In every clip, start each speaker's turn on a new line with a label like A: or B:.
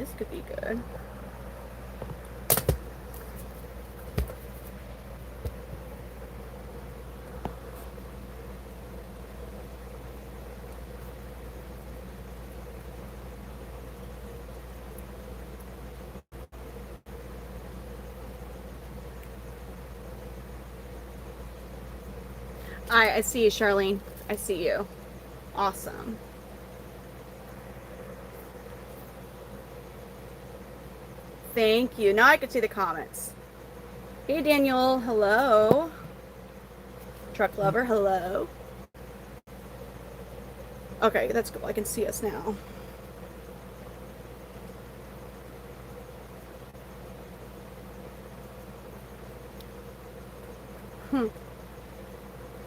A: this could be good. I see you, Charlene. I see you. Awesome. Thank you. Now I can see the comments. Hey, Daniel. Hello. Truck lover. Hello. Okay, that's cool. I can see us now.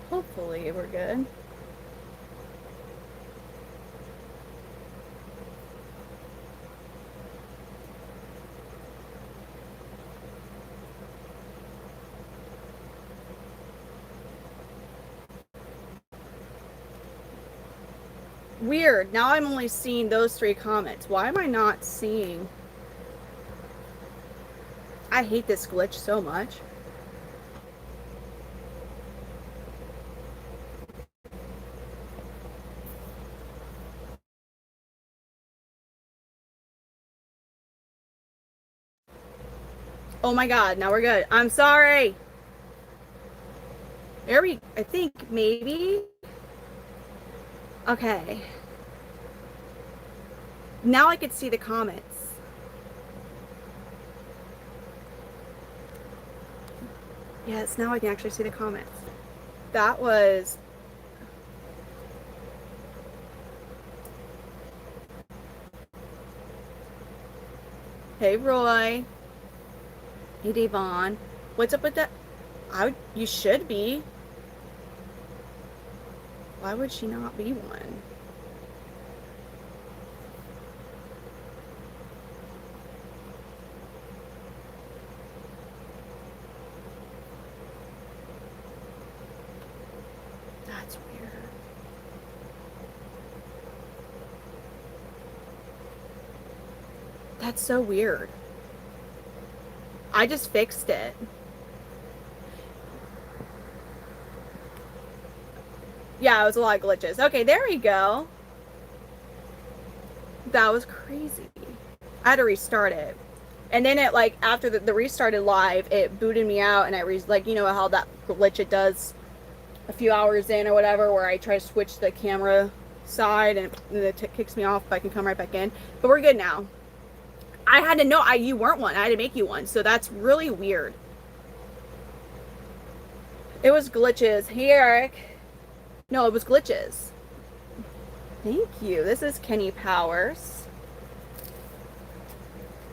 A: Hopefully we're good. Weird. Now I'm only seeing those 3 comments. Why am I not seeing? I hate this glitch so much. Oh my god, now we're good. I'm sorry. There we, I think, maybe. Okay. Now I could see the comments. Yes, now I can actually see the comments. That was... Hey, Roy. Hey, Devon. What's up with that? You should be. Why would she not be one? That's weird. That's so weird. I just fixed it. Yeah, it was a lot of glitches. Okay, there we go. That was crazy. I had to restart it. And then it, like, after the restarted live, it booted me out, and like, you know how that glitch it does a few hours in or whatever, where I try to switch the camera side and it kicks me off, but I can come right back in. But we're good now. I had to know you weren't one. I had to make you one. So that's really weird. It was glitches. Hey, Eric. No, it was glitches. Thank you. This is Kenny Powers.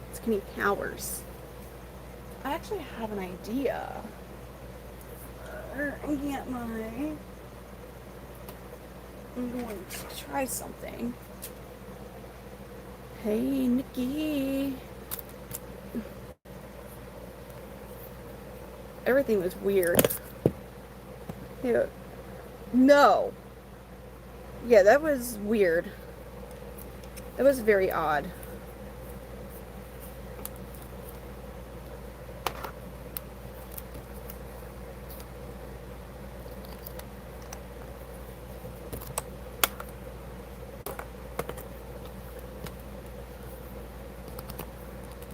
A: It's Kenny Powers. I actually have an idea. I'm going to try something. Hey, Nikki. Everything was weird. Yeah. No. Yeah, that was weird. That was very odd.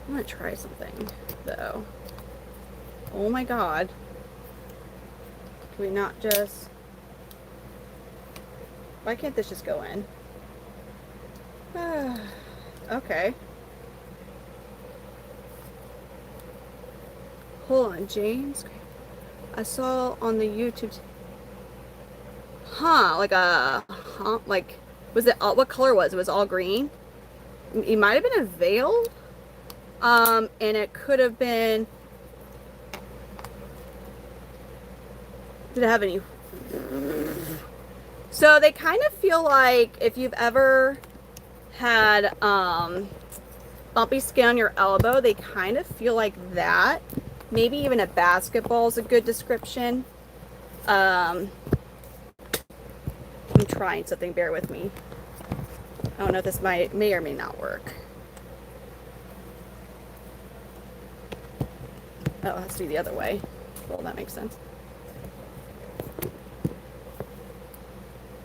A: I'm gonna try something, though. Oh my god. Can we not just... Why can't this just go in? Okay. Hold on, James. I saw on the YouTube... Like a... like... Was it... what color was it? Was it all green? It might have been a veil? And it could have been... Did it have any... So they kind of feel like if you've ever had bumpy skin on your elbow, they kind of feel like that. Maybe even a basketball is a good description. I'm trying something, bear with me. I don't know if this may or may not work. Oh, it has to be the other way. Well, that makes sense.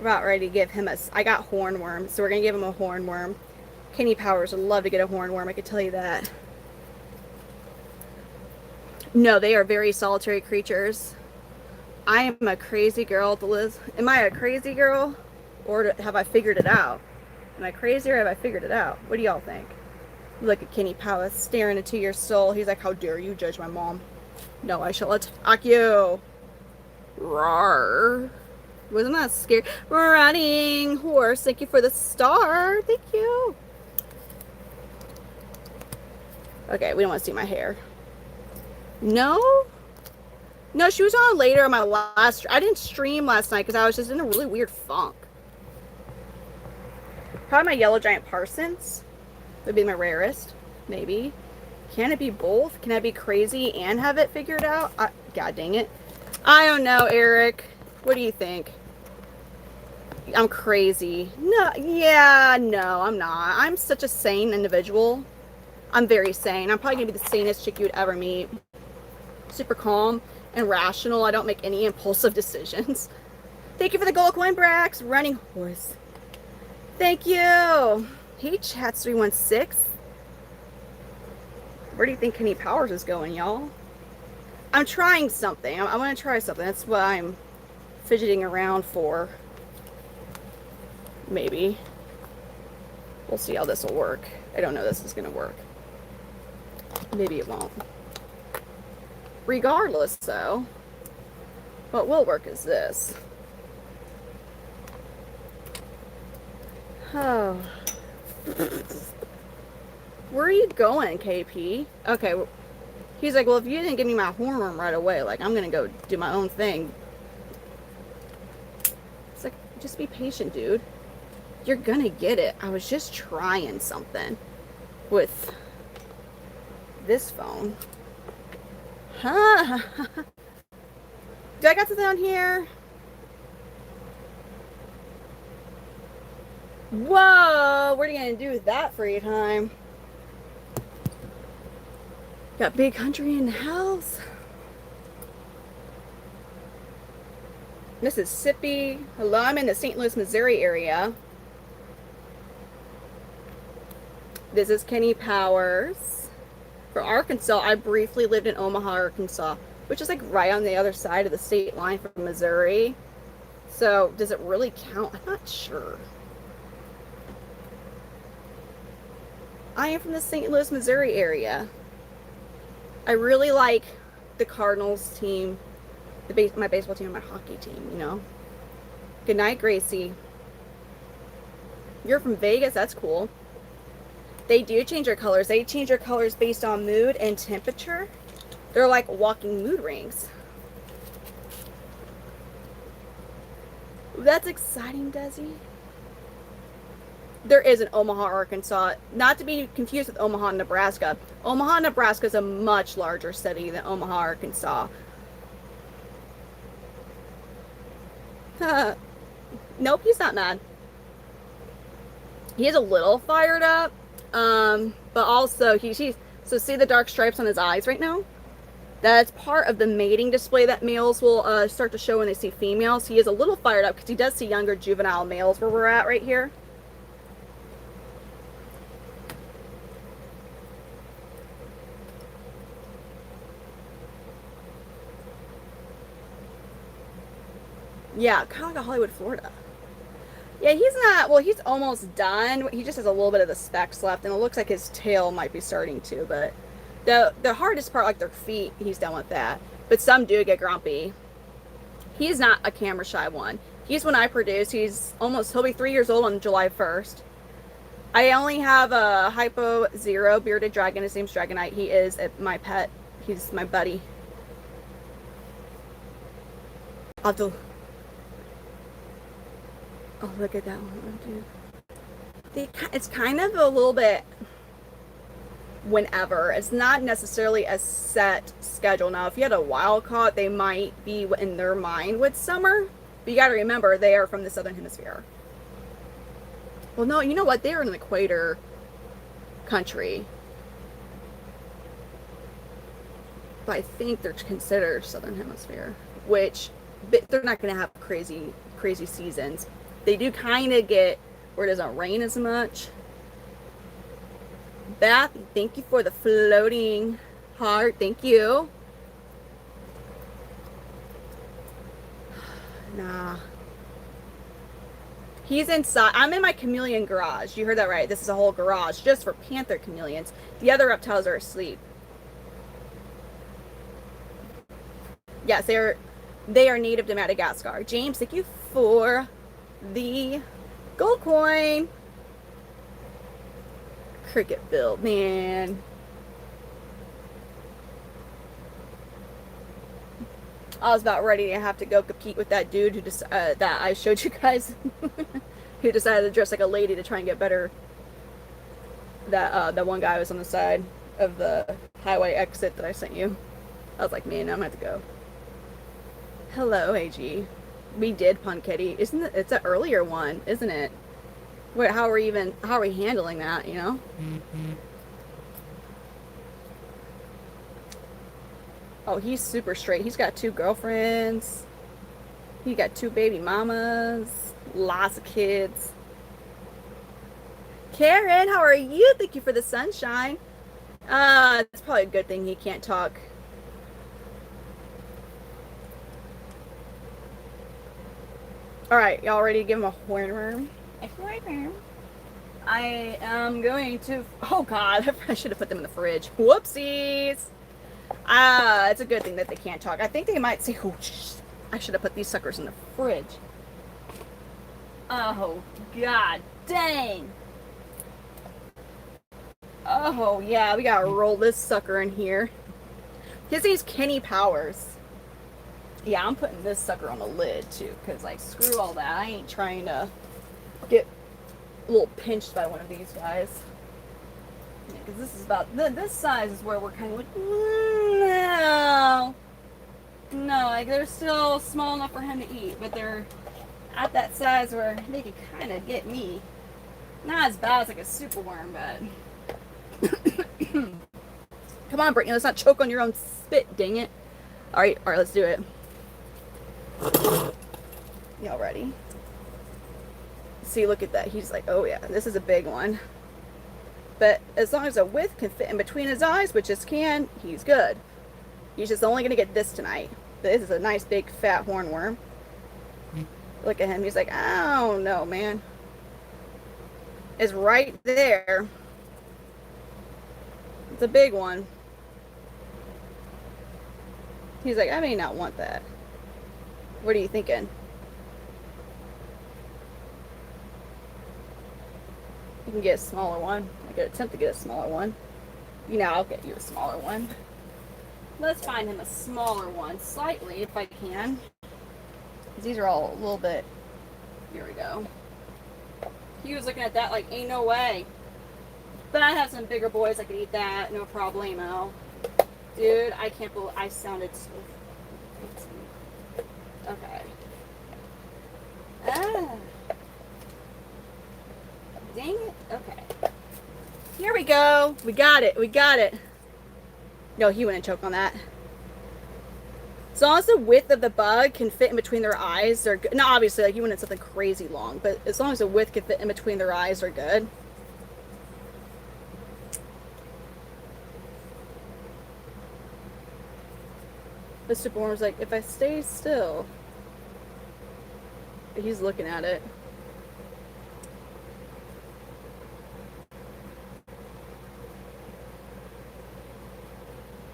A: About ready to give him a... I got hornworm, so we're going to give him a hornworm. Kenny Powers would love to get a hornworm, I could tell you that. No, they are very solitary creatures. I am a crazy girl, Liz. Am I a crazy girl? Or have I figured it out? Am I crazy or have I figured it out? What do y'all think? Look at Kenny Powers staring into your soul. He's like, how dare you judge my mom? No, I shall attack you. Roar. Wasn't that scary? Running horse. Thank you for the star. Thank you. Okay, we don't want to see my hair. No? No, she was on later on my last... I didn't stream last night because I was just in a really weird funk. Probably my yellow giant Parsons. Would be my rarest. Maybe. Can it be both? Can I be crazy and have it figured out? God dang it. I don't know, Eric. What do you think? I'm crazy. No, yeah, no, I'm not. I'm such a sane individual. I'm very sane. I'm probably going to be the sanest chick you would ever meet. Super calm and rational. I don't make any impulsive decisions. Thank you for the gold coin, Brax. Running horse. Thank you. Hey, Chats 316. Where do you think Kenny Powers is going, y'all? I'm trying something. I want to try something. That's what I'm fidgeting around for. Maybe. We'll see how this will work. I don't know this is going to work. Maybe it won't. Regardless, though, what will work is this. Oh. Where are you going, KP? Okay. He's like, well, if you didn't give me my hormone right away, like, I'm going to go do my own thing. It's like, just be patient, dude. You're going to get it. I was just trying something with this phone. Huh? Do I got something on here? Whoa! What are you going to do with that free time? Got big country in the house. Mississippi. Hello, I'm in the St. Louis, Missouri area. This is Kenny Powers. For Arkansas, I briefly lived in Omaha, Arkansas, which is like right on the other side of the state line from Missouri. So, does it really count? I'm not sure. I am from the St. Louis, Missouri area. I really like the Cardinals team, my baseball team, and my hockey team, you know. Good night, Gracie. You're from Vegas? That's cool. They do change their colors. They change their colors based on mood and temperature. They're like walking mood rings. That's exciting, Desi. There is an Omaha, Arkansas. Not to be confused with Omaha, Nebraska. Omaha, Nebraska is a much larger city than Omaha, Arkansas. Nope, he's not mad. He is a little fired up. But also, so see the dark stripes on his eyes right now? That's part of the mating display that males will start to show when they see females. He is a little fired up because he does see younger juvenile males where we're at right here. Yeah, kind of like a Hollywood, Florida. Yeah, he's not, well, he's almost done. He just has a little bit of the specks left, and it looks like his tail might be starting to, but the hardest part, like their feet, he's done with that. But some do get grumpy. He's not a camera shy one. He's one I produce. He'll be 3 years old on July 1st. I only have a Hypo Zero bearded dragon. His name's Dragonite. He is my pet. He's my buddy. I'll have to... Oh, look at that one, dude. It's kind of a little bit whenever. It's not necessarily a set schedule. Now, if you had a wild caught, they might be in their mind with summer. But you got to remember, they are from the southern hemisphere. Well, no, you know what? They're in an equator country. but I think they're considered Southern Hemisphere, which they're not going to have crazy seasons. They do kind of get where it doesn't rain as much. Beth, thank you for the floating heart. Thank you. Nah. He's inside. I'm in my chameleon garage. You heard that right. This is a whole garage just for panther chameleons. The other reptiles are asleep. Yes, they are native to Madagascar. James, thank you for the gold coin. Cricket build, man. I was about ready to have to go compete with that dude who that I showed you guys, who decided to dress like a lady to try and get better. That one guy was on the side of the highway exit that I sent you. I was like, man, I'm gonna have to go. Hello, AG. We did Punketty. Isn't it? It's an earlier one, isn't it? Wait, how are we handling that? You know? Oh, he's super straight. He's got 2 girlfriends. He got 2 baby mamas. Lots of kids. Karen, how are you? Thank you for the sunshine. It's probably a good thing he can't talk. All right, y'all ready to give him a hornworm? A hornworm. I am going to. Oh God, I should have put them in the fridge. Whoopsies. It's a good thing that they can't talk. I think they might say, oh, I should have put these suckers in the fridge. Oh, God dang. Oh, yeah, we gotta roll this sucker in here. His name's Kenny Powers. Yeah, I'm putting this sucker on the lid, too, because, like, screw all that. I ain't trying to get a little pinched by one of these guys. Because this is about, this size is where we're kind of like, no, like they're still small enough for him to eat, but they're at that size where they can kind of get me. Not as bad as like a super worm, but come on, Brittany, let's not choke on your own spit, dang it. All right, let's do it. Y'all ready? See, look at that. He's like, oh yeah, this is a big one. But as long as a width can fit in between his eyes, which it can, he's good. He's just only going to get this tonight. This is a nice big fat hornworm. Look at him. He's like, I don't know, man. It's right there. It's a big one. He's like, I may not want that. What are you thinking? You can get a smaller one. I could attempt to get a smaller one. You know, I'll get you a smaller one. Let's find him a smaller one, slightly, if I can. These are all a little bit. Here we go. He was looking at that like, ain't no way. But I have some bigger boys that could eat that, no problemo. Dude, I can't believe I sounded so. Okay. Dang it. Okay. Here we go. We got it. No, he wouldn't choke on that. As long as the width of the bug can fit in between their eyes, they're good. No, obviously, like you wouldn't something crazy long, but as long as the width can fit in between their eyes, they're good. The superworm's like, if I stay still. He's looking at it.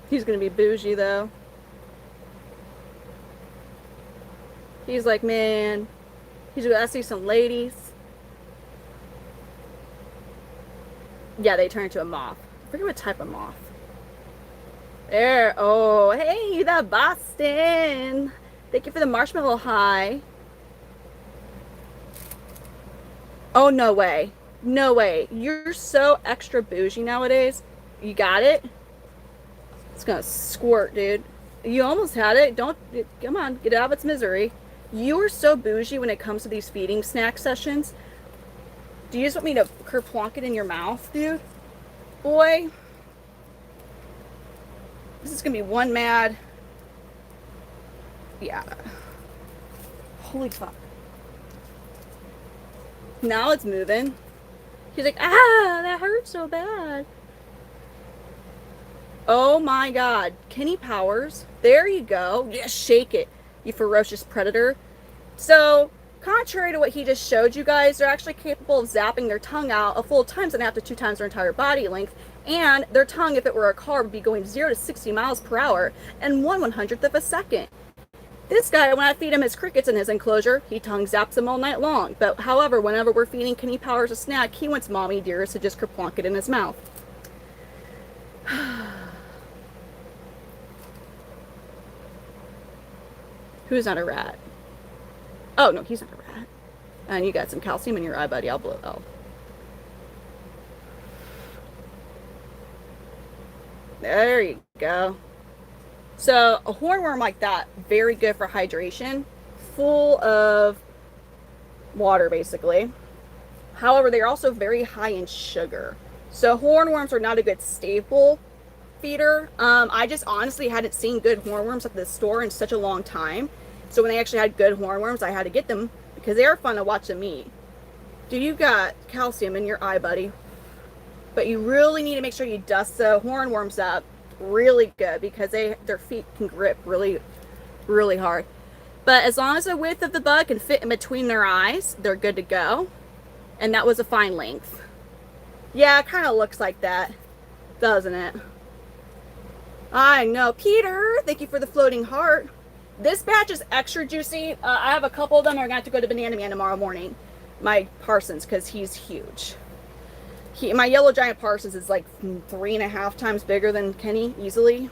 A: He's gonna be bougie though. He's like, man, he's gonna see some ladies. Yeah, they turn into a moth. I forget what type of moth. There. Oh, hey, the Boston. Thank you for the marshmallow high. Oh, no way. No way. You're so extra bougie nowadays. You got it? It's gonna squirt, dude. You almost had it. Don't, come on, get out of its misery. You are so bougie when it comes to these feeding snack sessions. Do you just want me to kerplonk it in your mouth, dude? Boy. This is gonna be one mad. Yeah. Holy fuck. Now it's moving. He's like, ah, that hurts so bad. Oh my god. Kenny Powers. There you go. Just shake it, you ferocious predator. So, contrary to what he just showed you guys, they're actually capable of zapping their tongue out a full times and up to 2 times their entire body length. And their tongue, if it were a car, would be going 0 to 60 miles per hour in 1/100th of a second. This guy, when I feed him his crickets in his enclosure, he tongue zaps them all night long. But however, whenever we're feeding Kenny Powers a snack, he wants mommy dearest to just kerplunk it in his mouth. Who's not a rat? Oh, no, he's not a rat. And you got some calcium in your eye, buddy. I'll blow it out. There you go. So a hornworm like that, very good for hydration, full of water basically. However, they're also very high in sugar. So hornworms are not a good staple feeder. I just honestly hadn't seen good hornworms at the store in such a long time. So when they actually had good hornworms, I had to get them because they are fun to watch them eat. Dude, you got calcium in your eye, buddy. But you really need to make sure you dust the hornworms up really good because their feet can grip really hard. But as long as the width of the bug can fit in between their eyes, they're good to go. And that was a fine length. Yeah, it kind of looks like that, doesn't it? I know. Peter, thank you for the floating heart. This batch is extra juicy. I have a couple of them. I'm going to have to go to Banana Man tomorrow morning. My Parsons, because he's huge. My yellow giant Parsons is like 3.5 times bigger than Kenny, easily.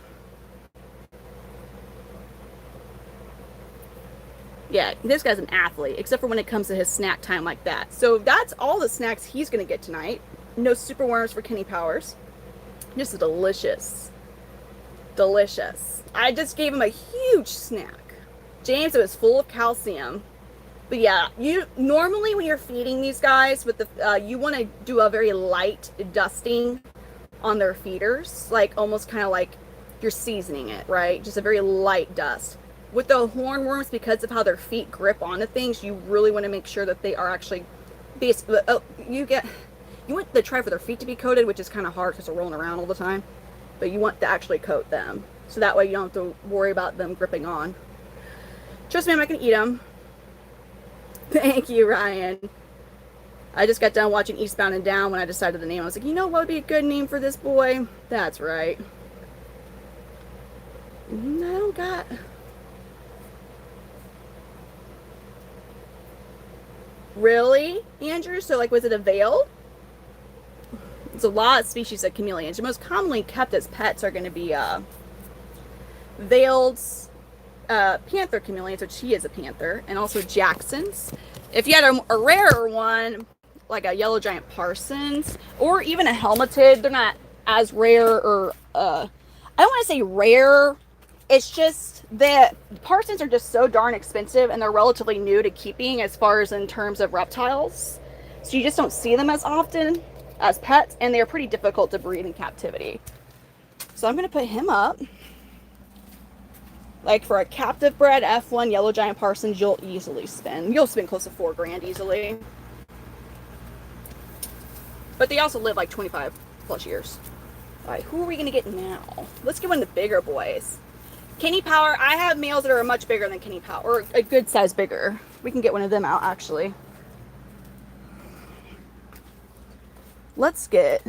A: Yeah, this guy's an athlete, except for when it comes to his snack time like that. So that's all the snacks he's going to get tonight. No super worms for Kenny Powers. Just delicious. Delicious. I just gave him a huge snack. James, it was full of calcium. But yeah, you normally when you're feeding these guys with the, you want to do a very light dusting on their feeders, like almost kind of like you're seasoning it, right? Just a very light dust. With the hornworms, because of how their feet grip onto things, you really want to make sure that they are actually, basically, you want to try for their feet to be coated, which is kind of hard because they're rolling around all the time. But you want to actually coat them, so that way you don't have to worry about them gripping on. Trust me, I'm not gonna eat them. Thank you, Ryan. I just got done watching Eastbound and Down when I decided the name. I was like, you know what would be a good name for this boy? That's right. I don't got... Really, Andrew? So, like, was it a veiled? There's a lot of species of chameleons. The most commonly kept as pets are going to be veiled Panther Chameleons, which he is a panther, and also Jacksons. If you had a rarer one, like a yellow giant Parsons, or even a helmeted, they're not as rare, or I don't want to say rare. It's just that Parsons are just so darn expensive, and they're relatively new to keeping as far as in terms of reptiles. So you just don't see them as often as pets, and they're pretty difficult to breed in captivity. So I'm going to put him up. Like for a captive bred F1 yellow giant Parsons, you'll spend close to $4 grand easily. But they also live like 25 plus years. All right, who are we going to get now? Let's get one of the bigger boys. Kenny Power, I have males that are much bigger than Kenny Power, or a good size bigger. We can get one of them out, actually. Let's get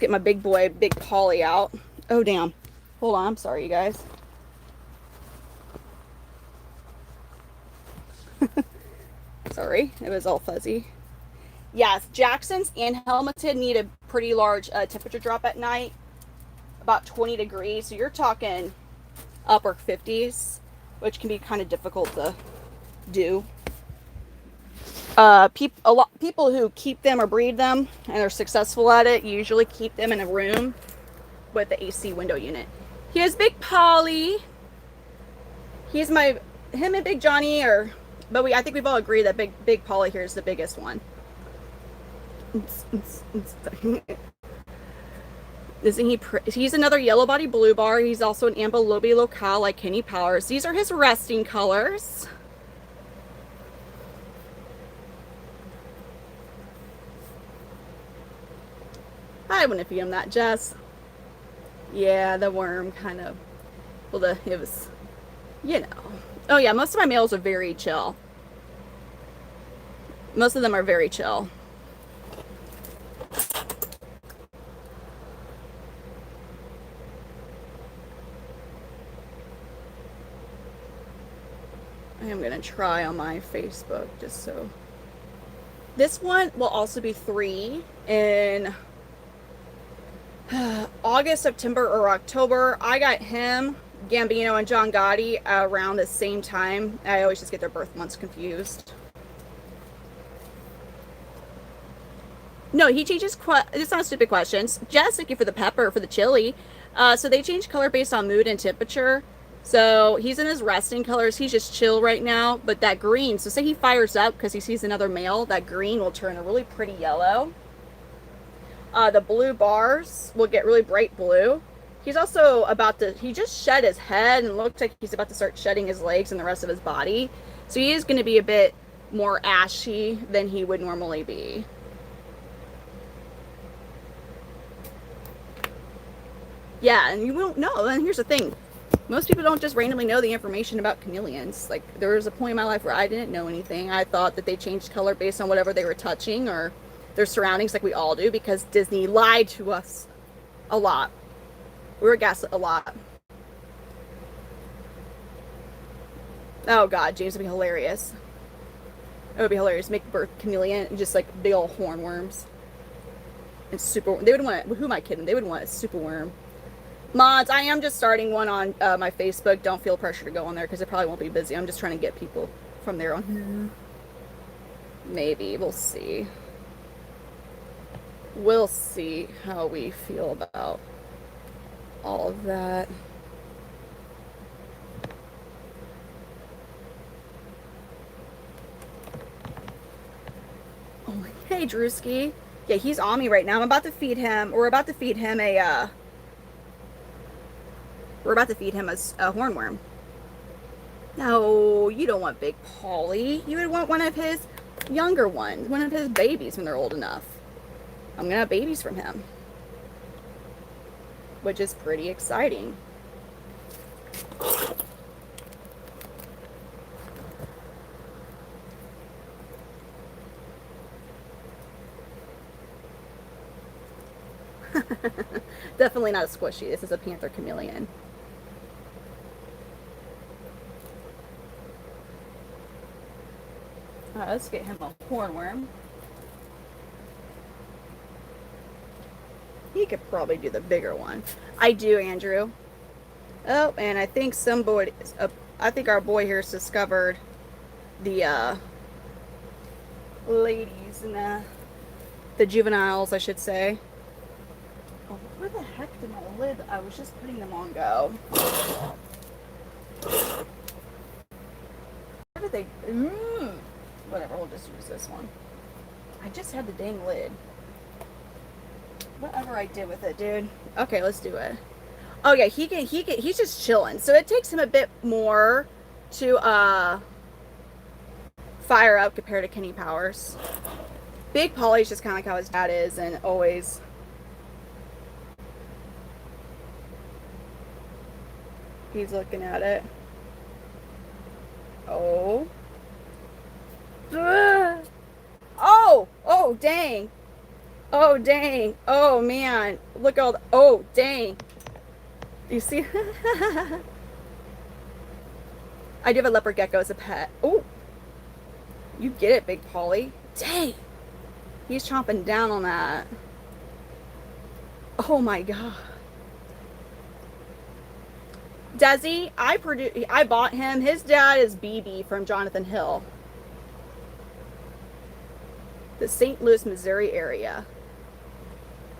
A: my big boy, Big Polly out. Oh, damn. Hold on, I'm sorry, you guys. Sorry, it was all fuzzy. Yes, Jacksons and helmeted need a pretty large temperature drop at night. About 20 degrees, so you're talking upper 50s, which can be kind of difficult to do. People who keep them or breed them and are successful at it usually keep them in a room with the AC window unit. Here's Big Polly. He's him and Big Johnny but I think we've all agreed that Big Polly here is the biggest one. Isn't he? He's another yellow body blue bar. He's also an ambilobi locale like Kenny Powers. These are his resting colors. I wouldn't feed him that, Jess. Yeah, the worm kind of. Well, it was, you know. Oh yeah, most of my males are very chill. Most of them are very chill. I am gonna try on my Facebook just so. This one will also be 3 in August, September, or October. I got him, Gambino, and John Gotti around the same time. I always just get their birth months confused. No, he changes. It's not stupid questions. Jess, thank you for the pepper for the chili. So they change color based on mood and temperature. So he's in his resting colors. He's just chill right now. But that green, so say he fires up because he sees another male, that green will turn a really pretty yellow. The blue bars will get really bright blue. He's also he just shed his head and looks like he's about to start shedding his legs and the rest of his body. So he is going to be a bit more ashy than he would normally be. Yeah, and you won't know. And here's the thing. Most people don't just randomly know the information about chameleons. Like, there was a point in my life where I didn't know anything. I thought that they changed color based on whatever they were touching or their surroundings, like we all do, because Disney lied to us a lot. We were gaslit a lot. Oh god, James would be hilarious. It would be hilarious. Make birth chameleon and just like big old hornworms. And super, they would want, who am I kidding? They would want a super worm. Mods, I am just starting one on my Facebook. Don't feel pressure to go on there because it probably won't be busy. I'm just trying to get people from there on here. Maybe. We'll see. We'll see how we feel about all of that. Oh, hey, Drewski. Yeah, he's on me right now. I'm about to feed him. We're about to feed him a hornworm. No, you don't want Big Polly. You would want one of his younger ones, one of his babies when they're old enough. I'm gonna have babies from him, which is pretty exciting. Definitely not a squishy. This is a Panther Chameleon. Alright, let's get him a hornworm. He could probably do the bigger one. I do, Andrew. Oh, and I think I think our boy here has discovered the ladies and the juveniles, I should say. Oh, where the heck did my lid? I was just putting them on go. Where did they? Whatever, we'll just use this one. I just had the dang lid. Whatever I did with it, dude. Okay, let's do it. Oh yeah, he's just chilling. So it takes him a bit more to fire up compared to Kenny Powers. Big Polly's just kind of like how his dad is, and always. He's looking at it. Oh. Oh! Oh, dang. Oh, dang. Oh, man. Look all the... Oh, dang. You see? I do have a leopard gecko as a pet. Oh. You get it, Big Polly. Dang. He's chomping down on that. Oh, my God. Desi, I bought him. His dad is BB from Jonathan Hill. The St. Louis, Missouri area.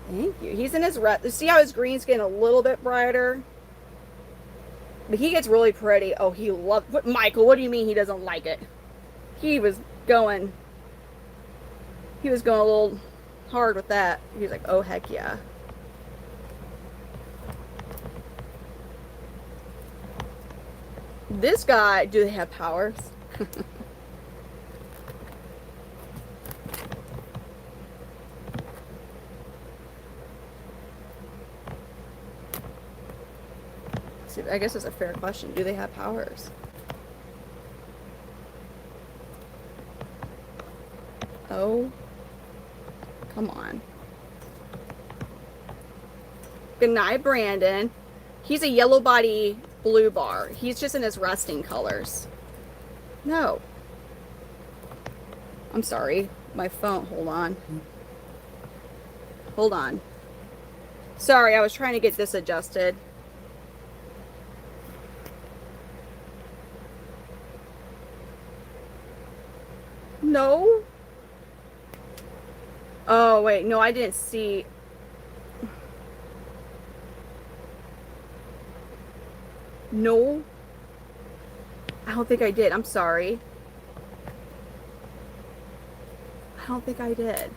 A: Thank you. He's in his see how his green's getting a little bit brighter? But he gets really pretty. Oh, he loves... Michael, what do you mean he doesn't like it? He was going a little hard with that. He was like, oh, heck yeah. This guy, do they have powers? See, I guess it's a fair question. Do they have powers? Oh, come on. Good night, Brandon. He's a yellow body blue bar. He's just in his resting colors. No. I'm sorry. My phone. Hold on. Hold on. Sorry, I was trying to get this adjusted. No. Oh, wait. No, I didn't see. No. I don't think I did. I'm sorry. I don't think I did.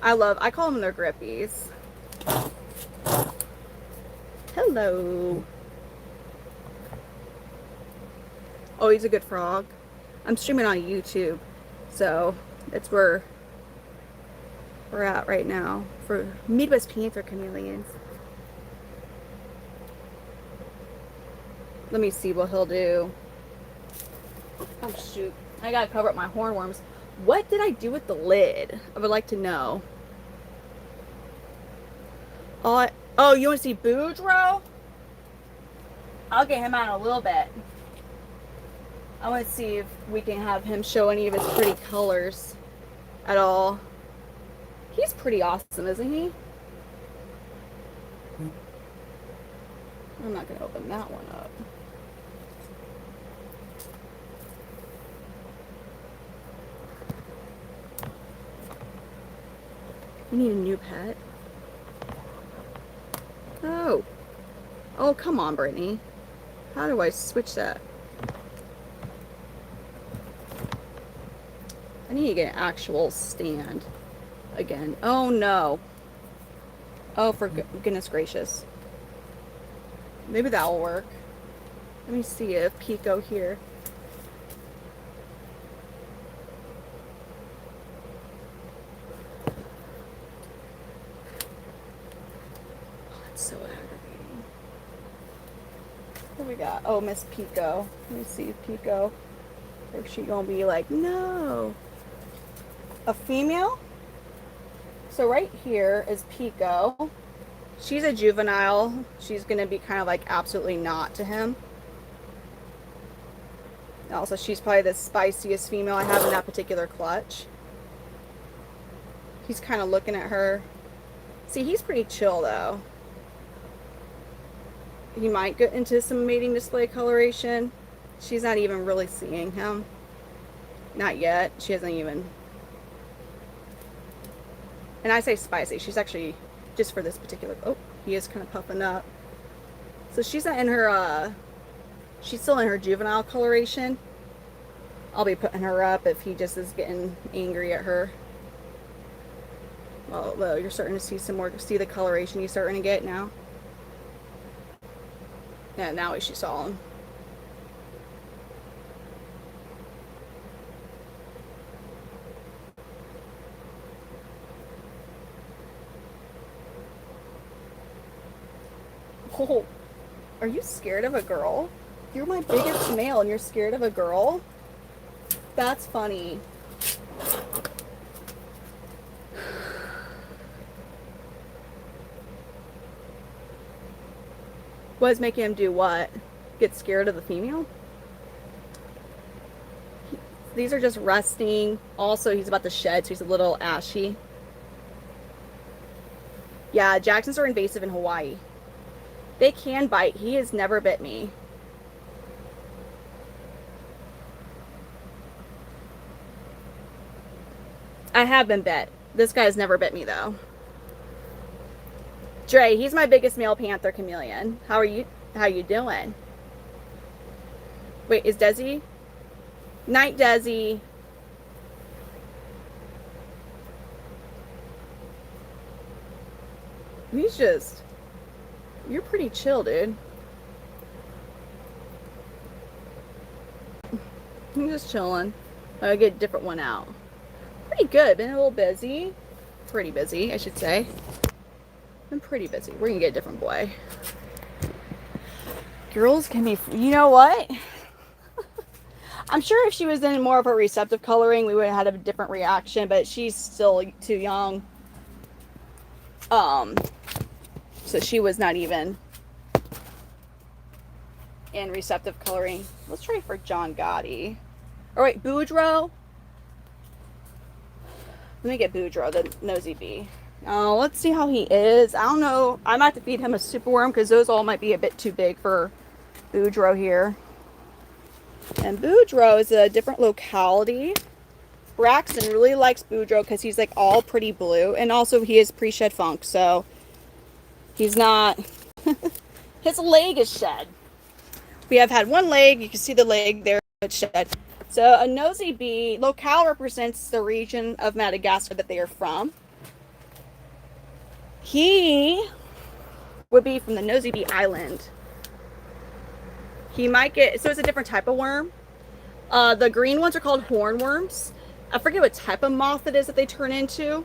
A: I call them their grippies. Hello. Oh, he's a good frog. I'm streaming on YouTube, so that's where we're at right now for Midwest Panther Chameleons. Let me see what he'll do. Oh shoot, I gotta cover up my hornworms. What did I do with the lid? I would like to know. Oh, you want to see Boudreaux? I'll get him out in a little bit. I want to see if we can have him show any of his pretty colors at all. He's pretty awesome, isn't he? I'm not going to open that one up. You need a new pet? Oh. Oh, come on, Brittany. How do I switch that? I need to get an actual stand again. Oh, no. Oh, for goodness gracious. Maybe that will work. Let me see if Pico here. Oh, that's so aggravating. What do we got? Oh, Miss Pico. Let me see if Pico. Or she gonna be like, no. A female? So right here is Pico. She's a juvenile. She's gonna be kind of like absolutely not to him. Also, she's probably the spiciest female I have in that particular clutch. He's kind of looking at her. See, he's pretty chill though. He might get into some mating display coloration. She's not even really seeing him. Not yet. She hasn't even. And I say spicy. She's actually just for this particular. Oh, he is kind of puffing up. So she's not in her. She's still in her juvenile coloration. I'll be putting her up if he just is getting angry at her. Although you're starting to see some more. See the coloration he's starting to get now. Yeah, now she saw him. Oh, are you scared of a girl? You're my biggest male and you're scared of a girl? That's funny. What's making him do what? Get scared of the female? These are just resting. Also, he's about to shed, so he's a little ashy. Yeah, Jacksons are invasive in Hawaii. They can bite. He has never bit me. I have been bit. This guy has never bit me, though. Dre, he's my biggest male panther chameleon. How are you? How you doing? Wait, is Desi? Night, Desi. He's just... You're pretty chill, dude. I'm just chilling. I get a different one out. Pretty good. Been a little busy. Pretty busy, I should say. Been pretty busy. We're gonna get a different boy. Girls can be, you know what? I'm sure if she was in more of a receptive coloring, we would have had a different reaction, but she's still too young. So she was not even in receptive coloring. Let's try for John Gotti. Or wait, Boudreaux. Let me get Boudreaux, the nosy bee. Oh, let's see how he is. I don't know. I might have to feed him a superworm because those all might be a bit too big for Boudreaux here. And Boudreaux is a different locality. Braxton really likes Boudreaux because he's like all pretty blue. And also he is pre-shed funk, so he's not... His leg is shed. We have had one leg. You can see the leg there. It's shed. So a nosy bee, locale represents the region of Madagascar that they are from. He would be from the nosy bee island. He might get, so it's a different type of worm. The green ones are called hornworms. I forget what type of moth it is that they turn into.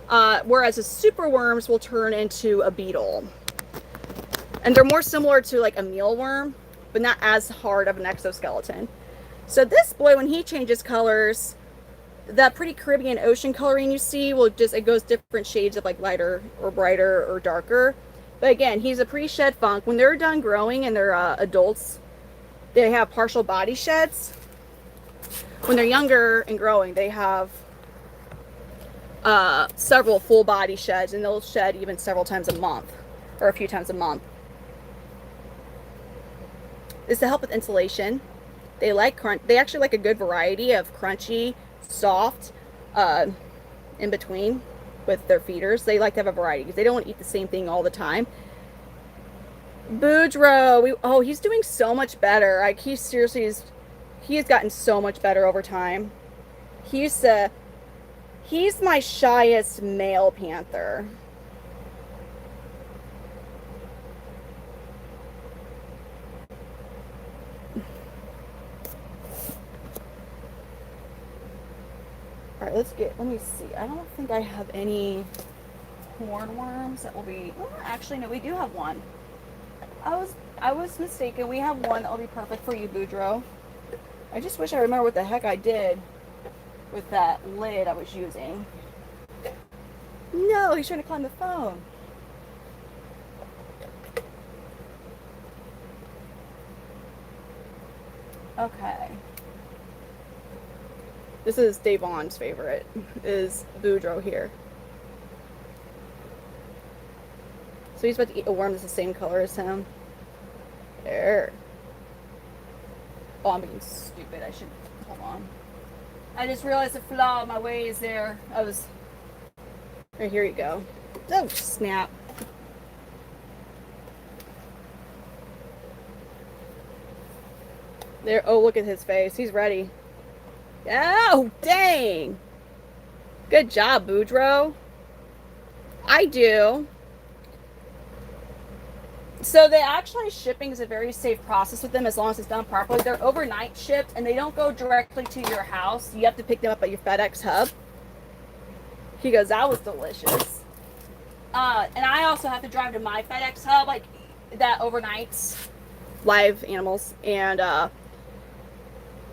A: Whereas the superworms will turn into a beetle. And they're more similar to like a mealworm, but not as hard of an exoskeleton. So this boy, when he changes colors, that pretty Caribbean ocean coloring you see will just, it goes different shades of like lighter or brighter or darker. But again, he's a pre-shed funk. When they're done growing and they're adults, they have partial body sheds. When they're younger and growing, they have several full body sheds, and they'll shed even several times a month or a few times a month. This is to help with insulation. They like crunch. They actually like a good variety of crunchy, soft, in between with their feeders. They like to have a variety because they don't want to eat the same thing all the time. Boudreaux, he's doing so much better. Like he seriously he has gotten so much better over time. He's my shyest male panther. All right, let me see. I don't think I have any hornworms that will be, well, actually, no, we do have one. I was mistaken. We have one that will be perfect for you, Boudreaux. I just wish I remember what the heck I did with that lid I was using. No, he's trying to climb the phone. Okay. This is Davon's favorite, is Boudreaux here. So he's about to eat a worm that's the same color as him. There. Oh, I'm being stupid. I should, hold on. I just realized the flaw of my ways there. Right, here you go. Oh, snap. There, oh, look at his face. He's ready. Oh, dang. Good job, Boudreaux. I do. So they actually, shipping is a very safe process with them as long as it's done properly. They're overnight shipped and they don't go directly to your house. You have to pick them up at your FedEx hub. He goes, that was delicious. And I also have to drive to my FedEx hub, like that overnights live animals. And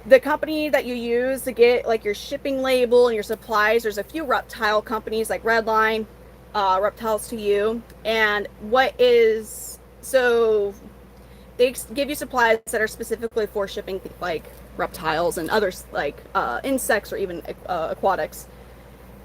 A: the company that you use to get like your shipping label and your supplies, there's a few reptile companies like Redline, Reptiles to You. And so they give you supplies that are specifically for shipping like reptiles and others like insects or even aquatics.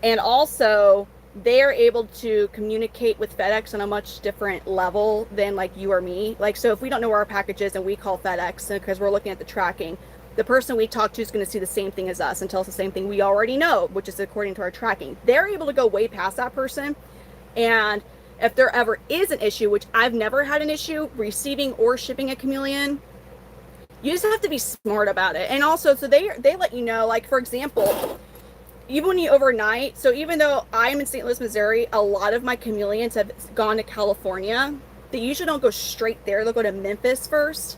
A: And also they are able to communicate with FedEx on a much different level than like you or me. Like, so if we don't know where our package is and we call FedEx because we're looking at the tracking, the person we talk to is going to see the same thing as us and tell us the same thing we already know, which is according to our tracking. They're able to go way past that person. And if there ever is an issue, which I've never had an issue receiving or shipping a chameleon, you just have to be smart about it. And also, so they let you know, like, for example, even when you overnight, so even though I'm in St. Louis, Missouri, a lot of my chameleons have gone to California. They usually don't go straight there. They'll go to Memphis first.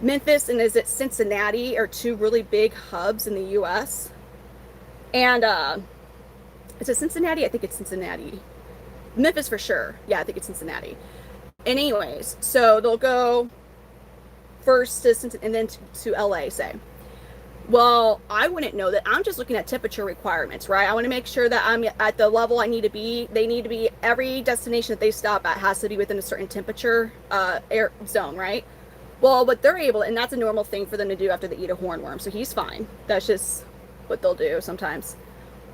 A: Memphis and is it Cincinnati are two really big hubs in the U.S. And is it Cincinnati? I think it's Cincinnati. Memphis for sure. Yeah, I think it's Cincinnati. And anyways, so they'll go first to Cincinnati and then to LA, say. Well, I wouldn't know that. I'm just looking at temperature requirements, right? I want to make sure that I'm at the level I need to be. They need to be, every destination that they stop at has to be within a certain temperature air zone, right? Well, what they're able, and that's a normal thing for them to do after they eat a hornworm, so he's fine. That's just what they'll do sometimes.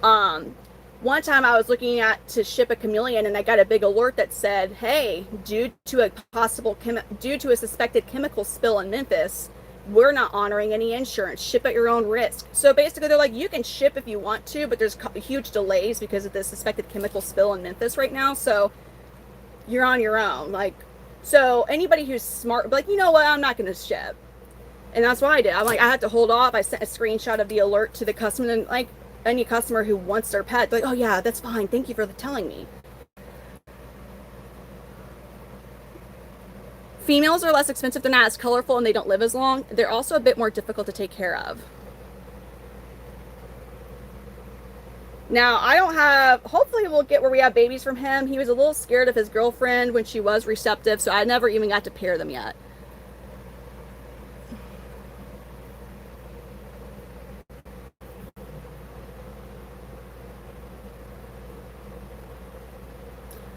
A: One time I was looking at to ship a chameleon, and I got a big alert that said, "Hey, due to a suspected chemical spill in Memphis, we're not honoring any insurance. Ship at your own risk." So basically, they're like, you can ship if you want to, but there's huge delays because of the suspected chemical spill in Memphis right now. So you're on your own. Like, so anybody who's smart, like, you know what, I'm not going to ship. And that's what I did. I'm like, I had to hold off. I sent a screenshot of the alert to the customer, and like any customer who wants their pet, they're like, oh yeah, that's fine. Thank you for telling me. Females are less expensive. They're not as colorful and they don't live as long. They're also a bit more difficult to take care of. Now, I don't have, hopefully we'll get where we have babies from him. He was a little scared of his girlfriend when she was receptive, so I never even got to pair them yet.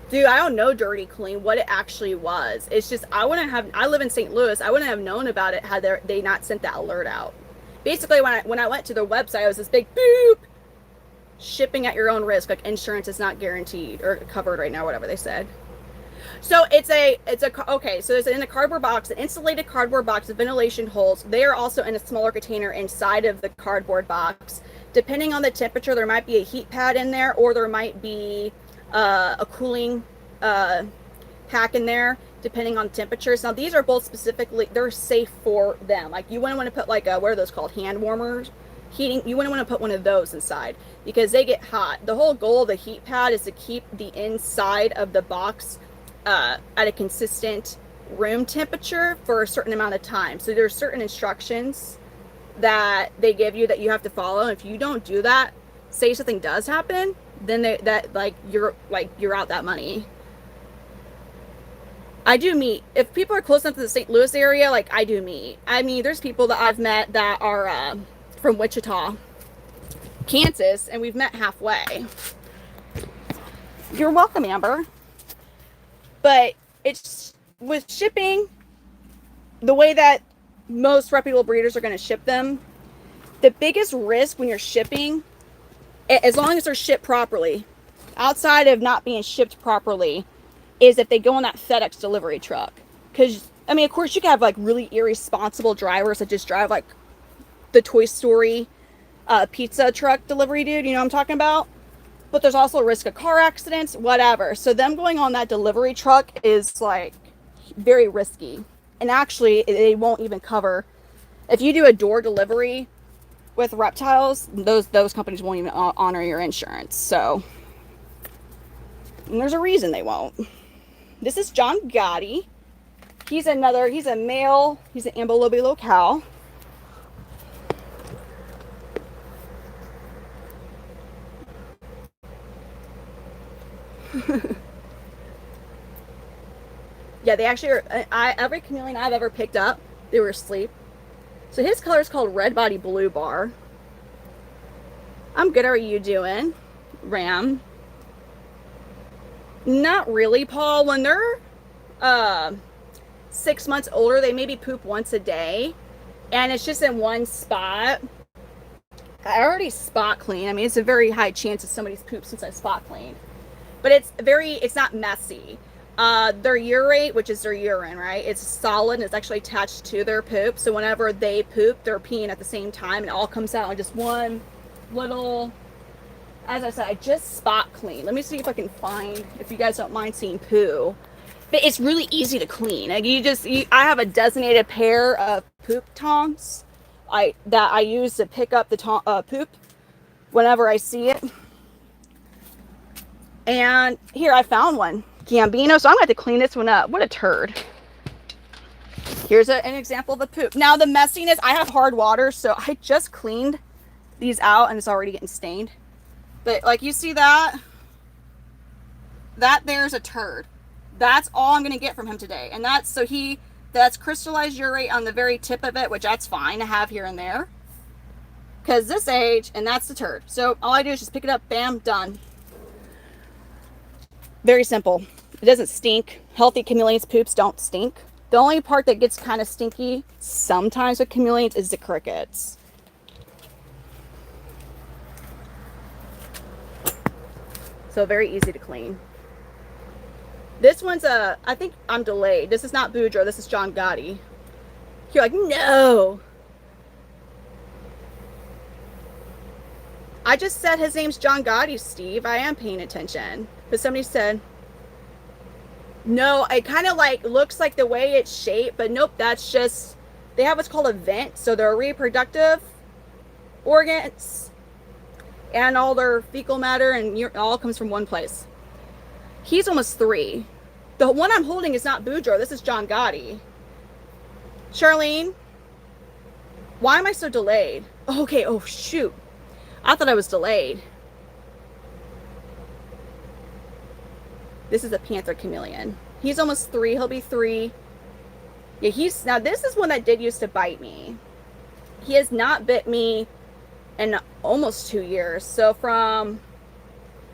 A: Dude, I don't know Dirty Clean, what it actually was. It's just, I live in St. Louis. I wouldn't have known about it had they not sent that alert out. Basically, when I went to their website, it was this big boop, shipping at your own risk. Like, insurance is not guaranteed or covered right now, whatever they said. So okay, so it's in a cardboard box, an insulated cardboard box with ventilation holes. They are also in a smaller container inside of the cardboard box. Depending on the temperature, there might be a heat pad in there, or there might be a cooling pack in there, depending on temperatures. Now, these are both specifically, they're safe for them. Like, you wouldn't want to put like what are those called? Hand warmers? Heating, you wouldn't want to put one of those inside because they get hot. The whole goal of the heat pad is to keep the inside of the box at a consistent room temperature for a certain amount of time. So there's certain instructions that they give you that you have to follow. And if you don't do that, say something does happen, then you're out that money. I do meet, if people are close enough to the St. Louis area, like, I do meet. I mean, there's people that I've met that are from Wichita, Kansas, and we've met halfway. You're welcome, Amber. But it's with shipping, the way that most reputable breeders are going to ship them, the biggest risk when you're shipping, as long as they're shipped properly, outside of not being shipped properly, is if they go on that FedEx delivery truck. Because, I mean, of course, you can have like really irresponsible drivers that just drive like the Toy Story pizza truck delivery dude, you know what I'm talking about? But there's also a risk of car accidents, whatever. So them going on that delivery truck is like very risky. And actually, they won't even cover, if you do a door delivery with reptiles, those companies won't even honor your insurance. So, and there's a reason they won't. This is John Gotti. He's a male, he's an ambulobe locale. Yeah, they actually are, every chameleon I've ever picked up, they were asleep. So his color is called Red Body Blue Bar. I'm good. How are you doing, Ram? Not really, Paul. When they're 6 months older, they maybe poop once a day, and it's just in one spot. I already spot clean. I mean, it's a very high chance of somebody's poop since I spot clean, but it's not messy. Their urate, which is their urine, right? It's solid and it's actually attached to their poop. So whenever they poop, they're peeing at the same time, and it all comes out in just one little, as I said, I just spot clean. Let me see if I can find, if you guys don't mind seeing poo. But it's really easy to clean. Like, I have a designated pair of poop tongs that I use to pick up the poop whenever I see it. And here, I found one. Gambino, so I'm going to have to clean this one up. What a turd. Here's an example of the poop. Now the messiness, I have hard water, so I just cleaned these out and it's already getting stained. But like you see that there's a turd. That's all I'm gonna get from him today. And that's crystallized urate on the very tip of it, which that's fine to have here and there. Because this age, and that's the turd. So all I do is just pick it up, bam, done. Very simple. It doesn't stink. Healthy chameleons poops don't stink. The only part that gets kind of stinky sometimes with chameleons is the crickets. So very easy to clean. This one's I think I'm delayed. This is not Boudreaux, this is John Gotti. You're like, no. I just said his name's John Gotti, Steve. I am paying attention. But somebody said, no, it kind of like looks like the way it's shaped, but nope, that's just, they have what's called a vent. So their reproductive organs and all their fecal matter and all comes from one place. He's almost 3. The one I'm holding is not Boudreaux. This is John Gotti. Charlene, why am I so delayed? Okay, oh shoot. I thought I was delayed. This is a Panther Chameleon. He's almost 3. He'll be 3. Yeah, now this is one that did used to bite me. He has not bit me in almost 2 years. So from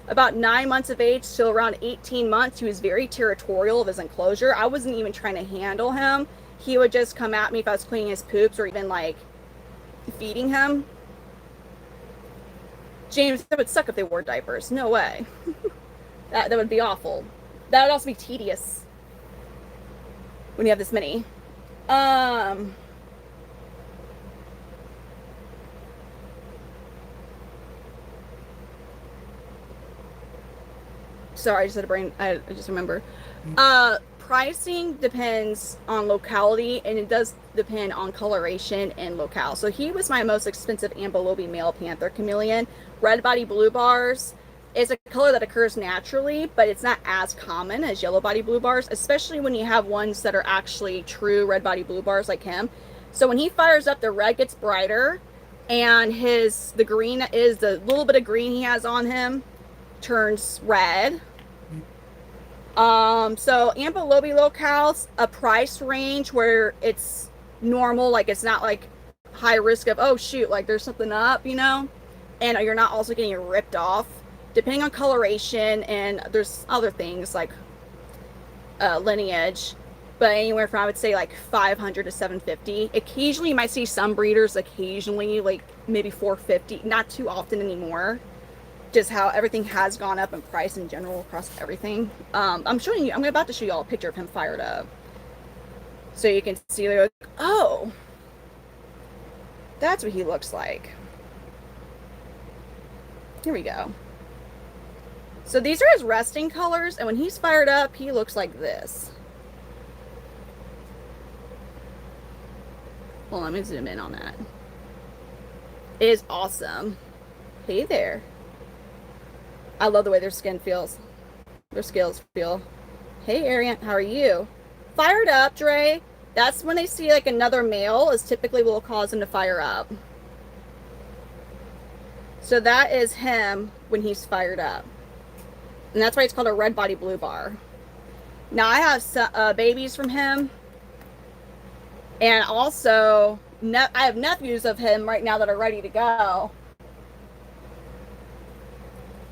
A: about 9 months of age till around 18 months, he was very territorial of his enclosure. I wasn't even trying to handle him. He would just come at me if I was cleaning his poops or even like feeding him. James, that would suck if they wore diapers. No way. That would be awful. That would also be tedious when you have this many. Sorry, I just had a brain. I just remember. Pricing depends on locality, and it does depend on coloration and locale. So he was my most expensive ambilobi male Panther Chameleon. Red body blue bars is a color that occurs naturally, but it's not as common as yellow body blue bars, especially when you have ones that are actually true red body blue bars like him. So when he fires up, the red gets brighter, and the green is the little bit of green he has on him turns red. So ambilobi locales, a price range where it's normal, like it's not like high risk of, oh shoot, like there's something up, you know, and you're not also getting ripped off, depending on coloration, and there's other things like lineage, but anywhere from, I would say, like 500 to 750. Occasionally you might see some breeders occasionally like maybe 450, not too often anymore. Just how everything has gone up in price in general across everything. I'm about to show you all a picture of him fired up. So you can see, like, oh, that's what he looks like. Here we go. So these are his resting colors, and when he's fired up, he looks like this. Hold on, let me zoom in on that. It is awesome. Hey there. I love the way their skin feels. Their scales feel. Hey, Arian, how are you? Fired up, Dre. That's when they see like another male is typically what will cause them to fire up. So that is him when he's fired up. And that's why it's called a red body blue bar. Now I have babies from him. And also, I have nephews of him right now that are ready to go.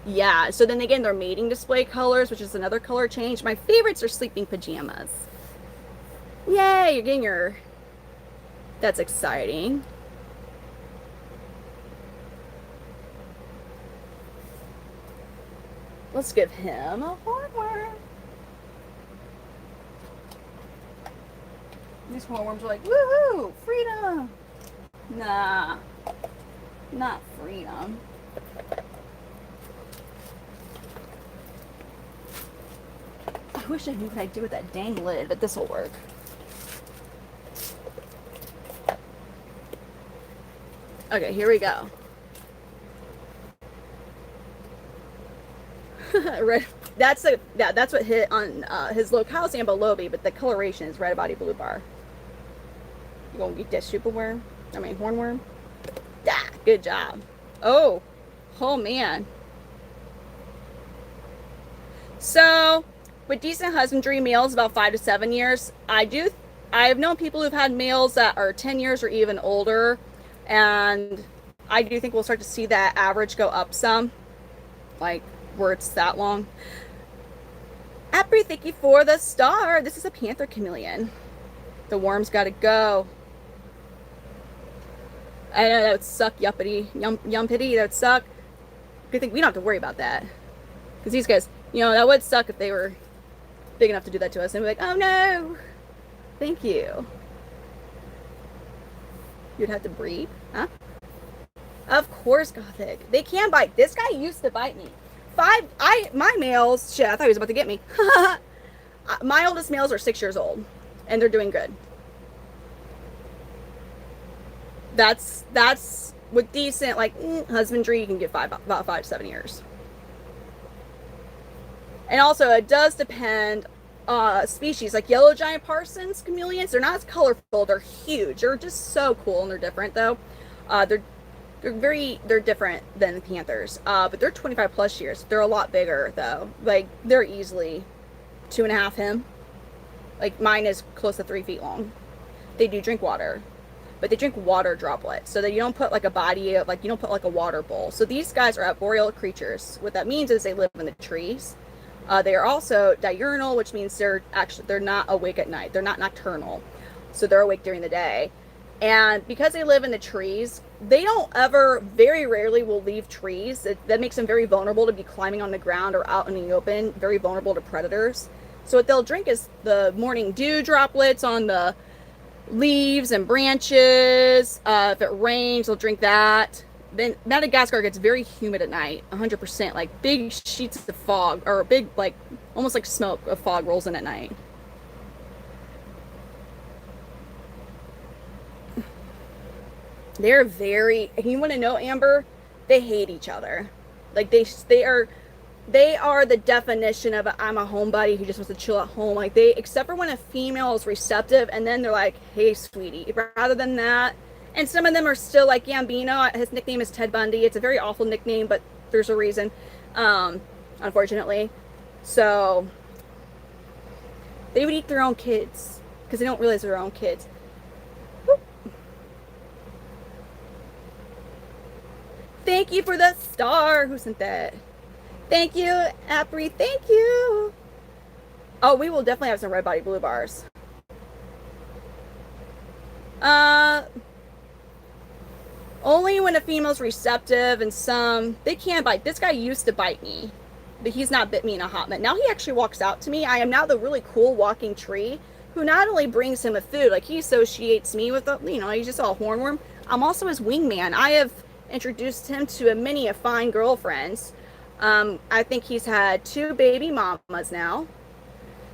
A: Yeah, so then they get in their mating display colors, which is another color change. My favorites are sleeping pajamas. Yay, you're getting your... That's exciting. Let's give him a hornworm. These hornworms are like, woohoo, freedom. Nah, not freedom. I wish I knew what I'd do with that dang lid, but this will work. Okay, here we go. Red. That's what hit on his locale is ambilobi, but the coloration is red body blue bar. You gonna get that super worm? I mean, hornworm? Ah, good job. Oh, oh man. So, with decent husbandry, males about 5 to 7 years. I've known people who've had males that are 10 years or even older, and I do think we'll start to see that average go up some, like where it's that long. Apri, thank you for the star. This is a Panther Chameleon. The worm's gotta go. I know that would suck, yumpity, that would suck. Good thing we don't have to worry about that. Because these guys, that would suck if they were big enough to do that to us. And we'd be like, oh no, thank you. You'd have to breed, huh? Of course, Gothic. They can bite. This guy used to bite me. My males, shit, I thought he was about to get me. My oldest males are 6 years old, and they're doing good. That's with decent, husbandry, you can get about 5 to 7 years. And also, it does depend species. Like yellow giant Parsons chameleons, they're not as colorful. They're huge. They're just so cool, and they're different, though. They're different than the panthers. But they're 25 plus years. They're a lot bigger, though. Like, they're easily 2.5 him. Like, mine is close to 3 feet long. They do drink water, but they drink water droplets, so that you don't put like a body of, like, you don't put like a water bowl. So these guys are arboreal creatures. What that means is they live in the trees. They are also diurnal, which means they're not awake at night. They're not nocturnal, so they're awake during the day. And because they live in the trees, they don't ever, very rarely will leave trees. That makes them very vulnerable to be climbing on the ground or out in the open, very vulnerable to predators. So what they'll drink is the morning dew droplets on the leaves and branches. If it rains, they'll drink that. Then Madagascar gets very humid at night, 100%. Like big sheets of fog, or big, like almost like smoke of fog rolls in at night. They're very, you want to know, Amber? They hate each other. Like they are the definition of I'm a homebody who just wants to chill at home. Like except for when a female is receptive, and then they're like, hey, sweetie. Rather than that, and some of them are still like Gambino. His nickname is Ted Bundy. It's a very awful nickname, but there's a reason, unfortunately. So they would eat their own kids because they don't realize they're their own kids. Whoop. Thank you for the star. Who sent that? Thank you, Apri. Thank you. Oh, we will definitely have some red body blue bars. Only when a female's receptive, and some, they can bite. This guy used to bite me, but he's not bit me in a hot minute. Now he actually walks out to me. I am now the really cool walking tree who not only brings him a food, like he associates me with, he's just all hornworm. I'm also his wingman. I have introduced him to many fine girlfriends. I think he's had 2 baby mamas now.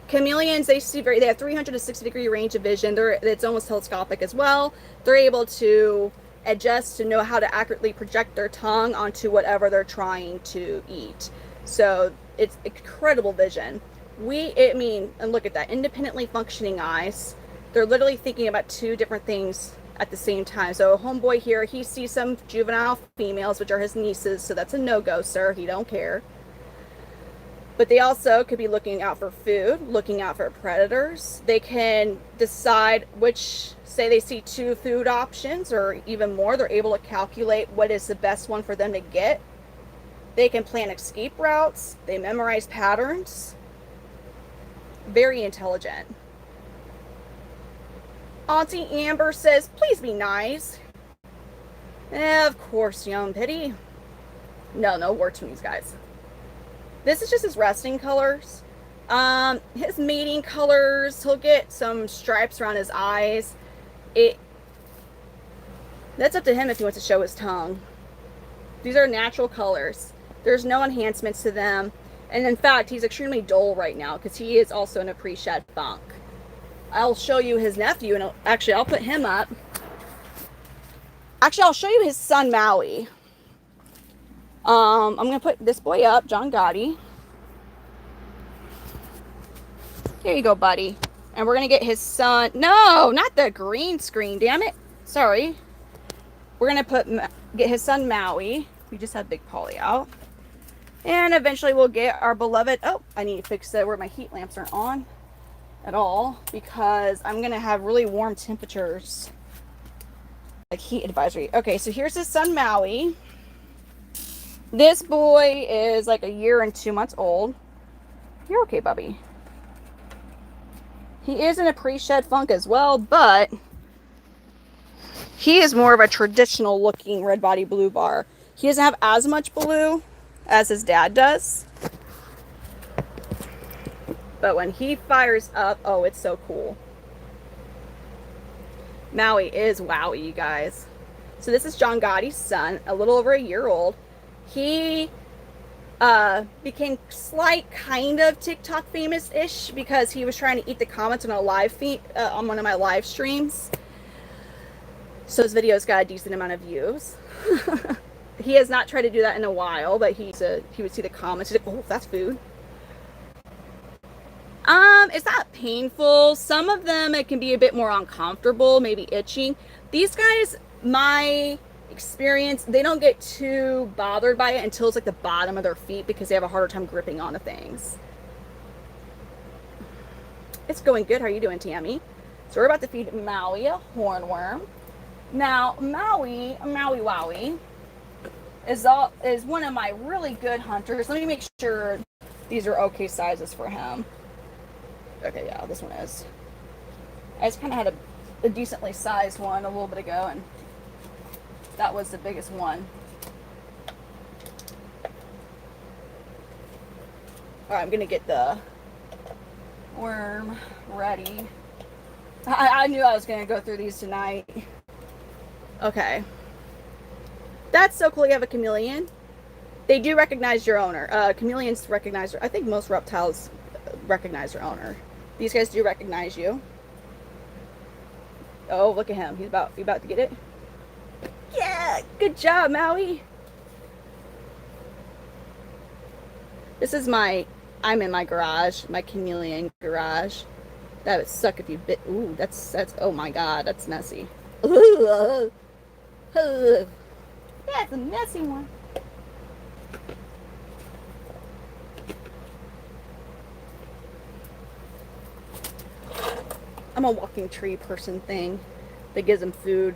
A: Chameleons, they have 360 degree range of vision. It's almost telescopic as well. They're able to adjust to know how to accurately project their tongue onto whatever they're trying to eat. So it's incredible vision. And look at that, independently functioning eyes. They're literally thinking about 2 different things at the same time. So homeboy here, he sees some juvenile females, which are his nieces, so that's a no-go, sir. He don't care. But they also could be looking out for food, looking out for predators. They can decide say they see 2 food options or even more. They're able to calculate what is the best one for them to get. They can plan escape routes. They memorize patterns. Very intelligent. Auntie Amber says, please be nice. Of course, young pity. No words from these guys. This is just his resting colors. His mating colors, he'll get some stripes around his eyes. That's up to him if he wants to show his tongue. These are natural colors. There's no enhancements to them. And in fact, he's extremely dull right now because he is also in a pre-shed funk. I'll show you his nephew, and I'll put him up. Actually, I'll show you his son, Maui. I'm going to put this boy up, John Gotti. Here you go, buddy. And we're going to get his son. No, not the green screen, damn it. Sorry. We're going to get his son Maui. We just had Big Polly out. And eventually we'll get our beloved. Oh, I need to fix that where my heat lamps aren't on at all, because I'm going to have really warm temperatures. Like heat advisory. Okay, so here's his son Maui. This boy is like 1 year and 2 months old. You're okay, Bubby. He is in a pre-shed funk as well, but he is more of a traditional looking red body blue bar. He doesn't have as much blue as his dad does. But when he fires up, oh, it's so cool. Maui is wowie, you guys. So this is John Gotti's son, a little over 1 year old. He became kind of TikTok famous-ish because he was trying to eat the comments on a live feed on one of my live streams. So his videos got a decent amount of views. He has not tried to do that in a while, but he would see the comments. He's like, oh, that's food. It's not painful. Some of them, it can be a bit more uncomfortable, maybe itching. These guys, my experience, they don't get too bothered by it until it's like the bottom of their feet, because they have a harder time gripping onto things. It's going good. How are you doing, Tammy? So we're about to feed Maui a hornworm. Now, Maui Wowie is one of my really good hunters. Let me make sure these are okay sizes for him. Okay, yeah, this one is. I just kind of had a decently sized one a little bit ago, and that was the biggest one. Alright, I'm gonna get the worm ready. I knew I was gonna go through these tonight. Okay. That's so cool. You have a chameleon. They do recognize your owner. Chameleons recognize, I think most reptiles recognize their owner. These guys do recognize you. Oh, look at him. He's about to get it. Yeah, good job, Maui. This is I'm in my garage, my chameleon garage. That would suck if you bit. Ooh, that's, oh my God, that's messy. Ooh, that's a messy one. I'm a walking tree person thing that gives them food.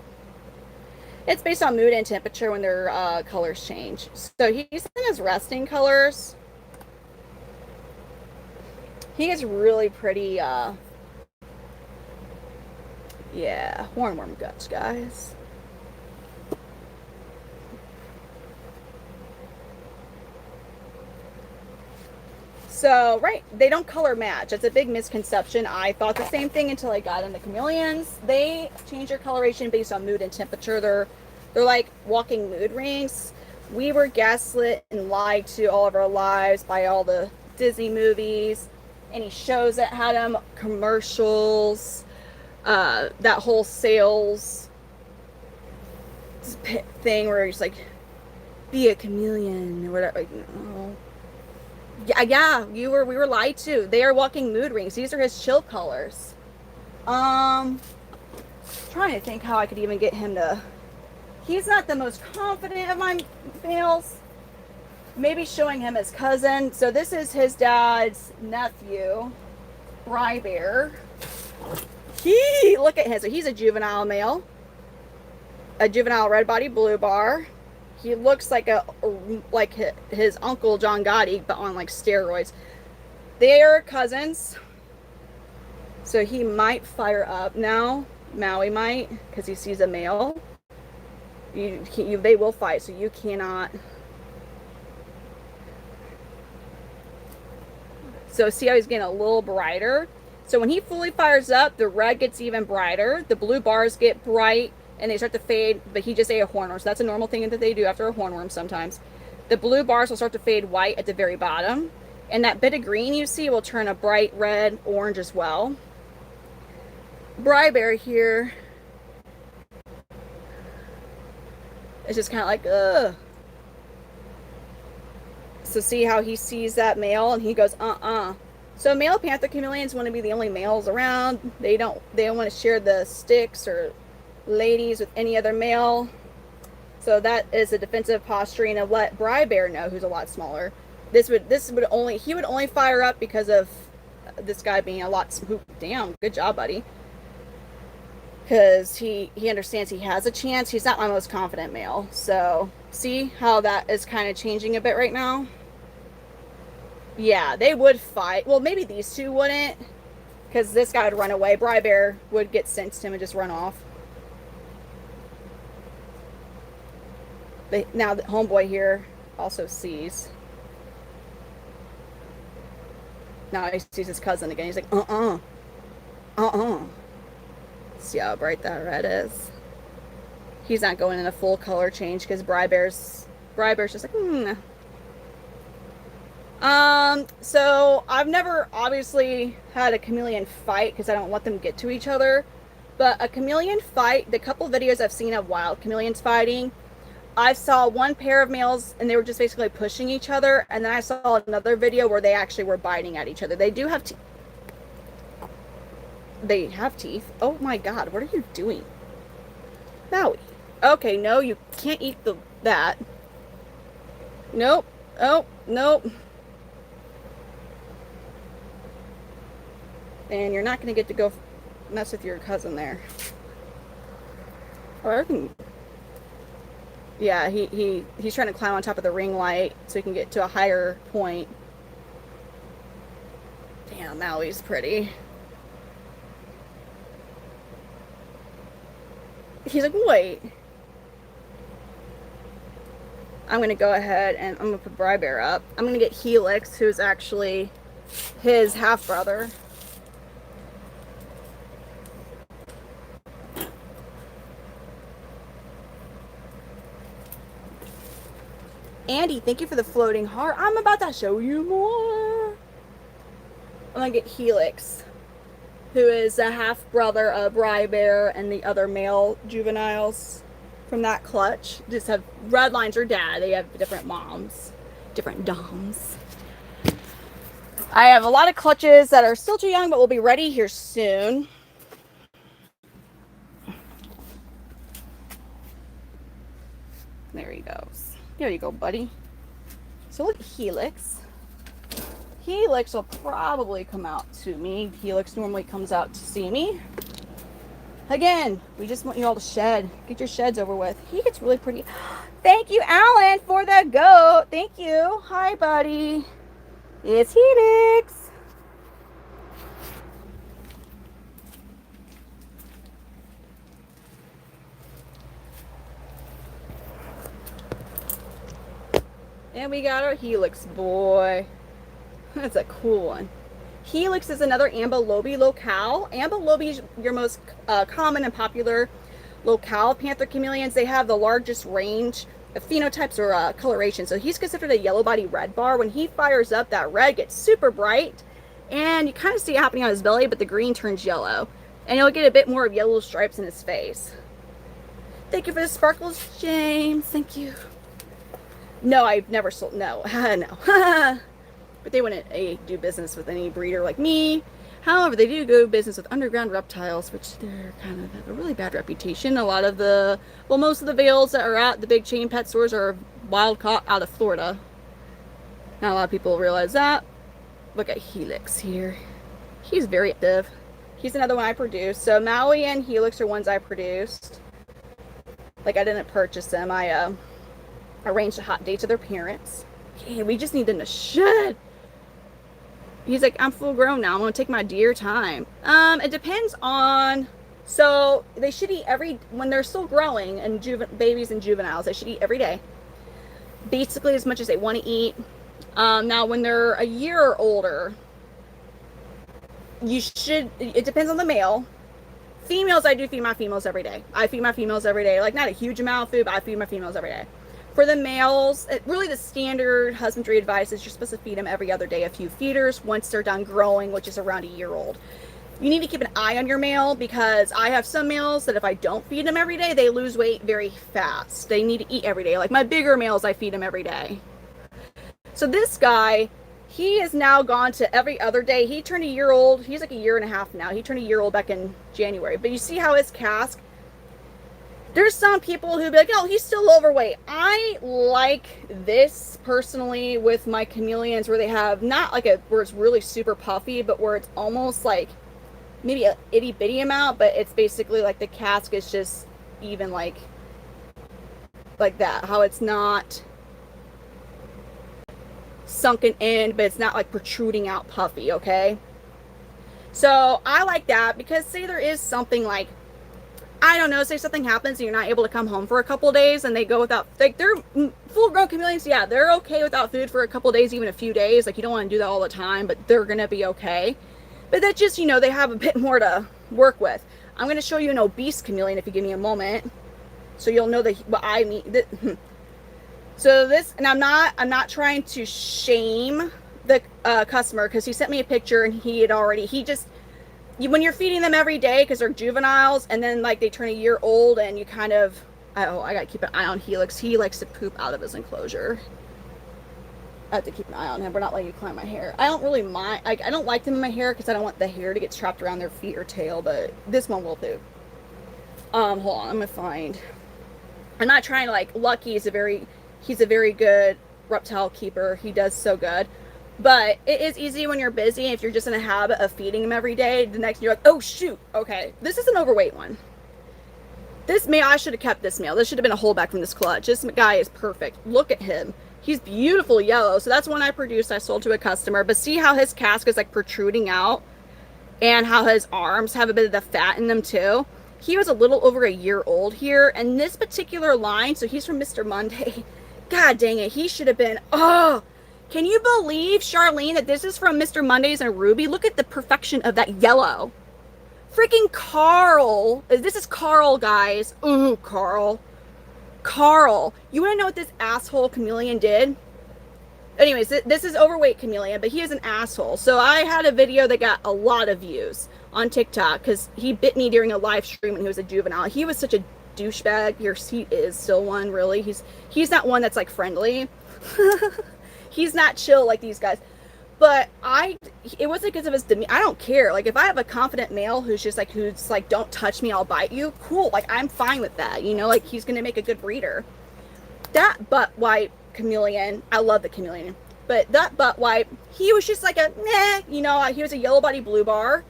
A: It's based on mood and temperature when their colors change. So he's in his resting colors. He is really pretty, yeah, hornworm guts, guys. So, right, they don't color match. That's a big misconception. I thought the same thing until I got into chameleons. They change their coloration based on mood and temperature. They're like walking mood rings. We were gaslit and lied to all of our lives by all the Disney movies, any shows that had them, commercials, that whole sales thing where you're just like, be a chameleon or whatever. Like, oh. Yeah, we were lied to. They are walking mood rings. These are his chill colors. Trying to think how I could even get him to. He's not the most confident of my males. Maybe showing him his cousin. So this is his dad's nephew, Bry Bear. Look at him. So he's a juvenile male, a juvenile red body blue bar. He looks like his uncle John Gotti, but on like steroids. They are cousins, so he might fire up now. Maui might, because he sees a male. They will fight, so you cannot. So see how he's getting a little brighter. So when he fully fires up, the red gets even brighter. The blue bars get bright. And they start to fade, but he just ate a hornworm. So that's a normal thing that they do after a hornworm sometimes. The blue bars will start to fade white at the very bottom. And that bit of green you see will turn a bright red, orange as well. Bry Bear here is just kind of like, ugh. So see how he sees that male and he goes, uh-uh. So male panther chameleons want to be the only males around. They don't want to share the sticks or ladies with any other male. So that is a defensive posturing of let Bri Bear know, who's a lot smaller. He would only fire up because of this guy being a lot. Damn, good job, buddy. Because he understands he has a chance. He's not my most confident male. So see how that is kind of changing a bit right now. Yeah, they would fight. Well, maybe these two wouldn't, because this guy would run away. Bri Bear would get sensed him and just run off. But now the homeboy here also sees. Now he sees his cousin again. He's like, See how bright that red is? He's not going in a full color change because Bri Bear's just like, So I've never obviously had a chameleon fight because I don't let them get to each other. But a chameleon fight, the couple videos I've seen of wild chameleons fighting, I saw one pair of males and they were just basically pushing each other. And then I saw another video where they actually were biting at each other. They do have teeth. They have teeth. Oh my God, what are you doing? Maui. Okay, no, you can't eat that. Nope. Oh, nope. And you're not going to get to go mess with your cousin there. Or I can... Yeah, he's trying to climb on top of the ring light so he can get to a higher point. Damn, Maui's pretty. He's like, wait. I'm going to go ahead and I'm going to put Bri Bear up. I'm going to get Helix, who's actually his half-brother. Andy, thank you for the floating heart. I'm about to show you more. I'm going to get Helix, who is a half-brother of Bri Bear and the other male juveniles from that clutch. Just have red lines or dad. They have different moms, different doms. I have a lot of clutches that are still too young, but will be ready here soon. There he goes. There you go, buddy. So look at Helix. Helix will probably come out to me. Helix normally comes out to see me. Again, we just want you all to shed. Get your sheds over with. He gets really pretty. Thank you, Alan, for the goat. Thank you. Hi, buddy. It's Helix. And we got our Helix boy. That's a cool one. Helix is another ambilobi locale. Ambilobi is your most common and popular locale panther chameleons. They have the largest range of phenotypes or coloration. So he's considered a yellow body red bar. When he fires up, that red gets super bright. And you kind of see it happening on his belly, but the green turns yellow. And you'll get a bit more of yellow stripes in his face. Thank you for the sparkles, James. Thank you. No, I've never sold. No, no. But they wouldn't do business with any breeder like me. However, they do go business with underground reptiles, which they're kind of have a really bad reputation. A lot of most of the veils that are at the big chain pet stores are wild caught out of Florida. Not a lot of people realize that. Look at Helix here. He's very active. He's another one I produced. So Maui and Helix are ones I produced. Like, I didn't purchase them. I arranged a hot date to their parents. Okay, we just need them to shed. He's like, I'm full grown now. I'm going to take my dear time. It depends on... So, they should eat when they're still growing, and babies and juveniles, they should eat every day. Basically, as much as they want to eat. Now, when they're a year or older, it depends on the male. Females, I do feed my females every day. I feed my females every day. Like, not a huge amount of food, but I feed my females every day. For the males, really the standard husbandry advice is you're supposed to feed them every other day a few feeders once they're done growing, which is around a year old. You need to keep an eye on your male because I have some males that if I don't feed them every day, they lose weight very fast. They need to eat every day. Like my bigger males, I feed them every day. So this guy, He is now gone to every other day. He turned a year old. He's like a year and a half now. He turned a year old back in January. But you see how his cask, there's some people who be like, oh, he's still overweight. I like this personally with my chameleons, where they have not like where it's really super puffy, but where it's almost like maybe a itty bitty amount, but it's basically like the cask is just even like that. How it's not sunken in, but it's not like protruding out puffy, okay? So I like that, because say there is something like, I don't know, say something happens and you're not able to come home for a couple days, and they go without, like, they're full-grown chameleons, yeah, they're okay without food for a couple days, even a few days. Like, you don't want to do that all the time, but they're gonna be okay. But that just, you know, they have a bit more to work with. I'm gonna show you an obese chameleon if you give me a moment, so you'll know what I mean. So this, and I'm not trying to shame the customer, because he sent me a picture and when you're feeding them every day, because they're juveniles, and then like they turn a year old, and you kind of, I gotta keep an eye on Helix. He likes to poop out of his enclosure. I have to keep an eye on him. We're not letting you climb my hair. I don't really mind. I don't like them in my hair because I don't want the hair to get trapped around their feet or tail, but this one will poop. Hold on, I'm gonna find. I'm not trying to like, Lucky is he's a very good reptile keeper. He does so good. But it is easy when you're busy. If you're just in a habit of feeding him every day, the next you're like, oh shoot, okay, this is an overweight one. This male, I should have kept this male. This should have been a holdback from this clutch. This guy is perfect. Look at him. He's beautiful yellow. So that's one I produced. I sold to a customer. But see how his cask is like protruding out, and how his arms have a bit of the fat in them too. He was a little over a year old here. And this particular line, so he's from Mr. Monday. God dang it. He should have been, oh, can you believe, Charlene, that this is from Mr. Mondays and Ruby? Look at the perfection of that yellow. Freaking Carl. This is Carl, guys. Ooh, Carl. Carl. You want to know what this asshole chameleon did? Anyways, this is overweight chameleon, but he is an asshole. So I had a video that got a lot of views on TikTok because he bit me during a live stream when he was a juvenile. He was such a douchebag. He is still one, really. He's not one that's like friendly. He's not chill like these guys. But it wasn't because of his demeanor. I don't care. Like, if I have a confident male who's like, don't touch me, I'll bite you, cool. Like, I'm fine with that. You know, like, he's going to make a good breeder. That butt wipe chameleon, I love the chameleon. But that butt wipe, he was just like a, meh, you know, he was a yellow body blue bar.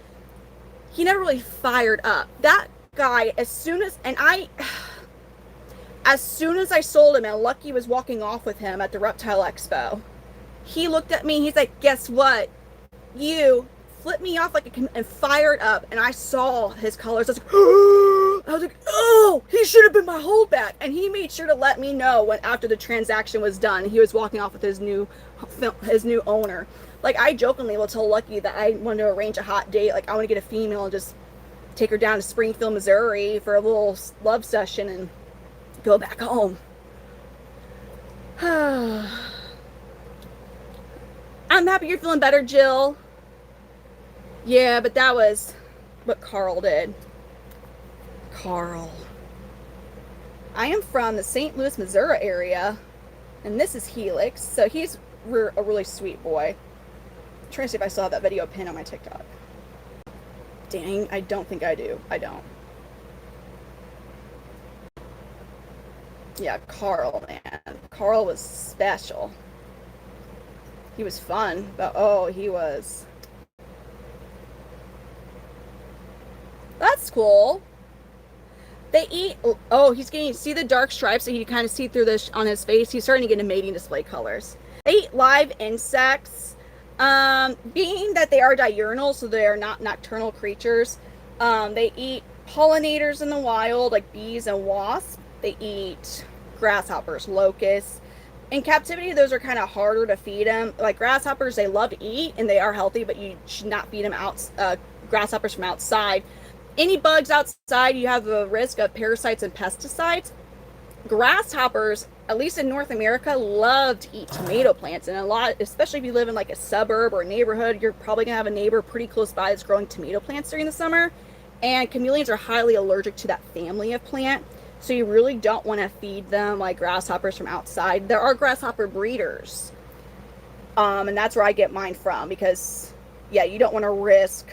A: He never really fired up. That guy, as soon as I sold him and Lucky was walking off with him at the Reptile Expo, he looked at me, he's like, guess what? You flipped me off and fired up, and I saw his colors. I was like, oh, he should have been my holdback. And he made sure to let me know when, after the transaction was done, he was walking off with his new owner. Like, I jokingly will tell Lucky that I want to arrange a hot date. Like, I want to get a female and just take her down to Springfield, Missouri for a little love session and go back home. I'm happy you're feeling better, Jill. Yeah, but that was what Carl did. Carl. I am from the St. Louis, Missouri area, and this is Helix. So he's a really sweet boy. I'm trying to see if I still have that video pinned on my TikTok. Dang, I don't think I do. I don't. Yeah, Carl, man. Carl was special. He was fun, but oh, he was. That's cool. They eat, oh, he's getting, see the dark stripes that you kind of see through this on his face? He's starting to get a mating display colors. They eat live insects. Being that they are diurnal, so they are not nocturnal creatures, they eat pollinators in the wild, like bees and wasps. They eat grasshoppers, locusts. In captivity, those are kind of harder to feed them. Like grasshoppers, they love to eat, and they are healthy, but you should not feed them grasshoppers from outside. Any bugs outside, you have the risk of parasites and pesticides. Grasshoppers, at least in North America, love to eat tomato plants, and a lot, especially if you live in like a suburb or a neighborhood, you're probably gonna have a neighbor pretty close by that's growing tomato plants during the summer. And chameleons are highly allergic to that family of plant, so you really don't want to feed them like grasshoppers from outside. There are grasshopper breeders, And that's where I get mine from, because yeah, you don't want to risk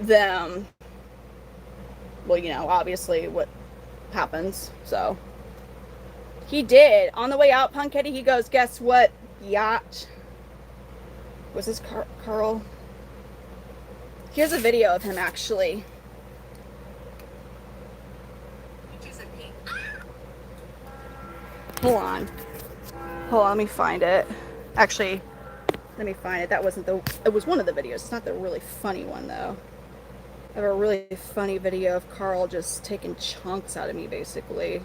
A: them, well, you know, obviously what happens. So he did on the way out, Punketty, he goes, guess what, yacht? Was this Carl? Here's a video of him actually. Hold on, let me find it. Actually, let me find it. That wasn't the, it was one of the videos. It's not the really funny one though. I have a really funny video of Carl just taking chunks out of me, basically.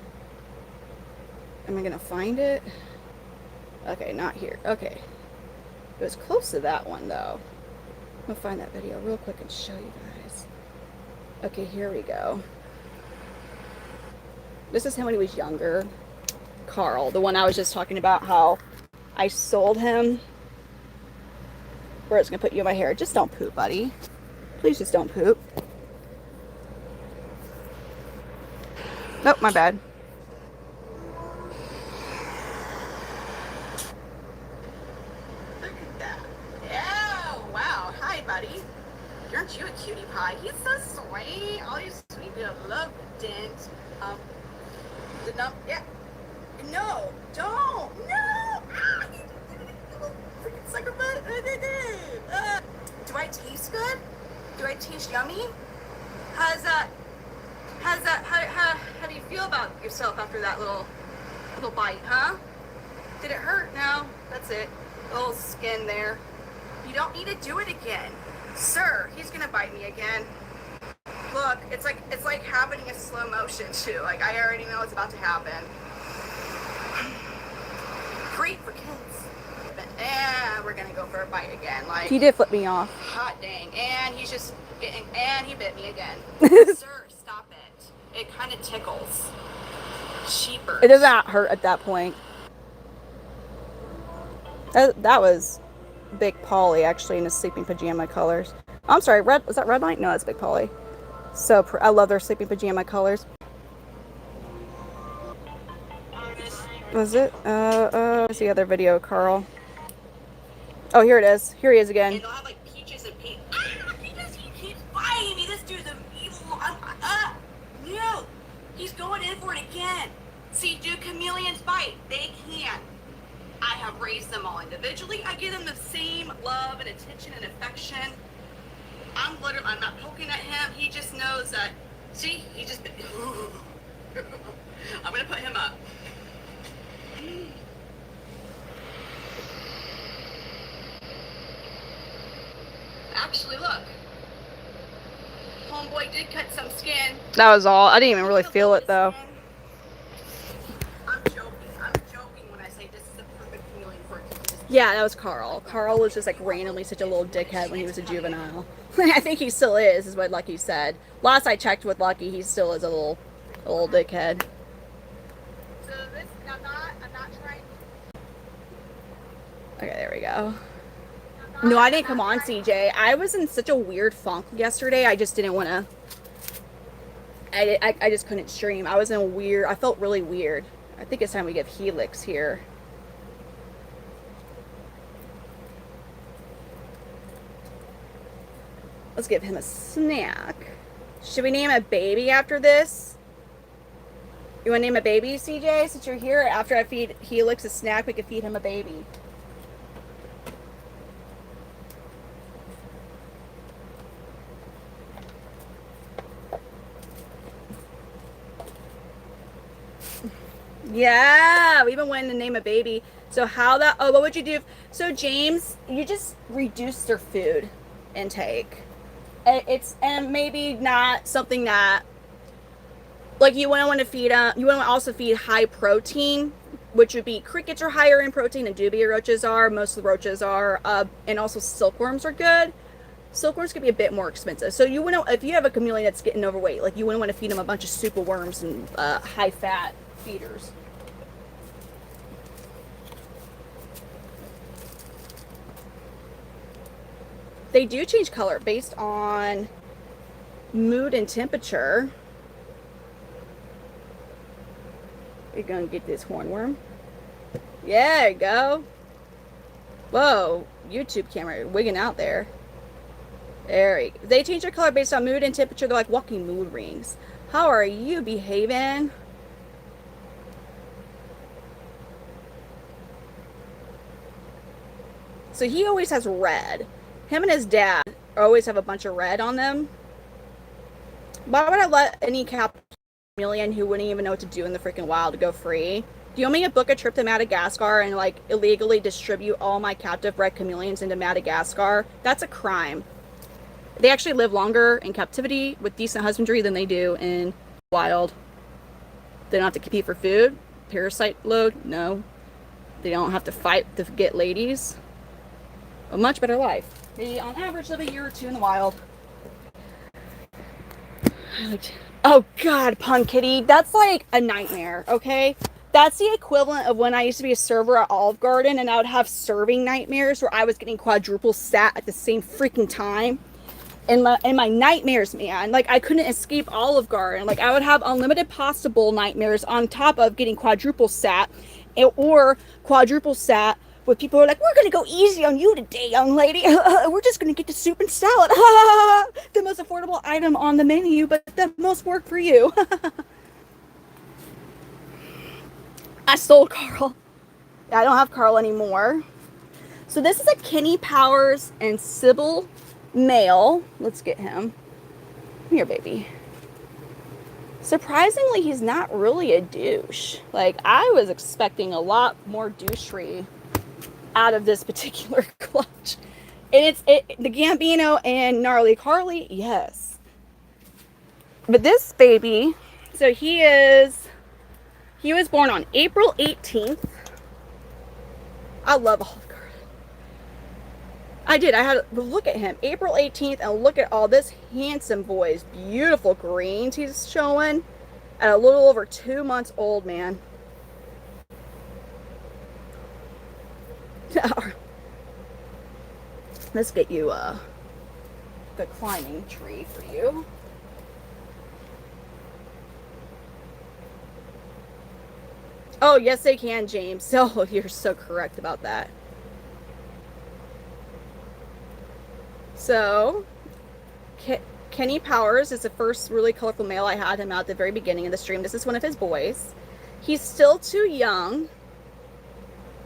A: Am I gonna find it? Okay, not here. Okay. It was close to that one, though. I'm gonna find that video real quick and show you guys. Okay, here we go. This is him when he was younger. Carl, the one I was just talking about, how I sold him. We're just gonna put you in my hair. Just don't poop, buddy. Please just don't poop. Nope, my bad. Look at that. Oh, wow. Hi, buddy. Aren't you a cutie pie? He's so sweet. All you sweet little love dent. No, yeah. No, don't. No. Ah, freaking sucker butt. Do I taste good? Do I taste yummy? How do you feel about yourself after that little bite, huh? Did it hurt? No, that's it. A little skin there. You don't need to do it again. Sir, he's gonna bite me again. Look, it's like happening in slow motion too. Like, I already know it's about to happen. Great for kids. And we're gonna go for a bite again. Like, he did flip me off. Hot dang. And he's just getting, and he bit me again. Sir, stop it. It kind of tickles. Cheaper. It does not hurt at that point. That was Big Polly, actually, in his sleeping pajama colors. Oh, I'm sorry, was that Red Light? No, that's Big Polly. So, I love their sleeping pajama colors. Was it? What's the other video, Carl? Oh, here it is. Here he is again. And they'll have, like, peaches and pink. Ah, he keeps biting me. This dude's an evil. No. He's going in for it again. See, do chameleons bite? They can. I have raised them all individually. I give them the same love and attention and affection. I'm not poking at him. He just knows that. See, he just. I'm gonna put him up. Actually, look. Homeboy did cut some skin. That was all. I didn't even really feel it though. I'm joking when I say this is the perfect chameleon for it. Yeah, that was Carl. Carl was just like randomly such a little dickhead when he was a juvenile. I think he still is what Lucky said. Last I checked with Lucky, he still is a little dickhead. So this, I'm not trying. Okay, there we go. No, I didn't come on, CJ. I was in such a weird funk yesterday. I just didn't want to. I just couldn't stream. I was in a weird. I felt really weird. I think it's time we give Helix here. Let's give him a snack. Should we name a baby after this? You want to name a baby, CJ? Since you're here, after I feed Helix a snack, we could feed him a baby. Yeah, we've been wanting to name a baby. So what would you do? So James, you just reduce their food intake. And maybe not something that, like, you wouldn't want to feed you wouldn't also feed high protein, which would be crickets are higher in protein than dubia roaches are. Most of the roaches are, and also silkworms are good. Silkworms could be a bit more expensive. So you wouldn't, if you have a chameleon that's getting overweight, like, you wouldn't want to feed them a bunch of super worms and high fat feeders. They do change color based on mood and temperature. You're gonna get this hornworm. Yeah, there you go. Whoa, YouTube camera wigging out there. They change their color based on mood and temperature. They're like walking mood rings. How are you behaving? So he always has red. Him and his dad always have a bunch of red on them. Why would I let any chameleon who wouldn't even know what to do in the freaking wild go free? Do you want me to book a trip to Madagascar and like illegally distribute all my captive bred chameleons into Madagascar? That's a crime. They actually live longer in captivity with decent husbandry than they do in wild. They don't have to compete for food. Parasite load? No. They don't have to fight to get ladies. A much better life. They, on average, live a year or two in the wild. Oh, God, Pun Kitty. That's like a nightmare, okay? That's the equivalent of when I used to be a server at Olive Garden and I would have serving nightmares where I was getting quadruple sat at the same freaking time. In my nightmares, man, like I couldn't escape Olive Garden. Like I would have unlimited pasta bowl nightmares on top of getting quadruple sat, or quadruple sat with people who are like, we're gonna go easy on you today, young lady. We're just gonna get the soup and salad. The most affordable item on the menu, but the most work for you. I stole Carl. I don't have Carl anymore. So this is a Kenny Powers and Sybil male. Let's get him. Come here, baby. Surprisingly, he's not really a douche. Like, I was expecting a lot more douchery out of this particular clutch. And the Gambino and Gnarly Carly, yes. But this baby, so he was born on April 18th. I love Olive Garden. I did. I had to look at him. April 18th, and look at all this handsome boy's beautiful greens he's showing at a little over 2 months old, man. Let's get you the climbing tree for you. Oh, yes, they can, James. Oh, you're so correct about that. So, Kenny Powers is the first really colorful male. I had him out at the very beginning of the stream. This is one of his boys. He's still too young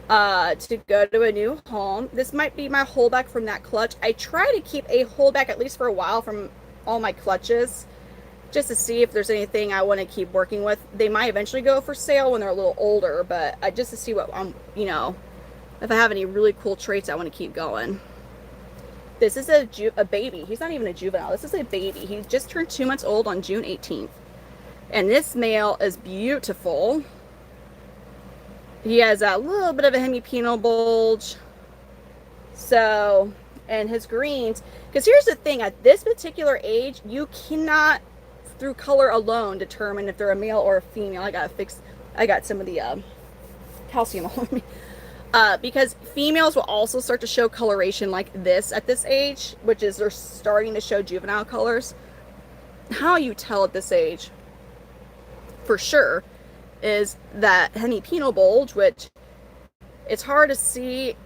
A: to go to a new home. This might be my holdback from that clutch. I try to keep a holdback at least for a while from all my clutches, just to see if there's anything I want to keep working with. They might eventually go for sale when they're a little older, but just to see what I'm, if I have any really cool traits I want to keep going. This is a baby. He's not even a juvenile. This is a baby. He just turned 2 months old on June 18th. And this male is beautiful. He has a little bit of a hemipenal bulge. So, and his greens, because here's the thing, at this particular age, you cannot, through color alone, determine if they're a male or a female. I got some of the calcium on me. Because females will also start to show coloration like this at this age, which is they're starting to show juvenile colors. How you tell at this age, for sure, is that hemipenal bulge, which it's hard to see,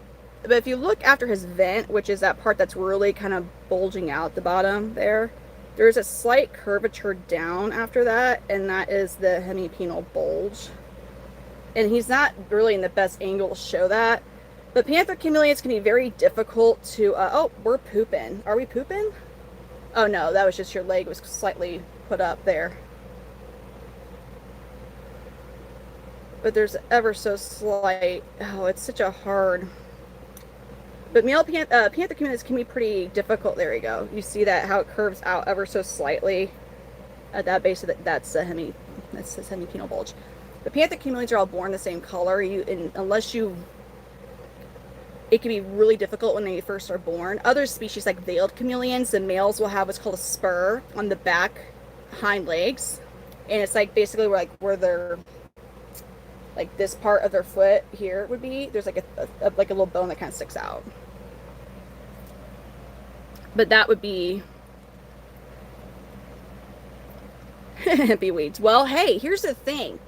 A: but if you look after his vent, which is that part that's really kind of bulging out the bottom there, there's a slight curvature down after that, and that is the hemipenal bulge. And he's not really in the best angle to show that. But Panther Chameleons can be very difficult to, oh, we're pooping. Are we pooping? Oh no, that was just your leg was slightly put up there. But there's ever so slight, oh, it's such a hard, but male Panther Chameleons can be pretty difficult. There we go. You see that, how it curves out ever so slightly at that base of that's the hemipenal bulge. The Panther Chameleons are all born the same color. It can be really difficult when they first are born. Other species like veiled chameleons, the males will have what's called a spur on the back hind legs, and it's like basically where they're like this part of their foot here would be. There's like a little bone that kind of sticks out. But that would be be weeds. Well, hey, here's the thing.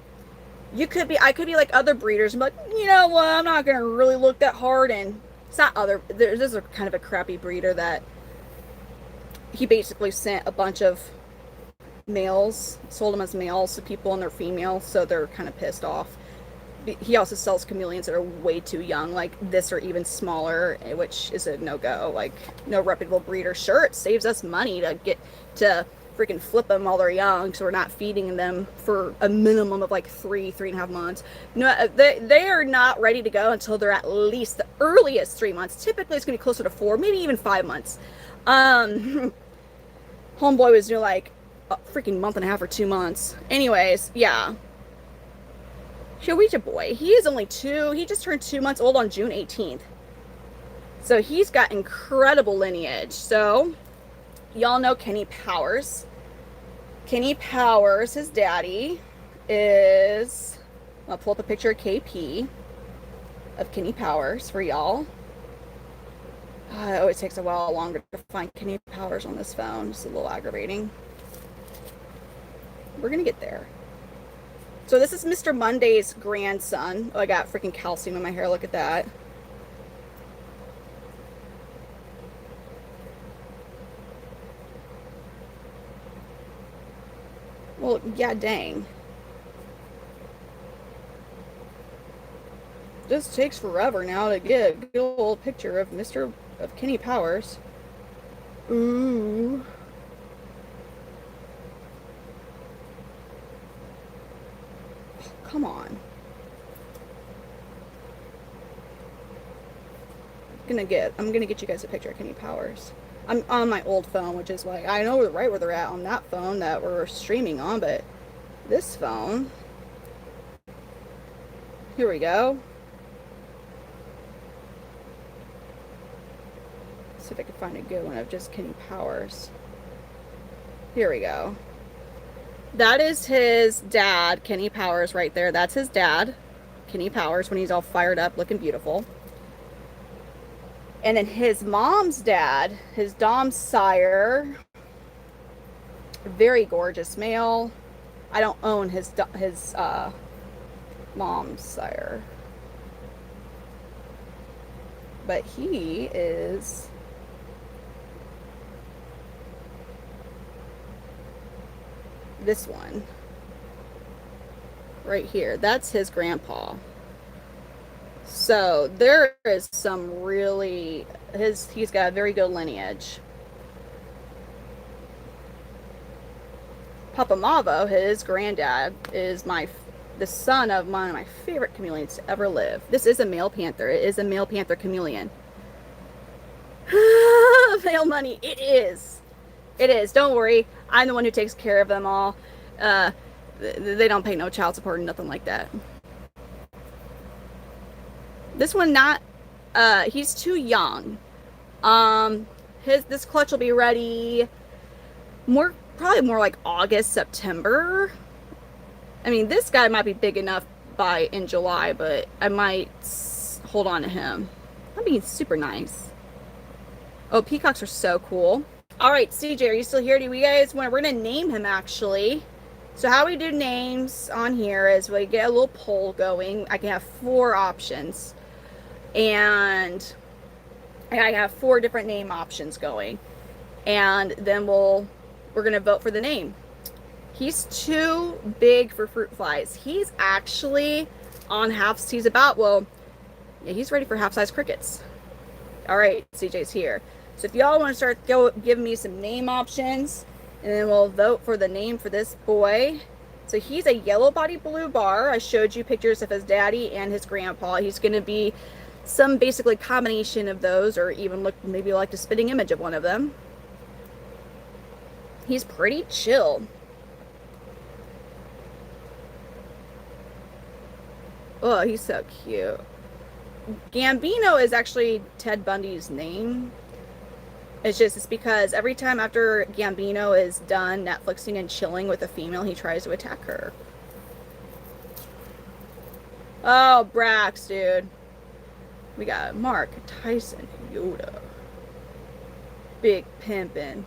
A: I could be like other breeders and be like, you know what, I'm not gonna really look that hard and It's not other. There's a kind of a crappy breeder that he basically sent a bunch of males, sold them as males to people, and they're females, so they're kind of pissed off. He also sells chameleons that are way too young, like this or even smaller, which is a no-go. Like, no reputable breeder. Sure, it saves us money to get to freaking flip them while they're young, so we're not feeding them for a minimum of like 3.5 months. No, they are not ready to go until they're at least the earliest 3 months. Typically, it's gonna be closer to 4, maybe even 5 months. Homeboy was doing like a freaking month and a half or 2 months. Anyways, yeah. Showicha boy, he is only 2. He just turned 2 months old on June 18th. So he's got incredible lineage. So y'all know Kenny Powers. Kenny Powers, his daddy, is... I'll pull up a picture of KP of Kenny Powers for y'all. It always takes a while longer to find Kenny Powers on this phone. It's a little aggravating. We're gonna get there. So this is Mr. Monday's grandson. Oh, I got freaking calcium in my hair. Look at that. Well, yeah, dang. This takes forever now to get a good little picture of Kenny Powers. Ooh. Come on. I'm gonna get you guys a picture of Kenny Powers. I'm on my old phone, which is like, I know right where they're at on that phone that we're streaming on, but this phone, here we go. Let's see if I can find a good one of just Kenny Powers. Here we go. That is his dad, Kenny Powers, right there. That's his dad, Kenny Powers, when he's all fired up, looking beautiful. And then his mom's dad, his Dom's sire, very gorgeous male. I don't own his mom's sire, but he is... this one right here, that's his grandpa. So there is some really, he's got a very good lineage. Papa Mavo, his granddad, is the son of one of my favorite chameleons to ever live. This is a male panther. It is a male panther chameleon. Male money. It is. It is. Don't worry. I'm the one who takes care of them all. They don't pay no child support or nothing like that. This one not, he's too young. This clutch will be ready probably more like August, September. I mean, this guy might be big enough in July, but I might hold on to him. That'd be super nice. Oh, peacocks are so cool. All right, CJ, are you still here? Do we guys we're gonna name him actually? So how we do names on here is we get a little poll going. I can have 4 options, and I have 4 different name options going, and then we're gonna vote for the name. He's too big for fruit flies. He's actually on he's he's ready for half-size crickets. All right, CJ's here. So if y'all want to start giving me some name options, and then we'll vote for the name for this boy. So he's a yellow-bodied blue bar. I showed you pictures of his daddy and his grandpa. He's going to be some basically combination of those, or even maybe like a spitting image of one of them. He's pretty chill. Oh, he's so cute. Gambino is actually Ted Bundy's name. It's because every time after Gambino is done Netflixing and chilling with a female, he tries to attack her. Oh, Brax, dude. We got Mark, Tyson, Yoda. Big pimpin'.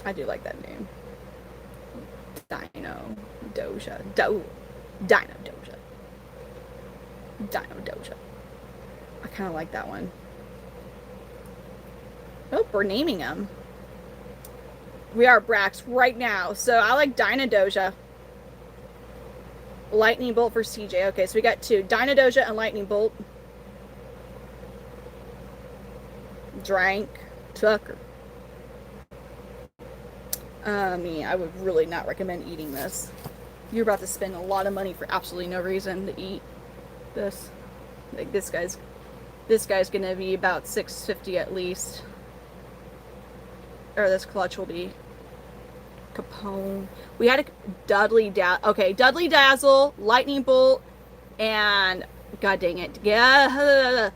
A: I do like that name. Dino Doja. Dino Doja. Dino Doja. I kind of like that one. Oh, we're naming them. We are Brax right now. So I like Dino Doja. Lightning Bolt for CJ. Okay, so we got two. Dino Doja and Lightning Bolt. Drank. Tucker. I would really not recommend eating this. You're about to spend a lot of money for absolutely no reason to eat this. Like this guy's gonna be about $6.50 at least. Or this clutch will be Capone. We had a Dudley Dudley Dazzle, Lightning Bolt, and god dang it. Yeah.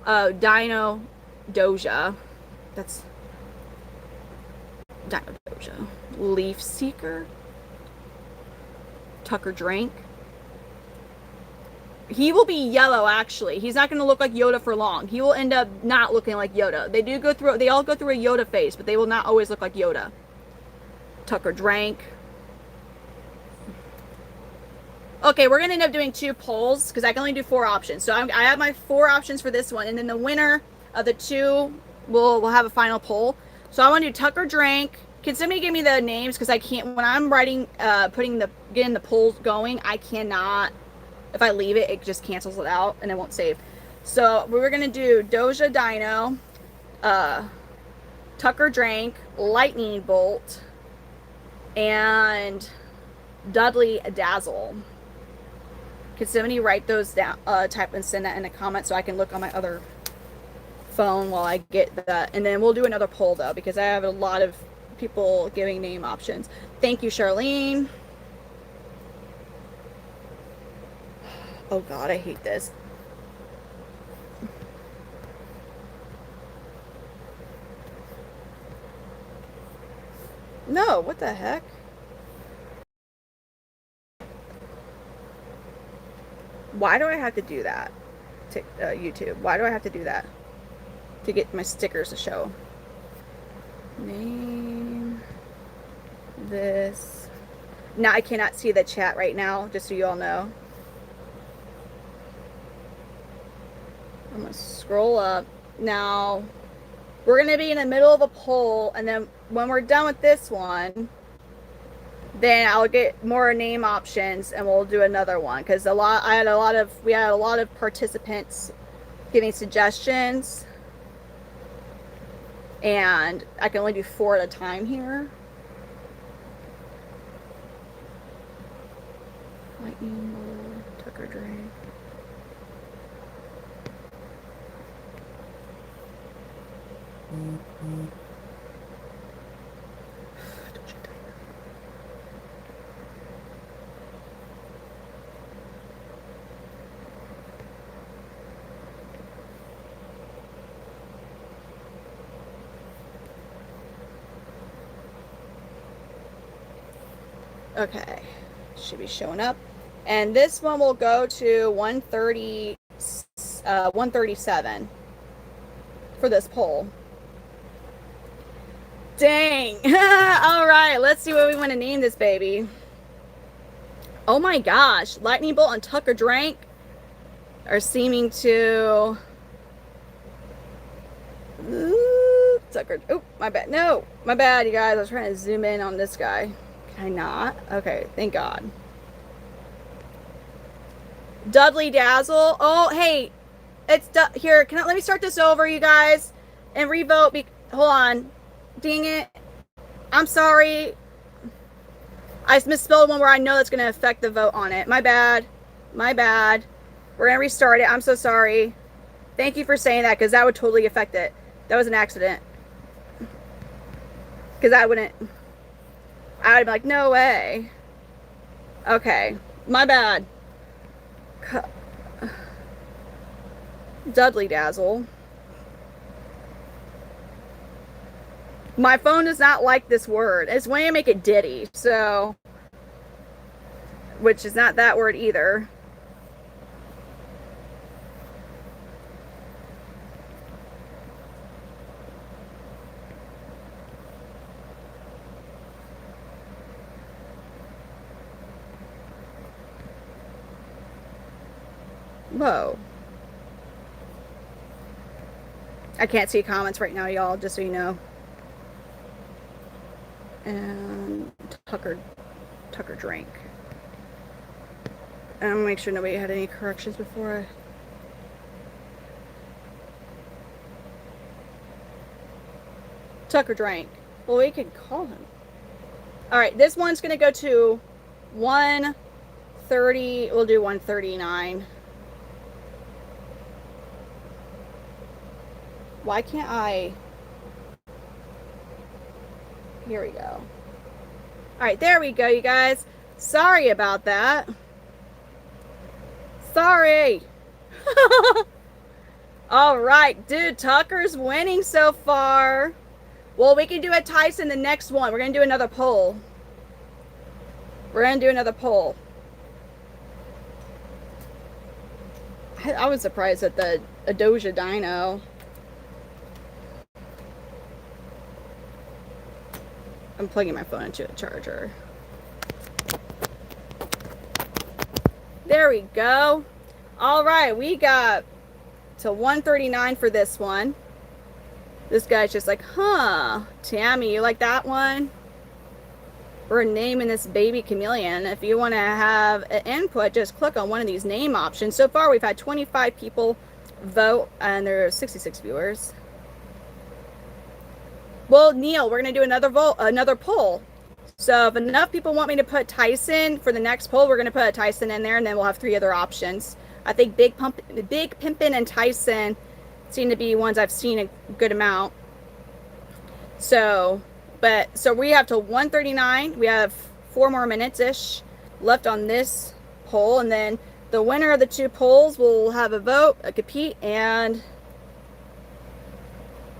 A: Dino Doja. That's Dino Doja. Leaf Seeker. Tucker Drank. He will be yellow, actually. He's not going to look like Yoda for long. He will end up not looking like Yoda. They all go through a Yoda phase, but they will not always look like Yoda. Tucker Drank. Okay, we're going to end up doing 2 polls because I can only do 4 options. So I have my 4 options for this one, and then the winner of the 2 will have a final poll. So I want to do Tucker Drank. Can somebody give me the names? Because I can't, when I'm writing, getting the polls going, I cannot, if I leave it, it just cancels it out and it won't save. So we were going to do Doja Dino, Tucker Drank, Lightning Bolt, and Dudley Dazzle. Can somebody write those down, type and send that in a comment so I can look on my other phone while I get that. And then we'll do another poll though, because I have a lot of people giving name options. Thank you, Charlene. Oh god, I hate this. No, what the heck? Why do I have to do that to YouTube? Why do I have to do that to get my stickers to show? Name this. Now I cannot see the chat right now, just so you all know. I'm gonna scroll up. Now we're gonna be in the middle of a poll, and then when we're done with this one, then I'll get more name options and we'll do another one, because we had a lot of participants giving suggestions, and I can only do 4 at a time here. Lightning Bolt, Tucker Drake. Okay, should be showing up. And this one will go to 137 for this poll. Dang. All right, let's see what we want to name this baby. Oh my gosh, Lightning Bolt and Tucker Drank are seeming to... Tucker... Oh, my bad. No, my bad, you guys. I was trying to zoom in on this guy. Can I not? Okay, thank God. Dudley Dazzle. Oh, hey, it's here. Let me start this over, you guys, and revote. Hold on. Dang it. I'm sorry. I misspelled one where I know that's going to affect the vote on it. My bad. My bad. We're going to restart it. I'm so sorry. Thank you for saying that, because that would totally affect it. That was an accident. Because I would be like, no way. Okay. My bad. Dudley Dazzle. My phone does not like this word. It's when you make it Diddy, so... Which is not that word either. Whoa. I can't see comments right now, y'all, just so you know. And Tucker drank. And I'm gonna make sure nobody had any corrections before I... Tucker drank. Well, we could call him. Alright, this one's gonna go to 130. We'll do 139. Why can't I... Here we go. Alright, there we go, you guys. Sorry about that. Sorry. Alright, dude, Tucker's winning so far. Well, we can do a Tyson the next one. We're going to do another poll. We're going to do another poll. I was surprised at the Doja Dino. I'm plugging my phone into a charger. There we go. All right, we got to 139 for this one. This guy's just like, huh, Tammy, you like that one? We're naming this baby chameleon. If you want to have an input, just click on one of these name options. So far, we've had 25 people vote, and there are 66 viewers. Well, Neil, we're going to do another poll. So if enough people want me to put Tyson for the next poll, we're going to put a Tyson in there, and then we'll have 3 other options. I think Big Pimpin' and Tyson seem to be ones I've seen a good amount. So we have till 139. We have 4 more minutes-ish left on this poll, and then the winner of the 2 polls will have a vote, a compete, and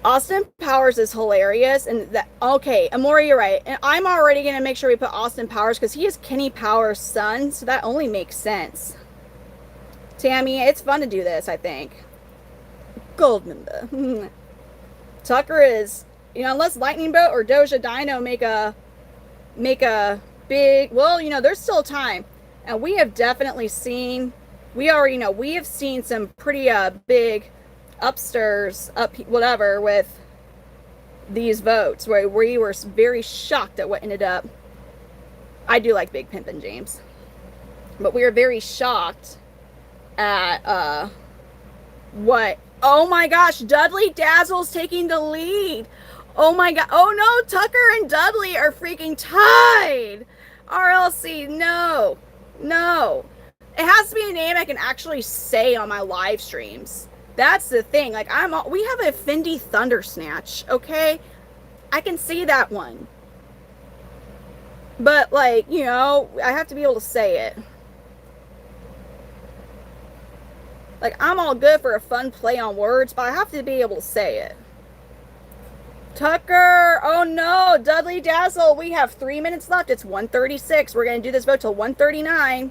A: Austin Powers is hilarious. And that, okay, Amori, you're right. And I'm already going to make sure we put Austin Powers because he is Kenny Powers' son, so that only makes sense. Tammy, it's fun to do this, I think. Gold member. Tucker is, you know, unless Lightning Boat or Doja Dino make a big, well, you know, there's still time. And we have definitely seen, we already know, we have seen some pretty big upstairs, whatever, with these votes where we were very shocked at what ended up. I do like Big Pimpin' James, but we were very shocked at what. Oh my gosh, Dudley Dazzle's taking the lead. Oh my god. Oh no, Tucker and Dudley are freaking tied. RLC, no. It has to be a name I can actually say on my live streams. That's the thing. Like, we have a Fendi Thunder Snatch, okay? I can see that one. But, like, you know, I have to be able to say it. Like, I'm all good for a fun play on words, but I have to be able to say it. Tucker, oh no, Dudley Dazzle, we have 3 minutes left. It's 1:36. We're going to do this vote till 1:39.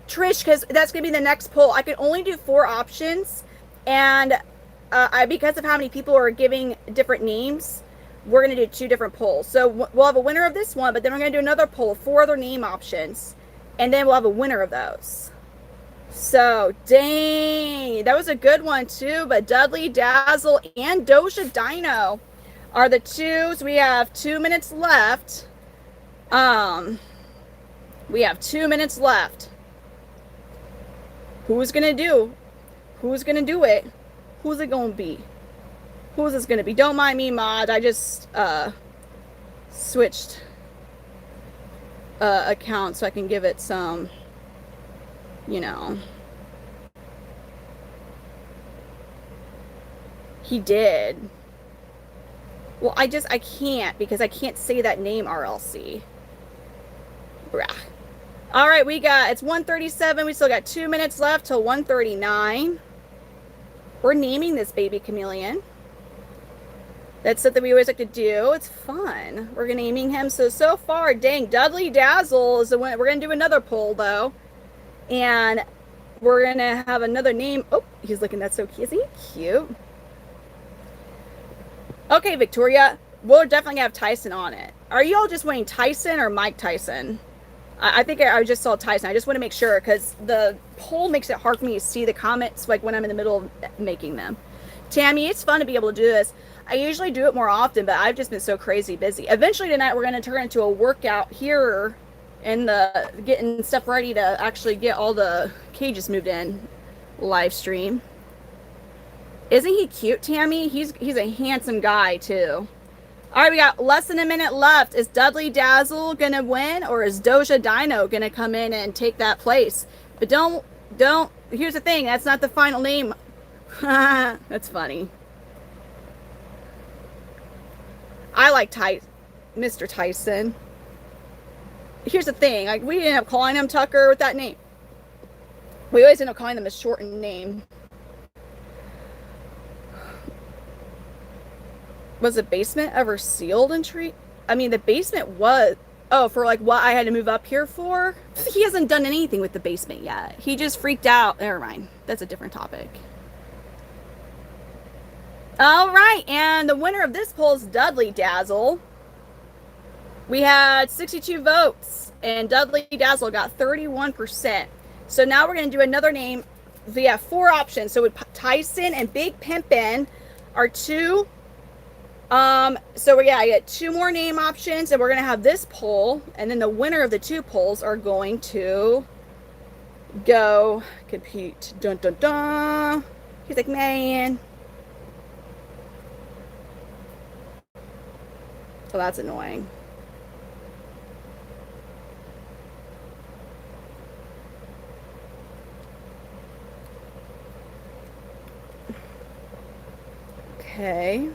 A: Trish, because that's going to be the next poll. I can only do 4 options. And because of how many people are giving different names, we're going to do 2 different polls. So we'll have a winner of this one, but then we're going to do another poll, 4 other name options. And then we'll have a winner of those. So, dang, that was a good one too. But Dudley Dazzle and Doja Dino are the 2s. We have 2 minutes left. We have 2 minutes left. Who's going to do? Who's going to do it? Who's it going to be? Who's this going to be? Don't mind me, mod. I just switched account so I can give it some, you know. He did. Well, I can't because I can't say that name, RLC. Brah. All right, it's 1:37. We still got 2 minutes left till 1:39. We're naming this baby chameleon. That's something we always like to do. It's fun. We're naming him. So far, dang, Dudley Dazzle is the one. We're going to do another poll, though. And we're going to have another name. Oh, he's looking, that's so cute. Isn't he cute? Okay, Victoria. We'll definitely have Tyson on it. Are you all just wanting Tyson or Mike Tyson? I think I just saw Tyson. I just want to make sure because the poll makes it hard for me to see the comments like when I'm in the middle of making them. Tammy, it's fun to be able to do this. I usually do it more often, but I've just been so crazy busy. Eventually tonight we're going to turn into a workout here in the getting stuff ready to actually get all the cages moved in live stream. Isn't he cute, Tammy? He's a handsome guy too. All right, we got less than a minute left. Is Dudley Dazzle gonna win, or is Doja Dino gonna come in and take that place? But don't. Here's the thing. That's not the final name. That's funny. I like Mr. Tyson. Here's the thing. Like, we didn't end up calling him Tucker with that name. We always end up calling them a shortened name. Was the basement ever sealed and treat? I mean, the basement was. Oh, for like what I had to move up here for? He hasn't done anything with the basement yet. He just freaked out. Never mind. That's a different topic. All right, and the winner of this poll is Dudley Dazzle. We had 62 votes, and Dudley Dazzle got 31%. So now we're going to do another name. We have 4 options. So Tyson and Big Pimpin' are 2. So yeah, I get 2 more name options, and we're gonna have this poll, and then the winner of the 2 polls are going to go compete. Dun dun dun. He's like, man. Oh, that's annoying. Okay.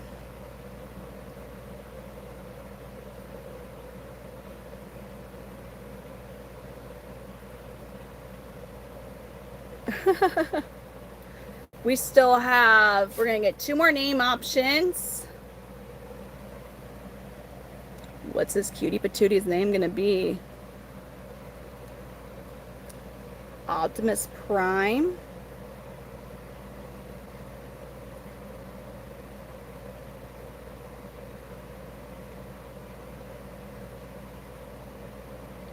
A: We still have, we're gonna get 2 more name options. What's this cutie patooty's name gonna be? Optimus Prime.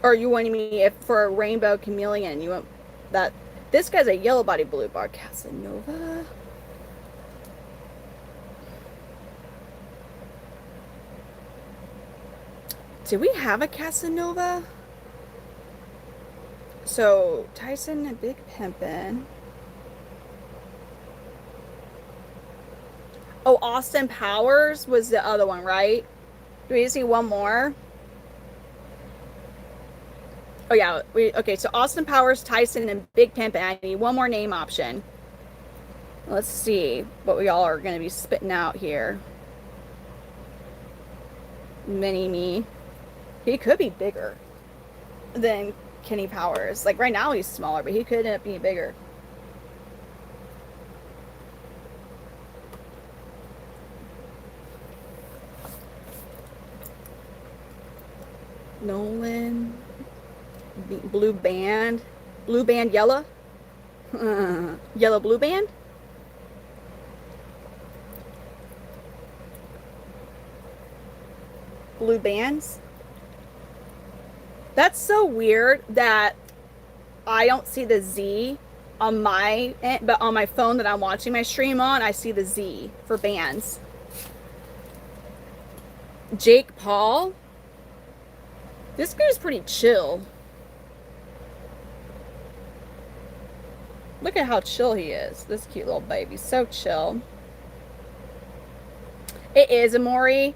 A: Or you wanting me if for a rainbow chameleon, you want that? This guy's a yellow body blue bar. Casanova. Do we have a Casanova? So Tyson and Big Pimpin'. Oh, Austin Powers was the other one, right? Do we see one more? Oh yeah, okay, so Austin Powers, Tyson, and Big Pimpin'. I need one more name option. Let's see what we all are going to be spitting out here. Mini-me. He could be bigger than Kenny Powers. Like, right now he's smaller, but he could end up being bigger. Nolan. Blue band yellow. Yellow blue band. Blue bands. That's so weird that I don't see the Z on my end, but on my phone that I'm watching my stream on, I see the Z for bands. Jake Paul. This guy's pretty chill. Look at how chill he is. This cute little baby. So chill. It is Amori.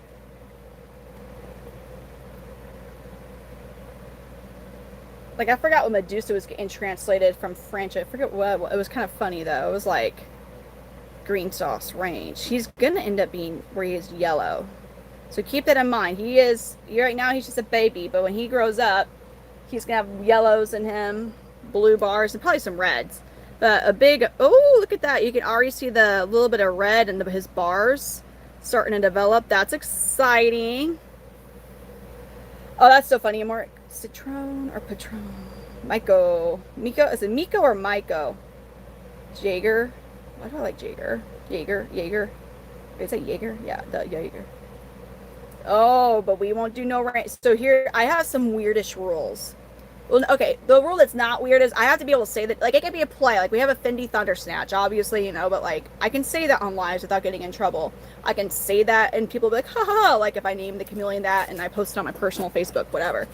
A: Like, I forgot what Medusa was getting translated from French. I forget what. It was kind of funny, though. It was like green sauce range. He's going to end up being where he is yellow. So keep that in mind. He is, right now he's just a baby, but when he grows up, he's going to have yellows in him, blue bars, and probably some reds. But a big, oh, look at that. You can already see the little bit of red in his bars starting to develop. That's exciting. Oh, that's so funny. More Citron or Patron? Miko. Is it Miko or Miko? Jaeger. Why do I like Jaeger? Jaeger. Is it Jaeger? Yeah, the Jaeger. Oh, but we won't do no right. So here, I have some weirdish rules. Well, okay, the rule that's not weird is I have to be able to say that, like, it can be a play. Like, we have a Fendi Thunder Snatch, obviously, you know, but, like, I can say that on lives without getting in trouble. I can say that, and people will be like, ha ha ha, like, if I name the chameleon that and I post it on my personal Facebook, whatever.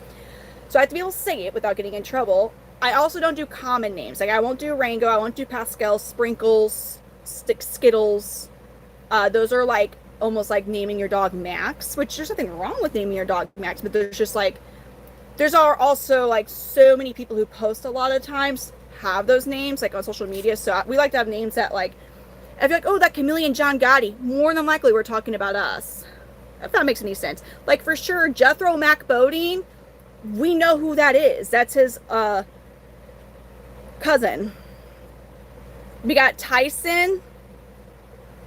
A: So I have to be able to say it without getting in trouble. I also don't do common names. Like, I won't do Rango, I won't do Pascal, Sprinkles, Skittles. Those are, like, almost like naming your dog Max, which there's nothing wrong with naming your dog Max, but there's just, like, there's also like so many people who post a lot of times have those names like on social media. So we like to have names that like if you're like, oh, that chameleon John Gotti, more than likely we're talking about us. If that makes any sense. Like for sure, Jethro Mac Bodine, we know who that is. That's his cousin. We got Tyson,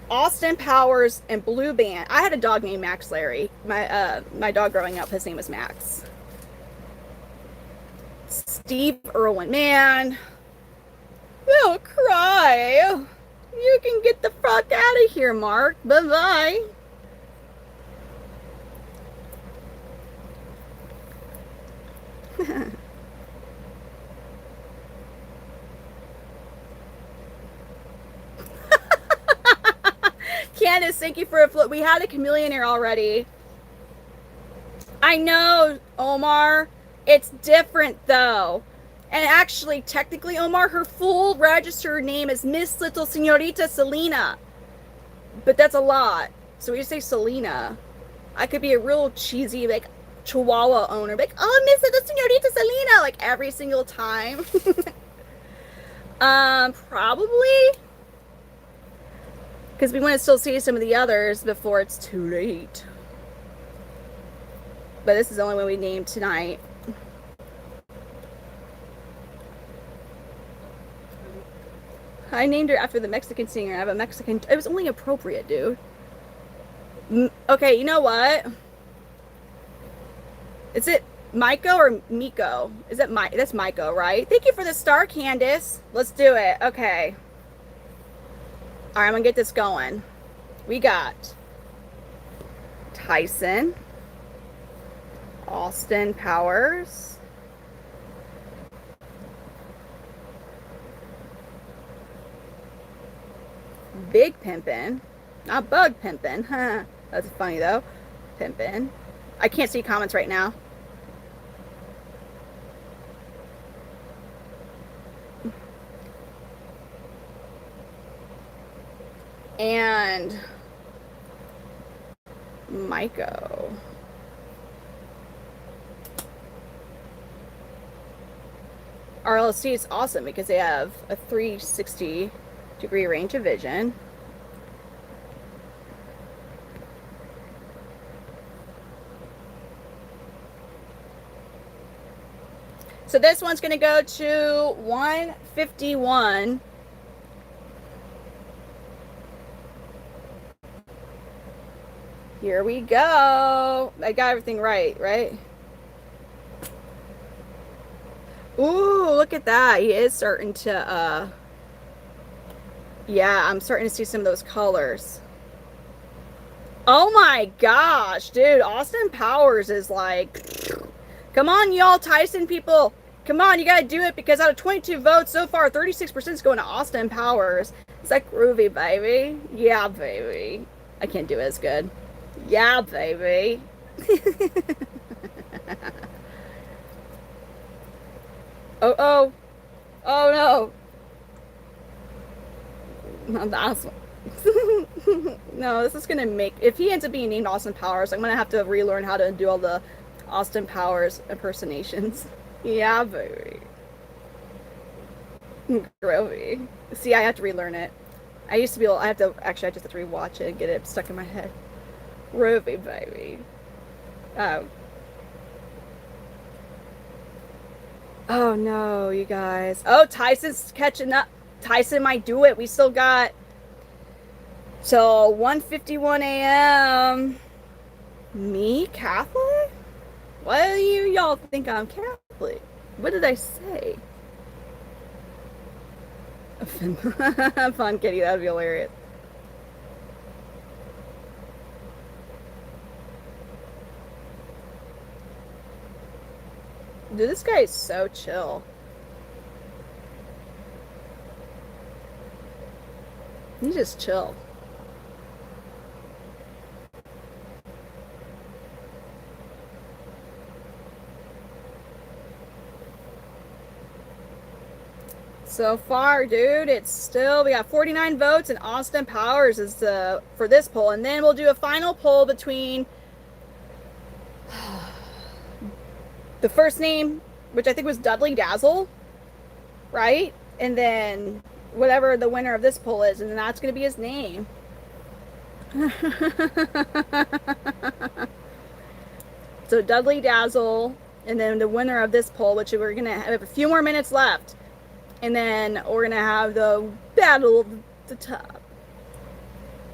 A: Austin Powers, and Blue Band. I had a dog named Max Larry. My dog growing up, his name was Max. Steve Irwin, man, don't cry. You can get the fuck out of here, Mark. Bye-bye. Candace, thank you for a float. We had a chameleon here already. I know, Omar. It's different, though. And actually, technically, Omar, her full registered name is Miss Little Senorita Selena. But that's a lot. So we just say Selena. I could be a real cheesy, like, Chihuahua owner. Like, oh, Miss Little Senorita Selena. Like, every single time. Probably. Because we want to still see some of the others before it's too late. But this is the only one we named tonight. I named her after the Mexican singer. I have a Mexican. It was only appropriate, dude. Okay, you know what? Is it Maiko or Miko? Is it Mike? That's Maiko, right? Thank you for the star, Candace. Let's do it. Okay. All right, I'm gonna get this going. We got Tyson, Austin Powers, Big Pimpin', not Bug Pimpin'. Huh. That's funny though. Pimpin'. I can't see comments right now. And Maiko. RLC is awesome because they have a 360-degree range of vision. So this one's going to go to 151. Here we go. I got everything right, right? Ooh, look at that. He is starting to, yeah, I'm starting to see some of those colors. Oh my gosh, dude. Austin Powers is like, come on, y'all Tyson people. Come on, you gotta do it because out of 22 votes so far, 36% is going to Austin Powers. Is that groovy, baby? Yeah, baby. I can't do it as good. Yeah, baby. Oh, oh. Oh, no. Not that one. No, this is gonna make... If he ends up being named Austin Powers, I'm gonna have to relearn how to do all the Austin Powers impersonations. Yeah, baby. Groovy. See, I have to relearn it. I used to be able... I just have to rewatch it and get it stuck in my head. Groovy, baby. Oh. Oh no, you guys. Oh, Tyson's catching up. Tyson might do it. We still got till 1:51 a.m. Me, Catholic? Why do y'all think I'm Catholic? What did I say? Fun kitty, that would be hilarious. Dude, this guy is so chill. He's just chill. So far, dude, it's still, we got 49 votes, and Austin Powers is for this poll. And then we'll do a final poll between the first name, which I think was Dudley Dazzle, right? And then whatever the winner of this poll is, and then that's going to be his name. So Dudley Dazzle, and then the winner of this poll, which we're going to have a few more minutes left. And then we're going to have the battle of the top.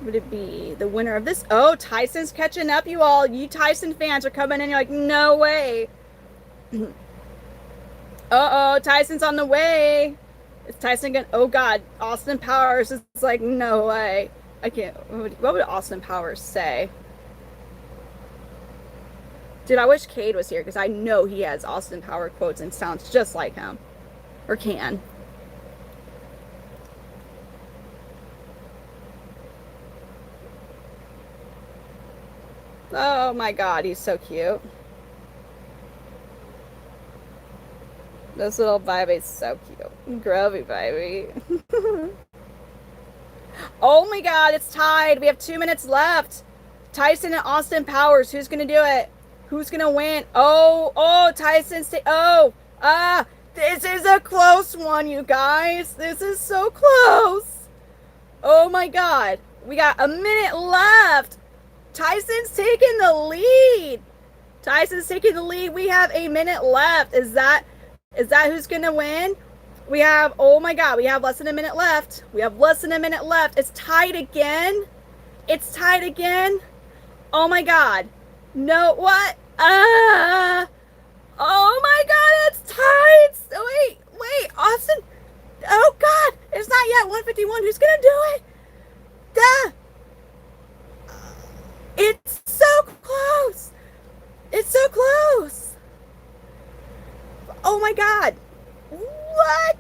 A: Would it be the winner of this? Oh, Tyson's catching up, you all. You Tyson fans are coming in. You're like, no way. Uh-oh, Tyson's on the way. Is Tyson gonna... Oh, God. Austin Powers is like, no way. I can't... What would Austin Powers say? Dude, I wish Cade was here, because I know he has Austin Powers quotes and sounds just like him. Or can. Oh my God, he's so cute. This little baby's so cute. Grubby baby. Oh my God, it's tied. We have 2 minutes left. Tyson and Austin Powers. Who's gonna do it? Who's gonna win? Oh, Tyson. This is a close one, you guys. This is so close. Oh my God. We got a minute left. Tyson's taking the lead. Tyson's taking the lead. We have a minute left. Is that who's gonna win? We have, oh my God, we have less than a minute left. We have less than a minute left. It's tied again. It's tied again. Oh my God. No, what? Oh my God, it's tied. Wait, Austin. Oh God, it's not yet 151. Who's gonna do it? Duh. It's so close. It's so close. Oh my God. What?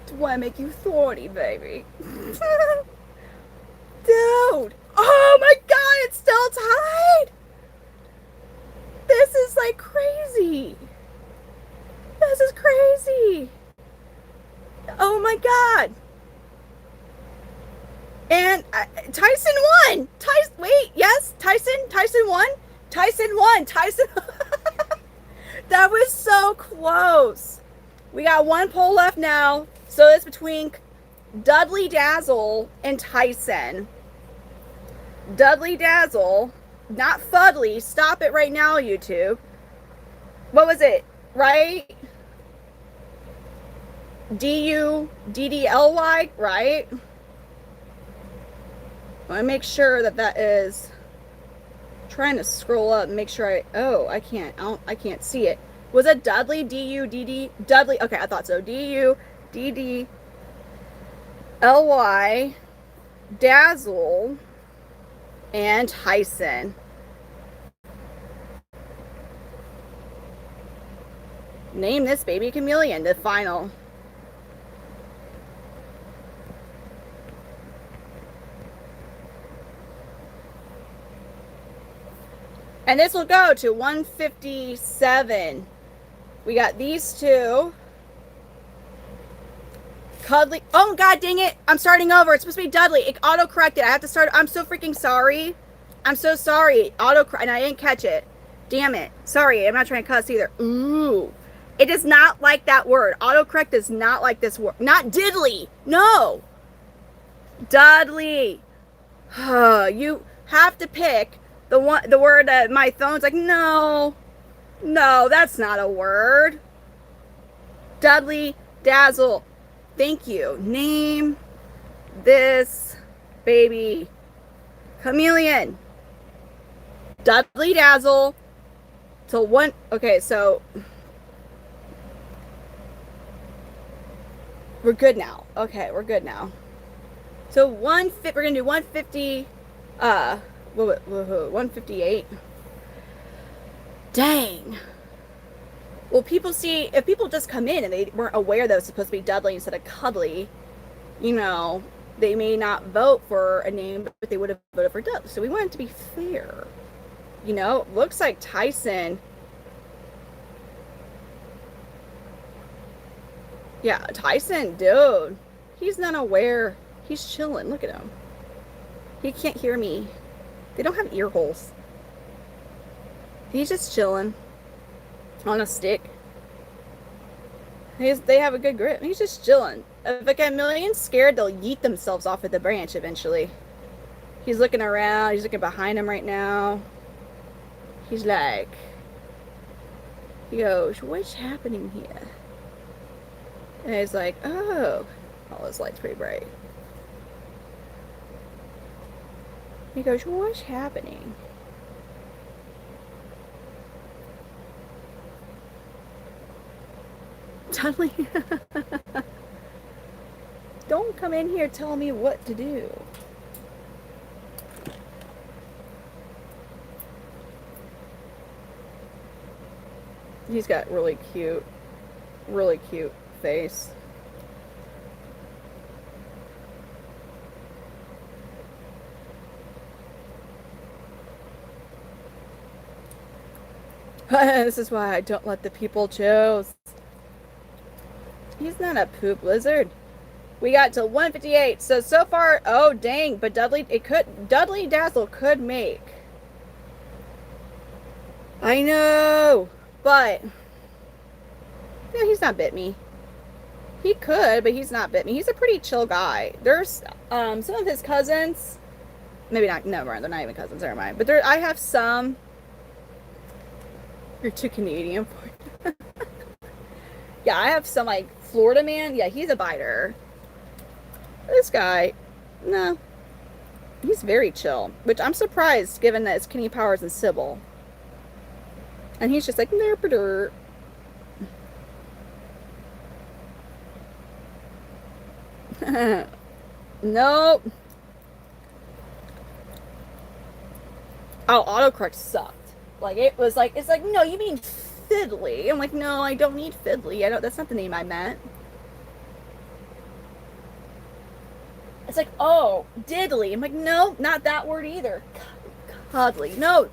A: Do I make you thorny, baby? Dude. Oh my God, it's still tied. This is like crazy. This is crazy. Oh my God. And Tyson won. Wait, yes, Tyson won. Tyson won. That was so close. We got one poll left now. So it's between Dudley Dazzle and Tyson. Dudley Dazzle, not Fudley. Stop it right now, YouTube. What was it? Right? Duddly, right? I want to make sure that is. Trying to scroll up and make sure I can't see it. Was it Dudley? Dudd Dudley? Okay, I thought so. Duddly, Dazzle, and Tyson. Name this baby chameleon. The final. And this will go to 157. We got these two. Cuddly. Oh, God dang it. I'm starting over. It's supposed to be Dudley. It auto-corrected. I have to start. I'm so freaking sorry. I'm so sorry. And I didn't catch it. Damn it. Sorry. I'm not trying to cuss either. Ooh. It is not like that word. Autocorrect is not like this word. Not diddly. No. Dudley. You have to pick the word that my phone's like, no, that's not a word. Dudley Dazzle. Thank you. Name this baby chameleon. Dudley Dazzle. So one. Okay, so we're good now. Okay, we're good now. So we're gonna do 150. 158. Dang. Well, if people just come in and they weren't aware that it was supposed to be Dudley instead of Cuddly, you know, they may not vote for a name, but they would have voted for Dudley. So we want it to be fair. You know, looks like Tyson. Yeah, Tyson, dude. He's not aware. He's chilling. Look at him. He can't hear me. They don't have ear holes. He's just chilling on a stick. They have a good grip. He's just chilling. If a chameleon's scared, they'll yeet themselves off of the branch eventually. He's looking around. He's looking behind him right now. He's like, he goes, what's happening here? And he's like, oh, this light's pretty bright. He goes, what's happening? Dudley, don't come in here telling me what to do. He's got really cute face. This is why I don't let the people choose. He's not a poop lizard. We got to 158. So far, oh dang, but Dudley Dazzle could make. I know, but no, he's not bit me. He could, but he's not bit me. He's a pretty chill guy. There's some of his cousins, maybe not, no, they're not even cousins, never mind. But I have some. You're too Canadian for it. Yeah, I have some like Florida man. Yeah, he's a biter. This guy, no. He's very chill, which I'm surprised given that it's Kenny Powers and Sybil. And he's just like, nerp. Nope. Oh, autocorrect sucked. Like, it's like, no, you mean fiddly. I'm like, no, I don't need fiddly. That's not the name I meant. It's like, oh, diddly. I'm like, no, not that word either. Cuddly. No.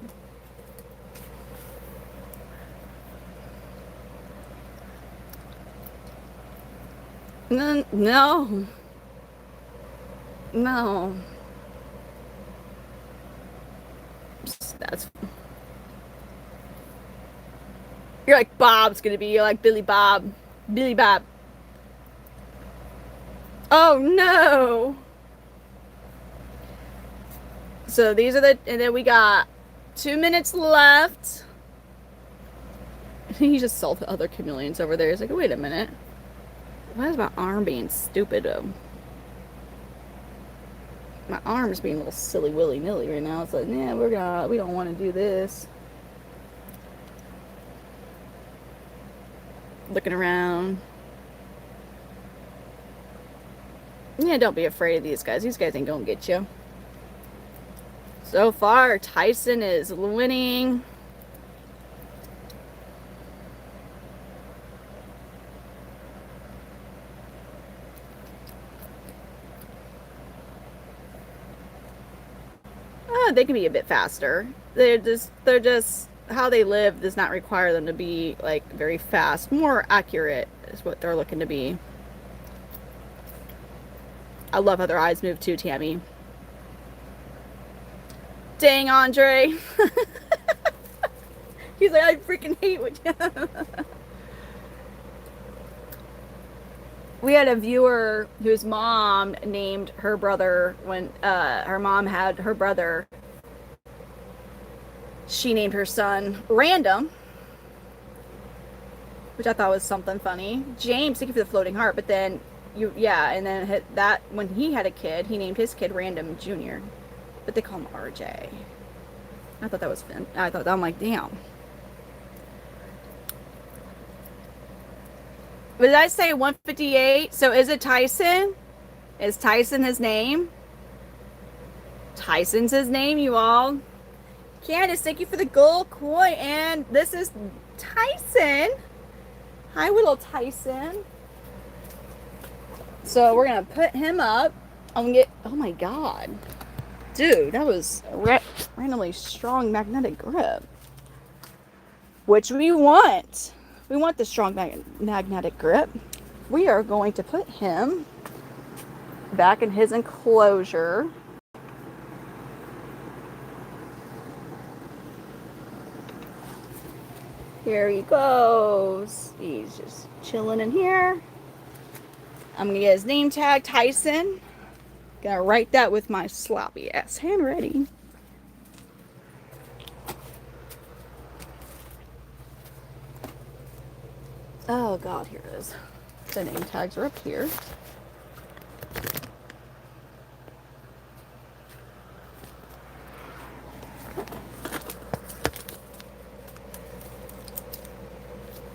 A: No. That's. You're like Bob's gonna be. You're like Billy Bob. Billy Bob. Oh no. So these are and then we got 2 minutes left. He just saw the other chameleons over there. He's like, wait a minute. Why is my arm being stupid? My arm's being a little silly willy-nilly right now. It's like, yeah, we don't want to do this. Looking around. Yeah, don't be afraid of these guys. These guys ain't gonna get you. So far, Tyson is winning. They can be a bit faster. They're just how they live does not require them to be like very fast. More accurate is what they're looking to be. I love how their eyes move too, Tammy. Dang, Andre. He's like, I freaking hate what you. We had a viewer whose mom named her brother when her mom had her brother. She named her son Random, which I thought was something funny. James, thank you for the floating heart. But then and then that when he had a kid, he named his kid Random Jr. But they call him RJ. I thought that was fun. I'm like, damn. But did I say 158? So is it Tyson? Is Tyson his name? Tyson's his name, you all. Candace, thank you for the gold coin. And this is Tyson. Hi, little Tyson. So we're going to put him up. I'm going to get, oh my God. Dude, that was a randomly strong magnetic grip. Which we want. We want the strong magnetic grip. We are going to put him back in his enclosure. Here he goes. He's just chilling in here. I'm gonna get his name tag, Tyson. Gonna write that with my sloppy ass handwriting. Oh God, here it is. The name tags are up here.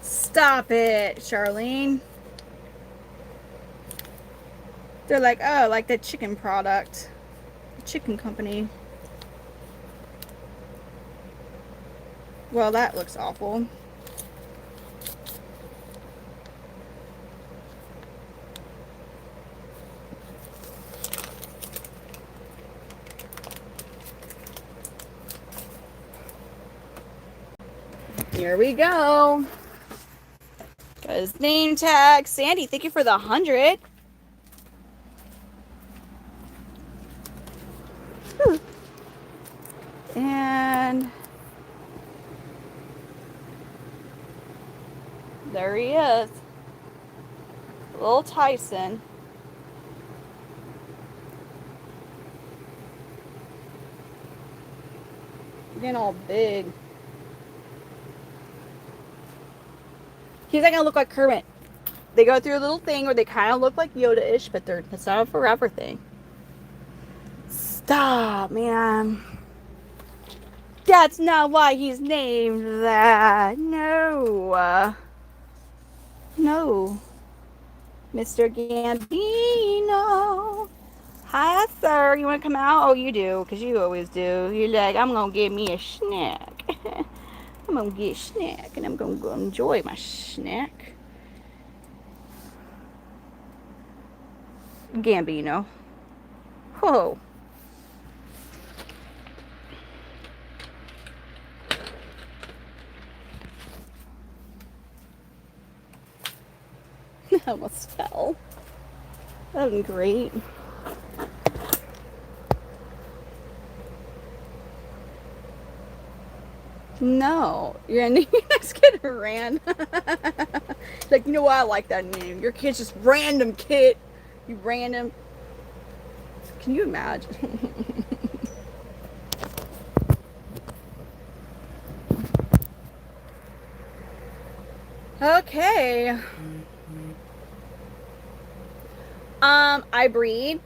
A: Stop it, Charlene. They're like, oh, like the chicken product. The chicken company. Well, that looks awful. Here we go. Got his name tag. Sandy, thank you for the 100. And there he is. Little Tyson. Getting all big. He's not gonna look like Kermit. They go through a little thing where they kind of look like Yoda-ish, but it's not a forever thing. Stop, man. That's not why he's named that. No. No. Mr. Gambino. Hi, sir. You want to come out? Oh, you do, because you always do. You're like, I'm going to get me a snack. I'm going to get a snack, and I'm going to go enjoy my snack. Gambino. Whoa. I almost fell. That would be great. No, your next kid ran. Like, you know what? I like that name. Your kid's just random kid. You random. Can you imagine? Okay. I breed.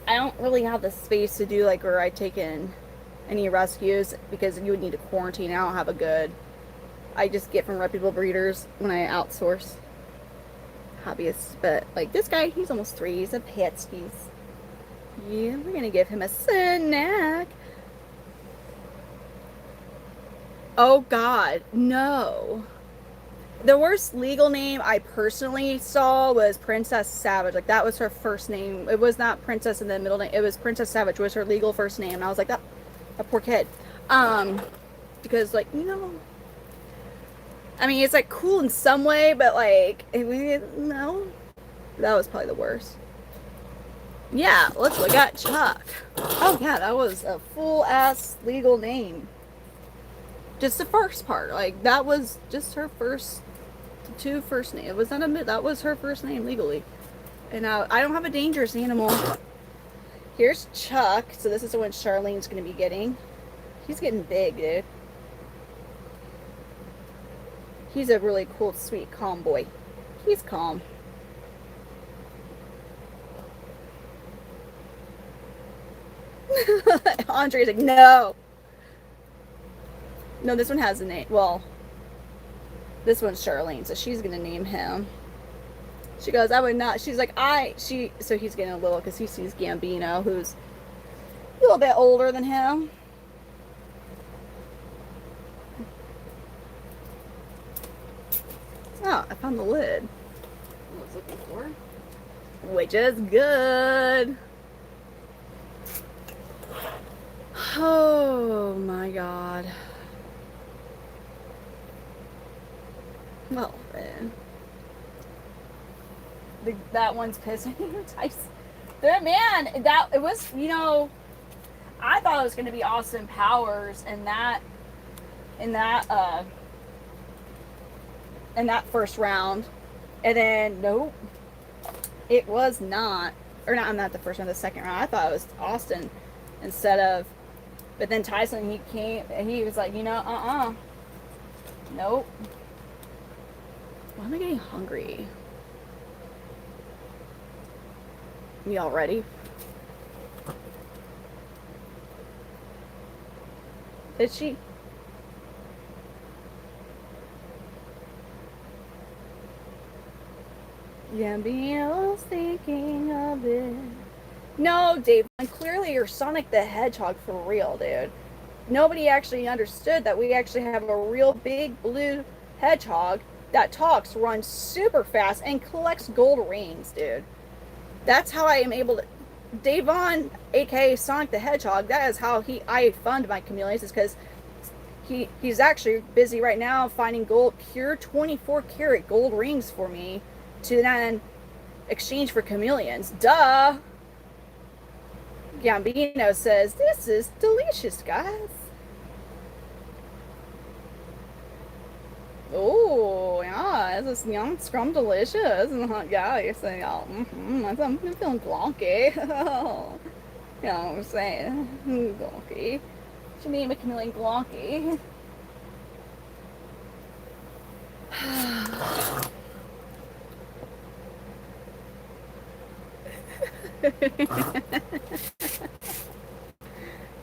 A: I don't really have the space to do like where I take in any rescues because you would need to quarantine. I don't have a good. I just get from reputable breeders when I outsource hobbyists. But like this guy, he's almost 3. He's a Petskis. Yeah, we're gonna give him a snack. Oh God, no. The worst legal name I personally saw was Princess Savage. Like, that was her first name. It was not Princess in the middle name. It was Princess Savage was her legal first name. And I was like, that poor kid. Because, like, you know, I mean, it's, like, cool in some way, but, like, no. That was probably the worst. Yeah, let's look at Chuck. Oh, yeah, that was a full-ass legal name. Just the first part. Like, that was just her first... 2 first name. It was not a that was her first name legally. And I don't have a dangerous animal. Here's Chuck. So this is the one Charlene's gonna be getting. He's getting big, dude. He's a really cool, sweet, calm boy. He's calm. Andre's like, no. No, this one has a name. Well, this one's Charlene, so she's gonna name him. She goes, I would not. She's like, so he's getting a little, because he sees Gambino, who's a little bit older than him. Oh, I found the lid.
B: I was looking for.
A: Which is good. Oh my god. Well then. That one's pissing me. That man, that it was, you know, I thought it was gonna be Austin Powers in that first round. And then nope. It was not. Or not the first round, the second round. I thought it was Austin instead of, but then Tyson, he came and he was like, you know, nope. Why am I getting hungry? Y'all ready? Is she? Gambino's thinking of it. No, Dave, clearly you're Sonic the Hedgehog for real, dude. Nobody actually understood that we actually have a real big blue hedgehog that talks, runs super fast, and collects gold rings, dude. That's how I am able to. Davon, aka Sonic the Hedgehog, that is how I fund my chameleons, is because he's actually busy right now finding pure 24 karat gold rings for me to then exchange for chameleons. Duh! Gambino says, this is delicious, guys. Oh, yeah, this is young, scrum delicious. Yeah, you say, I'm feeling glonky. You know what I'm saying? Glonky. Should name a chameleon glonky.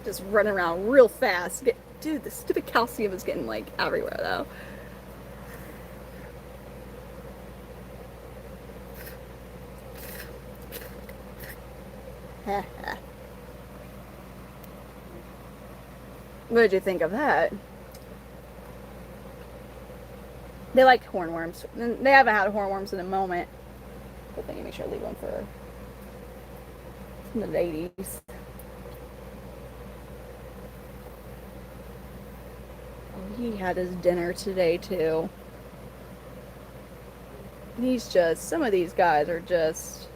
A: Just running around real fast. Dude, the stupid calcium is getting like everywhere though. What did you think of that? They like hornworms. They haven't had hornworms in a moment. But then you make sure I leave one for the ladies. Oh, he had his dinner today too. He's just, some of these guys are just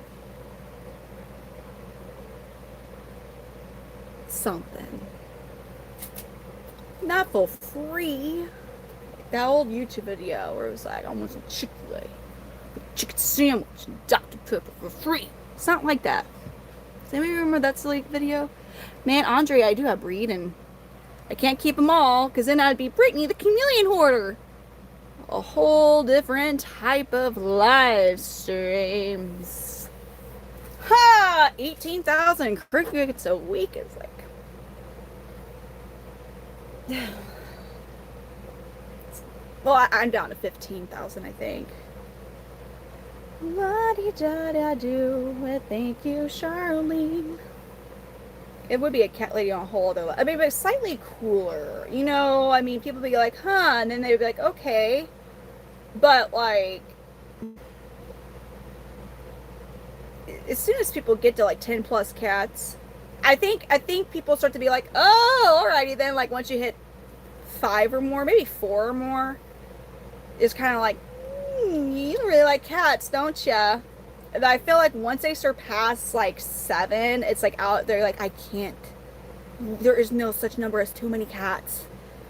A: something. Not for free. That old YouTube video where it was like, I want some Chick-fil-A, chicken sandwich, and Dr. Pepper for free. It's not like that. Does anybody remember that silly video? Man, Andre, I do have breed, and I can't keep them all, because then I'd be Brittany the Chameleon Hoarder. A whole different type of live streams. Ha! 18,000 crickets a week is like... Well, I'm down to 15,000, I think. La-di-da-da-do. Thank you, Charlene. It would be a cat lady on a whole other level. I mean, but slightly cooler. You know, I mean, people would be like, huh, and then they'd be like, okay. But, like, as soon as people get to, like, 10 plus cats, I think people start to be like, oh, alrighty then. Like, once you hit 5 or more, maybe 4 or more, it's kind of like, you really like cats, don't ya? And I feel like once they surpass like 7, it's like out there, like, I can't, there is no such number as too many cats.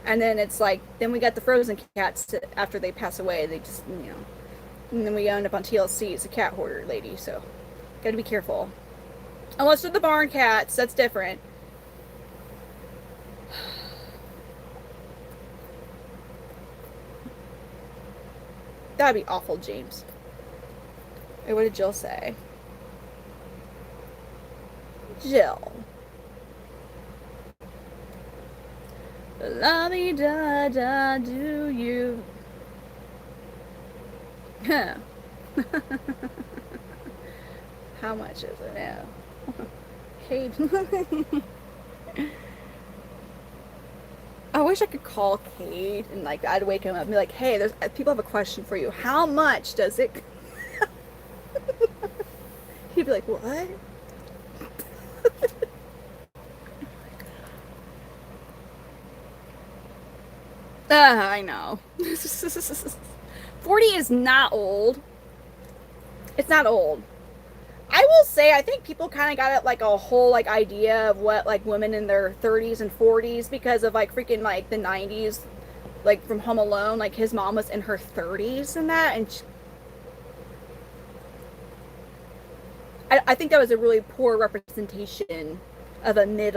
A: And then it's like, then we got the frozen cats after they pass away. They just, you know, and then we end up on TLC. It's a cat hoarder lady, so gotta be careful. Unless they're the barn cats, that's different. That'd be awful, James. Wait, what did Jill say? Jill. La-di-da-da, do you? Huh. How much is it now? Cade. I wish I could call Cade and like I'd wake him up and be like, "Hey, there's people have a question for you. How much does it?" He'd be like, "What?" I know. 40 is not old. It's not old. I will say I think people kind of got it like a whole like idea of what like women in their 30s and 40s because of like freaking like the 90s, like from Home Alone, like his mom was in her 30s and that, and I think that was a really poor representation of a mid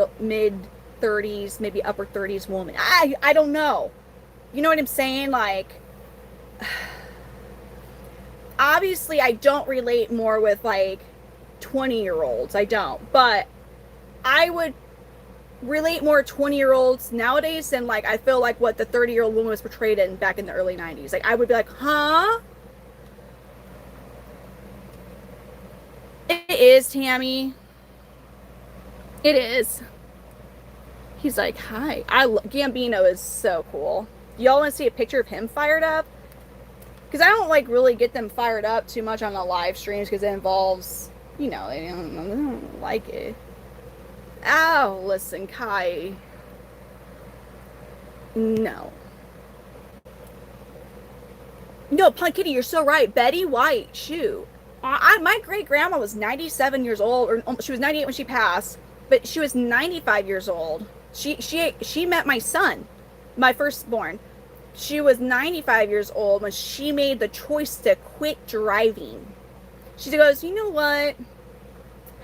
A: 30s, maybe upper 30s woman. I don't know. You know what I'm saying? Like, obviously, I don't relate more with like 20-year-olds. I don't. But I would relate more 20-year-olds nowadays than like I feel like what the 30-year-old woman was portrayed in back in the early 90s. Like, I would be like, huh? It is, Tammy. It is. He's like, hi. Gambino is so cool. Y'all want to see a picture of him fired up? Because I don't like really get them fired up too much on the live streams because it involves, you know, they don't like it. Oh, listen, Kai. No. No, Punk Kitty, you're so right. Betty White, shoot. My great grandma was 97 years old, or she was 98 when she passed, but she was 95 years old. She met my son, my firstborn. She was 95 years old when she made the choice to quit driving. She goes, you know what? I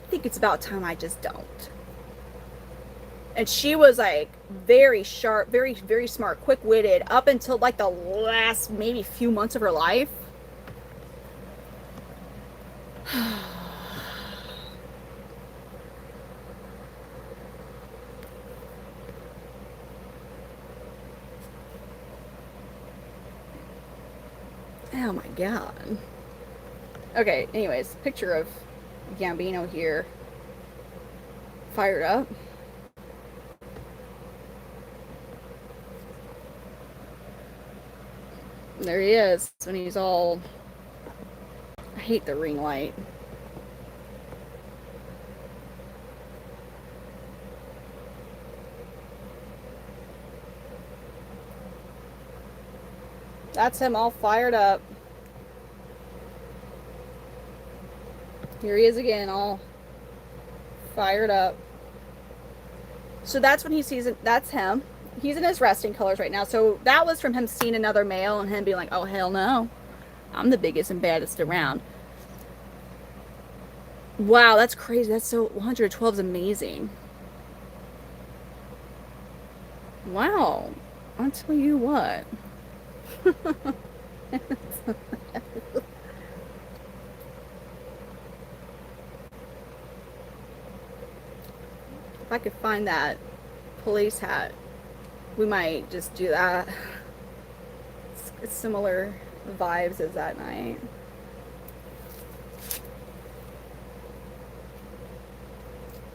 A: think it's about time I just don't. And she was like very sharp, very, very smart, quick-witted up until like the last maybe few months of her life. Oh my god. Okay, anyways, picture of Gambino here. Fired up. There he is when he's all... I hate the ring light. That's him all fired up. Here he is again, all fired up. So that's when he sees it. That's him. He's in his resting colors right now. So that was from him seeing another male and him being like, oh, hell no. I'm the biggest and baddest around. Wow, that's crazy. That's so... 112 is amazing. Wow. I'll tell you what. If I could find that police hat, we might just do that. It's similar vibes as that night.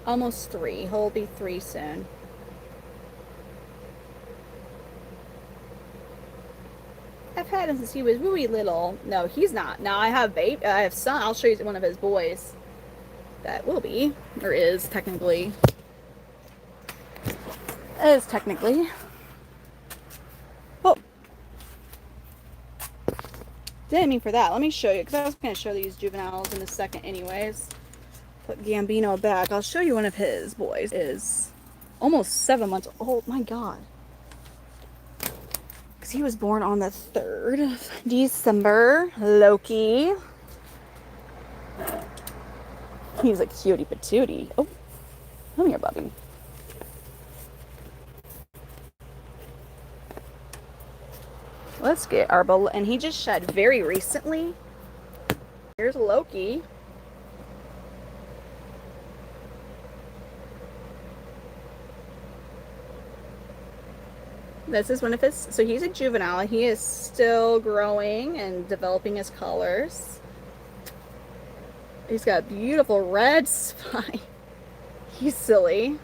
A: Almost 3. He'll be 3 soon. I've had him since he was really little. No, he's not. Now I have I have son. I'll show you one of his boys. That will be, or is technically. Is technically. Oh. Didn't mean for that. Let me show you, because I was going to show these juveniles in a second anyways. Put Gambino back. I'll show you one of his boys. Is almost 7 months old. My God. Because he was born on the 3rd of December. Loki. He's a cutie patootie. Oh, come here, Bubby. Let's get our and he just shed very recently. Here's Loki. This is one of his, so he's a juvenile. He is still growing and developing his colors. He's got a beautiful red spine. He's silly.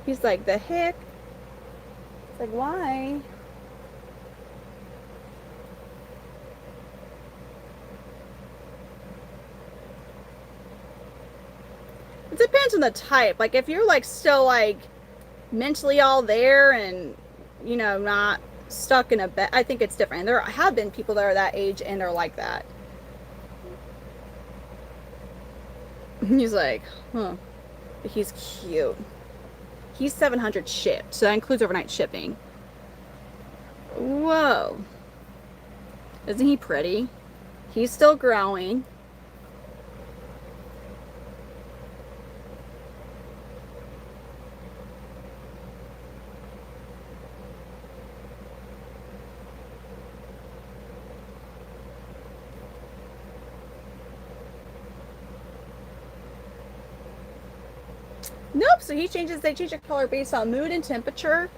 A: He's like, the heck? It's like, why? It depends on the type. Like, if you're like still like mentally all there and, you know, not stuck in a bed, I think it's different. There have been people that are that age and are like that. He's like, huh. He's cute. He's 700 shipped, so that includes overnight shipping. Whoa. Isn't he pretty? He's still growing. Nope, so they change the color based on mood and temperature.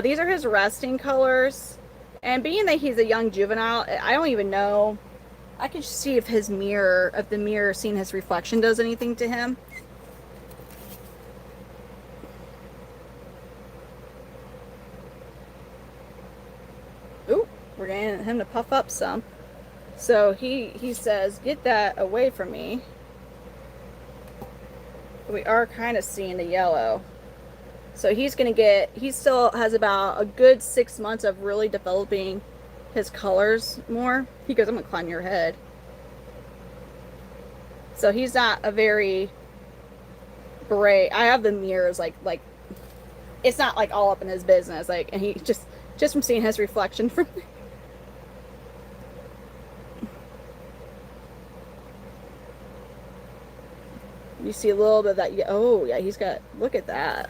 A: These are his resting colors. And being that he's a young juvenile, I don't even know. I can see if the mirror seeing his reflection does anything to him. Ooh, we're getting him to puff up some. So he says, get that away from me. We are kind of seeing the yellow. So he still has about a good 6 months of really developing his colors more. He goes, I'm gonna climb your head. So he's not a very bright. I have the mirrors like it's not like all up in his business. Like, and he just from seeing his reflection from you see a little bit of that. Oh yeah, he's got, look at that.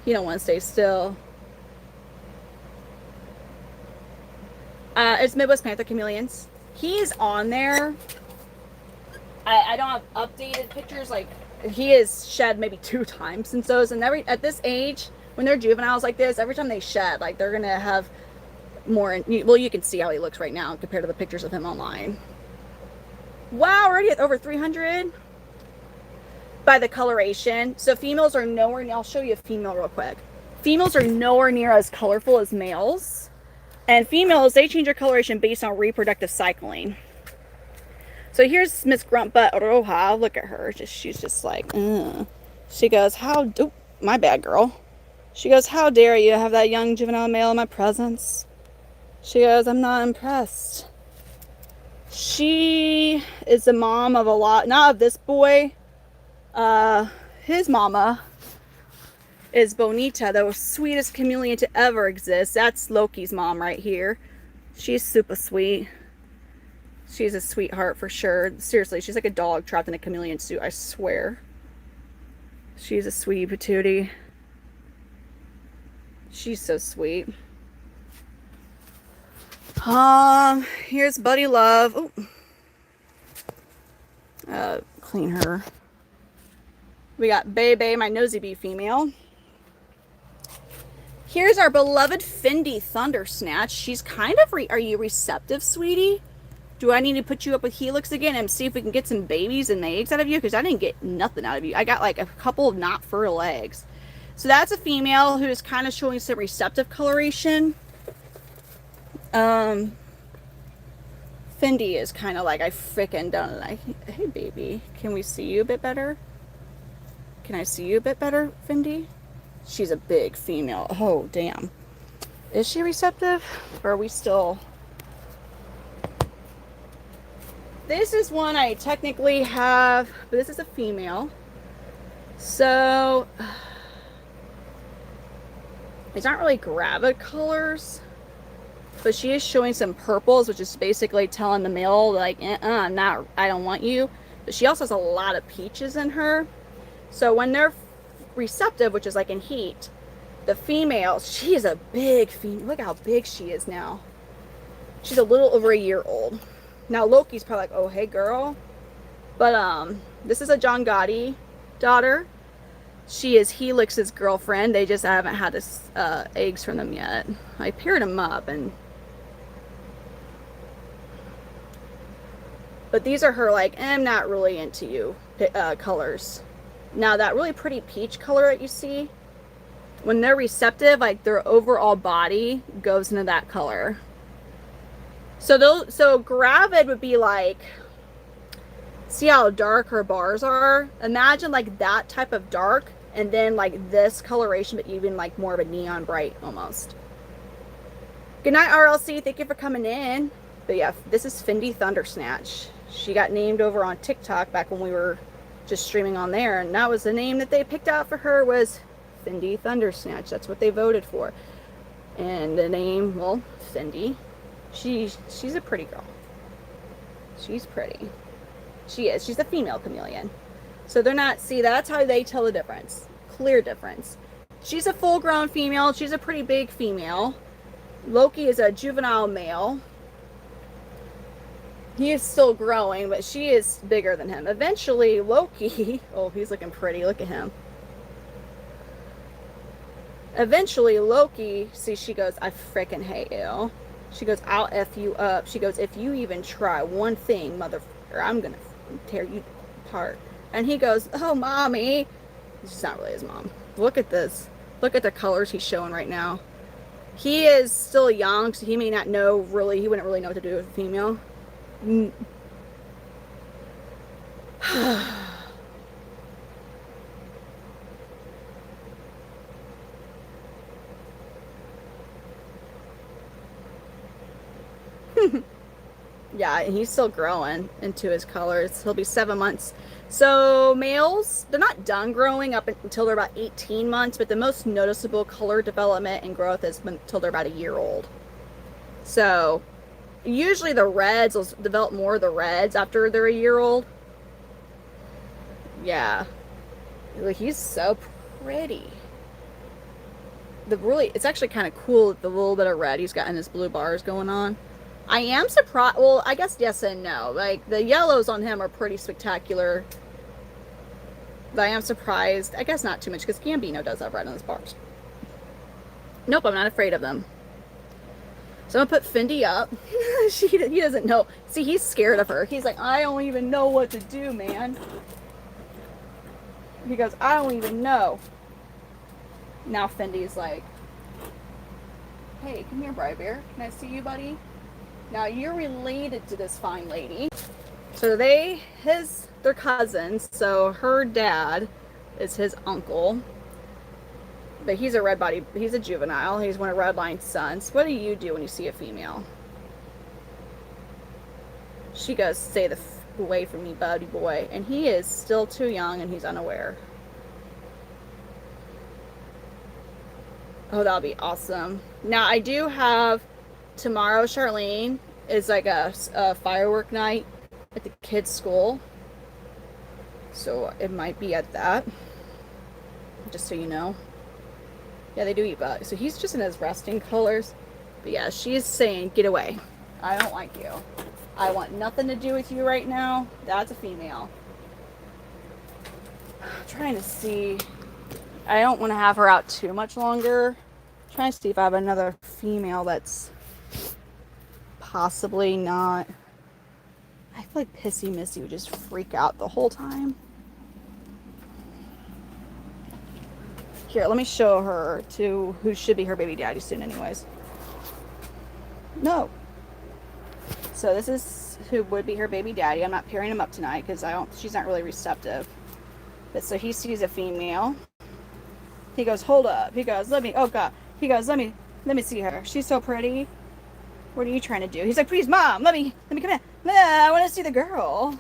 A: He don't want to stay still. It's Midwest Panther Chameleons. He's on there. I don't have updated pictures. Like, he is shed maybe 2 times since those. And at this age, when they're juveniles like this, every time they shed, like, they're gonna have more. Well, you can see how he looks right now compared to the pictures of him online. Wow, already at over 300 by the coloration. So females are nowhere near. I'll show you a female real quick. Females are nowhere near as colorful as males. And females, they change their coloration based on reproductive cycling. So here's Miss Grumpbutt Roja. Look at her. She's just like, ugh. She goes, oh, my bad, girl. She goes, how dare you have that young juvenile male in my presence? She goes, I'm not impressed. She is the mom of a lot, not of this boy. His mama is Bonita, the sweetest chameleon to ever exist. That's Loki's mom right here. She's super sweet. She's a sweetheart for sure. Seriously, she's like a dog trapped in a chameleon suit, I swear. She's a sweetie patootie. She's so sweet. Here's Buddy Love. Oh. Clean her. We got Bebe, my nosy bee female. Here's our beloved Fendi Thunder Snatch. She's kind of, are you receptive, sweetie? Do I need to put you up with Helix again and see if we can get some babies and eggs out of you? Because I didn't get nothing out of you. I got like a couple of not fertile eggs. So that's a female who is kind of showing some receptive coloration. Fendi is kind of like, I freaking don't like, hey baby, can we see you a bit better? Can I see you a bit better, Fendi? She's a big female. Oh, damn. Is she receptive? Or are we still... This is one I technically have, but this is a female. So, it's not really gravid colors, but she is showing some purples, which is basically telling the male, like, I don't want you. But she also has a lot of peaches in her. So when they're receptive, which is like in heat, the female, she is a big female. Look how big she is now. She's a little over a year old. Now Loki's probably like, oh, hey girl. But this is a John Gotti daughter. She is Helix's girlfriend. They just haven't had this, eggs from them yet. I paired them up, but these are her, like, I'm not really into you colors. Now that really pretty peach color that you see, when they're receptive, like their overall body goes into that color. So Gravid would be like, see how dark her bars are? Imagine like that type of dark, and then like this coloration, but even like more of a neon bright almost. Good night, RLC. Thank you for coming in. But yeah, this is Fendi Thundersnatch. She got named over on TikTok back when we were just streaming on there, and that was the name that they picked out for her, was Fendi Thundersnatch. That's what they voted for. And the name, well, Fendi. She's a pretty girl. She's pretty. She is. She's a female chameleon. So they're not, see, that's how they tell the difference. Clear difference. She's a full-grown female. She's a pretty big female. Loki is a juvenile male. He is still growing, but she is bigger than him. Eventually, Loki, oh, he's looking pretty. Look at him. Eventually, Loki, see, she goes, I freaking hate you. She goes, I'll F you up. She goes, if you even try one thing, motherfucker, I'm going to tear you apart. And he goes, oh, mommy. She's not really his mom. Look at this. Look at the colors he's showing right now. He is still young, so he may not know really, he wouldn't really know what to do with a female. Yeah, and he's still growing into his colors. He'll be 7 months. So males, they're not done growing up until they're about 18 months, but the most noticeable color development and growth is until they're about a year old. So usually the reds will develop more of the reds after they're a year old. Yeah. He's so pretty. It's actually kind of cool with the little bit of red he's got in his blue bars going on. I am surprised, well, I guess yes and no. Like, the yellows on him are pretty spectacular. But I am surprised, I guess not too much, because Gambino does have red on his bars. Nope, I'm not afraid of them. So I'm gonna put Fendi up. He doesn't know. See, he's scared of her. He's like, I don't even know what to do, man. He goes, I don't even know. Now Fendi's like, hey, come here, Bri Bear. Can I see you, buddy? Now you're related to this fine lady. So they're cousins. So her dad is his uncle. But he's he's a juvenile. He's one of Redline's sons. What do you do when you see a female? She goes, stay the f away from me, buddy boy. And he is still too young and he's unaware. Oh, that'll be awesome. Now, I do have tomorrow, Charlene, is like a firework night at the kids' school. So it might be at that. Just so you know. Yeah, they do eat bugs. So he's just in his resting colors. But yeah, she's saying, get away. I don't like you. I want nothing to do with you right now. That's a female. I'm trying to see. I don't want to have her out too much longer. I'm trying to see if I have another female that's possibly not. I feel like Pissy Missy would just freak out the whole time. Here, let me show her to who should be her baby daddy soon anyways. No. So this is who would be her baby daddy. I'm not pairing him up tonight because she's not really receptive. But so he sees a female. He goes, hold up. He goes, oh God. He goes, let me see her. She's so pretty. What are you trying to do? He's like, please, Mom, let me come in. I want to see the girl.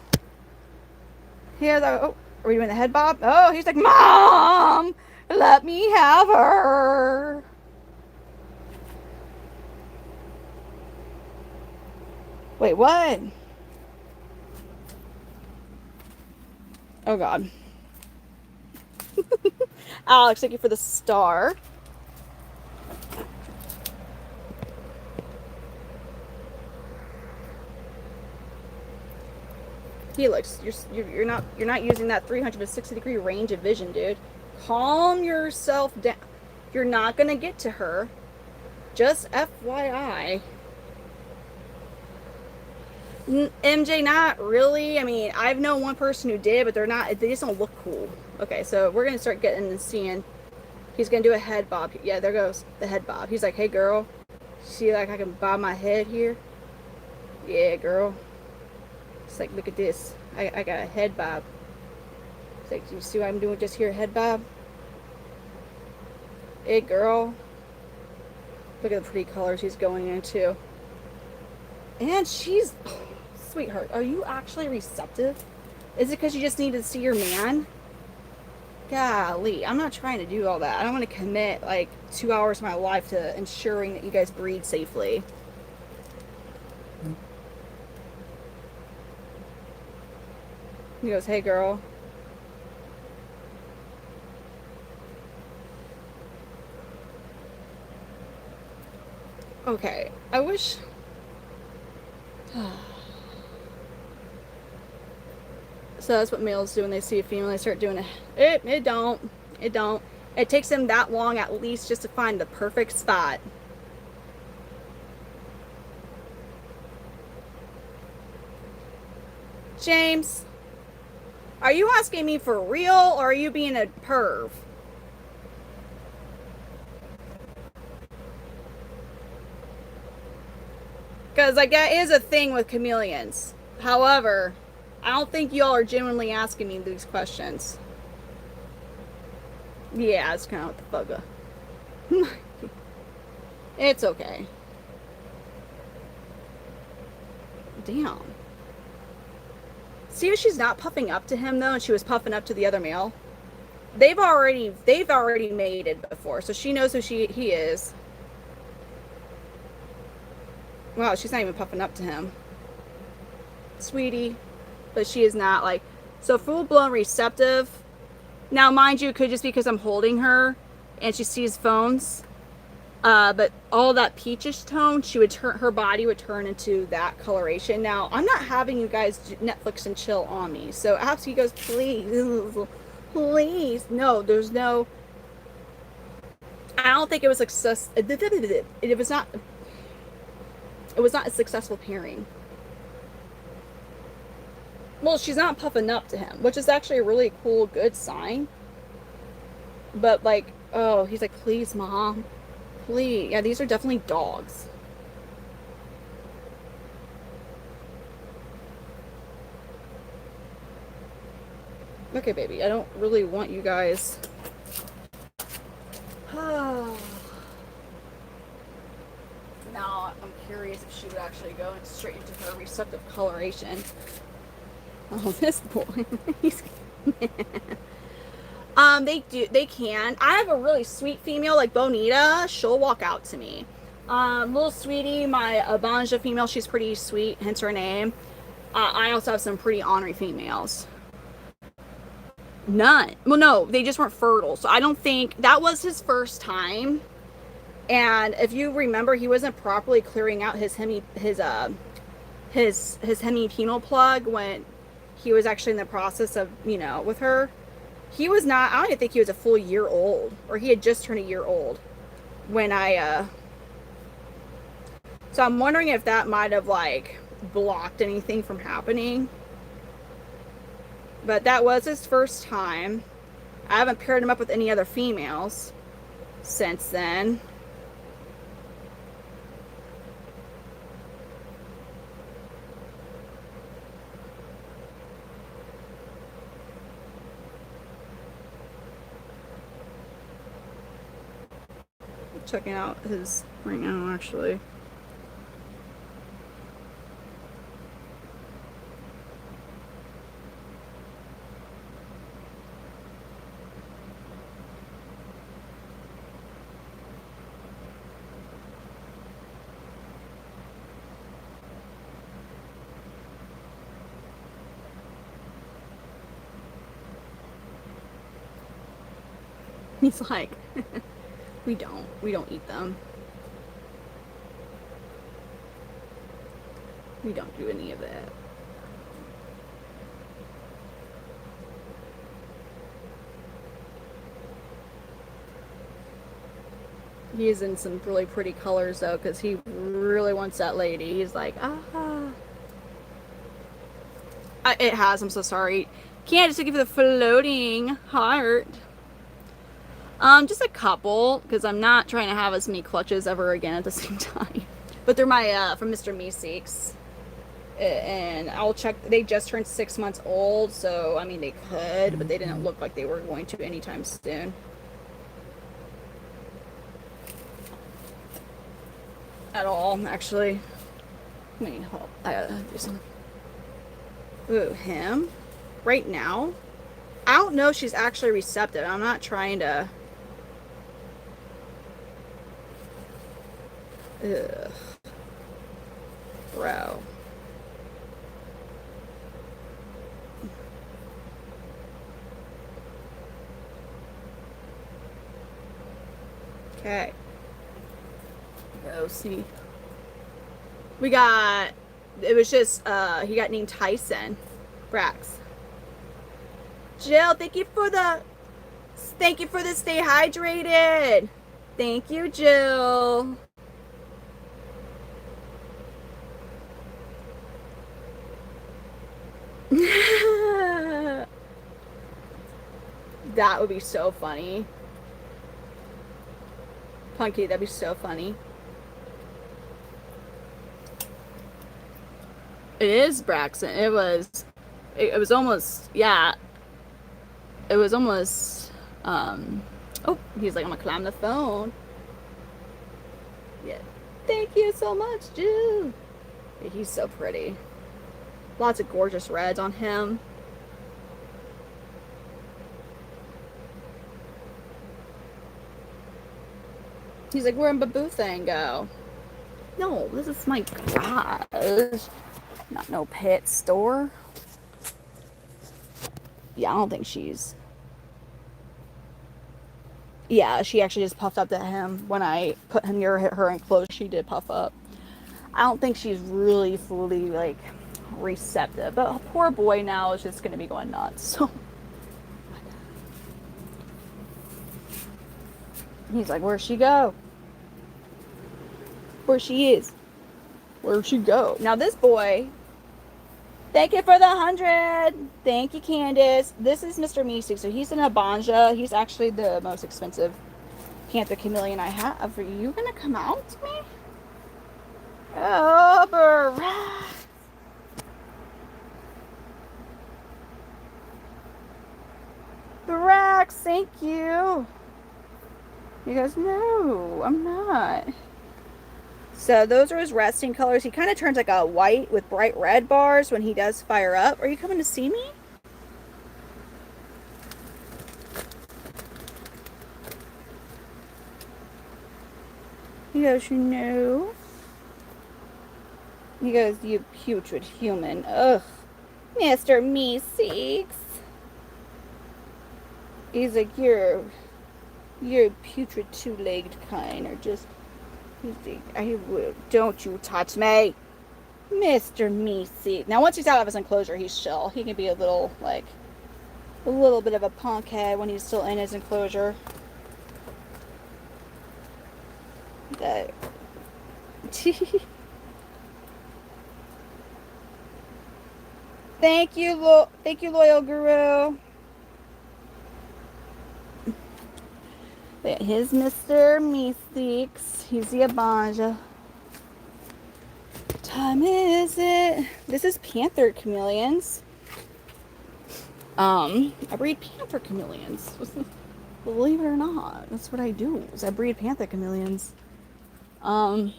A: Here, oh, are we doing the head bob? Oh, he's like, Mom, let me have her. Wait, what? Oh, God. Alex, thank you for the star. Helix, you're not using that 360-degree range of vision, dude. Calm yourself down. You're not gonna get to her. Just FYI. MJ, not really. I mean, I've known one person who did, but they just don't look cool. Okay, so we're gonna start getting and seeing. He's gonna do a head bob. Yeah, there goes the head bob. He's like, hey girl, see like I can bob my head here? Yeah, girl. It's like, look at this. I got a head bob. It's like, you see what I'm doing just here, head bob? Hey girl. Look at the pretty colors he's going into. And she's... Sweetheart, are you actually receptive? Is it because you just need to see your man? Golly, I'm not trying to do all that. I don't want to commit like 2 hours of my life to ensuring that you guys breed safely. He goes, hey girl. Okay, I wish... So that's what males do when they see a female. They start doing it. It don't. It takes them that long at least just to find the perfect spot. James, are you asking me for real or are you being a perv? Because like that is a thing with chameleons. However, I don't think y'all are genuinely asking me these questions. Yeah, it's kind of what the bugger. It's okay. Damn. See if she's not puffing up to him though, and she was puffing up to the other male. They've already mated before, so she knows who he is. Wow, she's not even puffing up to him. Sweetie. But she is not like... So full-blown receptive. Now, mind you, it could just be because I'm holding her and she sees phones. But all that peachish tone, her body would turn into that coloration. Now, I'm not having you guys Netflix and chill on me. So after he goes, please, please. No, there's no... I don't think it was success. It was not a successful pairing. Well, she's not puffing up to him, which is actually a really cool, good sign. But like, oh, he's like, please, mom, please. Yeah, these are definitely dogs. Okay, baby, I don't really want you guys. No, I'm curious if she would actually go straight into her receptive coloration. Oh, this boy. They can. I have a really sweet female like Bonita. She'll walk out to me. Little sweetie, my Abanja female, she's pretty sweet, hence her name. I also have some pretty ornery females. None. Well, no, they just weren't fertile. So I don't think that was his first time. And if you remember, he wasn't properly clearing out his hemipenal plug when he was actually in the process of, with her. He was not, I don't even think he was a full year old, or he had just turned a year old when so I'm wondering if that might have like blocked anything from happening. But that was his first time. I haven't paired him up with any other females since then. Checking out his right now, actually. He's like, we don't eat them. We don't do any of that. He's in some really pretty colors though, because he really wants that lady. He's like, ah. It has. I'm so sorry. Candace, thank you for the floating heart. Just a couple, because I'm not trying to have as many clutches ever again at the same time. But they're my from Mr. Meeseeks. And I'll check. They just turned 6 months old, so I mean they could, but they didn't look like they were going to anytime soon. At all, actually. I mean, hold. I gotta do something. Ooh, him? Right now? I don't know if she's actually receptive. I'm not trying to. Ugh. Bro. Okay. Go see. We got. It was just. He got named Tyson. Brax. Jill, thank you for the. Thank you for the stay hydrated. Thank you, Jill. That would be so funny. Punky, that'd be so funny. It is Braxton. It was almost, yeah. It was almost, oh, he's like, I'm gonna climb the phone. Yeah. Thank you so much, Jill. Yeah, he's so pretty. Lots of gorgeous reds on him. He's like, where'd Babu thing go? No, this is my garage. Not no pet store. Yeah, I don't think she's... Yeah, she actually just puffed up to him. When I put him near her enclosure, she did puff up. I don't think she's really fully, like, receptive. But poor boy now is just going to be going nuts. So... He's like, where'd she go? Where she is. Where'd she go? Now this boy, thank you for the 100. Thank you, Candace. This is Mr. Meeseeks. So he's an Abanja. He's actually the most expensive Panther Chameleon I have. Are you gonna come out to me? Oh, Barack. Barack, thank you. He goes, no, I'm not. So those are his resting colors. He kind of turns like a white with bright red bars when he does fire up. Are you coming to see me? He goes, no. He goes, you putrid human. Ugh. Mr. Meeseeks. He's like, you're putrid two-legged kind, or just... I will. Don't you touch me, Mr. Meeseeks. Now, once he's out of his enclosure, he's chill. He can be a little, like, a little bit of a punk head when he's still in his enclosure. That. Thank you, loyal guru. Here's Mr. Meeseeks. He's the Abanja. What time is it? This is Panther Chameleons. I breed Panther Chameleons. Believe it or not, that's what I do. Is I breed Panther Chameleons. And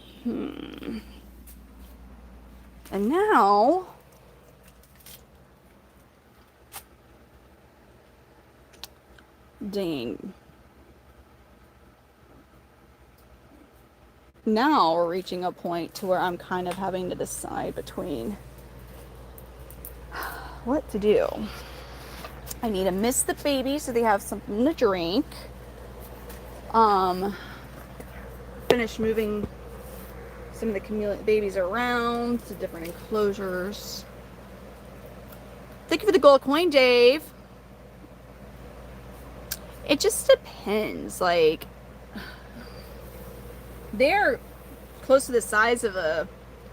A: now, dang. Now we're reaching a point to where I'm kind of having to decide between what to do. I need to miss the baby so they have something to drink. Finish moving some of the chameleon babies around to different enclosures. Thank you for the gold coin, Dave. It just depends, like... they're close to the size of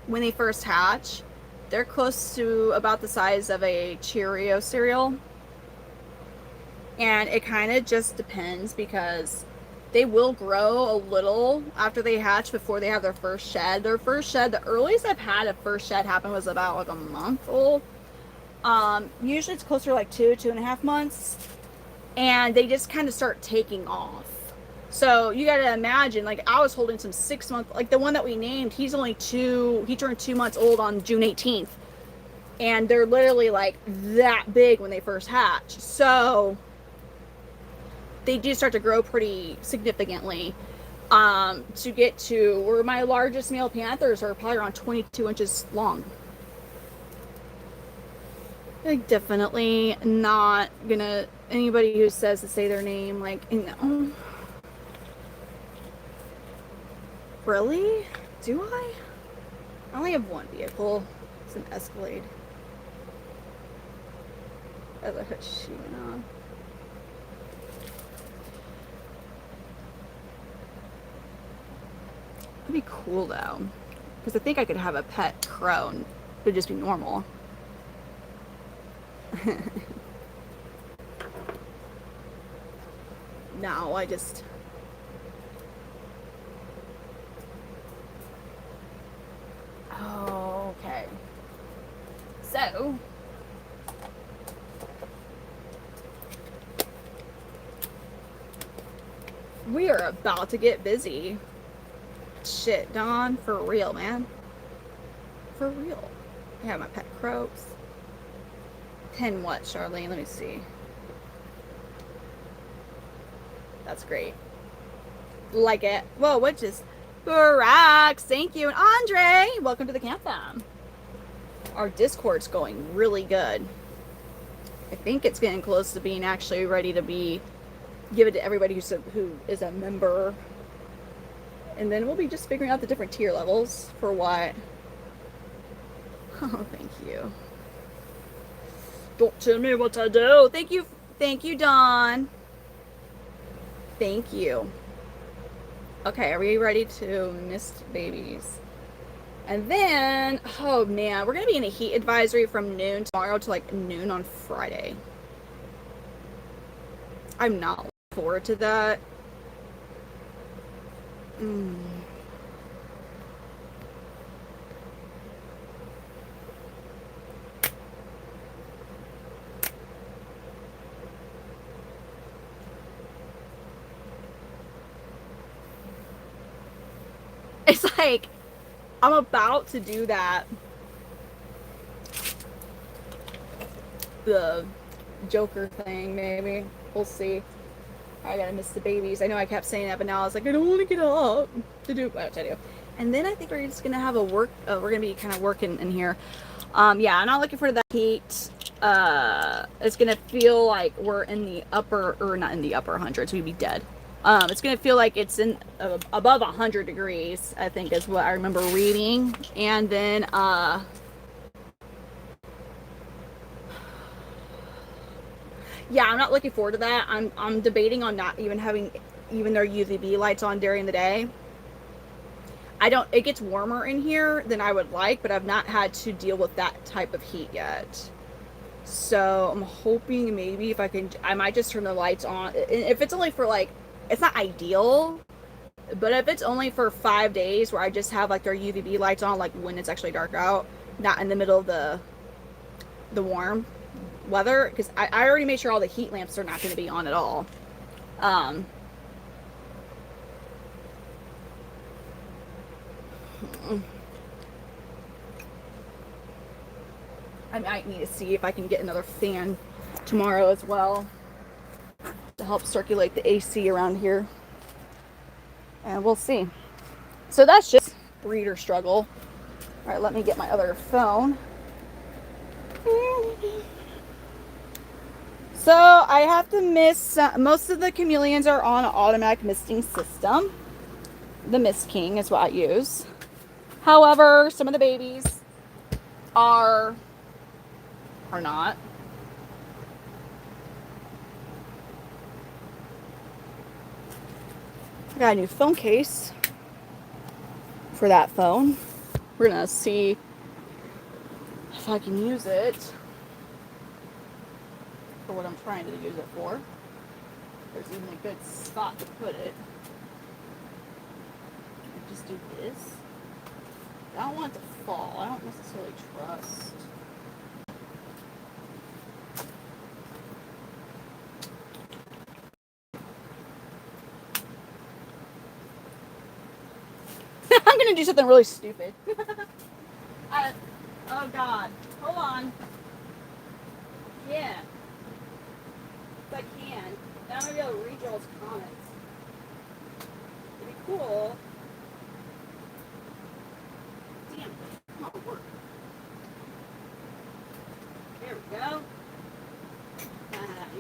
A: when they first hatch, they're close to about the size of a Cheerio cereal. And it kind of just depends because they will grow a little after they hatch before they have their first shed. Their first shed, the earliest I've had a first shed happen was about like a month old. Usually it's closer to like 2.5 months. And they just kind of start taking off. So you gotta imagine, like I was holding some 6 month, like the one that we named, he turned 2 months old on June 18th. And they're literally like that big when they first hatch. So they do start to grow pretty significantly. To get to where my largest male panthers are probably around 22 inches long. Like definitely not gonna, anybody who says to say their name, like, you know. Really? Do I? I only have one vehicle. It's an Escalade. As a Hashima. It'd be cool though. Because I think I could have a pet crow and it would just be normal. No, I just... Oh, okay. So... we are about to get busy. Shit, Dawn, for real, man. For real. I have my pet crows. 10 what, Charlene? Let me see. That's great. Like it. Whoa, what just... Barack, thank you. And Andre, welcome to the campfire. Our Discord's going really good. I think it's getting close to being actually ready to be... give it to everybody who is a member. And then we'll be just figuring out the different tier levels for what. Oh, thank you. Don't tell me what to do. Thank you, Dawn. Thank you. Okay, are we ready to mist babies? And then, oh man, we're gonna be in a heat advisory from noon tomorrow to like noon on Friday. I'm not looking forward to that. It's like, I'm about to do that. The Joker thing, maybe. We'll see. I gotta miss the babies. I know I kept saying that, but now I was like, I don't want to get up to do what I do. And then I think we're just gonna have a work. We're gonna be kind of working in here. Yeah, I'm not looking for that heat. It's gonna feel like we're in the upper, or not in the upper hundreds. We'd be dead. It's gonna feel like it's in above 100 degrees. I think is what I remember reading. And then yeah, I'm not looking forward to that. I'm debating on not even having even their UVB lights on during the day. It gets warmer in here than I would like, but I've not had to deal with that type of heat yet. So I'm hoping maybe if I might just turn the lights on. If it's only for like, it's not ideal, but if it's only for 5 days where I just have like their UVB lights on, like when it's actually dark out, not in the middle of the warm weather, because I already made sure all the heat lamps are not going to be on at all. I might need to see if I can get another fan tomorrow as well to help circulate the AC around here. And we'll see. So that's just breeder struggle. All right, let me get my other phone. So I have to mist. Most of the chameleons are on an automatic misting system. The Mist King is what I use. However, some of the babies are not. I got a new phone case. for that phone. We're gonna see if I can use it for what I'm trying to use it for. There's even a good spot to put it. I just do this. I don't want it to fall. I don't necessarily trust. I'm gonna do something really stupid. Oh God. Hold on. Yeah. If I can. Then I'm gonna be able to read y'all's comments. It'd be cool. Damn it. Come on, work. There we go.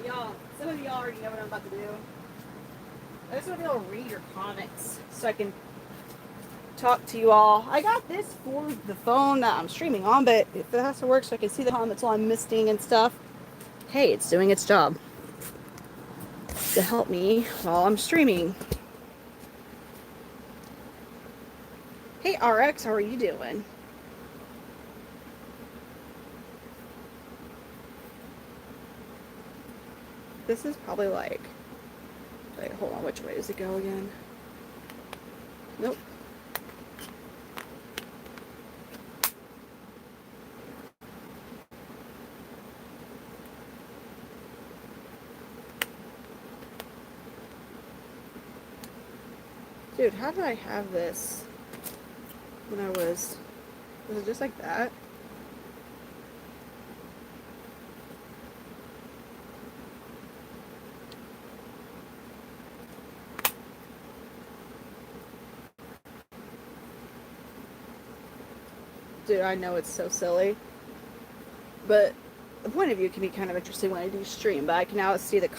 A: Y'all, some of y'all already know what I'm about to do. I just want to be able to read your comments so I can talk to you all. I got this for the phone that I'm streaming on, but if it has to work so I can see the comments while I'm misting and stuff, hey, it's doing its job to help me while I'm streaming. Hey RX, how are you doing? This is probably like, wait, hold on, which way does it go again? Nope. Dude, how did I have this when I was it just like that? Dude, I know it's so silly, but the point of view can be kind of interesting when I do stream, but I can now see the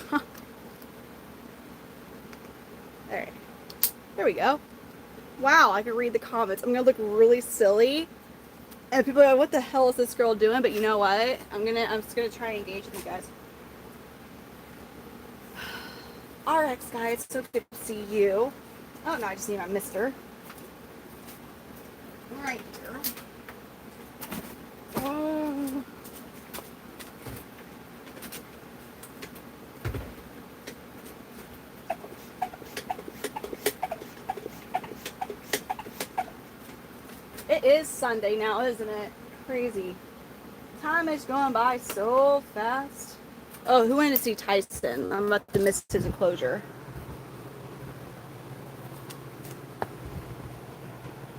A: Alright, there we go. Wow, I can read the comments. I'm gonna look really silly, and people are like, what the hell is this girl doing? But you know what? I'm just gonna try and engage with you guys. RX guys, so good to see you. Oh no, I just need my mister. Right here. Oh. It is Sunday now, isn't it? Crazy. Time is going by so fast. Oh, who went to see Tyson? I'm about to miss his enclosure.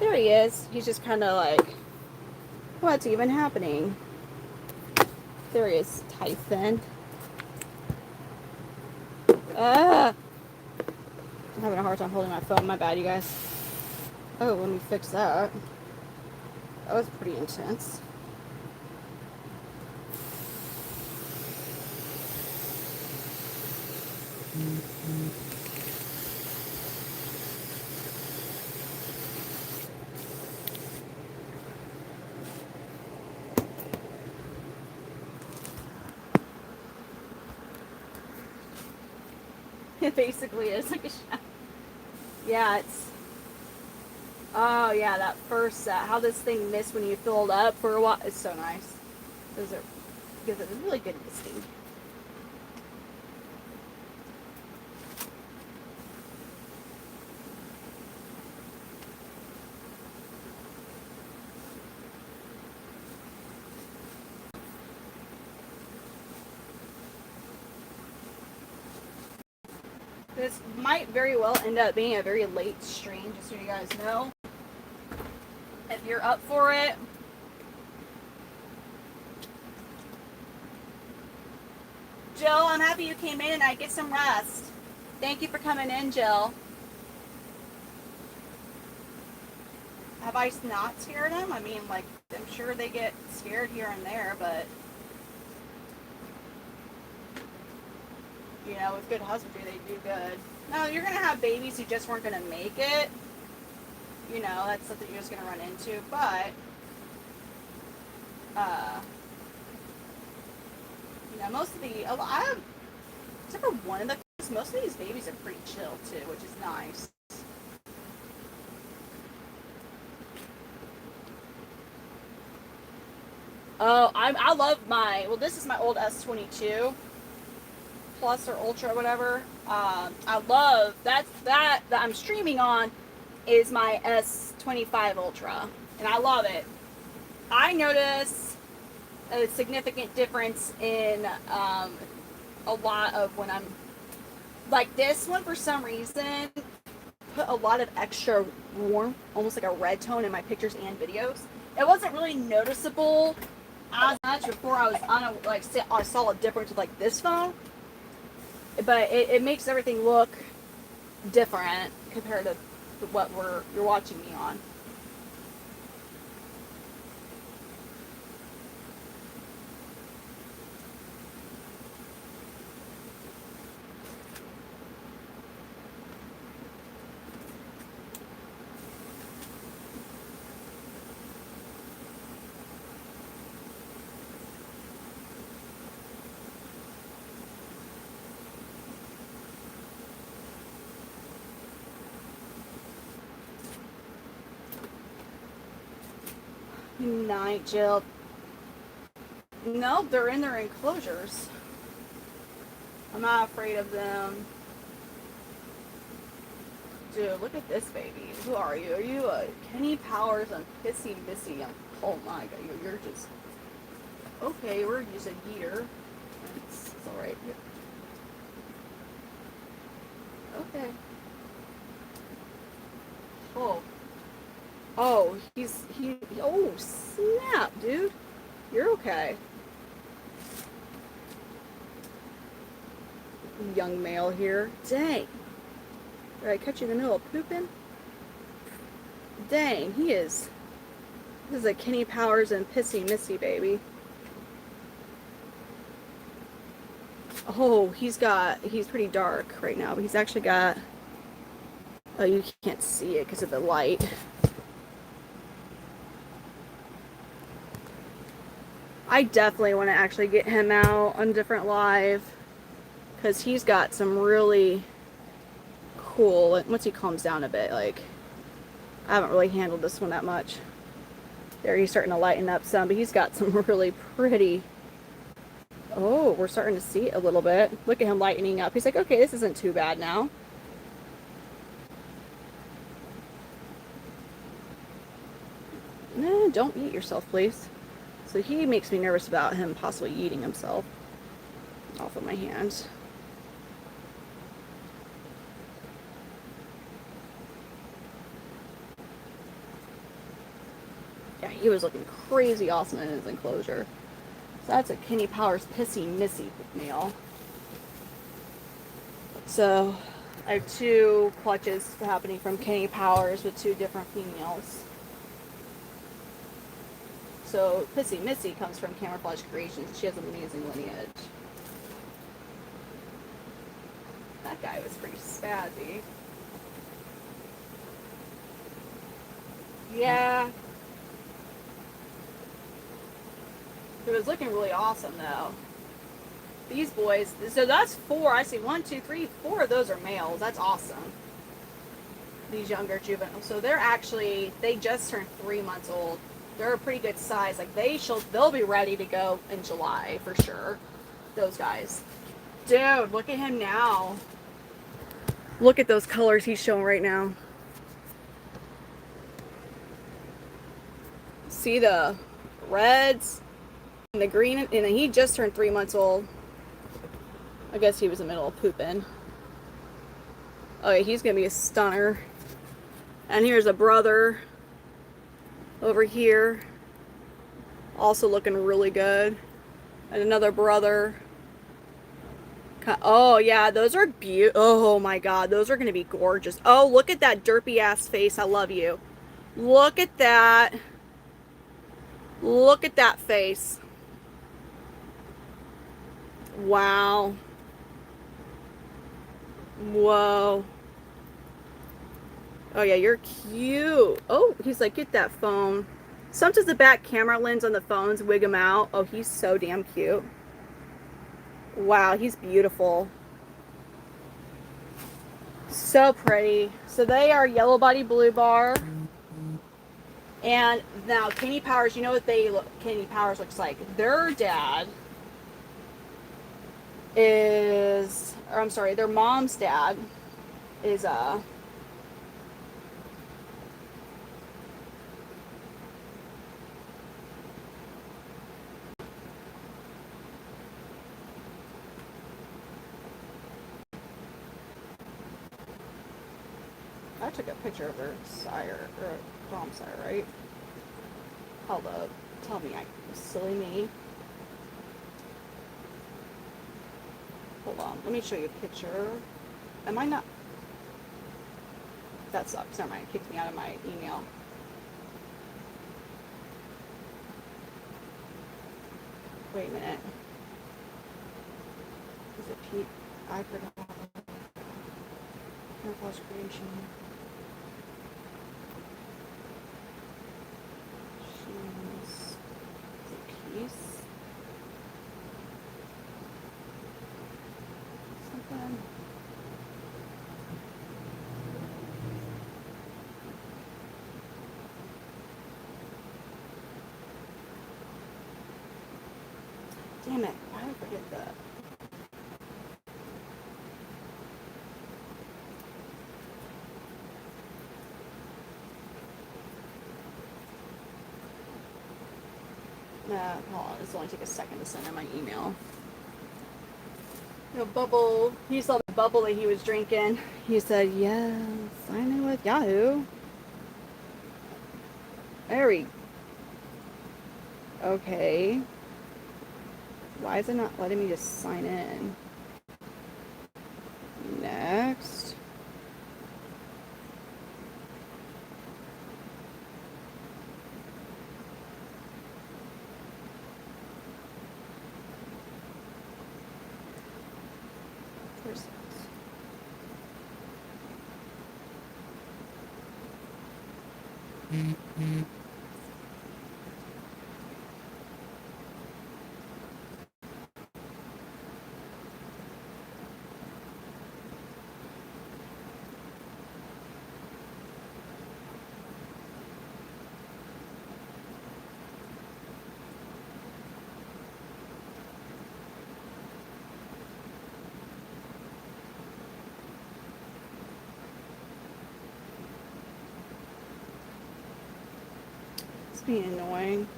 A: There he is. He's just kind of like, what's even happening? There he is, Tyson. Ah! I'm having a hard time holding my phone. My bad, you guys. Oh, let me fix that. That was pretty intense. It basically is like a shot. Yeah, it's... Oh, yeah, that first set. How this thing missed when you filled up for a while. It's so nice. Those are... Gives it a really good misting. This might very well end up being a very late stream, just so you guys know. If you're up for it. Jill, I'm happy you came in. I get some rest. Thank you for coming in, Jill. Have I not scared them? I mean, like, I'm sure they get scared here and there, but... You know, with good husbandry, they do good. No, you're going to have babies who just weren't going to make it. You know, that's something you're just going to run into. But, you know, most of the, except for one of the, most of these babies are pretty chill, too, which is nice. Oh, I love my, well, this is my old S22 Plus or Ultra or whatever. I love that I'm streaming on is my S25 Ultra, and I love it. I notice a significant difference in a lot of when I'm like this one for some reason put a lot of extra warmth, almost like a red tone in my pictures and videos. It wasn't really noticeable as much before I was on a like I saw a difference with like this phone, but it makes everything look different compared to what you're watching me on. Night, Jill. No, they're in their enclosures. I'm not afraid of them. Dude, look at this baby. Who are you? Are you a Kenny Powers and Pissy Missy? Oh my god, you're just... Okay, we're using heater. It's alright. Okay. Oh. Oh, oh, snap, dude. You're okay. Young male here. Dang. Did I catch you in the middle of pooping? Dang, this is a Kenny Powers and Pissy Missy baby. Oh, he's pretty dark right now, but he's actually got, oh, you can't see it because of the light. I definitely want to actually get him out on different live because he's got some really cool, once he calms down a bit, like, I haven't really handled this one that much. There, he's starting to lighten up some, but he's got some really pretty, oh, we're starting to see it a little bit. Look at him lightening up. He's like, okay, this isn't too bad now. Nah, don't eat yourself, please. So he makes me nervous about him possibly eating himself off of my hands. Yeah, he was looking crazy awesome in his enclosure. So that's a Kenny Powers Pissy Missy male. So I have two clutches happening from Kenny Powers with two different females. So Pissy Missy comes from Camouflage Creations. She has an amazing lineage. That guy was pretty spazzy. Yeah. It was looking really awesome though. These boys, so that's 4. I see 1, 2, 3, 4 of those are males. That's awesome. These younger juveniles. So they just turned 3 months old. They're a pretty good size. Like they'll be ready to go in July for sure. Those guys. Dude, look at him now. Look at those colors he's showing right now. See the reds and the green, and he just turned 3 months old. I guess he was in the middle of pooping. Oh yeah, he's gonna be a stunner. And here's a brother over here, also looking really good. And another brother. Oh yeah, those are beautiful. Oh my god, those are gonna be gorgeous. Oh, look at that derpy ass face. I love you. Look at that. Look at that face. Wow. Whoa. Oh yeah, you're cute. Oh, he's like, get that phone. Sometimes the back camera lens on the phones wig him out. Oh, he's so damn cute. Wow, he's beautiful. So pretty. So they are yellow body blue bar. And now Kenny Powers, you know what Kenny Powers looks like? Their dad is, or I'm sorry, their mom's dad is I took a picture of their sire, or mom's sire, right? Hold up. Tell me, silly me. Hold on, let me show you a picture. Am I not? That sucks. Never mind. It kicked me out of my email. Wait a minute. Is it Pete? I forgot. Camouflage creation. She's a piece. Something. Damn it, why did I forget that? Hold on, this will only take a second to send in my email. Bubble, he saw the bubble that he was drinking. He said, yes, sign in with Yahoo. There we Okay. Why is it not letting me just sign in? Next. Where's this? It's being annoying.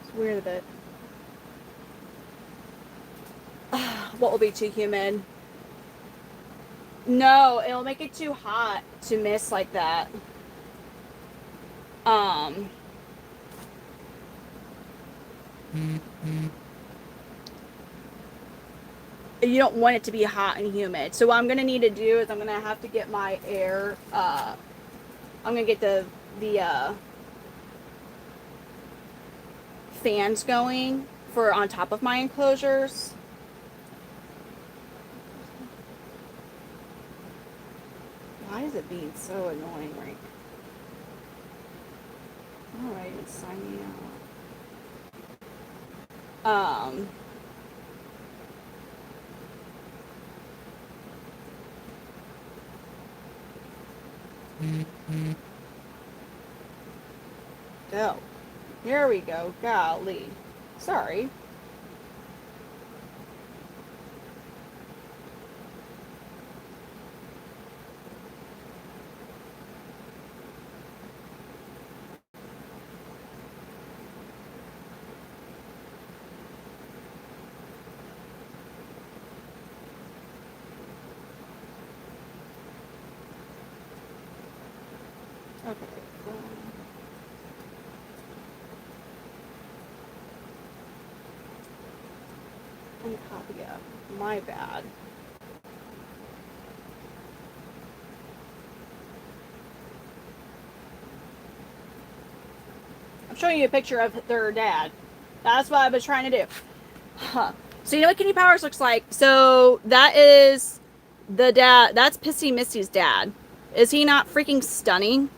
A: It's weird that what will be too humid? No, it'll make it too hot to miss like that. You don't want it to be hot and humid. So what I'm gonna need to do is I'm gonna have to get my air. I'm gonna get the fans going for on top of my enclosures. Why is it being so annoying right now? Alright, it's signing me out. Oh, here we go. Golly. Sorry. Okay. And copy up. My bad. I'm showing you a picture of their dad. That's what I was trying to do. Huh. So you know what Kenny Powers looks like? So that is the dad. That's Pissy Missy's dad. Is he not freaking stunning?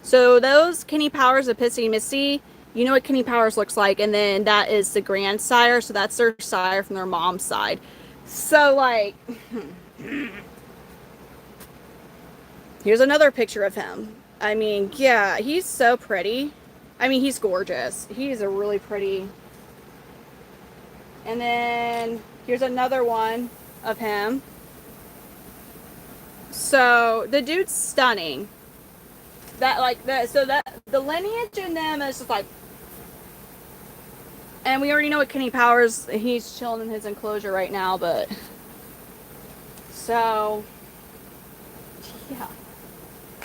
A: So those Kenny Powers of Pissy Missy, you know what Kenny Powers looks like. And then that is the grandsire. So that's their sire from their mom's side. So like... Here's another picture of him. I mean, yeah, he's so pretty. I mean, he's gorgeous. He's a really pretty. And then here's another one of him. So the dude's stunning. That like that. So that the lineage in them is just like. And we already know what Kenny Powers. He's chilling in his enclosure right now, but. So. Yeah.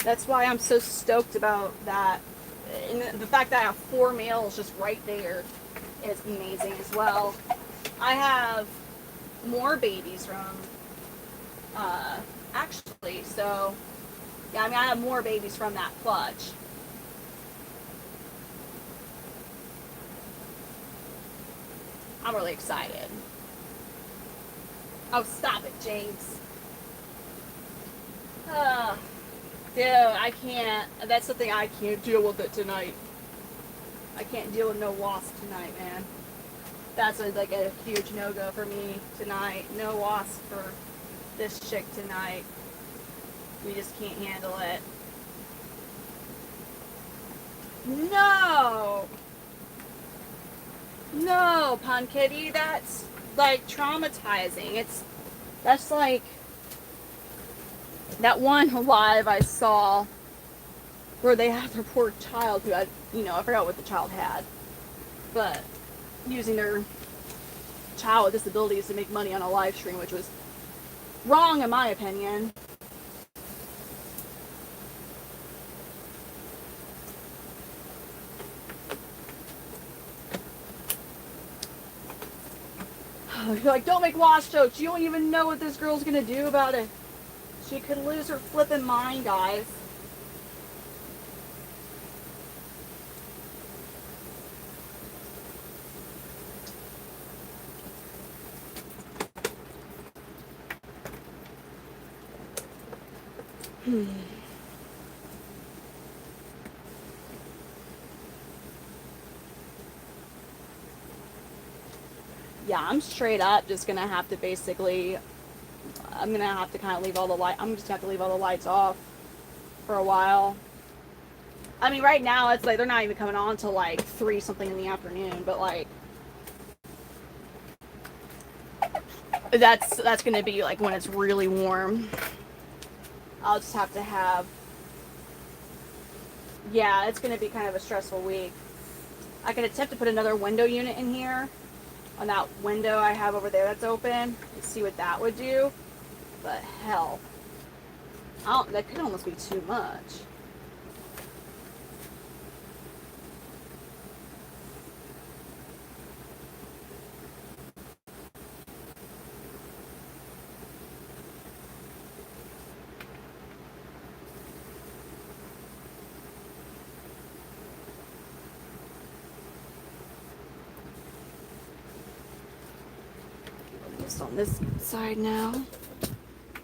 A: That's why I'm so stoked about that. And the fact that I have 4 males just right there is amazing as well. I have more babies from, actually, so, yeah, I mean, I have more babies from that clutch. I'm really excited. Oh, stop it, James. Dude, I can't. That's the thing. I can't deal with it tonight. I can't deal with no wasp tonight, man. That's like a huge no-go for me tonight. No wasp for this chick tonight. We just can't handle it. No! No, Pun Kitty, that's like traumatizing. That's like that one live I saw where they had their poor child who had, I forgot what the child had, but using their child with disabilities to make money on a live stream, which was wrong in my opinion. You're like, don't make wasp jokes. You don't even know what this girl's gonna do about it. She could lose her flippin' mind, guys. Yeah, I'm straight up just gonna have to basically, I'm gonna have to kind of leave all the light. I'm just gonna have to leave all the lights off for a while. I mean, right now it's like they're not even coming on till like 3 something in the afternoon, but like that's gonna be like when it's really warm. I'll just have to have. Yeah, it's gonna be kind of a stressful week. I could attempt to put another window unit in here on that window I have over there that's open and see what that would do. But hell, that could almost be too much. Just on this side now.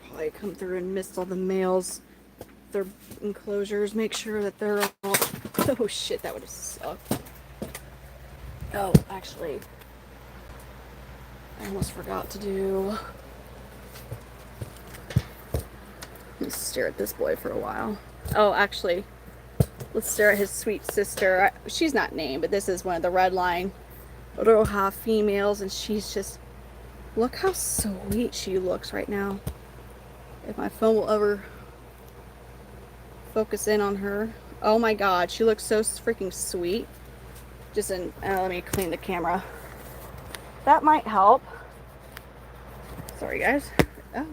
A: Probably come through and mist all the males, their enclosures, make sure that they're all. Oh shit, that would have sucked. Oh, actually, I almost forgot to do. Let's stare at this boy for a while. Oh, actually, let's stare at his sweet sister. She's not named, but this is one of the red line Roja females, and she's just. Look how sweet she looks right now. If my phone will ever focus in on her. Oh my god, she looks so freaking sweet. Just in, let me clean the camera. That might help. Sorry guys. Oh.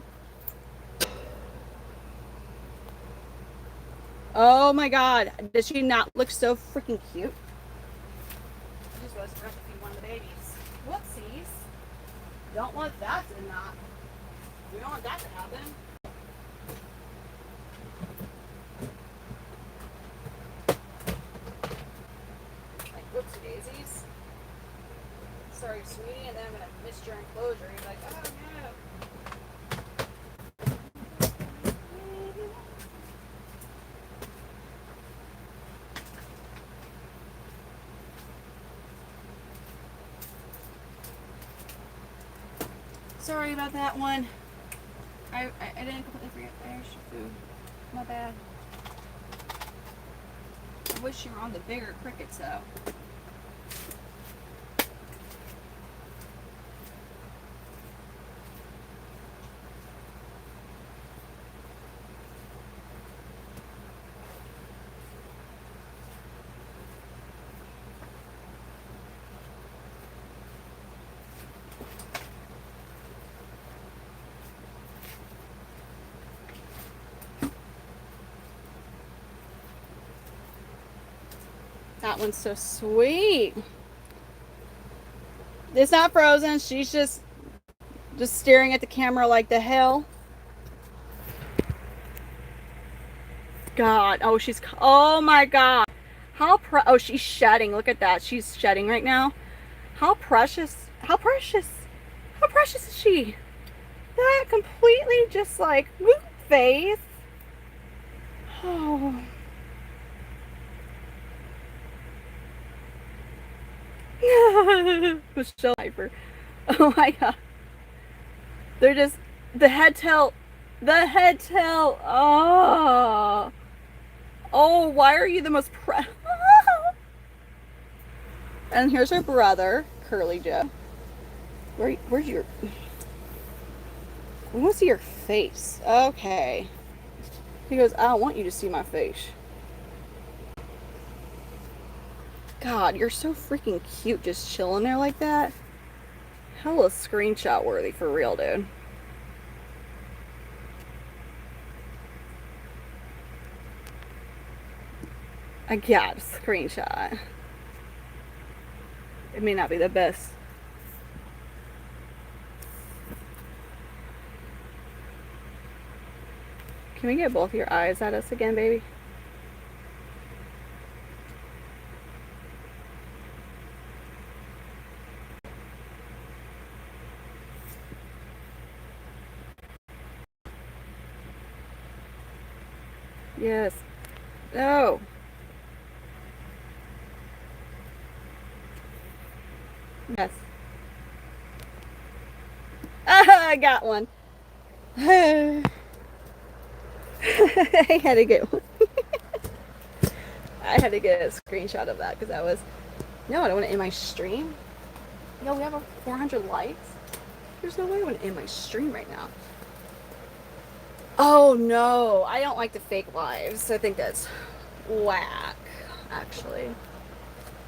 A: Oh my god, does she not look so freaking cute? I just was forgot to feed one of the babies. Whoopsies. Don't want that to not. We don't want that to happen. Like, whoopsie daisies. Sorry, sweetie, and then I'm gonna miss your enclosure. He's like, oh no. Sorry about that one. I didn't completely forget there's food. My bad. I wish you were on the bigger crickets though. That one's so sweet. It's not frozen. She's just staring at the camera like the hell. God. Oh, oh my God. Oh, she's shedding. Look at that. She's shedding right now. How precious. How precious. How precious is she? That completely just like whoop face. Oh. Michelle Hyper. Oh my God. They're just the head tail. Oh. Oh, why are you the most And here's her brother, Curly Joe. Where's your... I want to see your face. Okay. He goes, I don't want you to see my face. God, you're so freaking cute just chilling there like that. Hella screenshot worthy for real, dude. I got a screenshot. It may not be the best. Can we get both your eyes at us again, baby? Yes. No. Yes. I got one. I had to get one. I had to get a screenshot of that because that was... No, I don't want to end my stream. Yo, we have 400 likes. There's no way I want to end my stream right now. Oh no, I don't like the fake lives. I think that's whack, actually.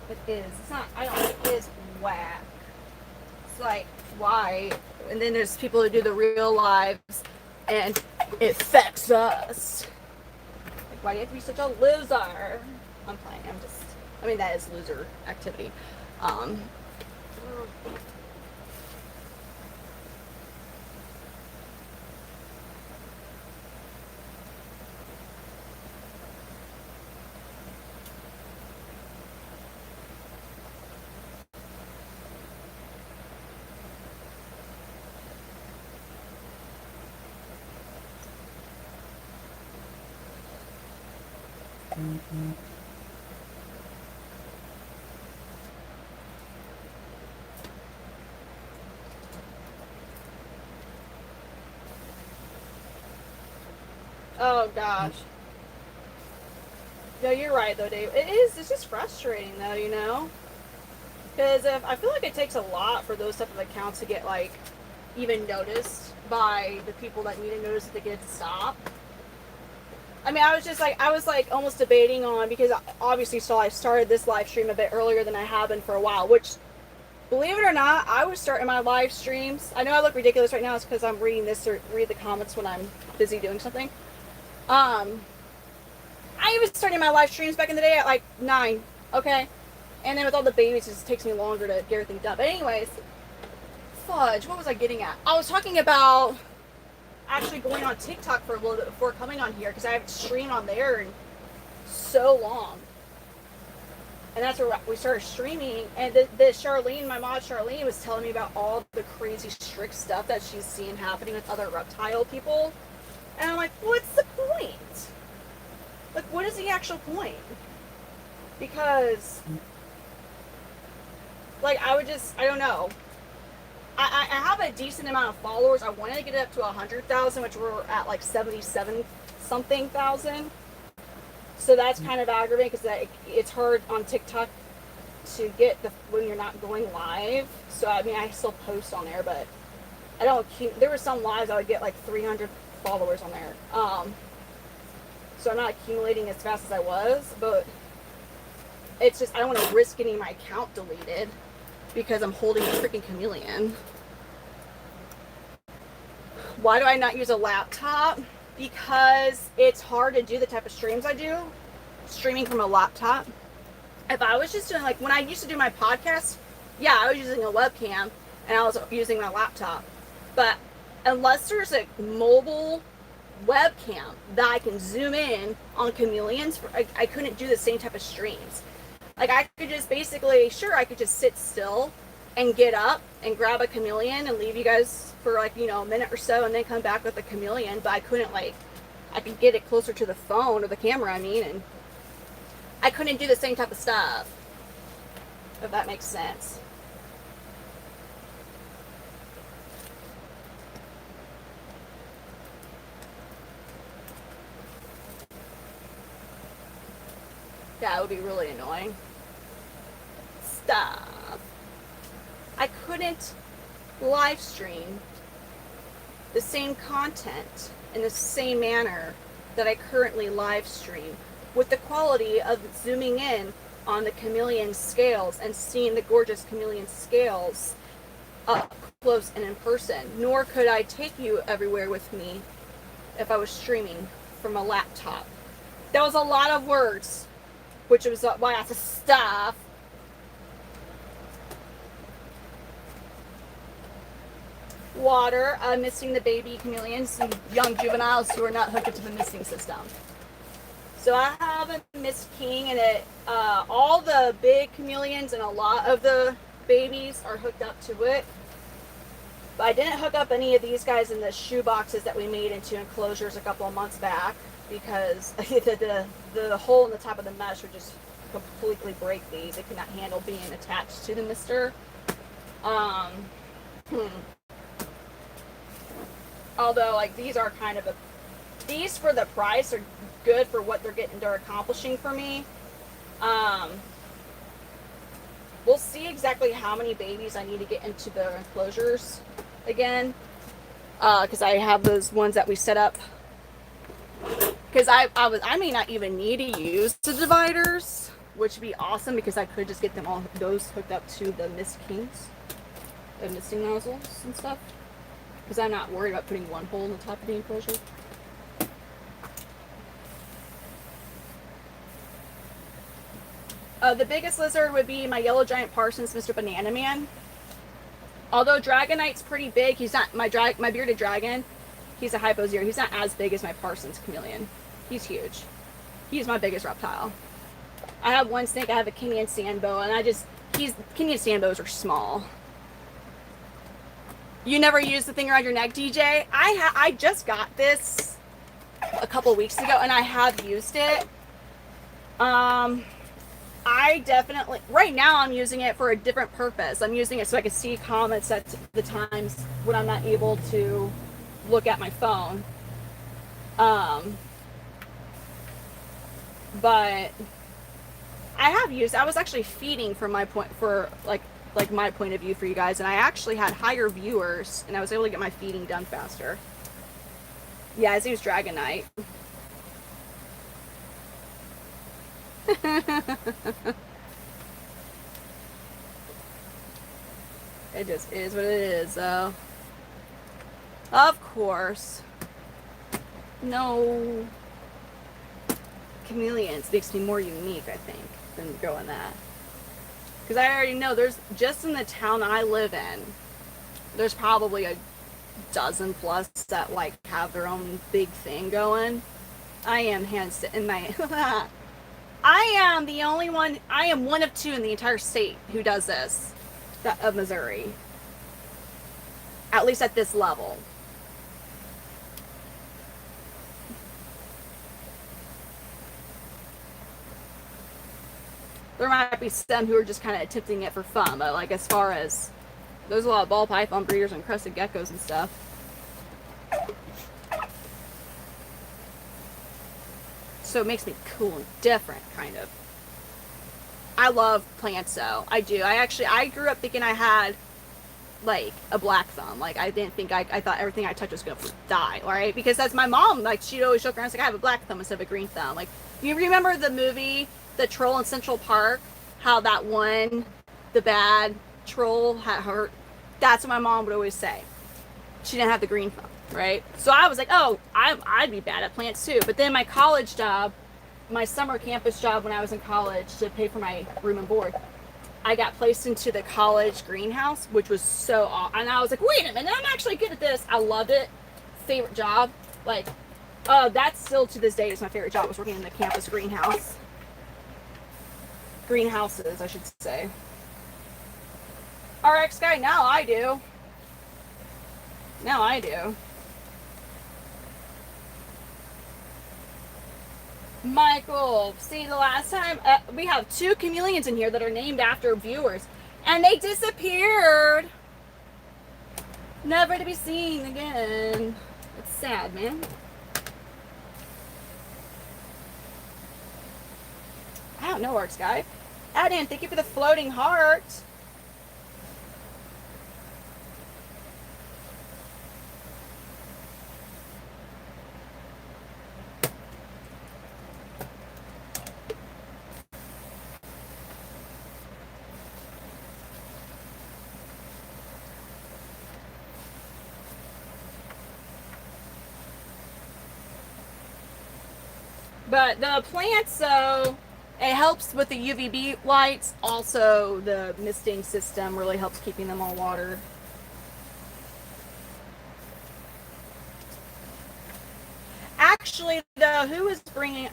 A: It is. It's not, I don't think it is whack. It's like, why? And then there's people who do the real lives and it affects us. Like, why do you have to be such a loser? I'm playing. I mean, that is loser activity. Oh gosh. No, you're right though, Dave. It's just frustrating though, you know? Because I feel like it takes a lot for those type of accounts to get like even noticed by the people that need to notice that they get to stop. I mean, I was like almost debating on, because obviously I started this live stream a bit earlier than I have been for a while, which, believe it or not, I was starting my live streams. I know I look ridiculous right now. It's because I'm reading this or read the comments when I'm busy doing something. I was starting my live streams back in the day at like 9, okay? And then with all the babies, it just takes me longer to get everything done. But anyways, fudge, what was I getting at? I was talking about actually going on TikTok for a little bit before coming on here, because I haven't streamed on there in so long. And that's where we started streaming. And the Charlene, my mod Charlene, was telling me about all the crazy strict stuff that she's seeing happening with other reptile people. And I'm like, what's the point? Like, what is the actual point? Because, like, I don't know. I have a decent amount of followers. I wanted to get it up to 100,000, which we're at like 77 something thousand. So that's kind of aggravating because it's hard on TikTok to get when you're not going live. So I mean, I still post on there, but I don't. There were some lives I would get like 300 followers on there. So I'm not accumulating as fast as I was, but it's just I don't want to risk getting my account deleted because I'm holding a freaking chameleon. Why do I not use a laptop? Because it's hard to do the type of streams I do, streaming from a laptop. If I was just doing, like, when I used to do my podcast, yeah, I was using a webcam and I was using my laptop. But unless there's a mobile webcam that I can zoom in on chameleons, I couldn't do the same type of streams. Like, I could just basically, sure, I could just sit still and get up and grab a chameleon and leave you guys for, like, you know, a minute or so and then come back with a chameleon, but I couldn't, like, I could get it closer to the phone or the camera, I mean, and I couldn't do the same type of stuff, if that makes sense. Yeah, it would be really annoying. Stop. I couldn't live stream the same content in the same manner that I currently live stream, with the quality of zooming in on the chameleon scales and seeing the gorgeous chameleon scales up close and in person. Nor could I take you everywhere with me if I was streaming from a laptop. That was a lot of words, which was why I had to stop. Water, missing the baby chameleons and young juveniles who are not hooked into the misting system. So I have a Miss King, and all the big chameleons and a lot of the babies are hooked up to it. But I didn't hook up any of these guys in the shoe boxes that we made into enclosures a couple of months back because the hole in the top of the mesh would just completely break these. They could not handle being attached to the mister. Although, like, these are kind of these for the price are good for what they're accomplishing for me. We'll see exactly how many babies I need to get into the enclosures again, because I have those ones that we set up. Because I may not even need to use the dividers, which would be awesome because I could just get them all those hooked up to the Miss Kings, the misting nozzles and stuff. Because I'm not worried about putting one hole in the top of the enclosure. The biggest lizard would be my yellow giant Parsons, Mr. Banana Man. Although Dragonite's pretty big, he's not my bearded dragon. He's a hypo zero. He's not as big as my Parsons chameleon. He's huge. He's my biggest reptile. I have one snake. I have a Kenyan sandboa, and Kenyan sandboas are small. You never use the thing around your neck, DJ? I just got this a couple weeks ago, and I have used it. I definitely, right now I'm using it for a different purpose. I'm using it so I can see comments at the times when I'm not able to look at my phone. But I have used, I was actually feeding from my point, for like my point of view for you guys, and I actually had higher viewers, and I was able to get my feeding done faster. Yeah, his name's Dragonite. It just is what it is, though. Of course. No. Chameleons makes me more unique, I think, than growing that. Because I already know there's, just in the town I live in, there's probably a dozen plus that, like, have their own big thing going. I am hands in my... I am the only one, I am one of two in the entire state who does this, of Missouri. At least at this level. There might be some who are just kind of attempting it for fun, but like as far as, there's a lot of ball python breeders and crested geckos and stuff. so it makes me cool and different, kind of. I love plants, though. I do. I grew up thinking I had like a black thumb. Like I didn't think I thought everything I touched was gonna die, all right? Because that's my mom. Like she'd always joke around, like I have a black thumb instead of a green thumb. Like you remember the movie The Troll in Central Park? How that one, the bad troll had hurt. That's what my mom would always say. She didn't have the green thumb, right? So I was like, oh, I'd be bad at plants too. But then my college job, my summer campus job when I was in college to pay for my room and board, I got placed into the college greenhouse, which was so awesome. And I was like, wait a minute, I'm actually good at this. I loved it. Favorite job. Like, that's still to this day is my favorite job, was working in the campus greenhouse. Greenhouses, I should say. RX guy, now I do. Now I do. Michael, see, the last time we have 2 chameleons in here that are named after viewers, and they disappeared, never to be seen again. It's sad, man. I don't know, Arts guy. Adin, thank you for the floating heart. But the plants, so it helps with the UVB lights. Also, the misting system really helps keeping them all watered. Actually, though, who is bringing...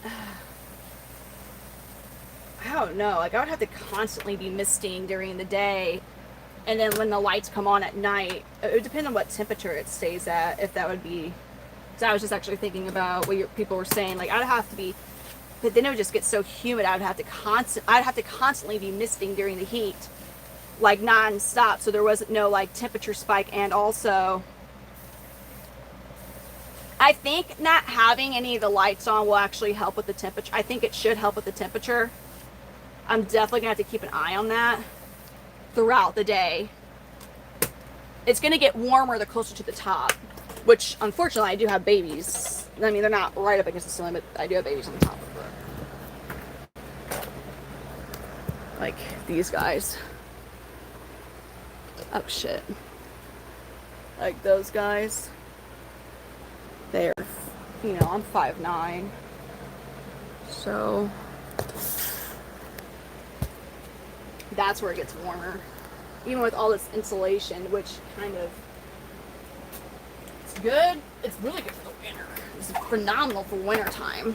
A: I don't know. Like, I would have to constantly be misting during the day. And then when the lights come on at night, it would depend on what temperature it stays at, if that would be... So I was just actually thinking about what people were saying. Like, I'd have to be... But then it would just get so humid, I'd have to constantly be misting during the heat. Like, non-stop. So there wasn't no, like, temperature spike. And also... I think not having any of the lights on will actually help with the temperature. I think it should help with the temperature. I'm definitely going to have to keep an eye on that throughout the day. It's going to get warmer the closer to the top, which unfortunately I do have babies. I mean, they're not right up against the ceiling, but I do have babies on the top of it. Like these guys. Oh shit. Like those guys. They're, you know, I'm 5'9". So that's where it gets warmer. Even with all this insulation, which kind of, it's good. It's really good for the winter. It's phenomenal for winter time.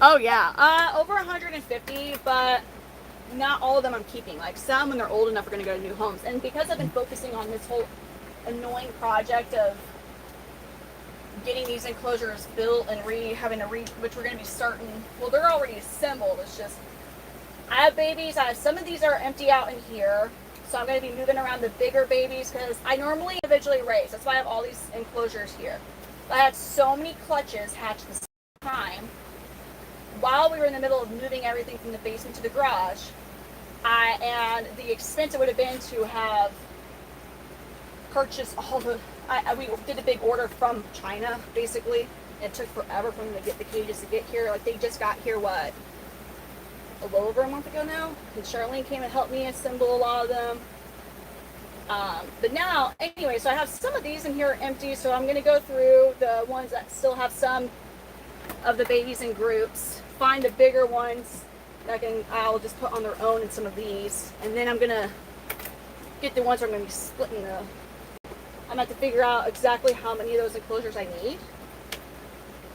A: Oh yeah, over 150, but not all of them I'm keeping. Like some, when they're old enough, are going to go to new homes. And because I've been focusing on this whole annoying project of getting these enclosures built and which we're going to be starting. Well, they're already assembled. It's just, I have babies. Some of these are empty out in here. So I'm going to be moving around the bigger babies because I normally individually raise. That's why I have all these enclosures here. I had so many clutches hatched at the same time while we were in the middle of moving everything from the basement to the garage. And the expense it would have been to have purchased all the, we did a big order from China, basically. It took forever for them to get the cages to get here. Like, they just got here, what, a little over a month ago now? And Charlene came and helped me assemble a lot of them. But now, anyway, so I have some of these in here empty, so I'm going to go through the ones that still have some of the babies in groups, find the bigger ones that I'll just put on their own in some of these, and then I'm going to get the ones where I'm going to be splitting the... I'm going to have to figure out exactly how many of those enclosures I need.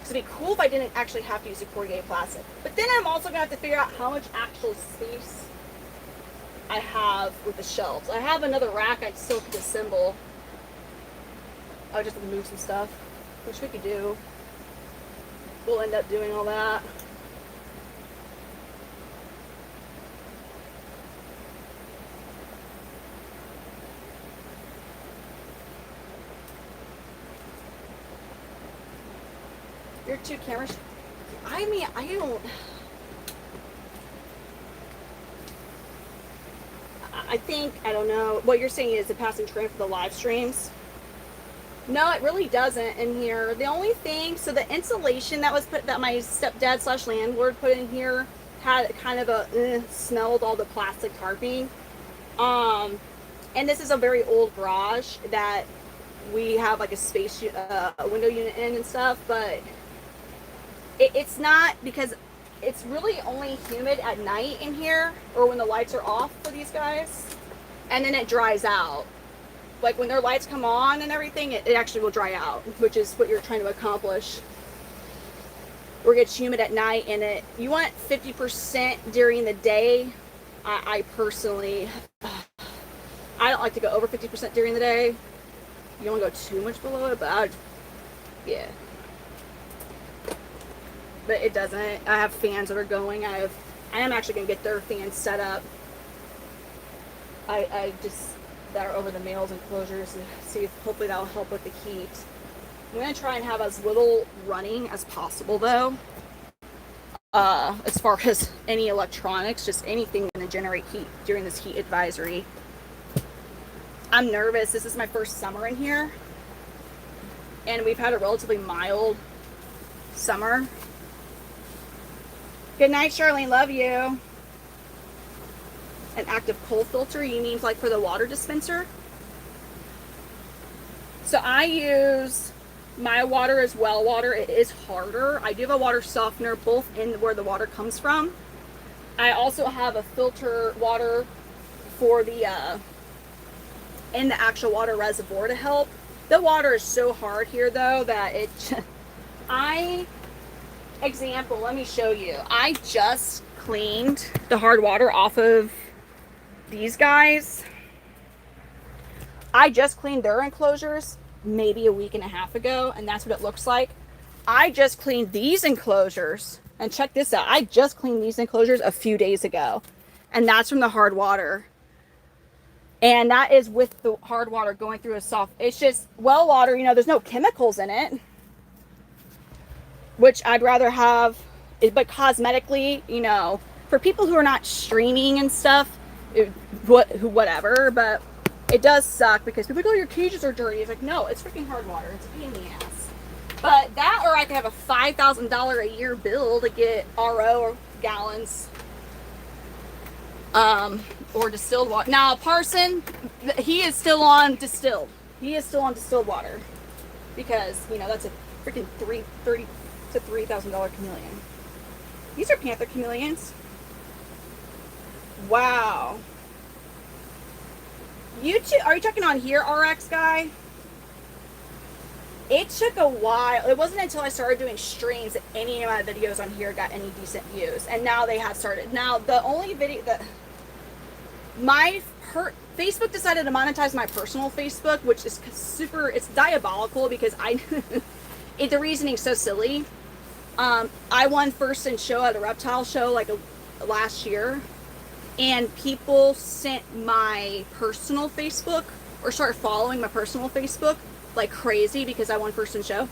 A: It'd be cool if I didn't actually have to use a corrugated plastic. But then I'm also going to have to figure out how much actual space I have with the shelves. I have another rack I still could assemble. I would just have to move some stuff, which we could do. We'll end up doing all that. Your two cameras. I mean, I don't. I think, I don't know. What you're saying is the passing trend for the live streams. No, it really doesn't in here. The only thing, so the insulation that was put, that my stepdad slash landlord put in here had kind of a smelled all the plastic tarping. And this is a very old garage that we have like a space, a window unit in and stuff, but it's not, because it's really only humid at night in here or when the lights are off for these guys, and then it dries out. Like when their lights come on and everything, it actually will dry out, which is what you're trying to accomplish. Or it gets humid at night, and you want 50% during the day. I personally, I don't like to go over 50% during the day. You don't want to go too much below it, but yeah. But it doesn't. I have fans that are going. I am actually going to get their fans set up. I just, that are over the males enclosures, and see if hopefully that'll help with the heat. I'm going to try and have as little running as possible though. As far as any electronics, just anything going to generate heat during this heat advisory. I'm nervous. This is my first summer in here, and we've had a relatively mild summer. Good night, Charlene. Love you. An active cold filter, you mean like for the water dispenser? So I use my water as well water. It is harder. I do have a water softener both in where the water comes from. I also have a filter water for the in the actual water reservoir to help. The water is so hard here though that it example, let me show you. I just cleaned the hard water off of these guys. I just cleaned their enclosures maybe a week and a half ago, and that's what it looks like. I just cleaned these enclosures, and check this out. I just cleaned these enclosures a few days ago, and that's from the hard water. And that is with the hard water going through a soft, it's just well water, you know, there's no chemicals in it, which I'd rather have, but cosmetically, you know, for people who are not streaming and stuff, whatever, but it does suck because people go, oh, your cages are dirty. It's like, no, it's freaking hard water. It's a pain in the ass. But that, or I could have a $5,000 a year bill to get RO gallons, or distilled water. Now, Parson, he is still on distilled. He is still on distilled water because, you know, that's a freaking $30,000 to $3,000 chameleon. These are Panther Chameleons. Wow. You two, are you checking on here, RX guy? It took a while. It wasn't until I started doing streams that any of my videos on here got any decent views. And now they have started. Now, the only video that Facebook decided to monetize my personal Facebook, which is super, it's diabolical because the reasoning's so silly. I won first in show at a reptile show like last year, and people sent my personal Facebook or started following my personal Facebook like crazy because I won first in show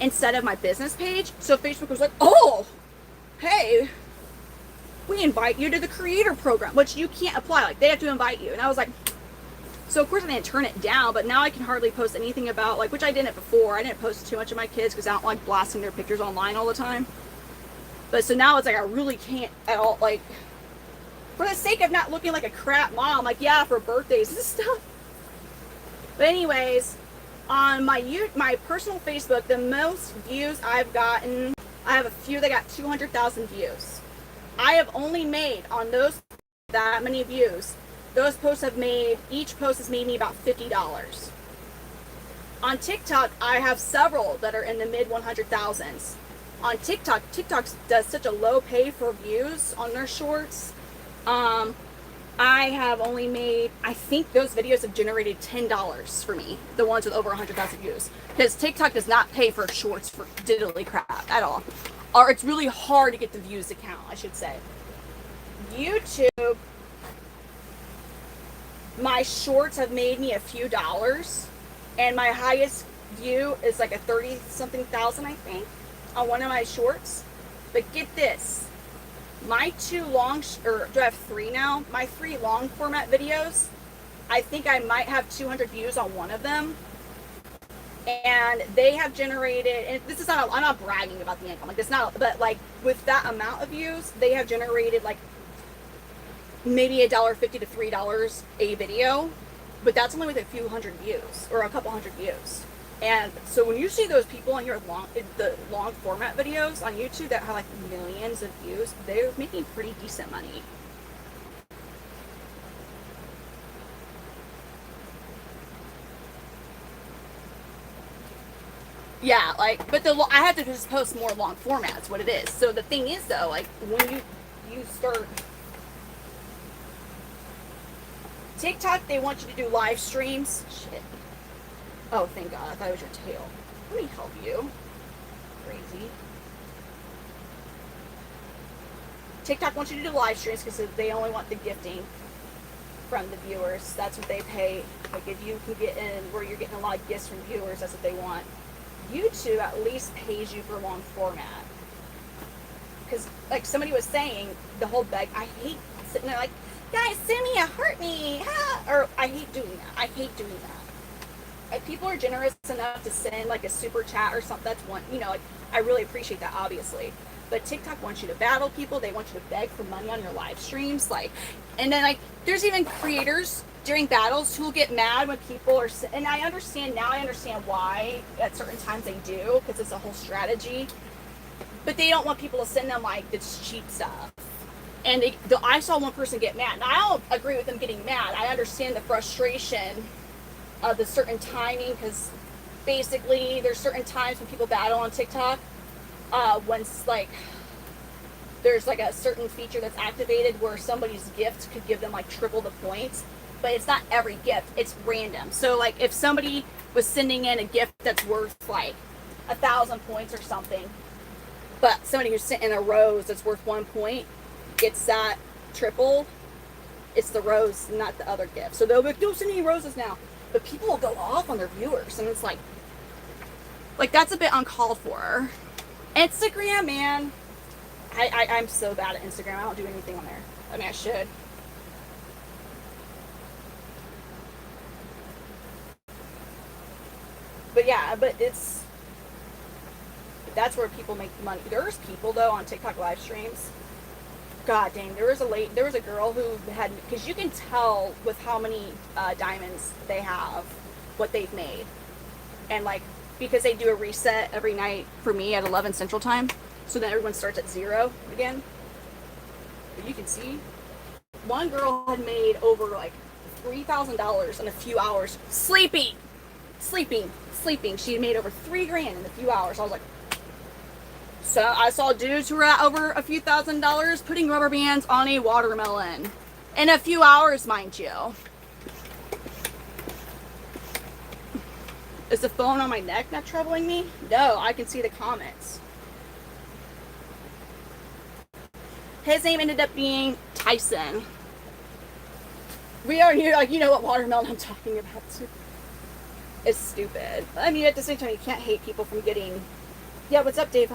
A: instead of my business page. So Facebook was like, oh, hey, we invite you to the creator program, which you can't apply. Like, they have to invite you. And I was like, so of course I didn't turn it down, but now I can hardly post anything about, like, which I didn't before. I didn't post too much of my kids because I don't like blasting their pictures online all the time. But so now it's like I really can't at all, like, for the sake of not looking like a crap mom, like, yeah, for birthdays and stuff. But anyways, on my personal Facebook, the most views I've gotten, I have a few that got 200,000 views. I have only made on those that many views. Those posts have made, each post has made me about $50. On TikTok, I have several that are in the mid 100,000s. On TikTok does such a low pay for views on their shorts. I have only made, I think those videos have generated $10 for me, the ones with over 100,000 views. Because TikTok does not pay for shorts for diddly crap at all. Or it's really hard to get the views to count, I should say. YouTube, my shorts have made me a few dollars, and my highest view is like a 30-something thousand, I think. on one of my shorts. But get this, my two long, or do I have three now? My three long format videos, I think I might have 200 views on one of them. And they have generated, and this is not, I'm not bragging about the income, like it's not, but like with that amount of views, they have generated like maybe $1.50 to $3 a video, but that's only with a few hundred views or a couple hundred views. And so when you see those people on your the long format videos on YouTube that have like millions of views, they're making pretty decent money. Yeah, like, but I have to just post more long formats, what it is. So the thing is though, like when you start TikTok, they want you to do live streams. Shit. Oh, thank God. I thought it was your tail. Let me help you. Crazy. TikTok wants you to do live streams because they only want the gifting from the viewers. That's what they pay. Like if you can get in where you're getting a lot of gifts from viewers, that's what they want. YouTube at least pays you for long format. Because like somebody was saying, the whole beg, I hate sitting there like, guys, send me a heart me. Ah! Or I hate doing that. I hate doing that. Like people are generous enough to send like a super chat or something. That's one, you know, like I really appreciate that obviously. But TikTok wants you to battle people. They want you to beg for money on your live streams. Like, and then like there's even creators during battles who will get mad when people are, and I understand now, I understand why at certain times they do, because it's a whole strategy. But they don't want people to send them like this cheap stuff. And I saw one person get mad. Now, I don't agree with them getting mad. I understand the frustration of the certain timing, because basically there's certain times when people battle on TikTok. Once like there's like a certain feature that's activated where somebody's gift could give them like triple the points, but it's not every gift, it's random. So like if somebody was sending in a gift that's worth like 1,000 points or something, but somebody who's sent in a rose that's worth 1 point gets that triple, it's the rose, not the other gift. So they'll be like, don't send any roses now. But people will go off on their viewers, and it's like that's a bit uncalled for. Instagram, man. I'm so bad at Instagram. I don't do anything on there. I mean, I should. But yeah, but that's where people make money. There's people though on TikTok live streams. God dang, there was a girl who had, because you can tell with how many diamonds they have, what they've made, and like because they do a reset every night for me at 11 Central Time, so then everyone starts at 0 again. But you can see, one girl had made over like $3,000 in a few hours sleeping. She had made over $3,000 in a few hours. I was like, so I saw dudes who were at over a few $1,000s putting rubber bands on a watermelon in a few hours, mind you. Is the phone on my neck not troubling me? No, I can see the comments. His name ended up being Tyson. We are here, like, you know what watermelon I'm talking about too. It's stupid. I mean, at the same time, you can't hate people from getting. Yeah, what's up, Dave?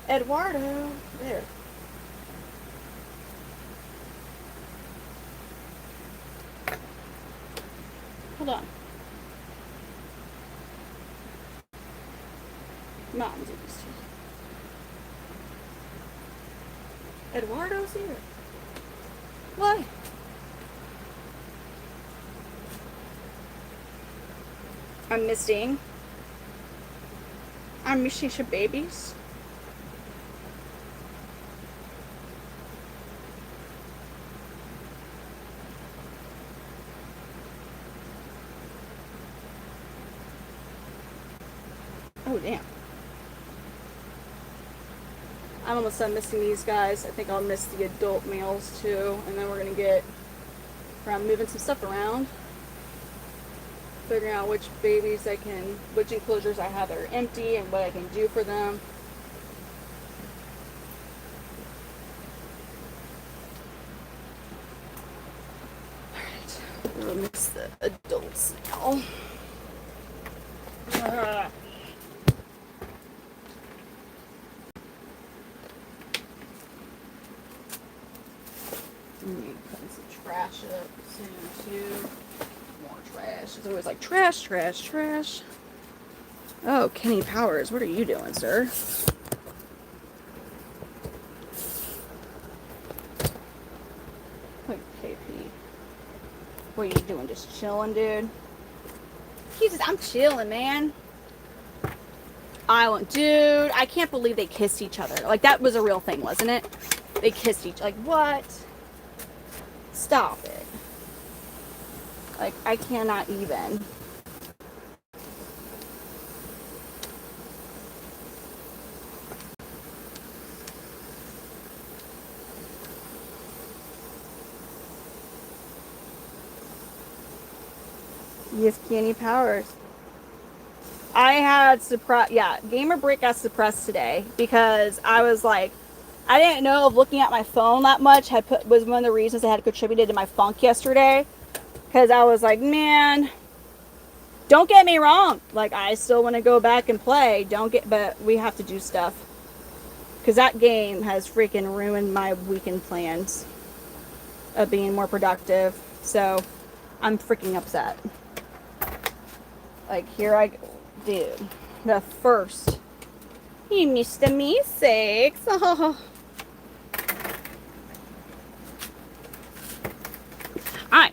A: Eduardo. There. Hold on. Mom's in this too. Eduardo's here. What? I'm missing your babies. Oh, damn. I'm almost done missing these guys. I think I'll miss the adult males too. And then we're going to get from moving some stuff around. Figuring out which babies which enclosures I have that are empty and what I can do for them. Alright, we'll miss the adults now. me putting some trash up soon too. More trash. It's always like trash, trash, trash. Oh, Kenny Powers, what are you doing, sir? Like KP. What are you doing? Just chilling, dude? I'm chilling, man. Dude, I can't believe they kissed each other. Like, that was a real thing, wasn't it? They kissed each, like, what? Stop it. Like, I cannot even. Yes, Kenny Powers. I had Gamer Break got suppressed today because I was like, I didn't know if looking at my phone that much was one of the reasons I had contributed to my funk yesterday. Because I was like, man, don't get me wrong. Like, I still want to go back and play. But we have to do stuff. Because that game has freaking ruined my weekend plans of being more productive. So, I'm freaking upset. Like, dude, the first. You missed the me-six. Oh. Hi.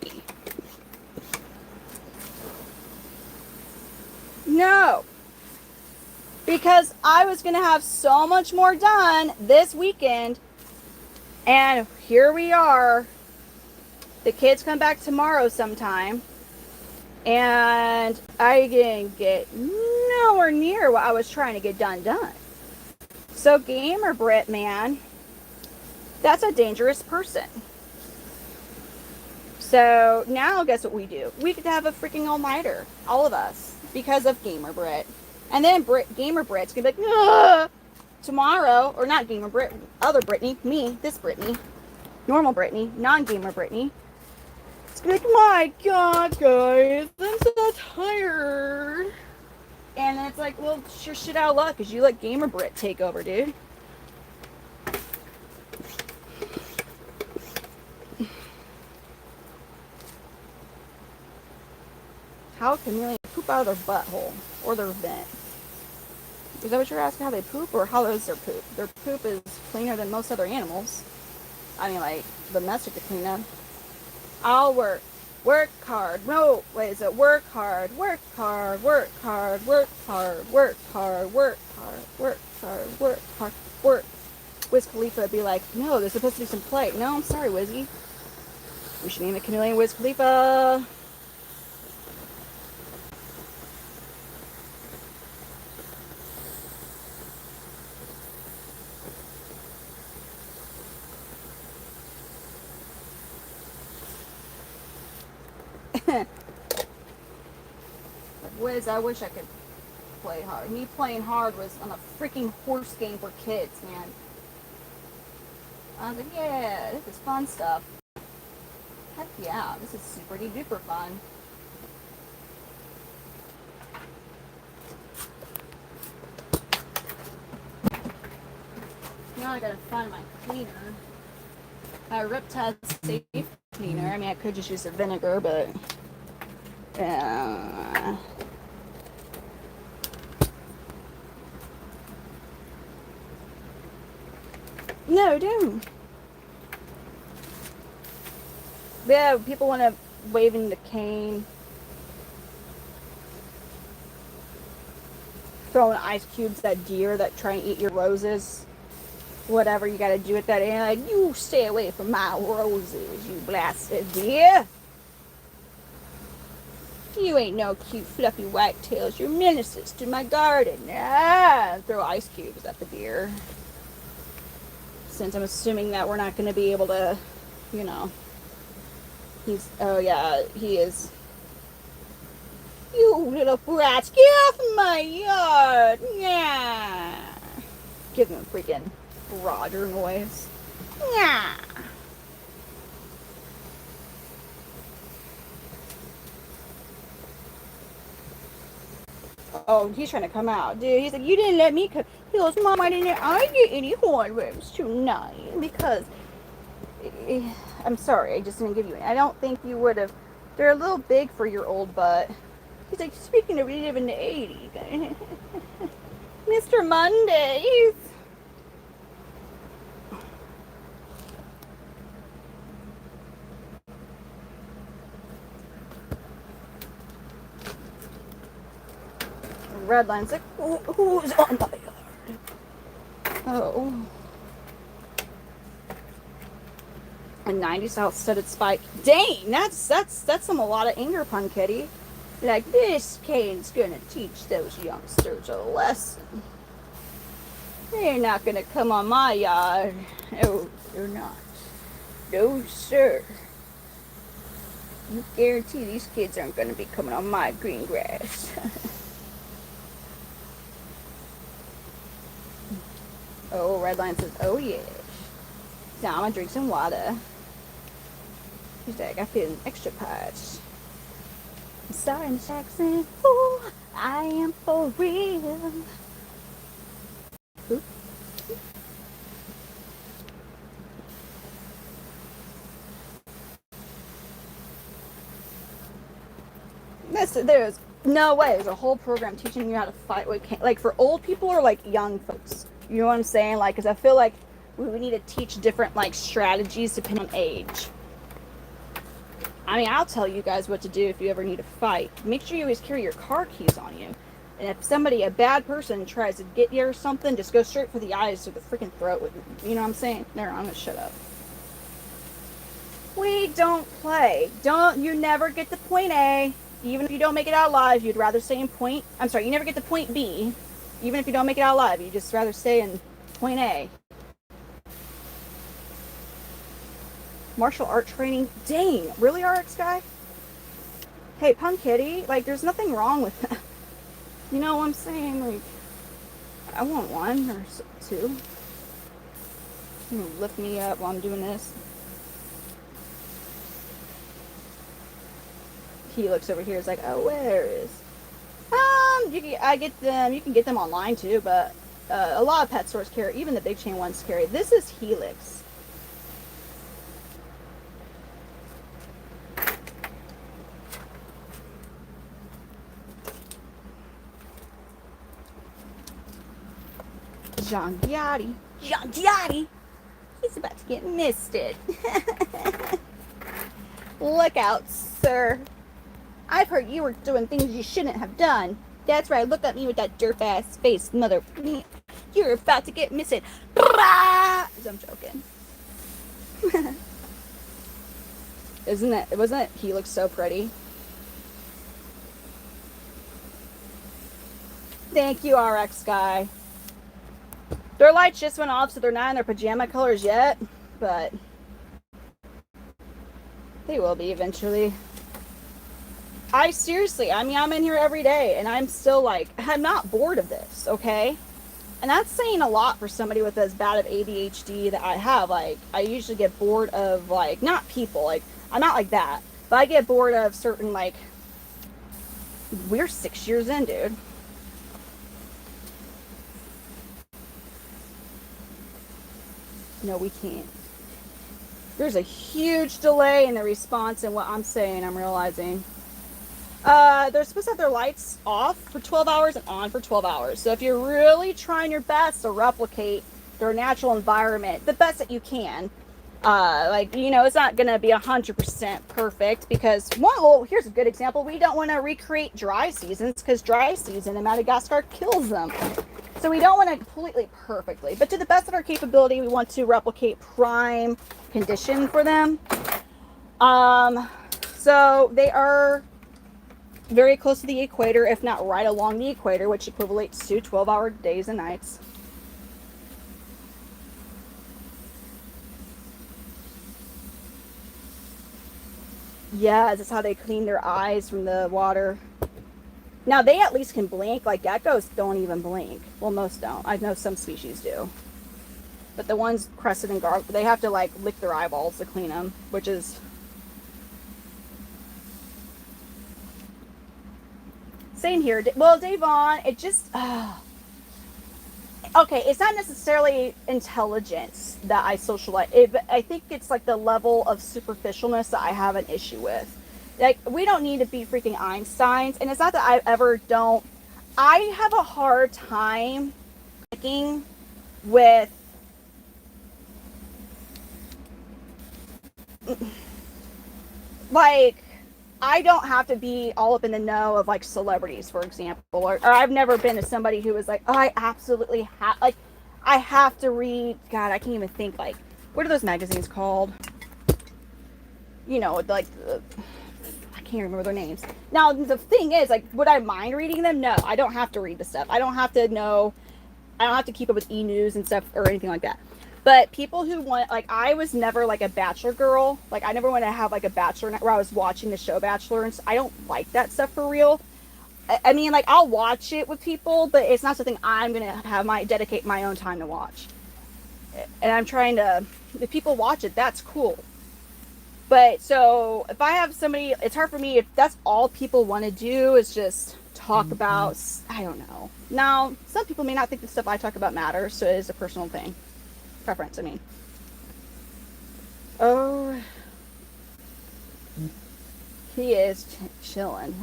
A: No. Because I was going to have so much more done this weekend. And here we are. The kids come back tomorrow sometime. And I didn't get nowhere near what I was trying to get done. So Gamer Brit, man, that's a dangerous person. So now guess what we do? We could have a freaking all-nighter, all of us, because of Gamer Brit. And then Gamer Brit's gonna be like, ugh! Tomorrow, or not Gamer Brit, other Brittany, me, this Brittany, normal Brittany, non-Gamer Brittany. It's gonna be like, my God, guys, I'm so tired. And it's like, well, sure shit out of luck, because you let Gamer Brit take over, dude. How can chameleons poop out of their butthole or their vent? Is that what you're asking? How they poop, or how is their poop? Their poop is cleaner than most other animals. I mean, like domestic to clean up. I'll work hard. No, wait, is it work hard, work hard, work hard, work hard, work hard, work hard, work hard, work hard, work. Wiz Khalifa would be like, no, there's supposed to be some play. No, I'm sorry, Wizzy. We should name the chameleon Wiz Khalifa. Wiz, I wish I could play hard. Me playing hard was on a freaking horse game for kids, man. I was like, yeah, this is fun stuff. Heck yeah, this is super duper fun. Now I gotta find my cleaner. My Riptide safe cleaner. I mean, I could just use the vinegar, but no, don't. Yeah, people want to waving the cane, throwing ice cubes at deer that try and eat your roses. Whatever you got to do with that, and like, you stay away from my roses, you blasted deer. You ain't no cute fluffy whitetails. You're menaces to my garden. Ah, throw ice cubes at the deer. Since I'm assuming that we're not going to be able to, you know. Oh yeah, he is. You little brats, get off my yard. Yeah. Give him a freaking Roger noise. Yeah. Oh, he's trying to come out, dude. He's like, you didn't let me come. He goes, Mom, I didn't get any horn rims tonight because I'm sorry, I just didn't give you any. I don't think you would have. They're a little big for your old butt. He's like, speaking of live in the 80s, Mr. Mondays. Redline's like, who's on my yard? Oh. A 90 South studded spike. Dang, that's a lot of anger, Pun Kitty. Like, this cane's gonna teach those youngsters a lesson. They're not gonna come on my yard. No, they're not. No, sir. You guarantee these kids aren't gonna be coming on my green grass. Oh, Redline says, oh yeah. Now I'm gonna drink some water. She's like, I feel extra parched. I'm sorry, Miss Jackson. Oh, I am for real. Oop. There's no way. There's a whole program teaching you how to fight with like for old people or like young folks. You know what I'm saying? Like, because I feel like we need to teach different like strategies depending on age. I mean, I'll tell you guys what to do if you ever need to fight. Make sure you always carry your car keys on you. And if somebody, a bad person, tries to get you or something, just go straight for the eyes or the freaking throat. You know what I'm saying? No, I'm gonna shut up. We don't play. You never get to point A. Even if you don't make it out alive, you'd rather stay in point. I'm sorry, you never get to point B. Even if you don't make it out alive, you'd just rather stay in point A. Martial art training. Dang, really, RX guy? Hey, Pun Kitty, like, there's nothing wrong with that. You know what I'm saying? Like, I want one or two. You know, lift me up while I'm doing this. He looks over here. Is like, oh, where is? You can get them online too, but a lot of pet stores carry. Even the big chain ones carry. This is Helix. John Giotti. He's about to get misted. Look out, sir. I've heard you were doing things you shouldn't have done. That's right, look at me with that derp-ass face, mother. You're about to get misted. I'm joking. Wasn't it, he looks so pretty? Thank you, RX guy. Their lights just went off, so they're not in their pajama colors yet, but they will be eventually. I mean, I'm in here every day, and I'm still like, I'm not bored of this, okay? And that's saying a lot for somebody with as bad of ADHD that I have. Like, I usually get bored of, like, not people, like, I'm not like that, but I get bored of certain, like, we're 6 years in, dude. No, we can't. There's a huge delay in the response in what I'm saying, I'm realizing. They're supposed to have their lights off for 12 hours and on for 12 hours. So if you're really trying your best to replicate their natural environment the best that you can, like, you know, it's not going to be 100% perfect because, well, here's a good example. We don't want to recreate dry seasons because dry season in Madagascar kills them. So we don't want to completely perfectly, but to the best of our capability, we want to replicate prime condition for them. So they are very close to the equator, if not right along the equator, which equivalates to 12-hour days and nights. Yeah, that's how they clean their eyes from the water. Now, they at least can blink. Like, geckos don't even blink. Well, most don't. I know some species do. But the ones crested and garlic, they have to, like, lick their eyeballs to clean them, which is... Same here. Well, Davon, it just... okay, it's not necessarily intelligence that I socialize. I think it's like the level of superficialness that I have an issue with. Like, we don't need to be freaking Einsteins, and it's not that I ever don't. I have a hard time clicking with like I don't have to be all up in the know of like celebrities, for example, or I've never been to somebody who was like, oh, I absolutely have like I have to read. God, I can't even think. Like, what are those magazines called? You know, like I can't remember their names. Now the thing is, like, would I mind reading them? No, I don't have to read the stuff. I don't have to know. I don't have to keep up with e-news and stuff or anything like that. But people who want, like, I was never like a Bachelor girl. Like, I never want to have like a Bachelor night where I was watching the show Bachelor, and I don't like that stuff for real. I mean, like, I'll watch it with people, but it's not something I'm gonna have dedicate my own time to watch. And I'm trying to, if people watch it, that's cool. But so if I have somebody, it's hard for me if that's all people want to do is just talk about, I don't know. Now, some people may not think the stuff I talk about matters, so it is a personal thing. Preference, I mean. Oh, he is chilling.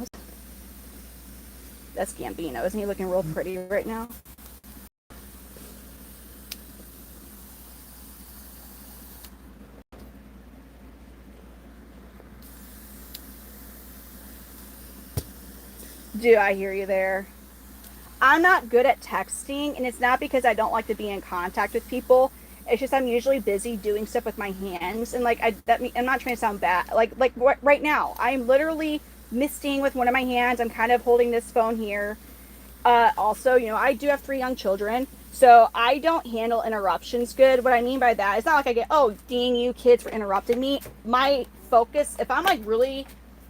A: That's Gambino. Isn't he looking real pretty right now? Do I hear you there? I'm not good at texting, and it's not because I don't like to be in contact with people. It's just I'm usually busy doing stuff with my hands, and like I'm not trying to sound bad. Like right now, I'm literally misting with one of my hands. I'm kind of holding this phone here. Also, you know, I do have 3 young children, so I don't handle interruptions good. What I mean by that, it's not like I get, oh, dang you kids for interrupting me. My focus, if I'm like really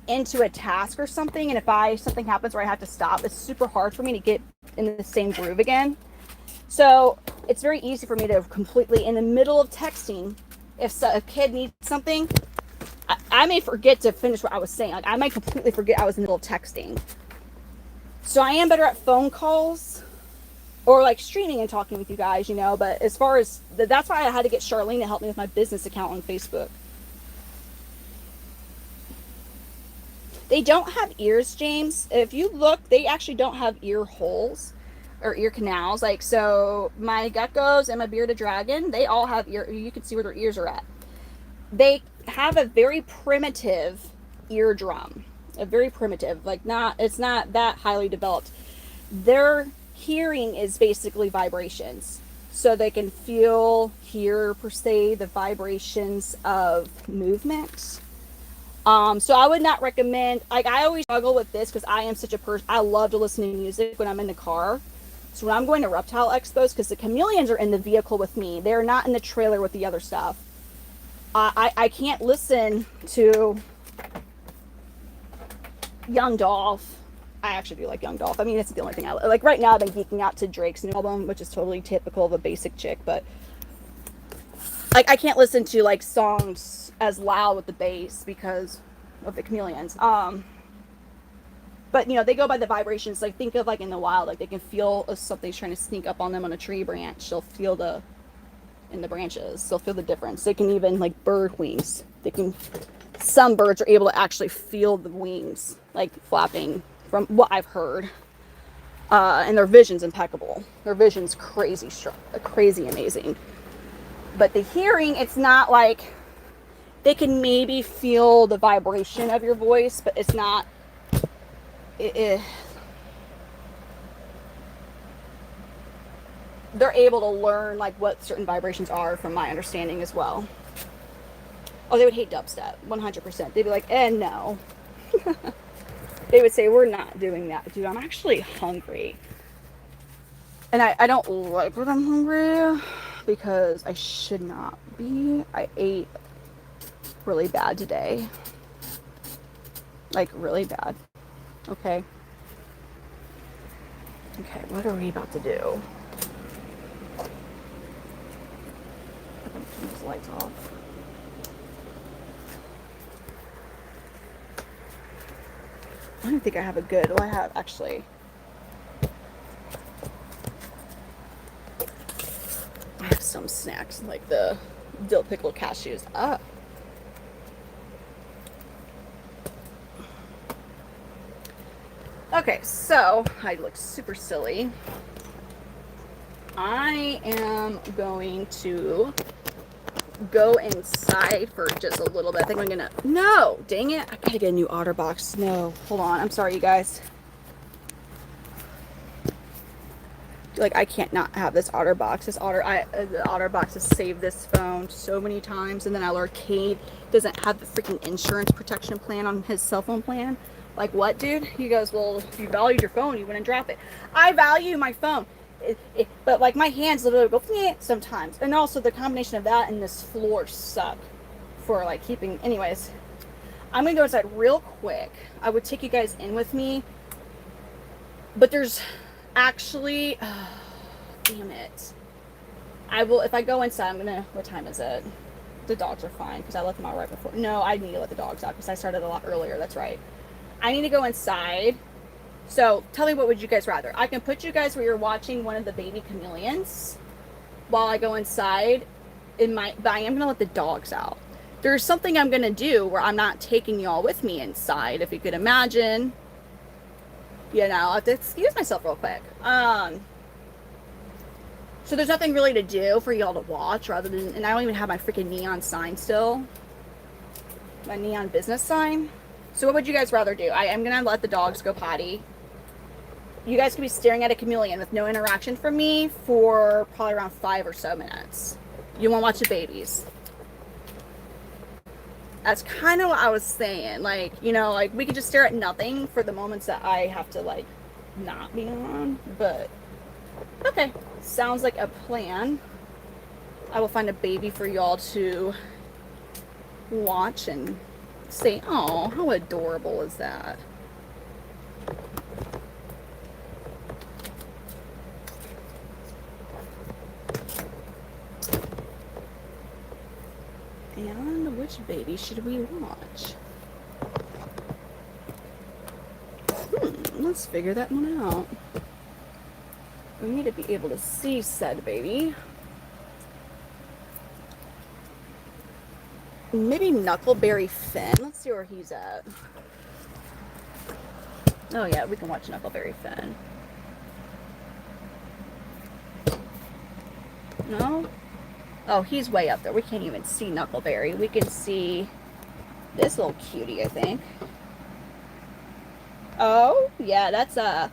A: into a task or something, and if something happens where I have to stop, it's super hard for me to get in the same groove again. So it's very easy for me to completely, in the middle of texting, if a kid needs something, I may forget to finish what I was saying. Like, I might completely forget I was in the middle of texting. So I am better at phone calls or like streaming and talking with you guys, you know. But as far as that's why I had to get Charlene to help me with my business account on Facebook. They don't have ears, James. If you look, they actually don't have ear holes or ear canals. Like, so my geckos and my bearded dragon, they all have ear. You can see where their ears are at. They have a very primitive eardrum. A very primitive, like it's not that highly developed. Their hearing is basically vibrations. So they can hear per se, the vibrations of movement. So I would not recommend, like, I always struggle with this because I am such a person, I love to listen to music when I'm in the car. So when I'm going to reptile expos, because the chameleons are in the vehicle with me, they're not in the trailer with the other stuff. I can't listen to Young Dolph. I actually do like Young Dolph. I mean, it's the only thing I like. Right now, I've been geeking out to Drake's new album, which is totally typical of a basic chick, but like, I can't listen to like songs as loud with the bass because of the chameleons. But you know, they go by the vibrations. Like, think of like in the wild, like they can feel if something's trying to sneak up on them on a tree branch. They'll feel in the branches. They'll feel the difference. They can even like bird wings. Some birds are able to actually feel the wings like flapping from what I've heard. And their vision's impeccable. Their vision's crazy amazing. But the hearing, it's not like they can maybe feel the vibration of your voice, but it's not. They're able to learn like what certain vibrations are, from my understanding as well. Oh, they would hate dubstep, 100%. They'd be like, no. They would say, we're not doing that. Dude, I'm actually hungry. And I don't like when I'm hungry because I should not be. I ate really bad today. Like, really bad. Okay. Okay, what are we about to do? Turn these lights off. I don't think I have a good. Well, I have actually. snacks, like the dill pickle cashews. Ah. Okay, so I look super silly. I am going to go inside for just a little bit. I think I'm gonna, no, dang it. I gotta get a new otter box. No, hold on. I'm sorry, you guys. Like, I can't not have this otter box. The otter box has saved this phone so many times. And then our Arcade doesn't have the freaking insurance protection plan on his cell phone plan. Like, what, dude? He goes, well, if you valued your phone, you wouldn't drop it. I value my phone. But like, my hands literally go sometimes. And also the combination of that and this floor suck for like keeping. Anyways, I'm gonna go inside real quick. I would take you guys in with me, but there's actually, damn it. I will, if I go inside, I'm gonna, what time is it? The dogs are fine because I let them out right before. No, I need to let the dogs out because I started a lot earlier. That's right. I need to go inside. So tell me, what would you guys rather? I can put you guys where you're watching one of the baby chameleons while I go inside. But I am going to let the dogs out. There's something I'm going to do where I'm not taking y'all with me inside. If you could imagine, you know, I have to excuse myself real quick. So there's nothing really to do for y'all to watch rather than, and I don't even have my freaking neon sign still. My neon business sign. So what would you guys rather do? I am going to let the dogs go potty. You guys could be staring at a chameleon with no interaction from me for probably around 5 or so minutes. You want to watch the babies. That's kind of what I was saying. Like, you know, like we could just stare at nothing for the moments that I have to like not be on. But okay, sounds like a plan. I will find a baby for y'all to watch and say, oh, how adorable is that? And which baby should we watch? Let's figure that one out. We need to be able to see said baby. Maybe Knuckleberry Finn. Let's see where he's at. Oh yeah, we can watch Knuckleberry Finn. No? Oh, he's way up there. We can't even see Knuckleberry. We can see this little cutie, I think. Oh, yeah, that's a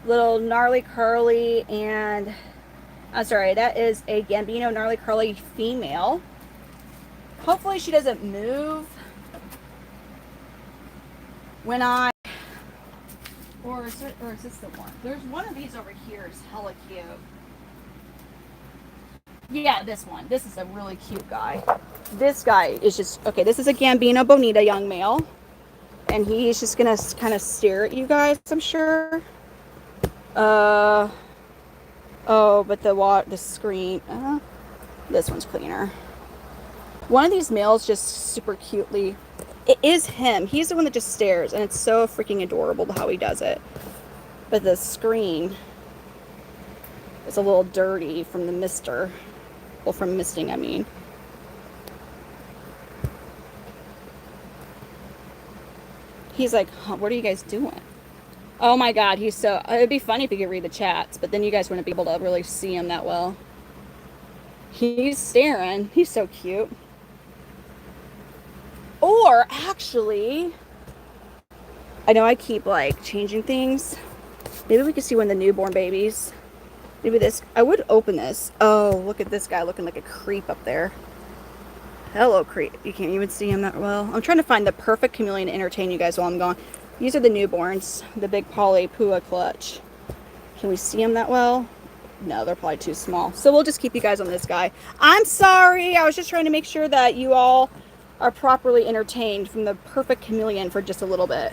A: little gnarly curly and... I'm sorry, that is a Gambino gnarly curly female. Hopefully she doesn't move when I... Or is this the one? There's one of these over here is hella cute. Yeah, this one. This is a really cute guy. This guy is just... Okay, this is a Gambino Bonita young male. And he's just going to kind of stare at you guys, I'm sure. Oh, but the screen... this one's cleaner. One of these males just super cutely... It is him. He's the one that just stares. And it's so freaking adorable how he does it. But the screen is a little dirty from the mister. Well, from misting, I mean. He's like, huh, what are you guys doing? Oh my god, he's so... It'd be funny if you could read the chats, but then you guys wouldn't be able to really see him that well. He's staring. He's so cute. Or, actually... I know I keep, like, changing things. Maybe we could see one of the newborn babies. Maybe this... I would open this. Oh, look at this guy looking like a creep up there. Hello, creep. You can't even see him that well. I'm trying to find the perfect chameleon to entertain you guys while I'm gone. These are the newborns. The big Polly Pua clutch. Can we see them that well? No, they're probably too small. So we'll just keep you guys on this guy. I'm sorry. I was just trying to make sure that you all are properly entertained from the perfect chameleon for just a little bit.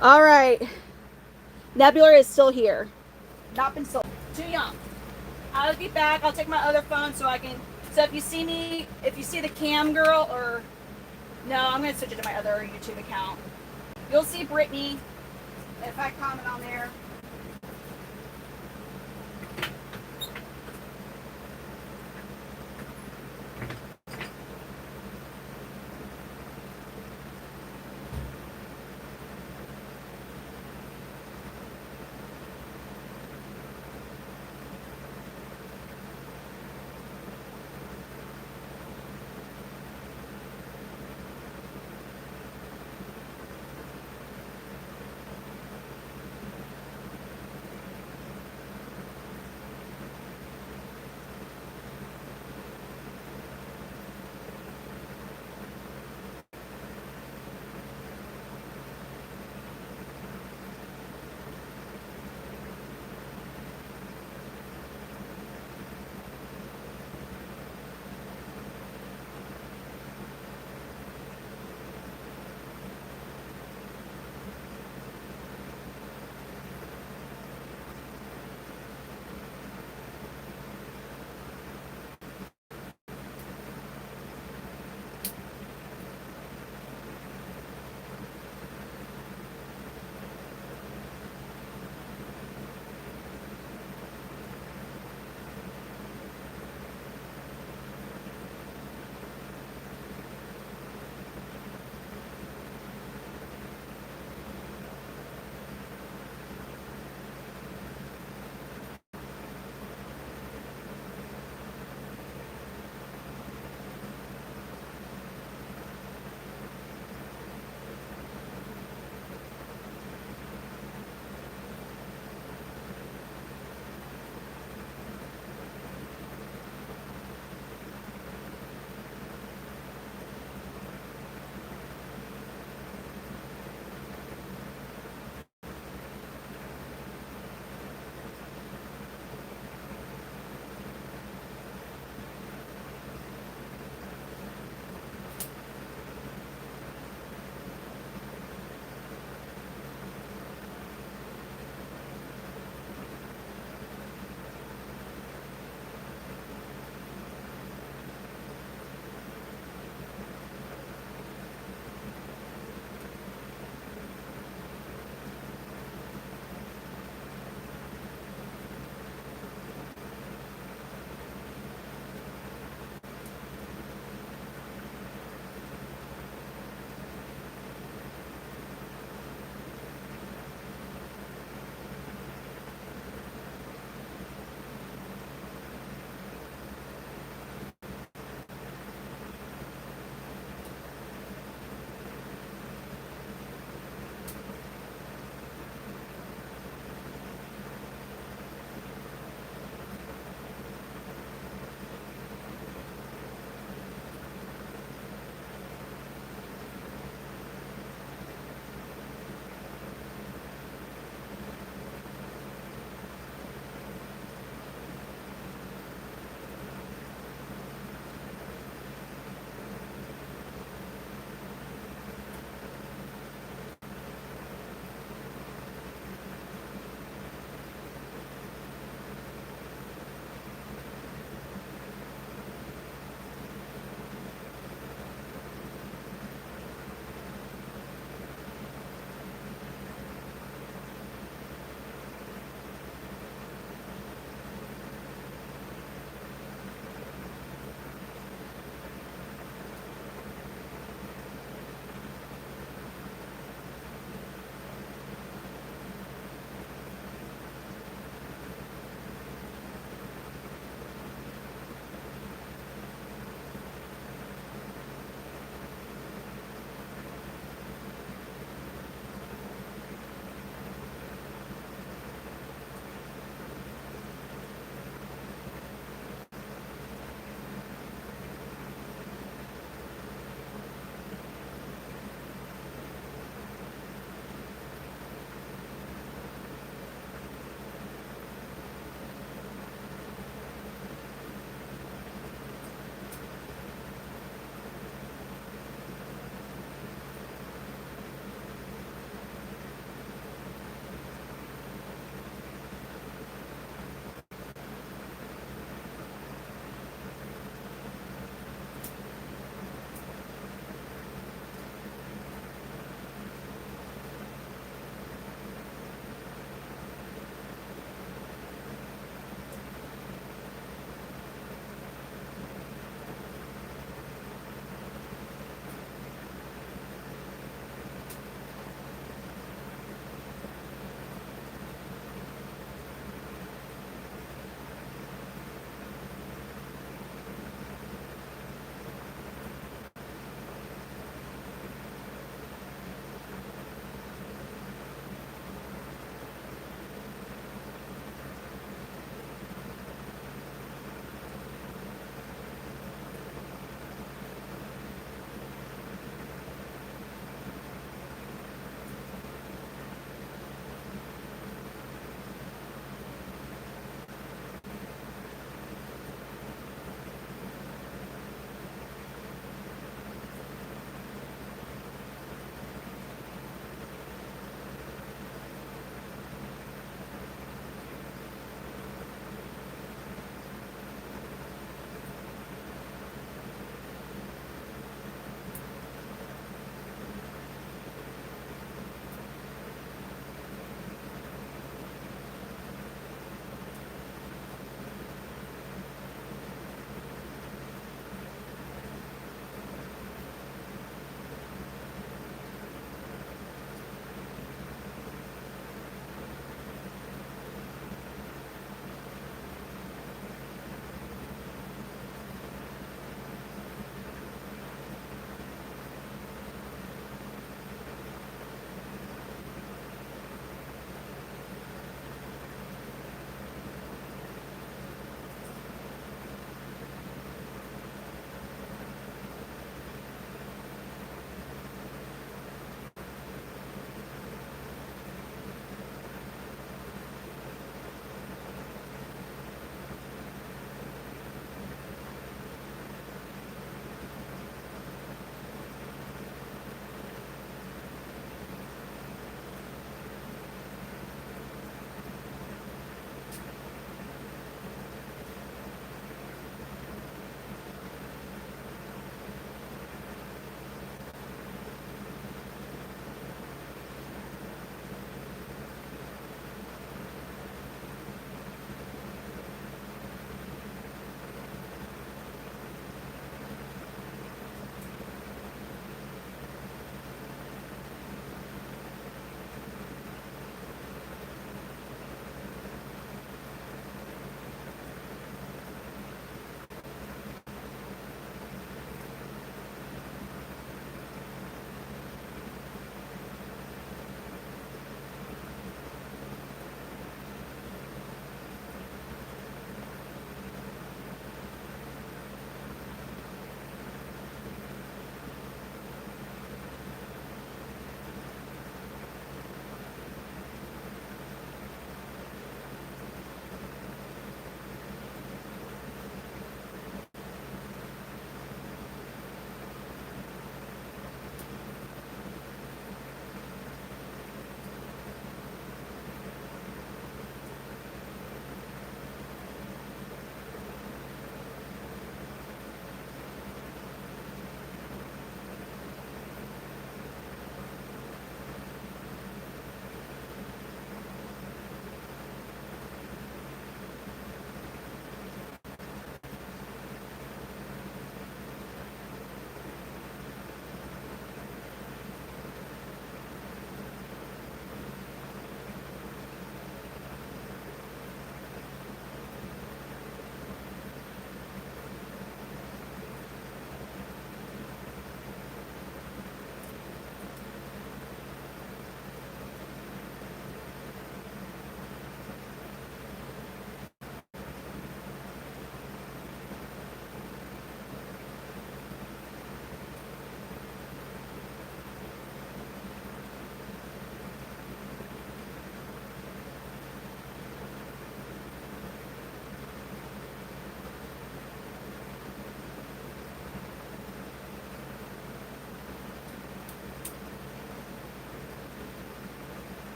A: All right. Nebula is still here. Not been sold. Too young. I'll be back. I'll take my other phone so I can... So if you see me, if you see the cam girl or... No, I'm going to switch it to my other YouTube account. You'll see Brittany if I comment on there.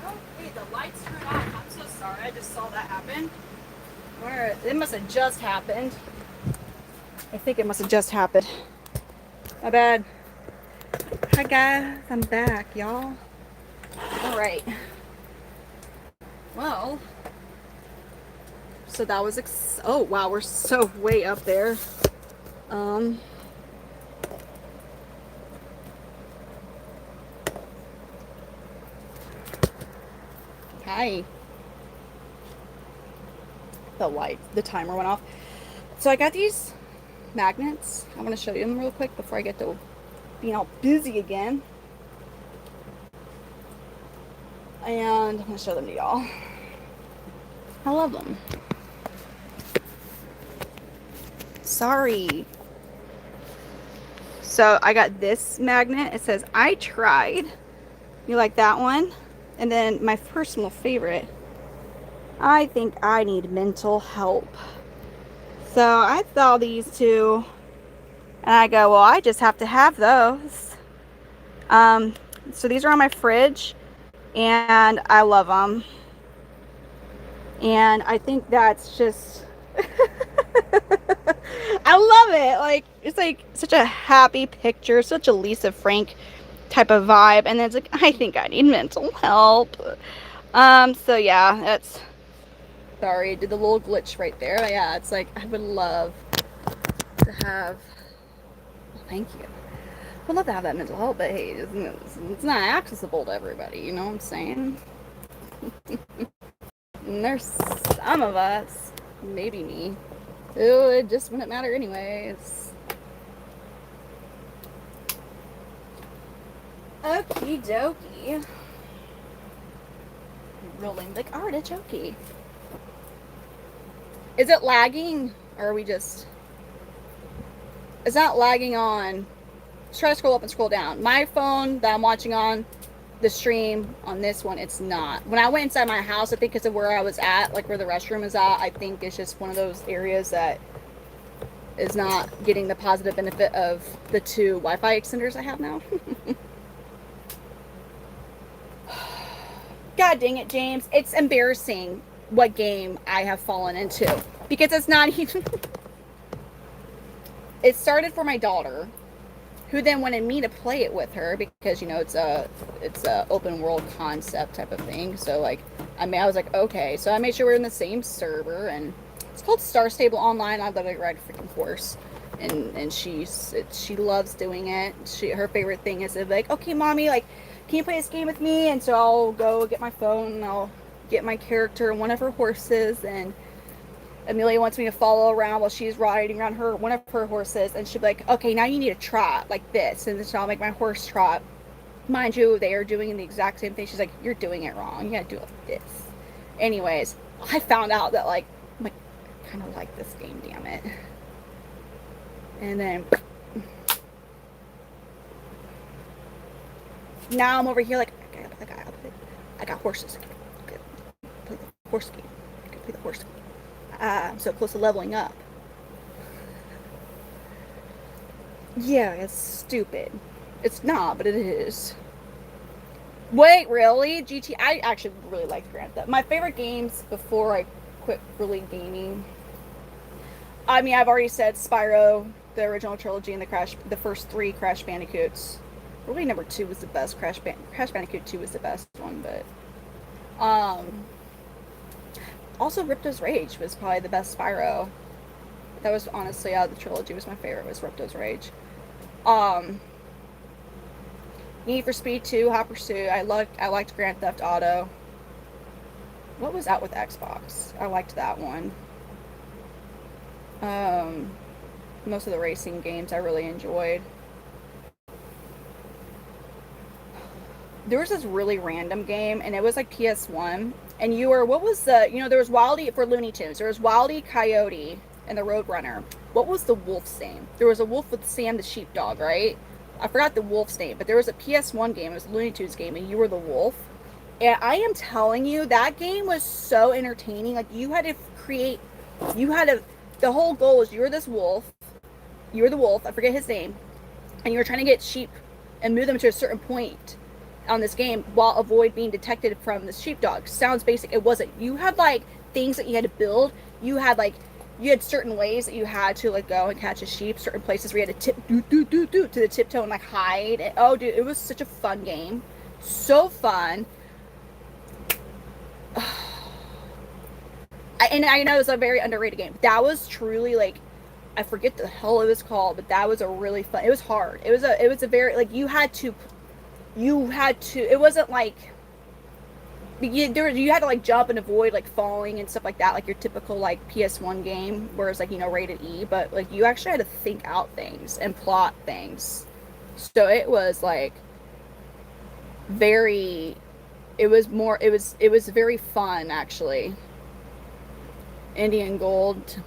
A: Oh, hey, the lights turned off. I'm so sorry. I just saw that happen. Where it must have just happened. I think it must have just happened. My bad. Hi guys, I'm back, y'all. All right. Well, so that was oh wow, we're so way up there. Um. Hi. The timer went off. So I got these magnets. I want to show you them real quick before I get to being all busy again. And I'm going to show them to y'all. I love them. Sorry. So I got this magnet. It says, I tried. You like that one? And then my personal favorite, I think I need mental help. So I saw these two and I go, well, I just have to have those. So these are on my fridge and I love them. And I think that's just, I love it. Like, it's like such a happy picture, such a Lisa Frank type of vibe. And then it's like, I think I need mental help. So yeah, that's, sorry, I did the little glitch right there. Yeah, it's like, I would love to have, well, thank you. I would love to have that mental help, but hey, it's not accessible to everybody, you know what I'm saying? And there's some of us, maybe me, who it just wouldn't matter anyways. Okie dokie. Rolling like artichoke. Is it lagging? Or are we just... It's not lagging on. Let's try to scroll up and scroll down. My phone that I'm watching on, the stream on this one, it's not. When I went inside my house, I think because of where I was at, like where the restroom is at, I think it's just one of those areas that is not getting the positive benefit of the 2 Wi-Fi extenders I have now. God dang it, James. It's embarrassing what game I have fallen into. Because it's not even... It started for my daughter, who then wanted me to play it with her because, you know, it's a open world concept type of thing. So like, I was like, okay. So I made sure we're in the same server, and it's called Star Stable Online. I literally ride a freaking horse, and she loves doing it. Her favorite thing is to be like, okay, mommy, like, can you play this game with me? And so I'll go get my phone and I'll get my character and one of her horses, and Amelia wants me to follow around while she's riding around one of her horses, and she'll be like, okay, now you need to trot like this, and then so I'll make my horse trot. Mind you, they are doing the exact same thing. She's like, you're doing it wrong. You gotta do it like this. Anyways, I found out that like, I'm like, I kind of like this game, damn it. And then now I'm over here like, I got horses. I can play the horse game. I can play the horse game. I'm so close to leveling up. Yeah, it's stupid. It's not, but it is. Wait, really? I actually really liked Grand Theft. My favorite games before I quit really gaming. I mean, I've already said Spyro, the original trilogy, and the first 3 Crash Bandicoots. Really, number 2 was the best. Crash Bandicoot 2 was the best one, but also Ripto's Rage was probably the best Spyro. That was honestly, out of the trilogy, was my favorite, was Ripto's Rage. Need for Speed 2, Hot Pursuit. I liked Grand Theft Auto. What was out with Xbox? I liked that one. Most of the racing games I really enjoyed. There was this really random game, and it was like PS1, and what was the, there was Wildy for Looney Tunes. There was Wildy, Coyote, and the Roadrunner. What was the wolf's name? There was a wolf with Sam the sheepdog, right? I forgot the wolf's name, but there was a PS1 game. It was a Looney Tunes game, and you were the wolf. And I am telling you, that game was so entertaining. Like, the whole goal was you were this wolf. You were the wolf. I forget his name. And you were trying to get sheep and move them to a certain point on this game while avoid being detected from the sheepdog. Sounds basic. It wasn't. You had like things that you had to build. You had certain ways that you had to like go and catch a sheep. Certain places where you had to tip to the tiptoe and like hide. Oh, dude, it was such a fun game. So fun. And I know it was a very underrated game. That was truly like, I forget the hell it was called, but that was a really fun. It was hard. It was a very like you had to. It wasn't like you had to like jump and avoid like falling and stuff like that, like your typical like PS1 game, whereas like rated E. But like you actually had to think out things and plot things. So it was like very. It was more. It was very fun actually. Indian Gold.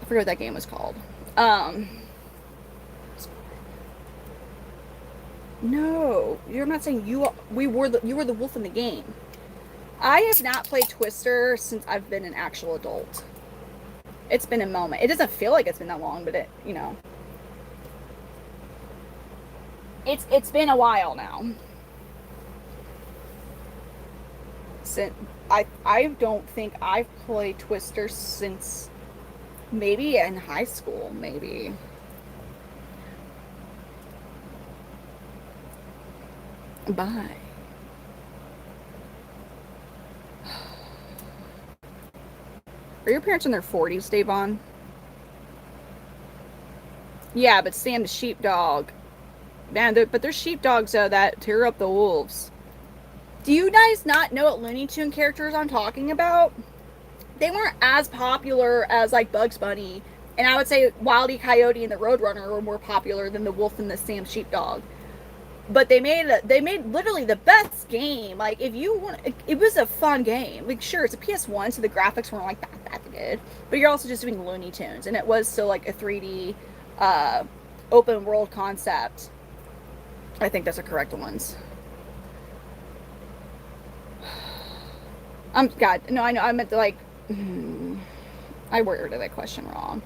A: I forget what that game was called. No, you're not saying you. You were the wolf in the game. I have not played Twister since I've been an actual adult. It's been a moment. It doesn't feel like it's been that long, but it's been a while now. Since I don't think I've played Twister since maybe in high school, maybe. Bye. Are your parents in their 40s, Davon? Yeah, but Sam the sheepdog. Man, but they're sheepdogs though that tear up the wolves. Do you guys not know what Looney Tune characters I'm talking about? They weren't as popular as like Bugs Bunny, and I would say Wile E. Coyote and the Roadrunner were more popular than the Wolf and the Sam Sheepdog. But they made literally the best game. Like if you want, it was a fun game. Like sure, it's a PS1, so the graphics weren't like that good, but you're also just doing Looney Tunes, and it was still like a 3D open world concept. I think that's the correct ones. God, no, I know. I meant to like. I worded that question wrong.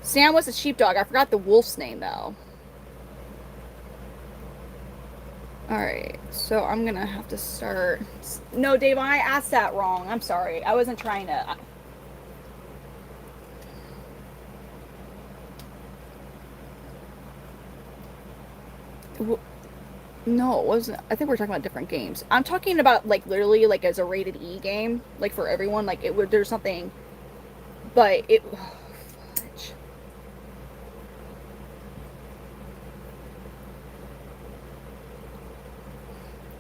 A: Sam was a sheepdog. I forgot the wolf's name though. Alright, so I'm gonna have to start. No, Dave, I asked that wrong. I'm sorry. I wasn't trying to. No, it wasn't. I think we're talking about different games. I'm talking about like literally like as a rated E game, like for everyone. Like it would. There's something, but it. Fudge.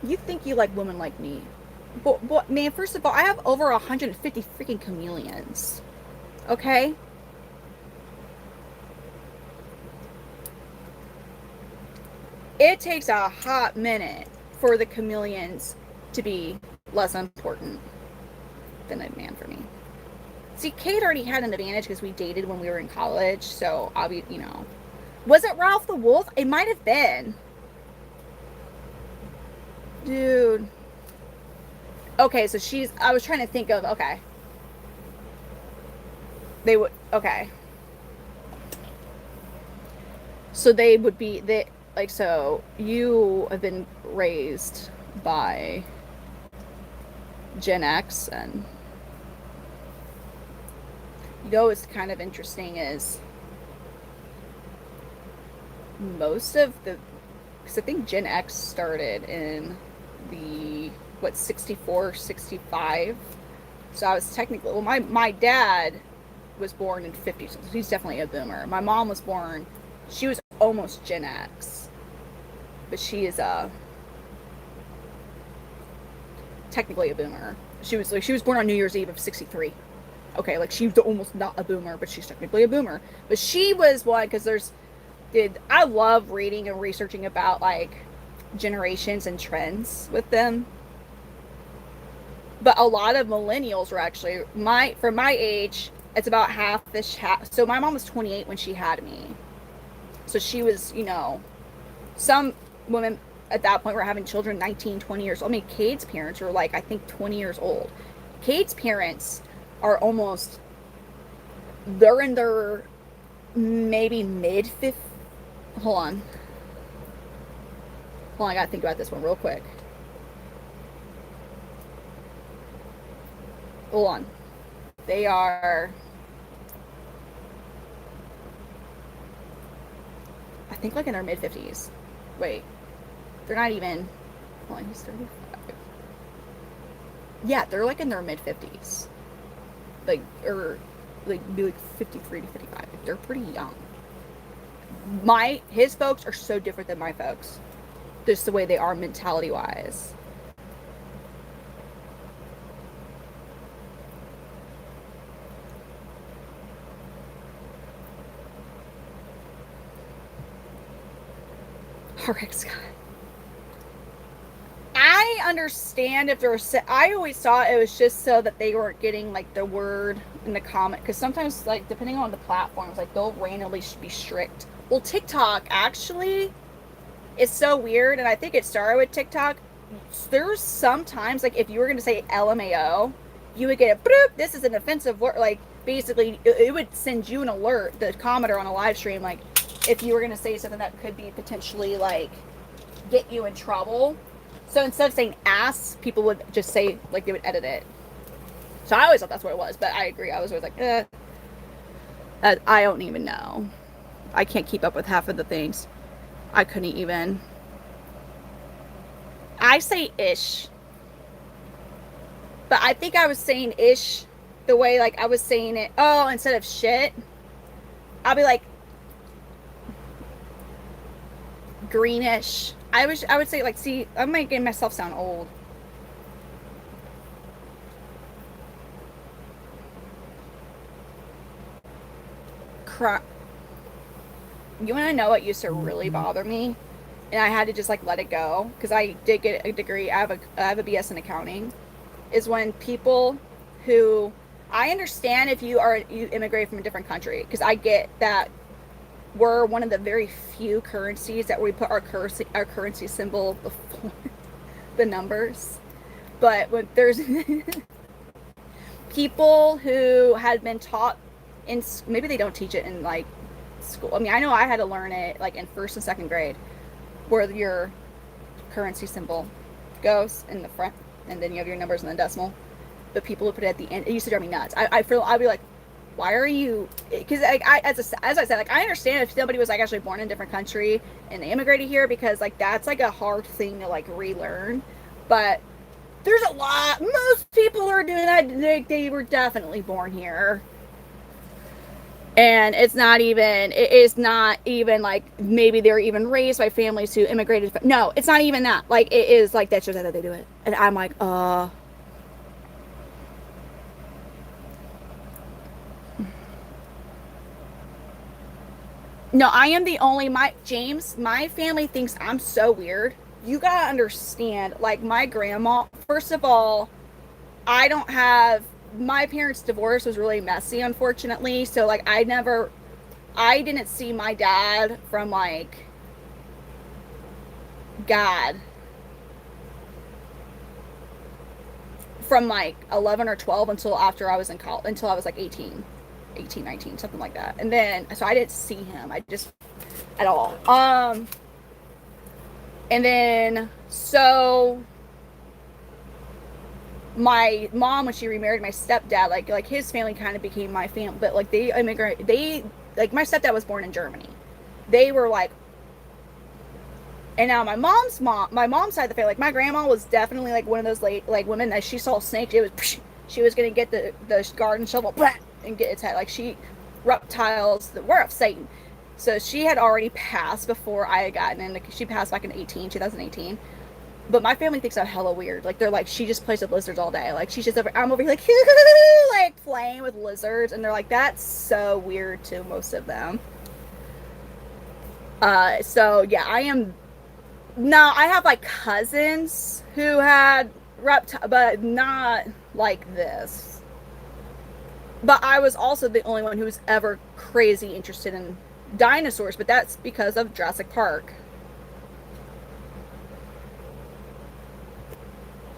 A: You think you like women like me. But man, first of all, I have over 150 freaking chameleons. Okay? It takes a hot minute for the chameleons to be less important than a man for me. See, Kate already had an advantage because we dated when we were in college, so I'll be, Was it Ralph the Wolf? It might have been. Dude. Okay, so I was trying to think of, okay. They would, okay. So they would be, so you have been raised by Gen X, and what's kind of interesting is most of the, because I think Gen X started in the 64, 65. So I was technically, well, my dad was born in 50, so he's definitely a boomer. My mom was born, she was almost Gen X, but she is technically a boomer. She was born on New Year's Eve of 63. Okay, like she's almost not a boomer, but she's technically a boomer. But she was one, because I love reading and researching about like generations and trends with them. But a lot of millennials were actually for my age, it's about half-ish. So my mom was 28 when she had me. So she was, some women at that point were having children 19, 20 years old. I mean, Cade's parents were like, I think 20 years old. Cade's parents are almost, they're in their maybe mid-50s. Hold on. Hold on, I gotta think about this one real quick. Hold on. They are, I think, like in their mid-50s. Wait. They're not even, hold on, he's 35. Yeah, they're like in their mid-50s. Like, or like be like 53 to 55. They're pretty young. His folks are so different than my folks. Just the way they are mentality wise. Alright, Scott. I understand if there was. I always thought it was just so that they weren't getting like the word in the comment, because sometimes, like, depending on the platforms, like they'll randomly be strict. Well, TikTok actually is so weird, and I think it started with TikTok. There's sometimes, like, if you were going to say LMAO, you would get a bloop, this is an offensive word. Like, basically, it would send you an alert, the commenter on a live stream, like, if you were going to say something that could be potentially, like, get you in trouble. So instead of saying ass, people would just say, like, they would edit it. So I always thought that's what it was, but I agree. I was always like, I don't even know. I can't keep up with half of the things. I couldn't even. I say ish. But I think I was saying ish the way, like, I was saying it. Oh, instead of shit, I'll be like greenish. I would say, like, see, I'm making myself sound old. You want to know what used to really bother me, and I had to just, like, let it go, because I did get a degree. I have a BS in accounting. Is when people who, I understand if you immigrate from a different country, because I get that we're one of the very few currencies that we put our currency symbol before the numbers. But when there's people who had been taught in, maybe they don't teach it in, like, school. I mean, I know I had to learn it, like, in first and second grade, where your currency symbol goes in the front, and then you have your numbers and then decimal. But people who put it at the end, it used to drive me nuts. I'd be like, why are you? Because, like, as I said, like, I understand if somebody was, like, actually born in a different country and they immigrated here, because, like, that's, like, a hard thing to, like, relearn. But there's a lot. Most people are doing that. They were definitely born here. And it is not even like maybe they're even raised by families who immigrated. No, it's not even that. Like, it is like, that's just how they do it. And I'm like, No, I am the only, my family thinks I'm so weird. You gotta understand, like, my grandma, first of all, my parents' divorce was really messy, unfortunately. So, like, I didn't see my dad from, like, from, like, 11 or 12 until after I was in college, until I was, like, 18, 19, something like that. And then, so I didn't see him. I just, at all. And then, so my mom, when she remarried my stepdad, like his family kind of became my family, but, like, like, my stepdad was born in Germany. They were like, and now my mom's side of the family, like, my grandma was definitely, like, one of those like women that she saw snakes, she was gonna get the garden shovel and get its head. Like, reptiles, the word of Satan. So she had already passed before I had gotten in. She passed back in 2018. But my family thinks I'm hella weird. Like, they're like, she just plays with lizards all day. Like, she's just I'm over here, like, like, playing with lizards. And they're like, that's so weird to most of them. So, yeah, I have, like, cousins who had reptiles, but not like this. But I was also the only one who was ever crazy interested in dinosaurs. But that's because of Jurassic Park.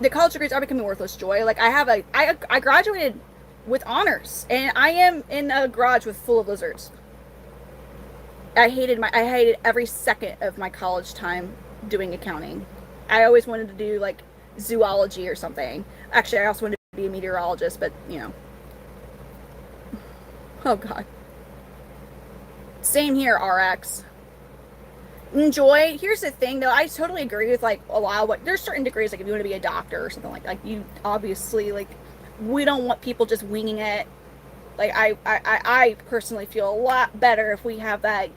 A: The college degrees are becoming worthless, Joy. Like, I graduated with honors, and I am in a garage with full of lizards. I hated every second of my college time doing accounting. I always wanted to do like zoology or something. Actually, I also wanted to be a meteorologist, but you know. Oh god. Same here, RX. Enjoy. Here's the thing, though. I totally agree with like a lot of what. There's certain degrees, like if you want to be a doctor or something like you obviously like. We don't want people just winging it. Like I personally feel a lot better if we have that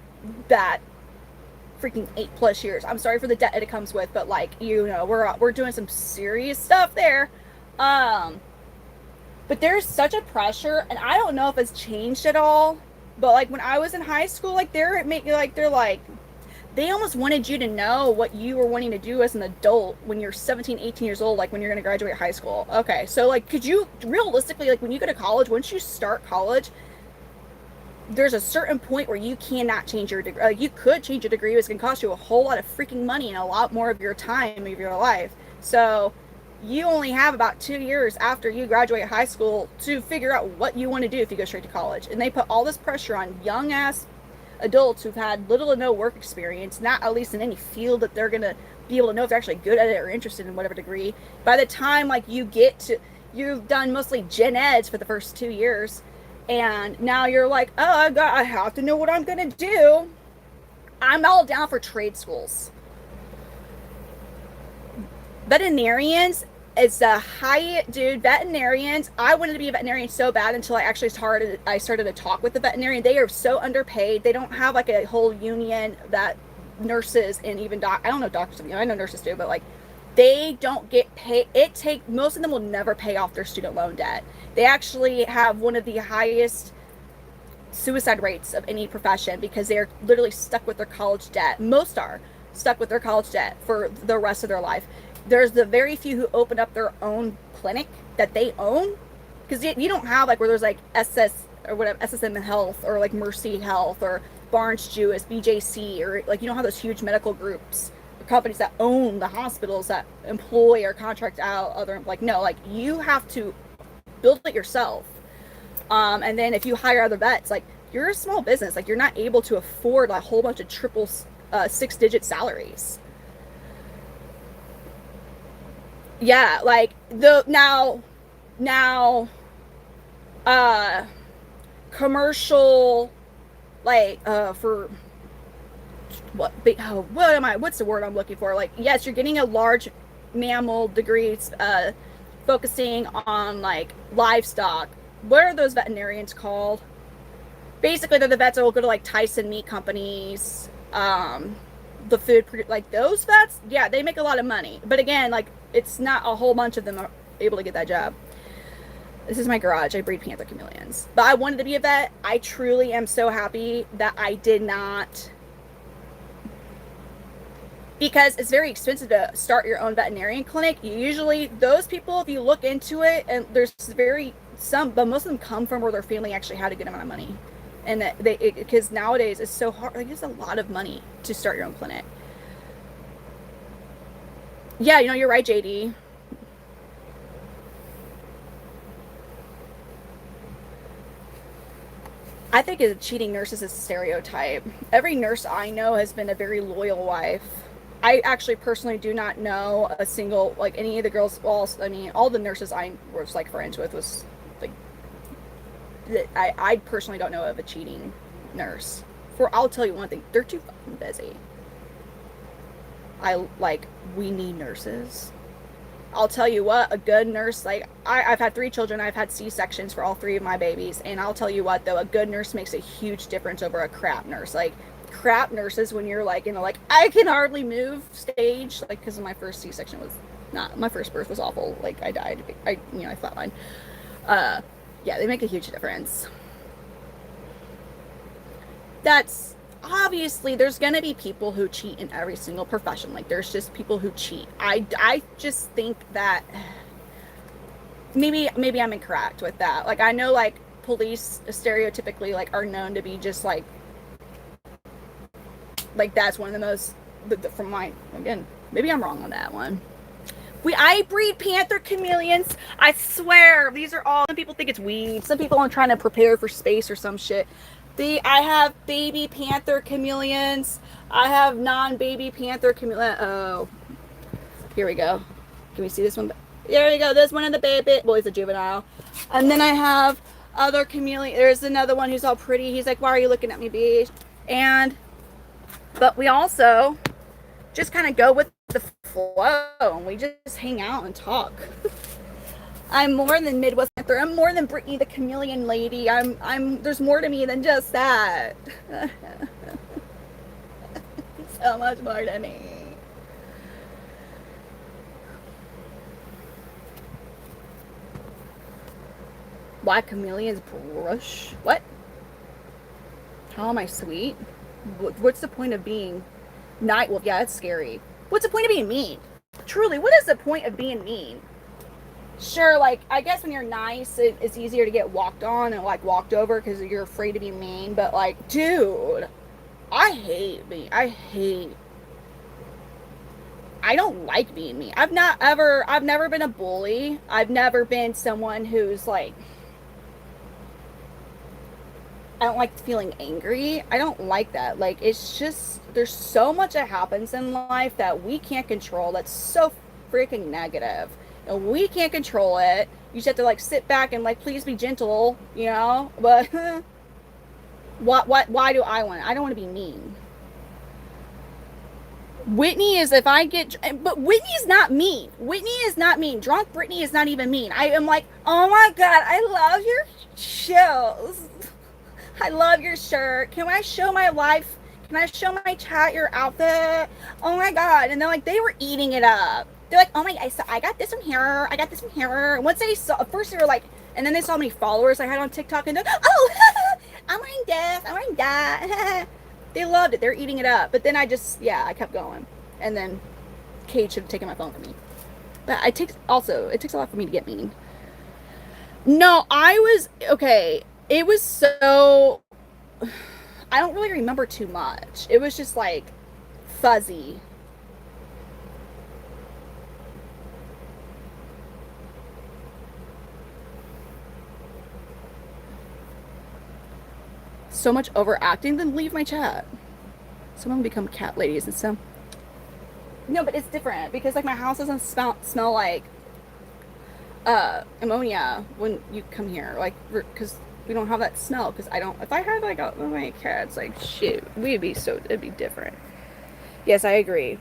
A: freaking 8+ years. I'm sorry for the debt it comes with, but like you know we're doing some serious stuff there. But there's such a pressure, and I don't know if it's changed at all. But like when I was in high school, like they're like they almost wanted you to know what you were wanting to do as an adult when you're 17, 18 years old, like when you're going to graduate high school. Okay, so like could you realistically, like when you go to college, once you start college, there's a certain point where you cannot change your degree. You could change your degree, but it's going to cost you a whole lot of freaking money and a lot more of your time of your life. So you only have about 2 years after you graduate high school to figure out what you want to do if you go straight to college. And they put all this pressure on young ass adults who've had little to no work experience, not at least in any field that they're going to be able to know if they're actually good at it or interested in whatever degree. By the time like you've done mostly gen eds for the first 2 years, and now you're like, oh, I have to know what I'm going to do. I'm all down for trade schools. Veterinarians is the high dude. Veterinarians, I wanted to be a veterinarian so bad until I actually started to talk with the veterinarian. They are so underpaid. They don't have like a whole union that nurses and even I don't know doctors, I know nurses do, but like they don't get paid. Most of them will never pay off their student loan debt. They actually have one of the highest suicide rates of any profession because they're literally stuck with their college debt. Most are stuck with their college debt for the rest of their life. There's the very few who open up their own clinic that they own, because you don't have like where there's like SSM Health or like Mercy Health or Barnes Jewish, BJC, or like you don't have those huge medical groups or companies that own the hospitals that employ or contract out other, like no, like you have to build it yourself. And then if you hire other vets, like you're a small business, like you're not able to afford a whole bunch of triple 6-digit salaries. Yeah, like commercial, like for what's the word I'm looking for? Like, yes, you're getting a large mammal degree, focusing on like livestock. What are those veterinarians called? Basically, they're the vets that will go to like Tyson meat companies, the food, like those vets. Yeah, they make a lot of money, but again, like it's not a whole bunch of them are able to get that job. This is my garage. I breed Panther Chameleons, but I wanted to be a vet. I truly am so happy that I did not, because it's very expensive to start your own veterinarian clinic. Usually those people, if you look into it, and there's but most of them come from where their family actually had a good amount of money, and that because nowadays it's so hard. Like, it's a lot of money to start your own clinic. Yeah, you know, you're right, JD. I think cheating nurses is a stereotype. Every nurse I know has been a very loyal wife. I actually personally do not know a single, like any of the girls, well, I mean, all the nurses I was like friends with was like, I personally don't know of a cheating nurse. I'll tell you one thing, they're too fucking busy. We need nurses. I'll tell you what, a good nurse, like I've had 3 children, I've had C-sections for all 3 of my babies, and I'll tell you what though, a good nurse makes a huge difference over a crap nurse. Like crap nurses, when you're like, you know, like I can hardly move stage, like because my first C-section was not, my first birth was awful, like I died, I flatlined. Yeah, they make a huge difference. That's obviously, there's gonna be people who cheat in every single profession. Like there's just people who cheat. I just think that maybe I'm incorrect with that. Like I know like police stereotypically like are known to be just like that's one of the most, from my, again, maybe I'm wrong on that one. I breed Panther Chameleons. I swear, these are all, some people think it's weed. Some people are trying to prepare for space or some shit. I have baby panther chameleons. I have non-baby panther chameleon. Oh, here we go. Can we see this one? There we go. This one in the baby. Well, he's a juvenile. And then I have other chameleon. There's another one who's all pretty. He's like, "Why are you looking at me, bitch?" But we also just kind of go with the flow, and we just hang out and talk. I'm more than Midwest Panther. I'm more than Brittany the chameleon lady. There's more to me than just that. So much more to me. Why chameleons brush? What? How am I sweet? What's the point of being night wolf? Yeah, it's scary. What's the point of being mean? Truly, what is the point of being mean? Sure, like, I guess when you're nice, it's easier to get walked on and, like, walked over because you're afraid to be mean. But, like, dude, I don't like being mean. I've never been a bully. I've never been someone who's, like, I don't like feeling angry. I don't like that. Like, it's just, there's so much that happens in life that we can't control that's so freaking negative. And we can't control it. You just have to, like, sit back and, like, please be gentle, you know? But why do I don't want to be mean. Whitney is, if I get, but Whitney's not mean. Whitney is not mean. Drunk Brittany is not even mean. I am like, oh my God, I love your shoes. I love your shirt. Can I show my life? Can I show my chat your outfit? Oh my God. And they're like, they were eating it up. They're like, oh my God, I got this from here. I got this from here. And once they saw, first they were like, and then they saw how many followers I had on TikTok and they're like, oh, I'm wearing this. I'm wearing that. They loved it. They're eating it up. But then I kept going. And then Kate should have taken my phone from me. But it takes a lot for me to get mean. No, okay. It was so, I don't really remember too much. It was just like fuzzy. So much overacting, then leave my chat. Someone become cat ladies and stuff. No, but it's different because, like, my house doesn't smell like ammonia when you come here, like, because we don't have that smell. Because if I had, like, my cats, like, shit, it'd be different. Yes, I agree.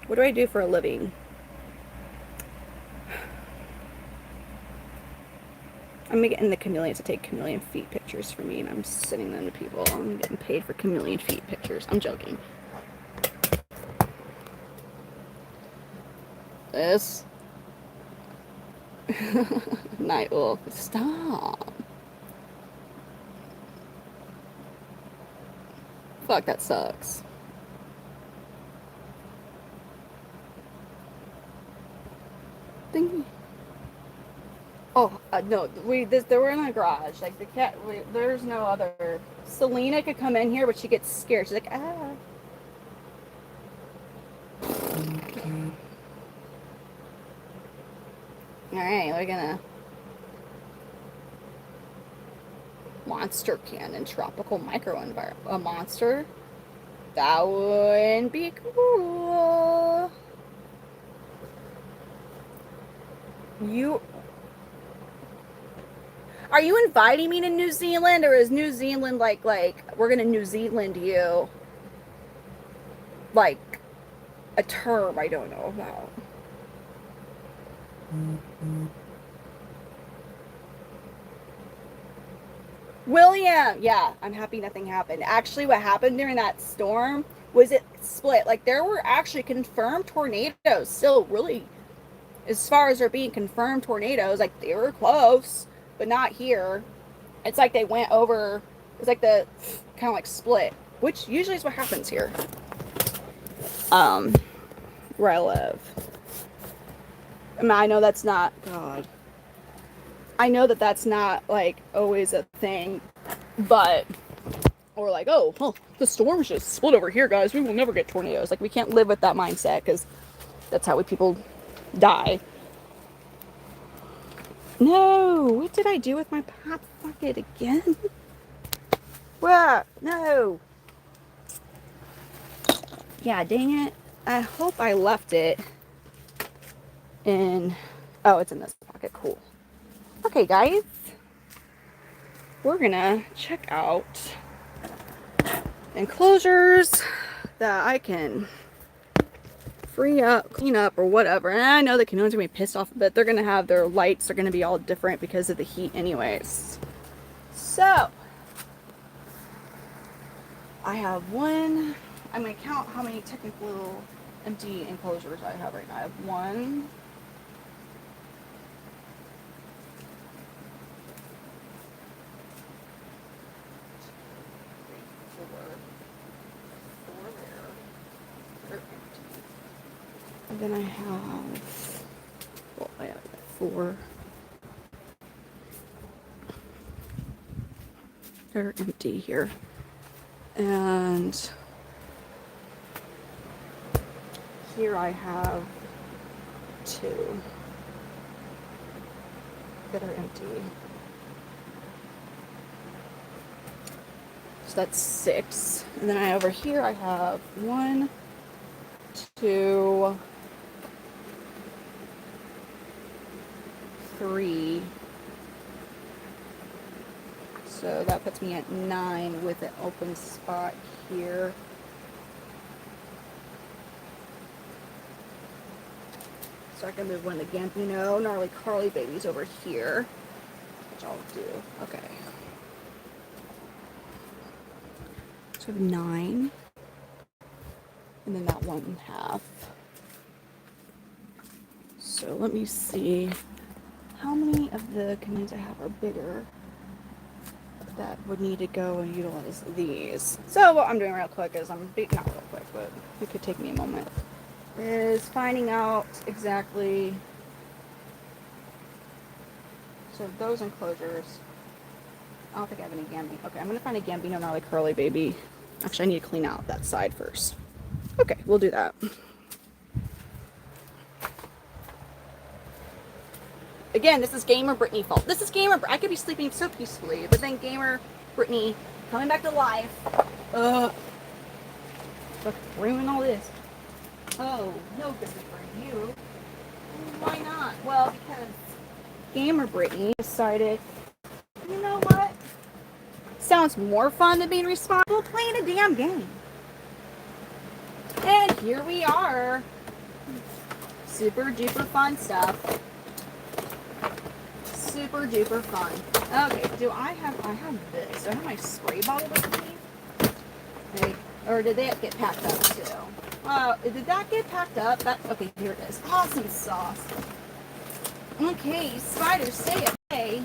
A: What do I do for a living? I'm getting the chameleons to take chameleon feet pictures for me, and I'm sending them to people. I'm getting paid for chameleon feet pictures. I'm joking. This night wolf, stop. Fuck, that sucks. Ding. Oh, no, they were in the garage. Like, the cat, there's no other. Selena could come in here, but she gets scared. She's like, ah. Alright, we're gonna monster cannon, tropical microenvironment. A monster? That would be cool. Are you inviting me to New Zealand, or is New Zealand like we're gonna New Zealand you? Like a term I don't know about. William, yeah, I'm happy nothing happened. Actually, what happened during that storm was it split. Like, there were actually confirmed tornadoes still, really, as far as there being confirmed tornadoes, like, they were close, but not here. It's like they went over, it's like the kind of like split, which usually is what happens here. Where I live. I mean, I know that's not, God. I know that that's not, like, always a thing, but, or like, oh, well, the storm's just split over here, guys. We will never get tornadoes. Like, we can't live with that mindset, because that's how people die. No, what did I do with my pop bucket again? What? No. Yeah, dang it. I hope I left it in... Oh, it's in this pocket. Cool. Okay, guys. We're gonna check out enclosures that I can free up, clean up, or whatever. And I know the chameleons are gonna be pissed off, but they're gonna have their lights are gonna be all different because of the heat anyways. So I have one. I'm gonna count how many technical empty enclosures I have right now. I have 1, 2, 3, 4 there. They're empty. And then I have, well, I have 4. They're empty here. And here I have 2 that are empty. So that's 6. And then over here I have 1, 2, 3. So that puts me at 9 with an open spot here. So I can move one of the Gambino, gnarly Carly babies over here, which I'll do. Okay. So I have 9. And then that 1.5. So let me see how many of the chameleons I have are bigger that would need to go and utilize these. So what I'm doing real quick is not real quick, but it could take me a moment, is finding out exactly. So those enclosures, I don't think I have any Gambino. Okay, I'm gonna find a Gambino gnarly curly baby. Actually, I need to clean out that side first. Okay, we'll do that. Again, this is Gamer Brittany fault. This is Gamer. I could be sleeping so peacefully, but then Gamer Brittany coming back to life. Look, ruin all this. Oh, no good for you. Why not? Well, because Gamer Brittany decided, you know what? Sounds more fun than being responsible playing a damn game. And here we are. Super duper fun stuff. Super duper fun. Okay, I have this. Do I have my spray bottle with me? Okay. Or did that get packed up too? Did that get packed up? Okay, here it is. Awesome sauce. Okay, spiders, stay away.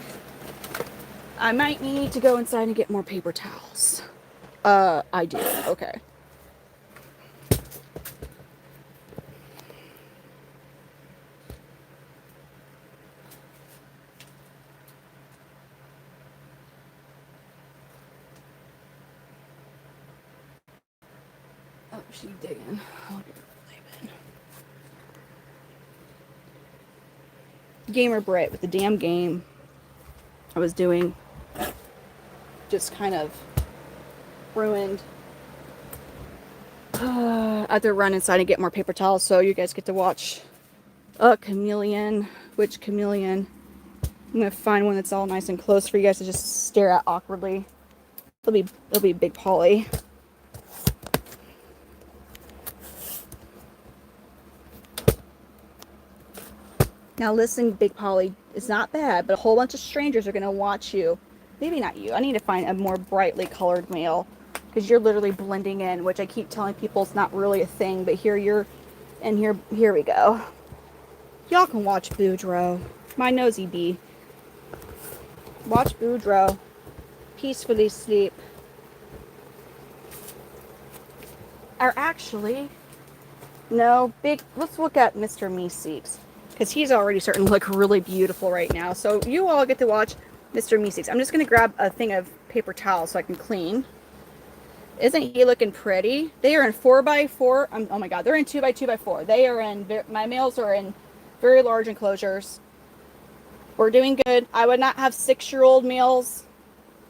A: I might need to go inside and get more paper towels. I do. Okay. Oh, she's digging. I'll get her in. Gamer Brit with the damn game I was doing just kind of ruined. I have to run inside and get more paper towels so you guys get to watch a chameleon. Which chameleon? I'm gonna find one that's all nice and close for you guys to just stare at awkwardly. It'll be Big Polly. Now listen, Big Polly, it's not bad, but a whole bunch of strangers are gonna watch you. Maybe not you. I need to find a more brightly colored male because you're literally blending in, which I keep telling people it's not really a thing, but here you're, and here we go. Y'all can watch Boudreaux, my nosy bee. Watch Boudreaux peacefully sleep. Or actually, no, let's look at Mr. Meeseeks. Because he's already starting to look really beautiful right now. So you all get to watch Mr. Meeseeks. I'm just going to grab a thing of paper towels so I can clean. Isn't he looking pretty? They are in 4x4. Oh my god, they're in 2x2x4. They are in, my males are in very large enclosures. We're doing good. I would not have 6-year-old males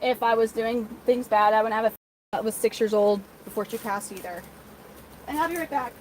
A: if I was doing things bad, I wouldn't have a that was 6 years old before she passed either. And I'll be right back.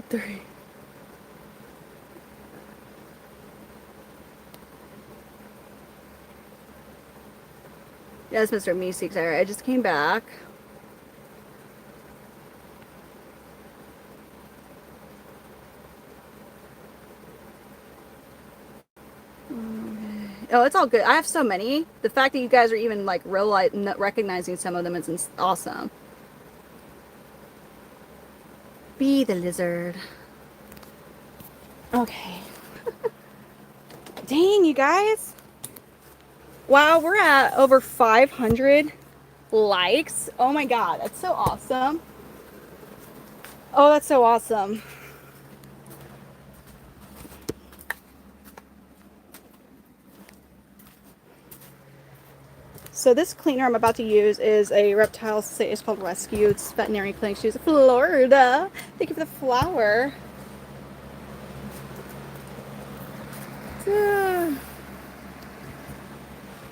A: Three. Yes, Mr. Meeseeks. Alright, I just came back. Oh, it's all good. I have so many. The fact that you guys are even like recognizing some of them is awesome. Be the lizard. Okay. Dang, you guys. Wow, we're at over 500 likes. Oh my god, that's so awesome. Oh, that's so awesome. So this cleaner I'm about to use is a reptile, it's called Rescue. It's veterinary clinic. She's in Florida. Thank you for the flower.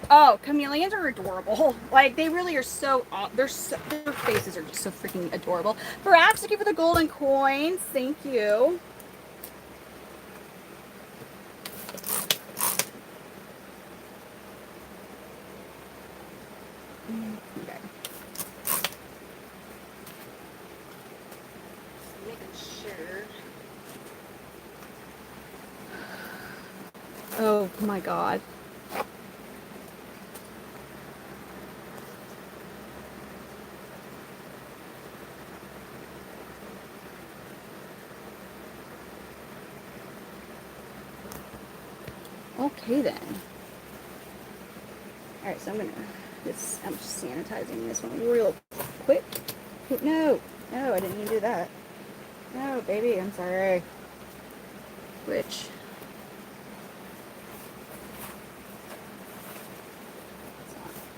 A: Oh, chameleons are adorable. Like, they really are so, their faces are just so freaking adorable. Perhaps, thank you for the golden coins. Thank you. Okay. Just making sure. Oh my god. Okay then. Alright, so I'm just sanitizing this one real quick. No, I didn't mean to do that. No, baby, I'm sorry. Which,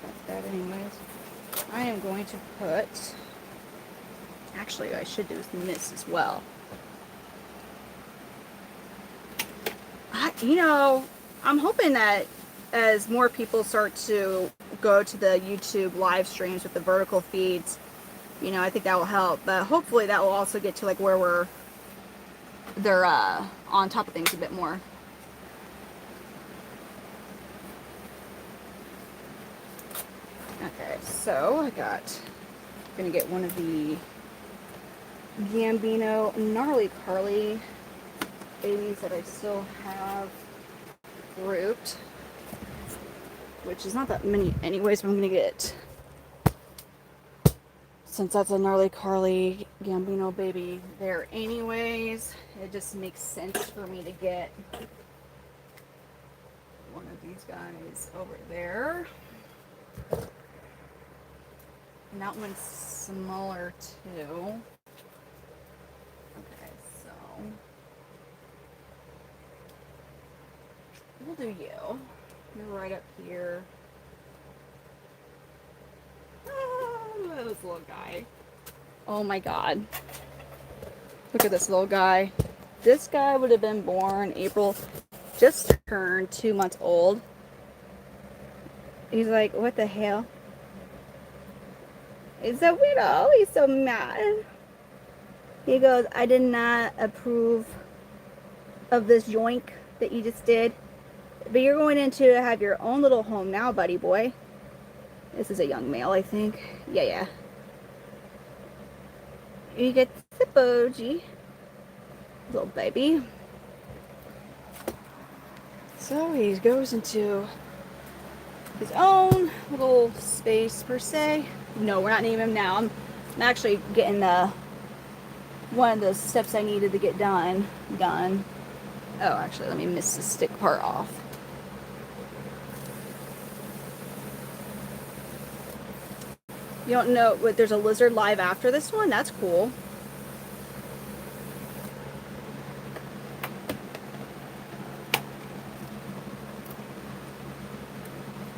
A: that's bad anyways. I am going to put, actually I should do this as well. You know, I'm hoping that as more people start to go to the YouTube live streams with the vertical feeds, you know, I think that will help. But hopefully that will also get to like where they're on top of things a bit more. Okay, so I'm gonna get one of the Gambino Gnarly Carly babies that I still have grouped, which is not that many anyways, but I'm gonna get, since that's a Gnarly Carly Gambino baby there anyways, it just makes sense for me to get one of these guys over there. And that one's smaller too. Okay, so we'll do you. They're right up here.
B: Oh, this little guy.
A: Oh my god. Look at this little guy. This guy would have been born April, just turned 2 months old. He's like, what the hell? He's so weirdo. He's so mad. He goes, I did not approve of this yoink that you just did. But you're going in to have your own little home now, buddy boy. This is a young male, I think. Yeah. You get the boji. Little baby. So he goes into his own little space, per se. No, we're not naming him now. I'm actually getting one of the steps I needed to get done. Oh, actually, let me miss the stick part off. You don't know, but there's a lizard live after this one? That's cool.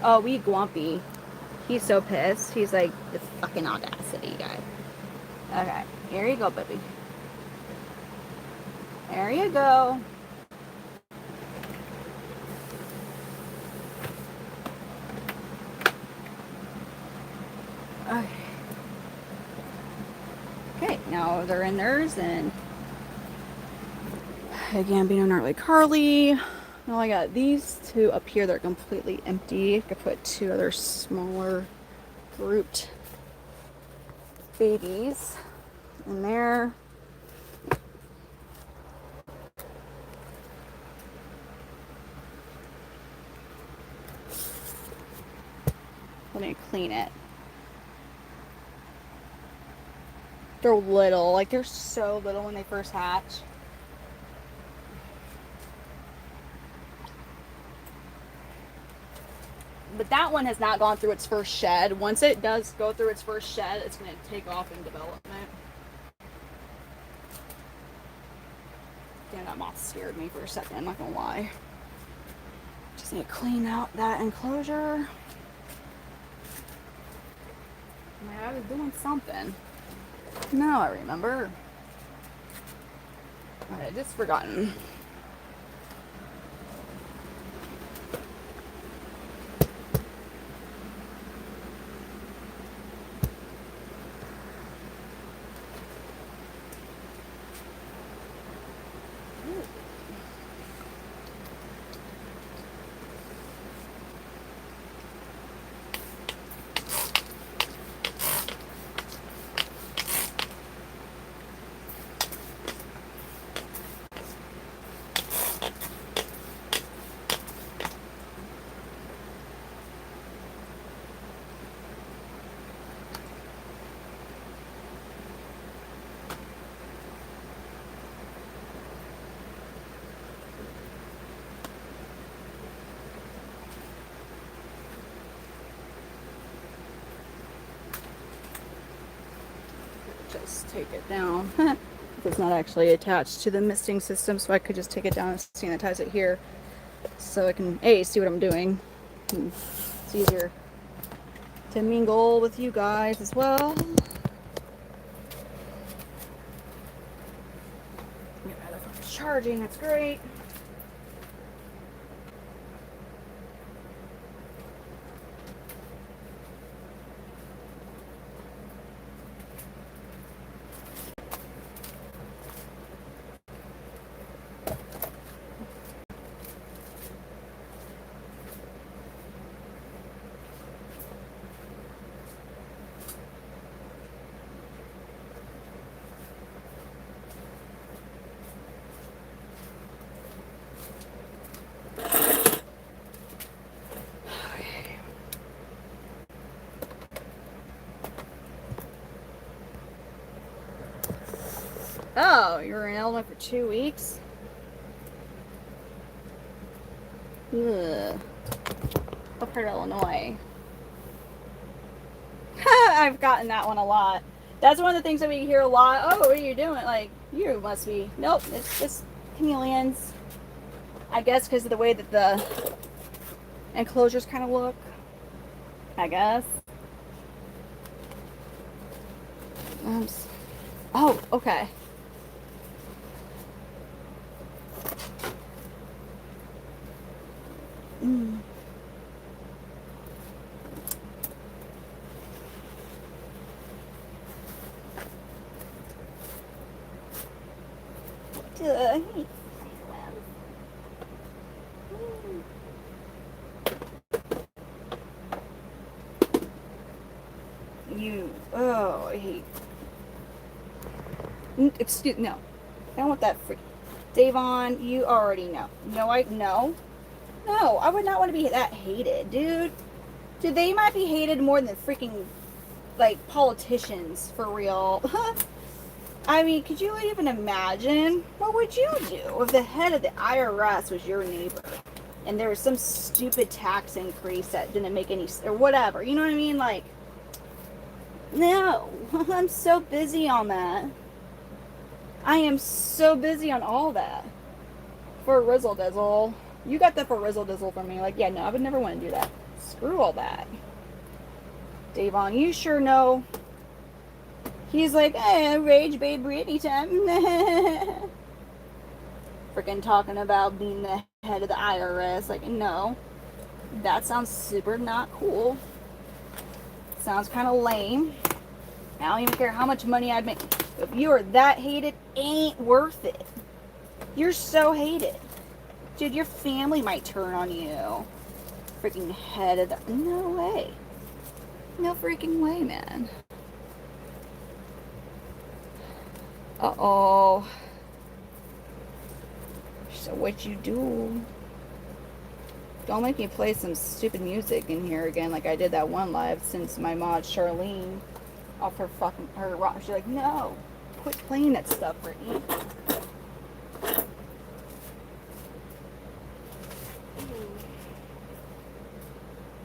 A: Oh, we Guampy. He's so pissed. He's like, the fucking audacity guy. Okay, here you go, baby. There you go. Okay, now they're in theirs, and again, being a gnarly Carly. Now I got these two up here. They're completely empty. I could put two other smaller grouped babies in there. Let me clean it. They're little, like they're so little when they first hatch. But that one has not gone through its first shed. Once it does go through its first shed, it's going to take off in development. Damn, that moth scared me for a second, I'm not going to lie. Just need to clean out that enclosure. I was doing something. Now I remember. I had just forgotten. Just take it down. It's not actually attached to the misting system, so I could just take it down and sanitize it here, so I can see what I'm doing. It's easier to mingle with you guys as well. Charging, that's great. Oh, you were in Illinois for 2 weeks? Ugh. What part of Illinois? I've gotten that one a lot. That's one of the things that we hear a lot. Oh, what are you doing? Like, you must be. Nope, it's just chameleons. I guess because of the way that the enclosures kind of look, I guess. Oh, okay. Mm. Oh, I hate. Excuse, no. I don't want that free. Davon, you already know. No, I would not want to be that hated, dude. Dude, they might be hated more than freaking, like, politicians, for real. I mean, could you even imagine? What would you do if the head of the IRS was your neighbor? And there was some stupid tax increase that didn't make any, or whatever. You know what I mean? Like, no. I'm so busy on that. I am so busy on all that. For Rizzle Dizzle. You got that for Rizzle Dizzle for me. Like, yeah, no, I would never want to do that. Screw all that. Davon, you sure know. He's like, rage babe Britney time. Freaking talking about being the head of the IRS. Like, no. That sounds super not cool. Sounds kind of lame. I don't even care how much money I'd make. If you are that hated, ain't worth it. You're so hated. Dude, your family might turn on you. Freaking head of the... No way. No freaking way, man. Uh-oh. So what you do? Don't make me play some stupid music in here again like I did that one live since my mod Charlene off her fucking her rock. She's like, no, quit playing that stuff, Brittany.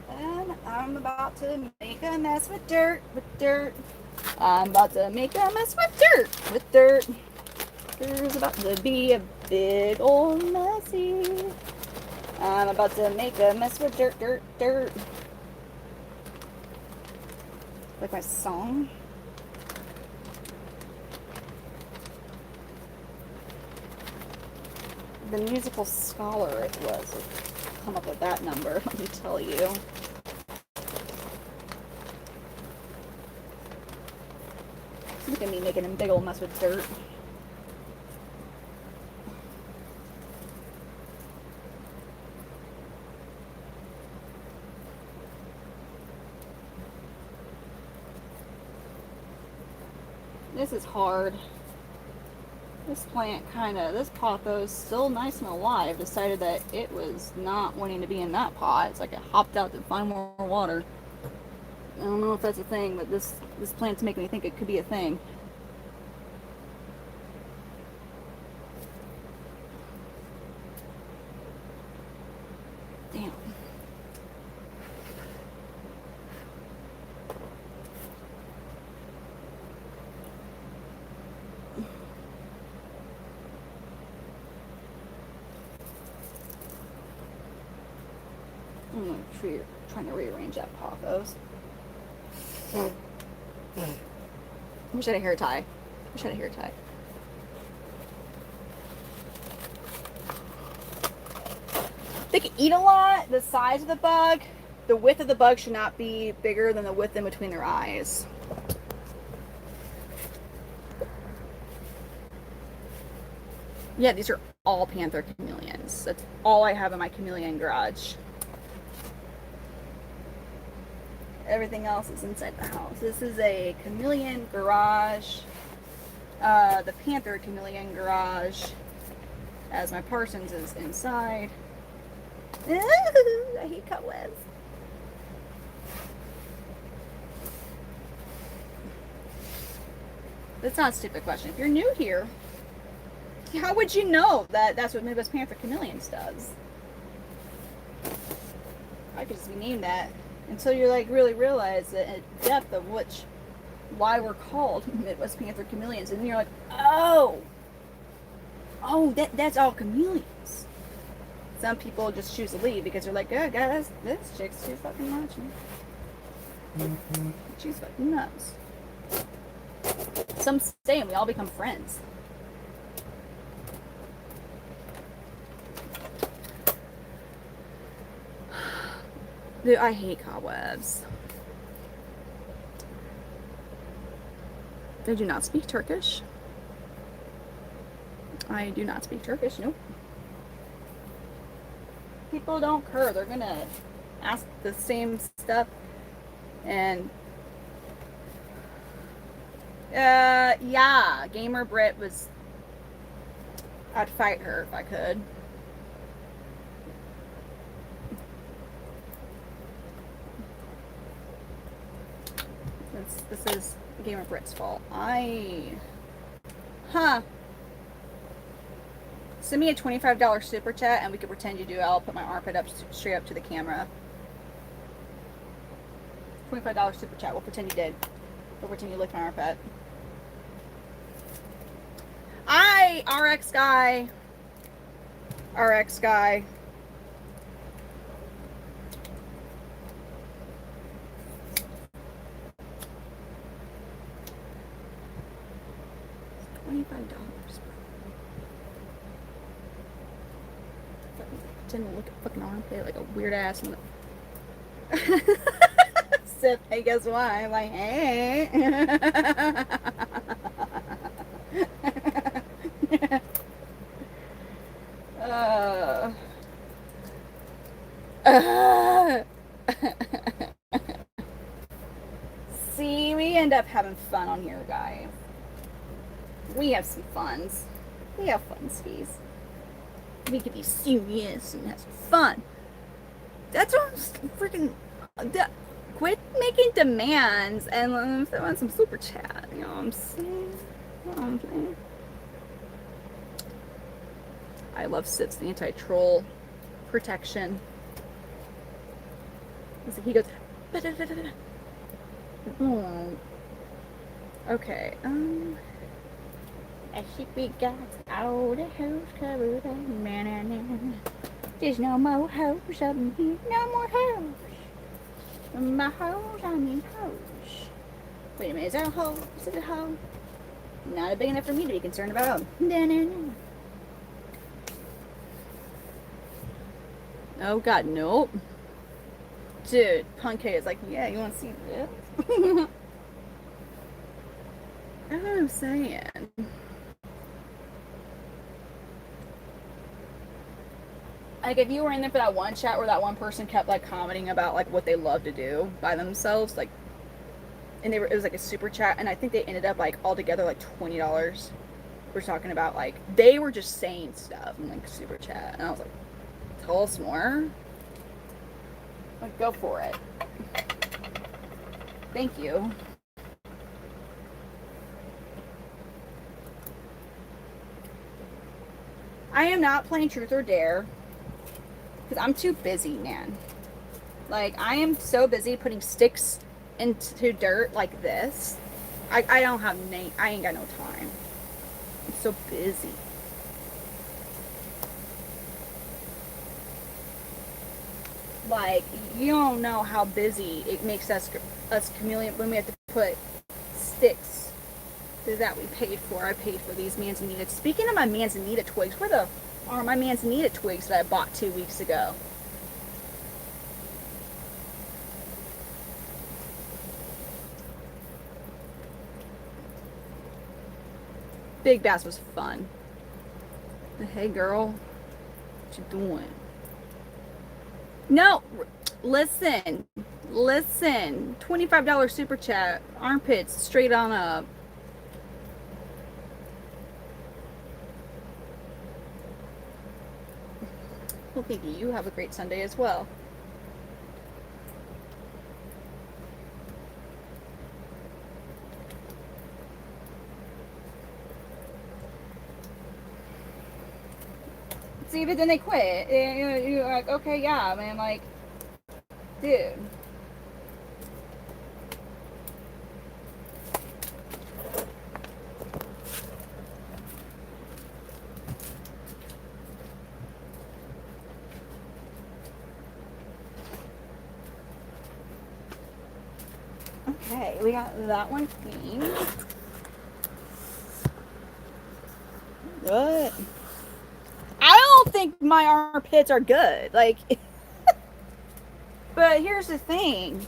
A: And I'm about to make a mess with dirt, I'm about to make a mess with dirt, There's about to be a big old messy. I'm about to make a mess with dirt. Like my song. The musical scholar it was come up with that number, let me tell you. Look at me making a big old mess with dirt. This is hard. This plant this pothos, still nice and alive, decided that it was not wanting to be in that pot. It's like it hopped out to find more water. I don't know if that's a thing, but this plant's making me think it could be a thing. Damn. I'm trying to rearrange that pothos. Wish I had a hair tie. They can eat a lot. The size of the bug, the width of the bug should not be bigger than the width in between their eyes. Yeah, these are all Panther Chameleons. That's all I have in my chameleon garage. Everything else is inside the house. This is a chameleon garage. The Panther Chameleon garage, as my Parsons is inside. I hate cobwebs. That's not a stupid question. If you're new here, how would you know that that's what Midwest Panther Chameleons does? I could just be named that until you like really realize the depth of why we're called Midwest Panther Chameleons, and then you're like, oh, that's all chameleons. some people just choose to leave because they're like, oh, guys, this chick's too fucking much. She's fucking nuts. Some stay and we all become friends. Dude, I hate cobwebs. I do not speak Turkish. I do not speak Turkish, nope. People don't care. They're gonna ask the same stuff. And yeah, Gamer Brit was, I'd fight her if I could. This is Gamer Brit's fault. Send me a $25 super chat and we could pretend you do. I'll put my armpit up straight up to the camera. $25 super chat. We'll pretend you did. We'll pretend you licked my armpit. RX guy. RX guy. $25. Pretend to look at fucking armpit like a weird ass. Sip, hey, guess what? I'm like, hey. See, we end up having fun on here, guys. We have some funs. We have funsies. We can be serious and have some fun. That's what I'm freaking. Quit making demands and I want some super chat. You know what I'm saying? You know what I'm saying? I love Sip's anti-troll protection. He goes. Okay. I think we got all the house covered up. There's no more house up in here. No more house. My hose, I mean hose. Wait a minute, is that a hole? Is it a hole? Not big enough for me to be concerned about. Oh god, nope. Dude, Punk is like, yeah, you want to see this? That's what I'm saying. Like, if you were in there for that one chat where that one person kept, like, commenting about, like, what they love to do by themselves, like, and it was, like, a super chat, and I think they ended up, like, altogether, like, $20. We're talking about, like, they were just saying stuff in, like, super chat, and I was like, tell us more? Like, go for it. Thank you. I am not playing Truth or Dare. Because I'm too busy, man. Like, I am so busy putting sticks into dirt like this. I don't have I ain't got no time. I'm so busy. Like, you don't know how busy it makes us chameleon when we have to put sticks that we paid for. I paid for these manzanita. Speaking of my manzanita twigs, where the are my manzanita twigs that I bought 2 weeks ago? Big Bass was fun. Hey girl, what you doing? No, listen. $25 super chat, armpits straight on up. Well, thank you. You have a great Sunday as well. See, but then they quit. You're like, okay, yeah, man, like, dude. we got that one clean. What? I don't think my armpits are good. Like, but here's the thing.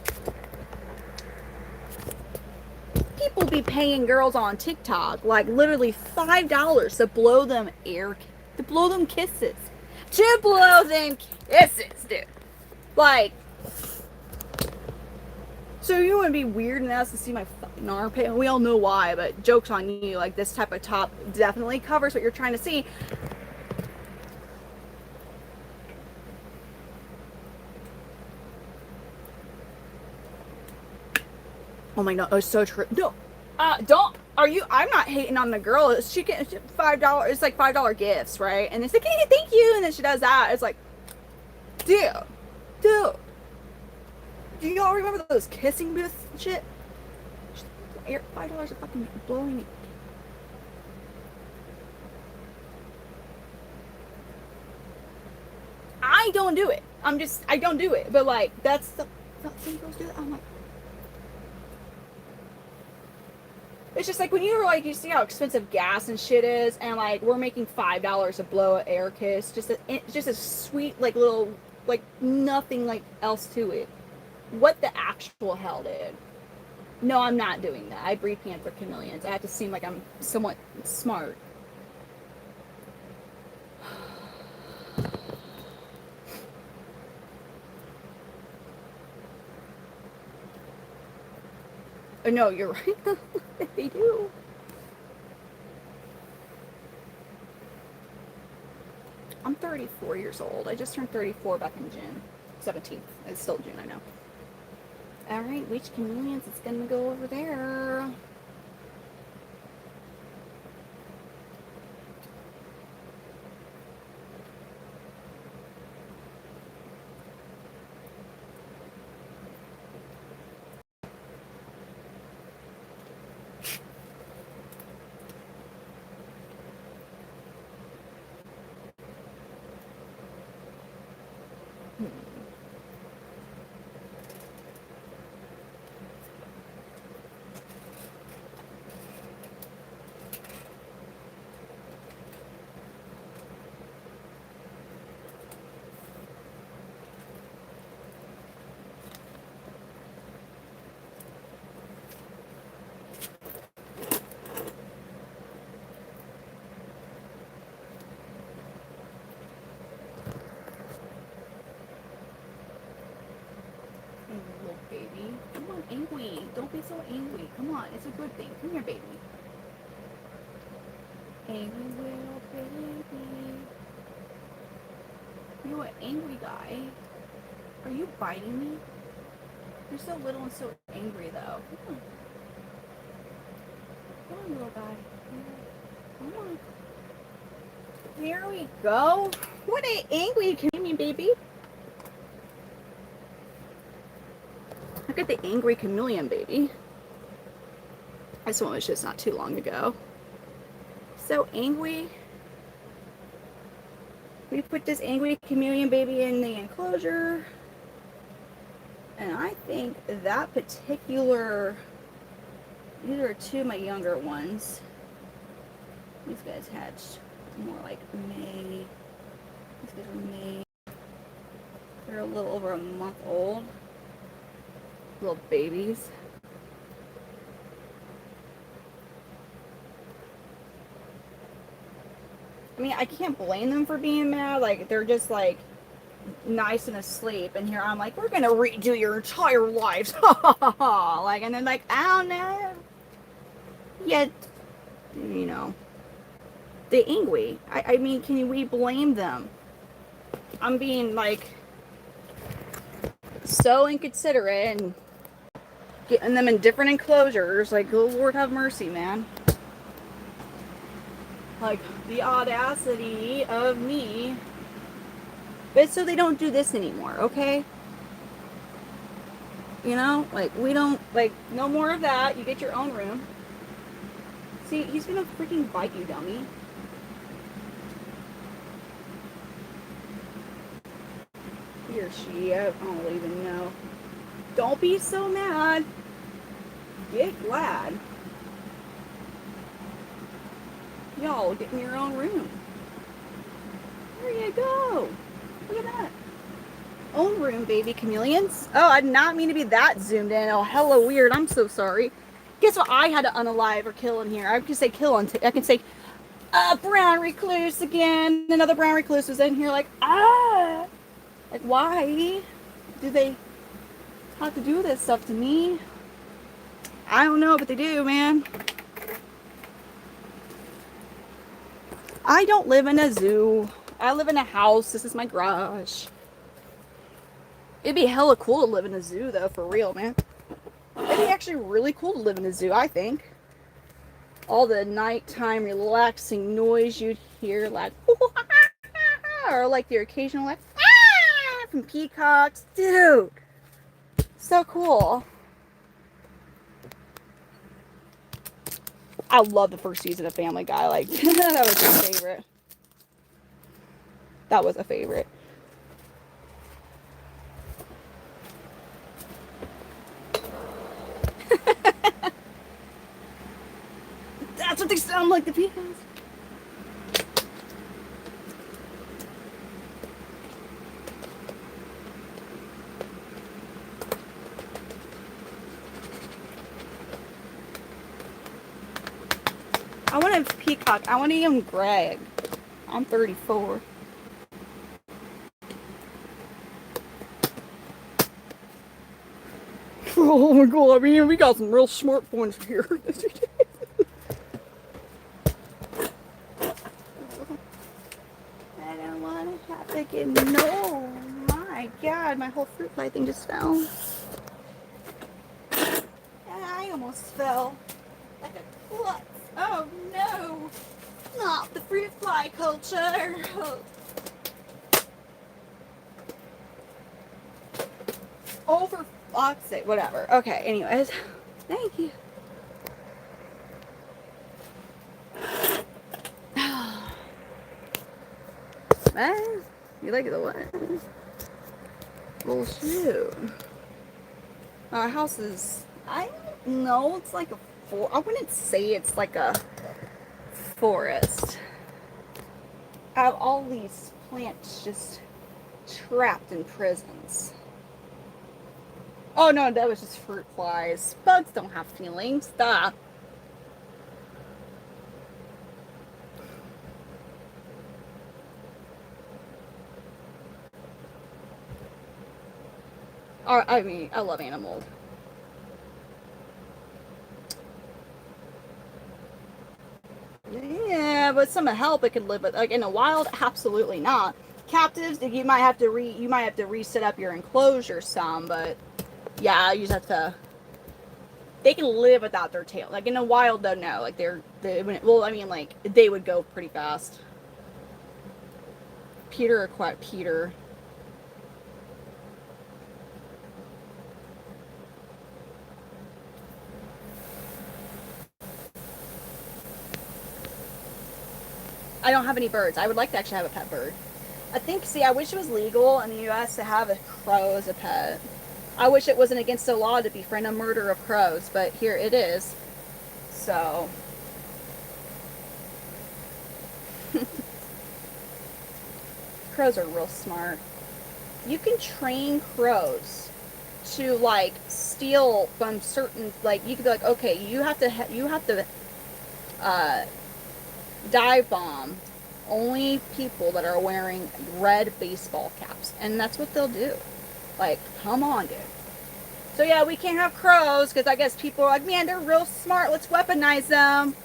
A: People be paying girls on TikTok like literally $5 to blow them kisses. To blow them kisses, dude. Like, so you wouldn't be weird and ask to see my fucking armpit. We all know why, but joke's on you. Like, this type of top definitely covers what you're trying to see. Oh my god, it's so true. No, don't. Are you? I'm not hating on the girl. She gets $5. It's like $5 gifts, right? And it's like, hey, thank you. And then she does that. It's like, dude. Do y'all remember those kissing booths and shit? $5 are fucking blowing me. I don't do it. I don't do it. But like, that's the thing girls do. I'm like, it's just like when you're like, you see how expensive gas and shit is, and like we're making $5 to blow an air kiss, just a sweet like little like nothing like else to it. What the actual hell, dude? No, I'm not doing that. I breed Panther Chameleons. I have to seem like I'm somewhat smart. Oh, no, you're right. They do. I'm 34 years old. I just turned 34 back in June. 17th. It's still June, I know. Alright, which chameleons is gonna go over there? Baby. Come on, angry. Don't be so angry. Come on, it's a good thing. Come here, baby. Angry little baby. You're an angry guy. Are you biting me? You're so little and so angry, though. Come on. Come on, little guy. Come on. Here we go. What an angry chameleon, baby. Look at the angry chameleon, baby. This one was just not too long ago. So angry. We put this angry chameleon baby in the enclosure. And I think that particular, these are two of my younger ones. These guys hatched more like May. These guys are May. They're a little over a month old. Little babies. I mean, I can't blame them for being mad. Like, they're just like nice and asleep, and here I'm like, we're gonna redo your entire lives. Like, and then like, I don't know. Yet, you know, they're angry. I mean, can we blame them? I'm being like so inconsiderate and getting them in different enclosures. Like, oh, Lord have mercy, man. Like, the audacity of me. But so they don't do this anymore, okay? You know, like, we don't, like, no more of that. You get your own room. See, he's gonna freaking bite you, dummy. He or she, I don't even know. Don't be so mad. Get glad. Y'all, get in your own room. There you go. Look at that. Own room, baby chameleons. Oh, I did not mean to be that zoomed in. Oh, hella weird. I'm so sorry. Guess what I had to unalive or kill in here? I can say kill on. I can say, brown recluse again. Another brown recluse was in here. Like, ah. Like, why do they have to do this stuff to me? I don't know, but they do, man. I don't live in a zoo. I live in a house. This is my garage. It'd be hella cool to live in a zoo, though, for real, man. It'd be actually really cool to live in a zoo, I think. All the nighttime relaxing noise you'd hear, like, or like the occasional, like, from peacocks. Dude, so cool. I love the first season of Family Guy. Like, that was my favorite. That was a favorite. That's what they sound like, the peacocks. I want a peacock. I want to name him Greg. I'm 34. Oh my god, I mean, we got some real smart points here. I don't want to have to get, no, my god, my whole fruit fly thing just fell. I almost fell like a klutz. Oh no, not the fruit fly culture. Oh, for fuck's sake, whatever. Okay, anyways, thank you. Man, you like the what? Well, shoot. Our house is, I don't know, it's like a I wouldn't say it's like a forest. I have all these plants just trapped in prisons. Oh no, that was just fruit flies. Bugs don't have feelings. Duh. I mean, I love animals. Yeah, but some help it could live, but like in the wild, absolutely not. Captives, you might have to reset up your enclosure some, but yeah, you just have to. They can live without their tail. Like in the wild, though, no. Like well, I mean, like they would go pretty fast. Peter. I don't have any birds. I would like to actually have a pet bird. I wish it was legal in the U.S. to have a crow as a pet. I wish it wasn't against the law to befriend a murder of crows, but here it is. So. Crows are real smart. You can train crows to, like, steal from certain, like, you could be like, okay, you have to, dive bomb only people that are wearing red baseball caps, and that's what they'll do. Like, come on, dude. So yeah, we can't have crows because I guess people are like, man, they're real smart, let's weaponize them.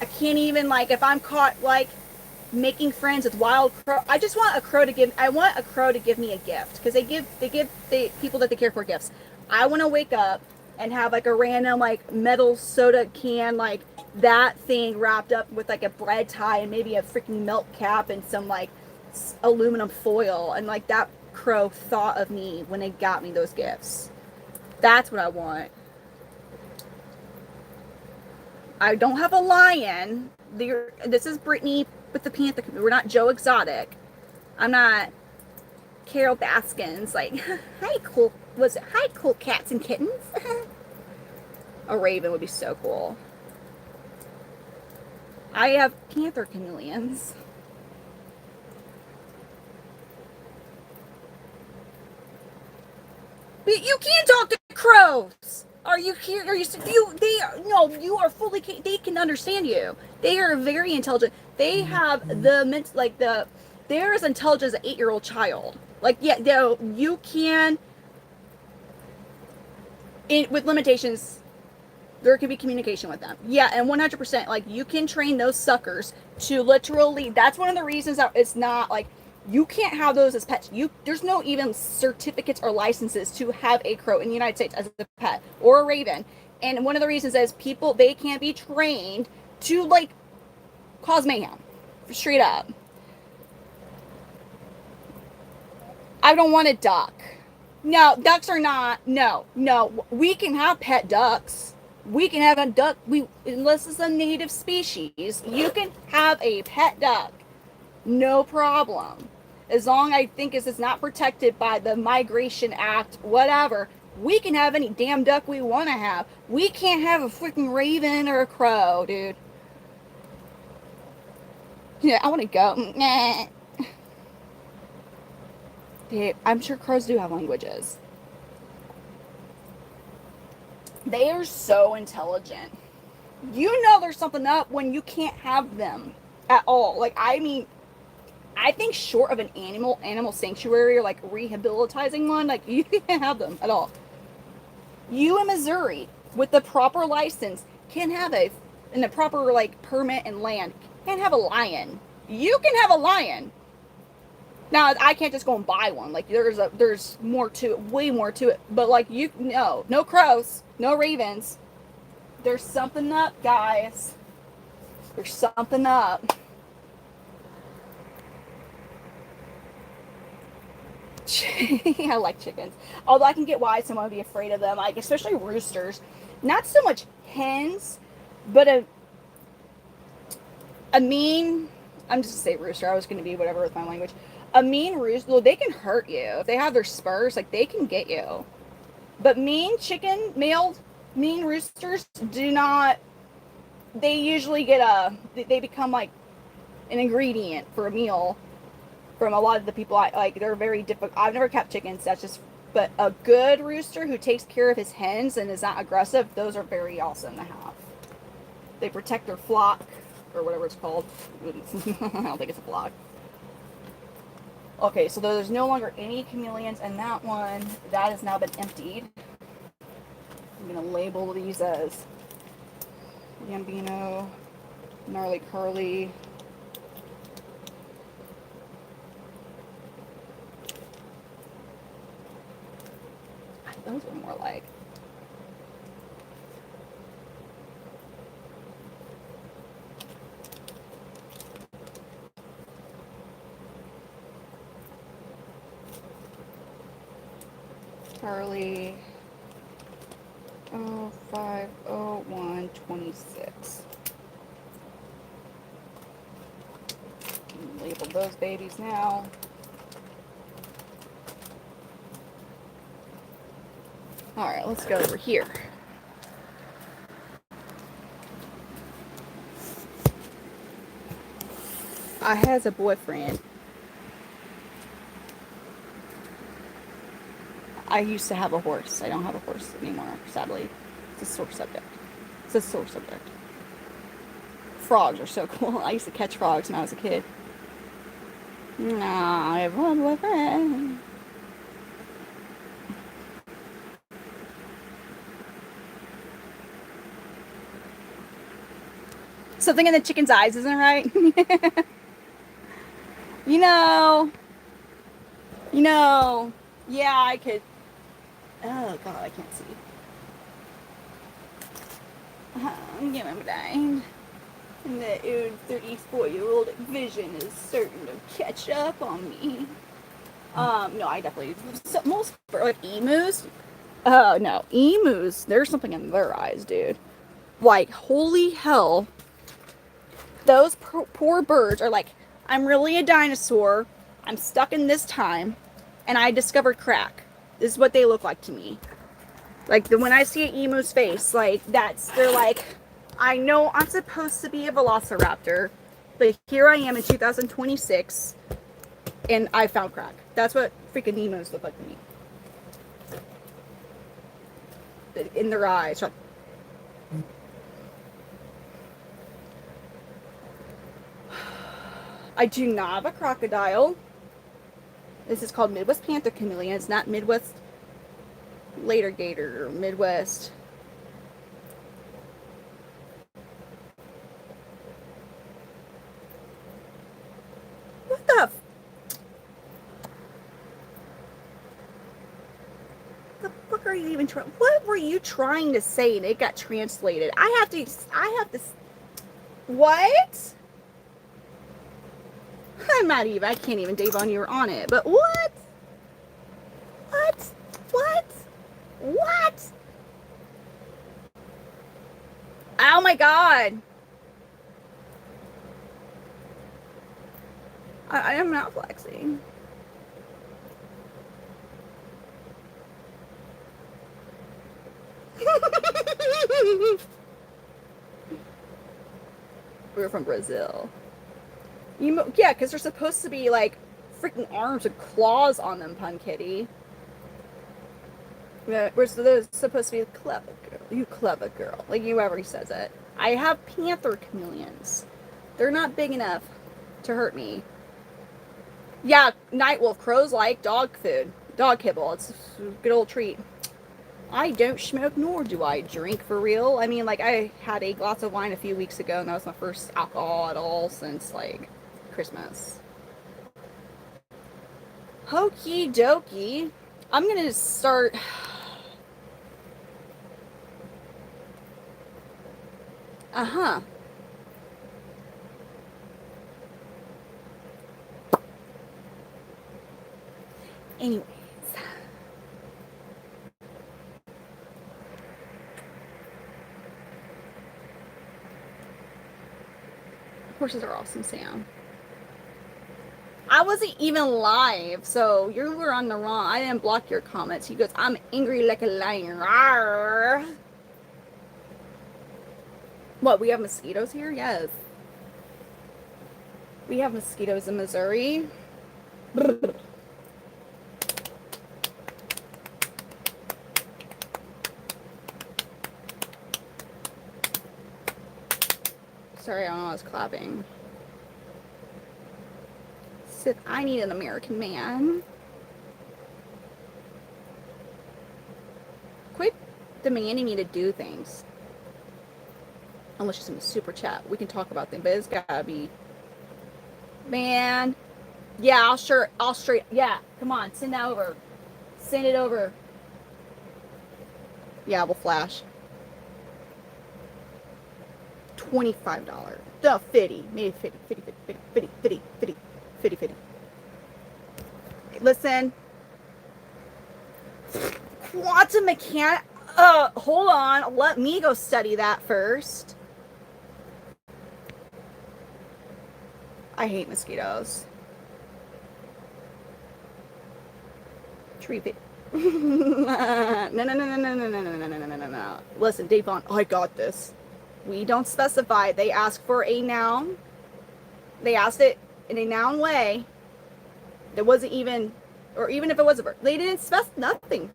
A: I can't even, like, if I'm caught, like, making friends with wild crow, I want a crow to give me a gift, because they give the people that they care for gifts. I want to wake up and have like a random like metal soda can, like that thing wrapped up with like a bread tie and maybe a freaking milk cap and some like aluminum foil, and like that crow thought of me when they got me those gifts. That's what I want. I don't have a lion. This is Brittany with the Panther. We're not Joe Exotic. I'm not Carol Baskins, like, hi, cool, was it, hi, cool cats and kittens? A raven would be so cool. I have Panther Chameleons. But you can't talk to crows. Are you here? Are you? They are no. You are fully. They can understand you. They are very intelligent. They have the. They're as intelligent as an 8-year-old child. Like yeah, no, you can. With limitations, there can be communication with them. Yeah, and 100%. Like you can train those suckers to literally. That's one of the reasons that it's not like. You can't have those as pets. There's no even certificates or licenses to have a crow in the United States as a pet or a raven. And one of the reasons is they can't be trained to like cause mayhem. Straight up. I don't want a duck. No, ducks are not. No. We can have pet ducks. We can have a duck. Unless it's a native species, you can have a pet duck. No problem. As long I think as it's not protected by the Migration Act, whatever, we can have any damn duck we want to have. We can't have a freaking raven or a crow, dude. Yeah, I want to go. Dude, I'm sure crows do have languages. They are so intelligent. You know there's something up when you can't have them at all. Like, I mean, I think short of an animal sanctuary or like rehabilitating one, like you can't have them at all. You in Missouri with the proper license can have in the proper like permit and land can have a lion. You can have a lion. Now I can't just go and buy one. Like there's more to it, way more to it. But like no crows, no ravens. There's something up, guys. There's something up. I like chickens. Although I can get why someone would be afraid of them, like especially roosters. Not so much hens, but a mean. I'm just gonna say rooster. I was gonna be whatever with my language. A mean rooster. Well, they can hurt you if they have their spurs. Like they can get you. But mean roosters do not. They usually get they become like an ingredient for a meal. From a lot of the people I like, they're very difficult. I've never kept chickens. That's just, but a good rooster who takes care of his hens and is not aggressive, those are very awesome to have. They protect their flock or whatever it's called. I don't think it's a flock. Okay, so there's no longer any chameleons in that one. That has now been emptied. I'm gonna label these as Gambino, Gnarly Curly. Those are more like Charlie 050126. Label those babies now. All right, let's go over here. I has a boyfriend. I used to have a horse. I don't have a horse anymore, sadly. It's a sore subject. It's a sore subject. Frogs are so cool. I used to catch frogs when I was a kid. No, I have one boyfriend. Something in the chicken's eyes isn't right. you know, yeah, I could. Oh God, I can't see. I'm getting blind. And the 34-year-old vision is starting to catch up on me. No, I definitely. Most like emus. Oh no, emus. There's something in their eyes, dude. Like holy hell. Those poor birds are like, I'm really a dinosaur. I'm stuck in this time, and I discovered crack. This is what they look like to me. Like when I see an emu's face, like they're like, I know I'm supposed to be a velociraptor, but here I am in 2026, and I found crack. That's what freaking emus look like to me. In their eyes. I do not have a crocodile. This is called Midwest Panther Chameleons, not Midwest Later Gator or Midwest. What the fuck are you even trying? What were you trying to say? And it got translated. I have to. What? I'm not even. I can't even, Davon. You were on it. But what? What? What? What? Oh my god. I am not flexing. We're from Brazil. Yeah, because they're supposed to be like freaking arms with claws on them, Pun Kitty. Yeah, they're supposed to be clever girl. You clever girl. Like whoever says it. I have Panther Chameleons. They're not big enough to hurt me. Yeah, Nightwolf crows like dog food. Dog kibble. It's a good old treat. I don't smoke, nor do I drink for real. I mean, like, I had a glass of wine a few weeks ago, and that was my first alcohol at all since, like, Christmas. Hokey dokey. I'm gonna start... Uh-huh. Anyways. Horses are awesome, Sam. I wasn't even live, so you were on the wrong. I didn't block your comments. He goes, I'm angry like a lion. Rawr. What, we have mosquitoes here? Yes. We have mosquitoes in Missouri. Sorry, I don't know, I was clapping. Sith, I need an American man. Quit demanding me to do things. Unless you're in a super chat. We can talk about them, but it's gotta be... Man. Yeah, I'll straight... Yeah, come on, send that over. Send it over. Yeah, we'll flash. $25. The 50. Maybe 50, 50, 50, 50, 50, 50, 50, 50. Listen. Quantum mechanic. Hold on. Let me go study that first. I hate mosquitoes. Tree pit. No. Listen, Davon, I got this. We don't specify. They ask for a noun. They asked it in a noun way. There wasn't even, or even if it was a verb, they didn't specify nothing.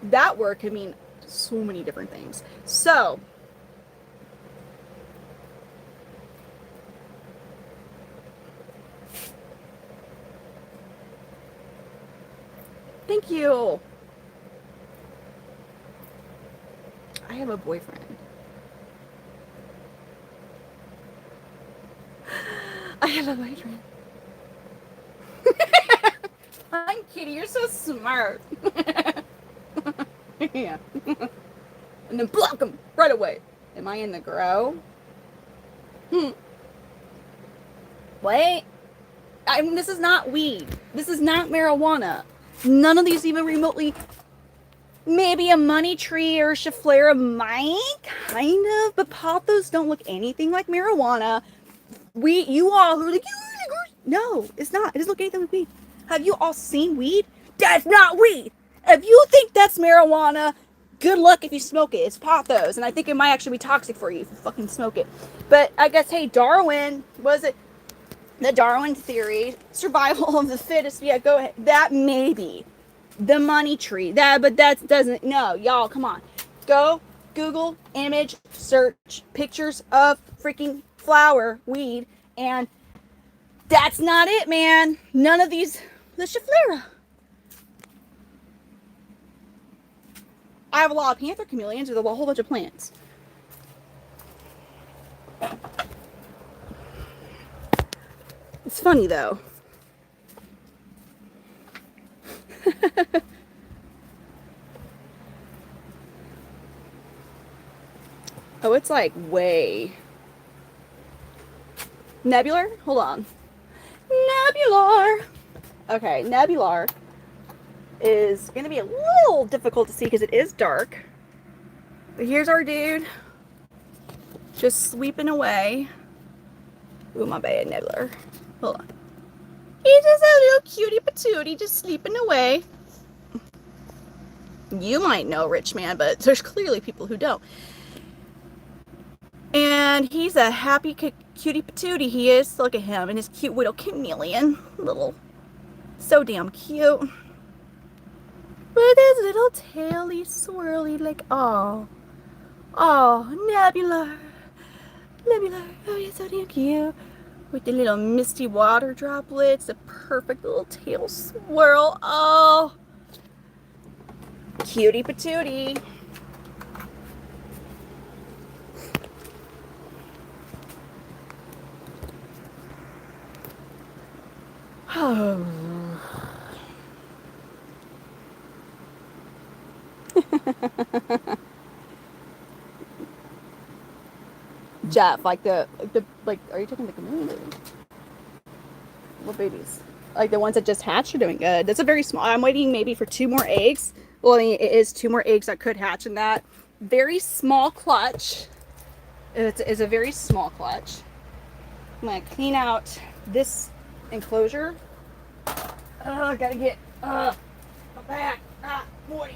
A: That word can mean so many different things. So, thank you. I have a boyfriend. I have a boyfriend. I'm kidding. You're so smart. Yeah. And then block him right away. Am I in the grow? Wait. This is not weed. This is not marijuana. None of these even remotely. Maybe a money tree or Schefflera might, kind of, but pothos don't look anything like marijuana. You all who are like, no, it's not. It doesn't look anything like weed. Have you all seen weed? That's not weed. If you think that's marijuana, good luck if you smoke it. It's pothos, and I think it might actually be toxic for you if you fucking smoke it. But I guess, hey, Darwin, was it the Darwin theory, survival of the fittest? Yeah, go ahead. That maybe the money tree. But that doesn't. No, y'all, come on, go Google image search pictures of freaking flower weed, and that's not it, man. None of these. The Schefflera. I have a lot of Panther Chameleons with a whole bunch of plants. It's funny though. Oh, it's like way nebular. Hold on. Nebular. Okay, nebular is going to be a little difficult to see because it is dark. But here's our dude just sleeping away. Ooh, my bad, nebular. Hold on. He's just a little cutie patootie just sleeping away. You might know, rich man, but there's clearly people who don't. And he's a happy cutie patootie. He is. Look at him and his cute little chameleon. Little. So damn cute. With his little taily swirly, like, oh, Nebula. Nebula. Oh, he's so damn cute. With the little misty water droplets, the perfect little tail swirl. Oh, cutie patootie. Oh. Jeff, like are you taking the chameleon? What babies? Like the ones that just hatched are doing good. That's a very small. I'm waiting maybe for 2 more eggs. Well, I mean, it is 2 more eggs that could hatch in that very small clutch. It's a very small clutch. I'm gonna clean out this enclosure. Oh, I gotta get my back. Boy.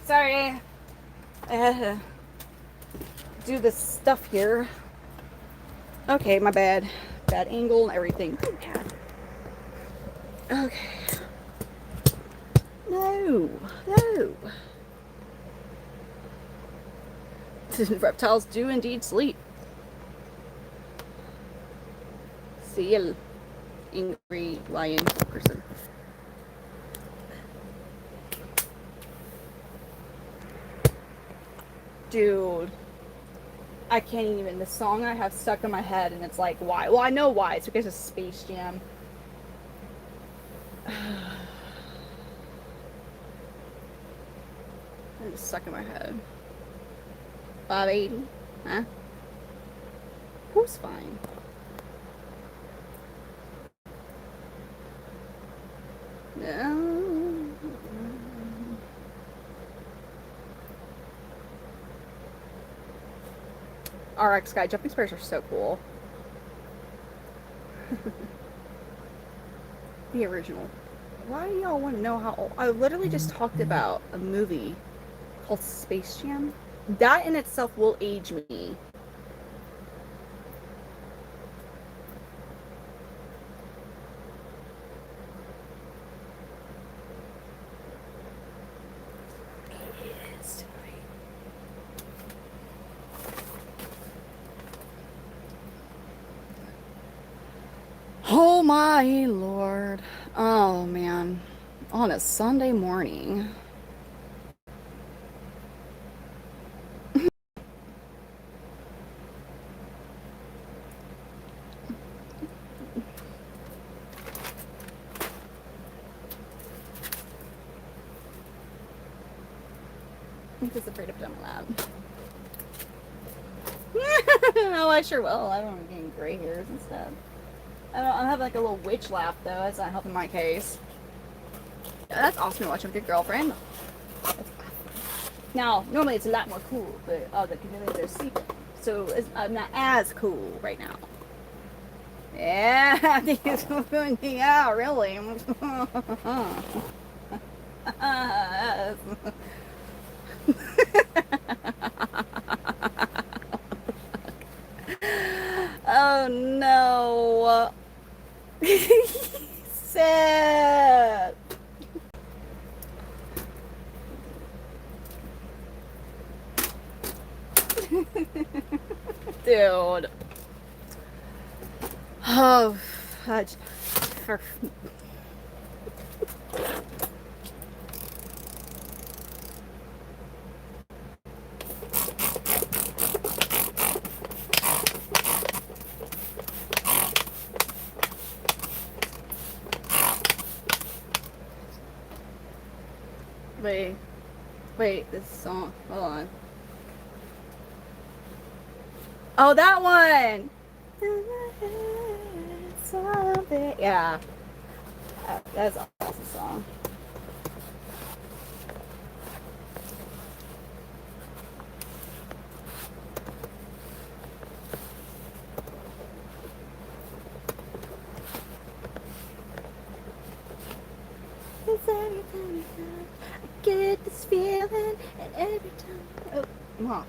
A: Sorry. I had to do this stuff here. Okay, my bad. Bad angle and everything. Oh, bad. Okay. No. Reptiles do indeed sleep. See you, angry lion person. Dude, I can't even. The song I have stuck in my head, and it's like, why? Well, I know why. It's because of Space Jam. It's just stuck in my head. 580, huh? Who's fine? No. RX guy jumping squares are so cool. The original. Why do y'all want to know how old? I literally just talked about a movie called Space Jam. That in itself will age me. Oh my Lord. Oh man. On a Sunday morning. I'm just afraid of dumb lab. Oh, I sure will. I don't want to get gray hairs and stuff. I'm having like a little witch laugh though. That's not helping my case. Yeah, that's awesome to watch with your girlfriend. That's awesome. Now, normally it's a lot more cool, but the chameleons are sleeping, so it's not as cool right now. Yeah, yeah, really. Oh no. Sad. Dude. Oh, fudge. For... Wait. Wait, this song. Hold on. Oh, that one! Yeah. That's an awesome song. I get this feeling, and every time. Oh, I'm off.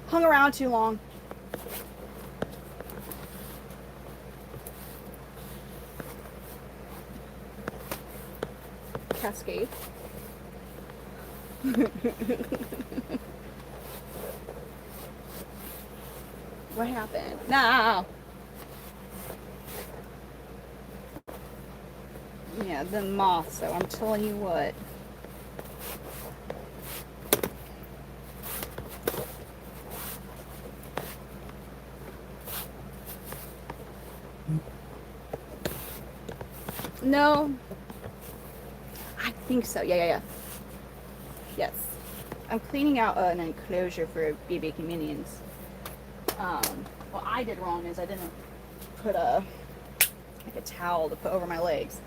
A: Hung around too long. Cascade. What happened? No. Yeah, the moth, so I'm telling you what. No. I think so. Yeah. Yes. I'm cleaning out an enclosure for BB chameleons. What I did wrong is I didn't put a towel to put over my legs.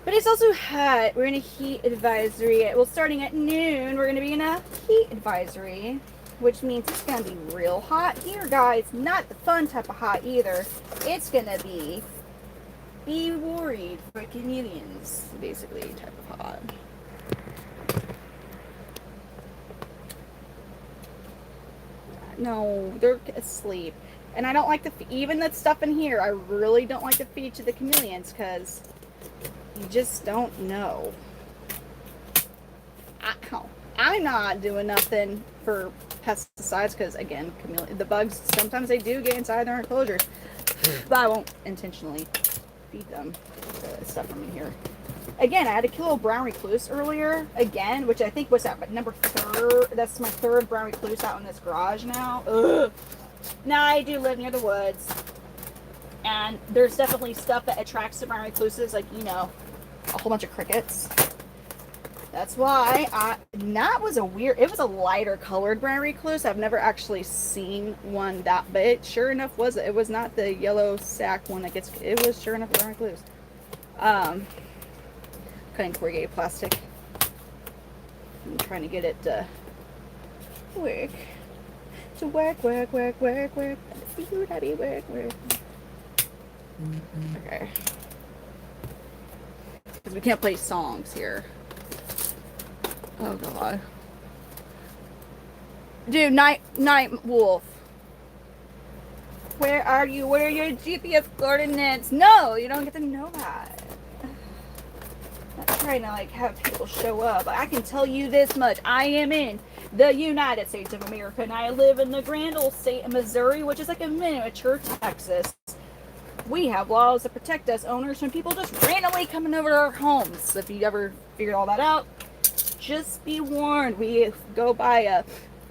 A: But it's also hot. We're in a heat advisory. Well, starting at noon, we're going to be in a heat advisory, which means it's going to be real hot here, guys. Not the fun type of hot either. It's going to be worried for chameleons, basically, type of hot. No, they're asleep. And I don't like even the stuff in here, I really don't like to feed to the chameleons because you just don't know. I'm not doing nothing for pesticides because, again, the bugs, sometimes they do get inside their enclosures. But I won't intentionally feed them the stuff from in here. Again, I had to kill a brown recluse earlier, again, which I think was at number 3. That's my 3rd brown recluse out in this garage now. Ugh. Now, I do live near the woods, and there's definitely stuff that attracts the brown recluses, like, you know, a whole bunch of crickets. That's why that was it was a lighter colored brown recluse. I've never actually seen one that, but it sure enough it was not the yellow sack one that it was sure enough a brown recluse. Cutting corrugated plastic. I'm trying to get it to work. To work. Okay. Because we can't play songs here. Oh god. Dude, night wolf. Where are you? What are your GPS coordinates? No, you don't get to know that. I'm not trying to like have people show up. I can tell you this much. I am in the United States of America, and I live in the grand old state of Missouri, which is like a miniature Texas. We have laws that protect us owners from people just randomly coming over to our homes. If you ever figured all that out, just be warned. We go by a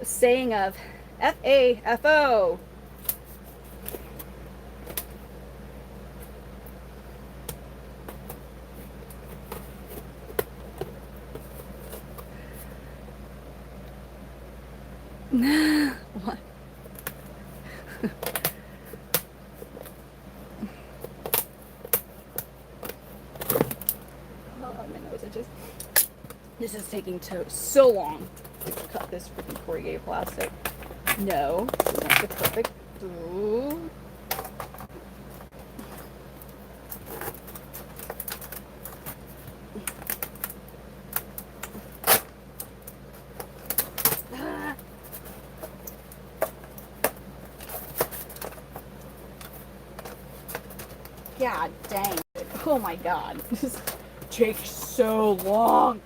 A: saying of FAFO. What? Oh, my nose itches. This is taking so long to cut this freaking corrugated plastic. No, this is not the perfect. Ooh. God dang it. Oh my god. This takes so long.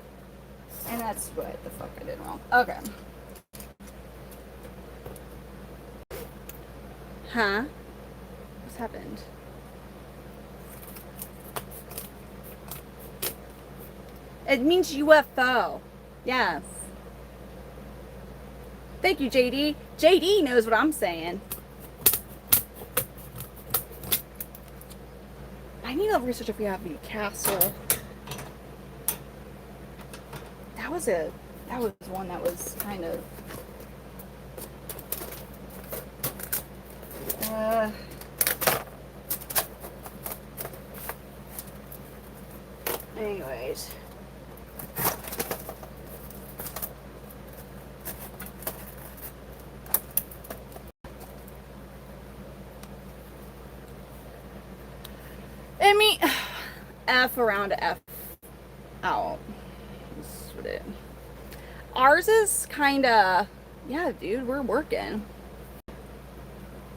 A: And that's what the fuck I did wrong. Okay. Huh? What's happened? It means UFO. Yes. Thank you, JD. JD knows what I'm saying. I need to research if we have the castle. That was one that was kind of anyways. I mean, F around F out. That's what it. Ours is kind of, yeah, dude, we're working.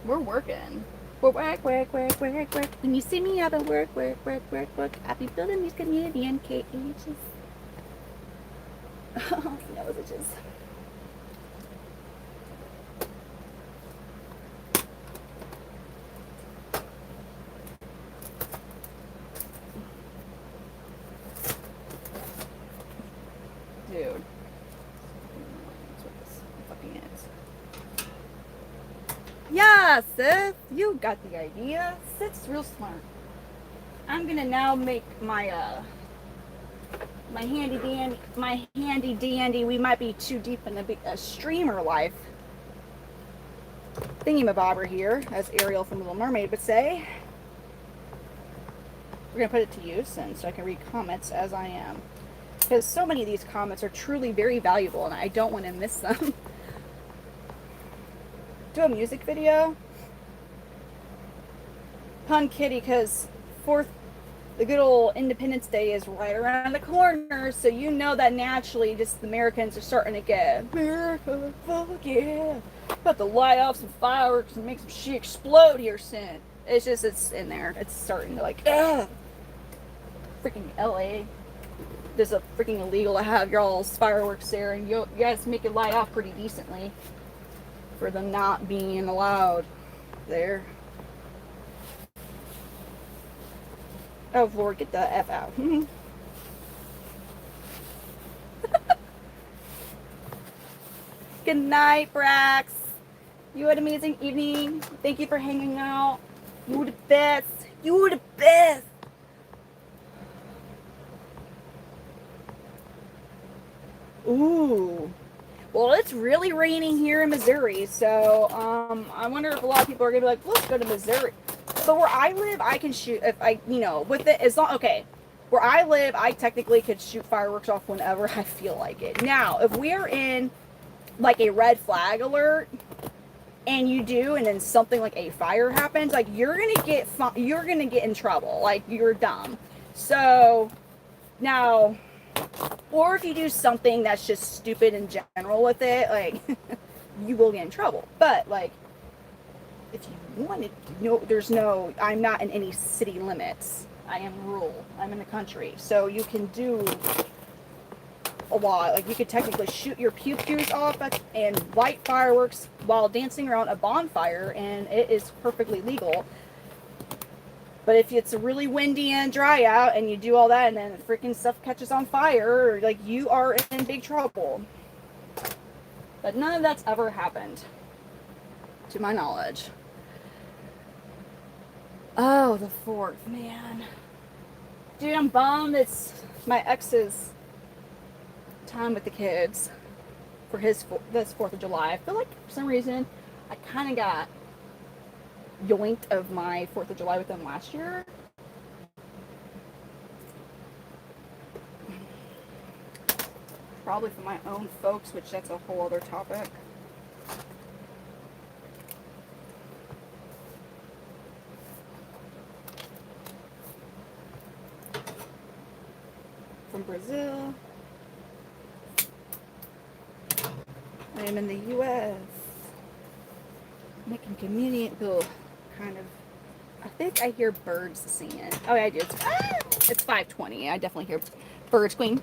A: We're working. We're work. When you see me, I've been work. I'll be building these Canadian cages. Oh, nose itches. Dude. That's what this fucking is. Yeah, Sith, you got the idea. Sith's real smart. I'm gonna now make my my handy dandy. We might be too deep in a streamer life. Thingy-mabobber here, as Ariel from Little Mermaid would say. We're gonna put it to use, and so I can read comments as I am, because so many of these comments are truly very valuable, and I don't want to miss them. Do a music video. Pun kitty, because the good old Independence Day is right around the corner, so you know that naturally just the Americans are starting to get America, fuck yeah. About to light off some fireworks and make some shit explode here soon. It's in there. It's starting to like, ugh. Freaking LA. There's a freaking illegal to have y'all's fireworks there, and you guys make it light off pretty decently. For them not being allowed there. Oh Lord, get the F out. Good night, Brax. You had an amazing evening. Thank you for hanging out. You were the best. You were the best. Ooh. Well, it's really raining here in Missouri, so I wonder if a lot of people are gonna be like, let's go to Missouri. But where I live, I can shoot if I, with it, it's not okay. Where I live, I technically could shoot fireworks off whenever I feel like it. Now, if we're in like a red flag alert, and you do, and then something like a fire happens, like you're gonna get in trouble. Like you're dumb. So now. Or if you do something that's just stupid in general with it, like, you will get in trouble. But, like, if you want to, I'm not in any city limits. I am rural. I'm in the country. So you can do a lot. Like, you could technically shoot your pew-pews off and light fireworks while dancing around a bonfire, and it is perfectly legal. But if it's really windy and dry out and you do all that and then the freaking stuff catches on fire, like, you are in big trouble. But none of that's ever happened, to my knowledge. Oh, the 4th, man. Dude, I'm bummed. It's my ex's time with the kids for this 4th of July. I feel like for some reason I kind of got yoinked of my 4th of July with them last year. probably for my own folks, which that's a whole other topic. From Brazil. I am in the U.S. Making convenient kind of. I think I hear birds singing. Oh yeah, I do. It's 5:20. I definitely hear birds squealing.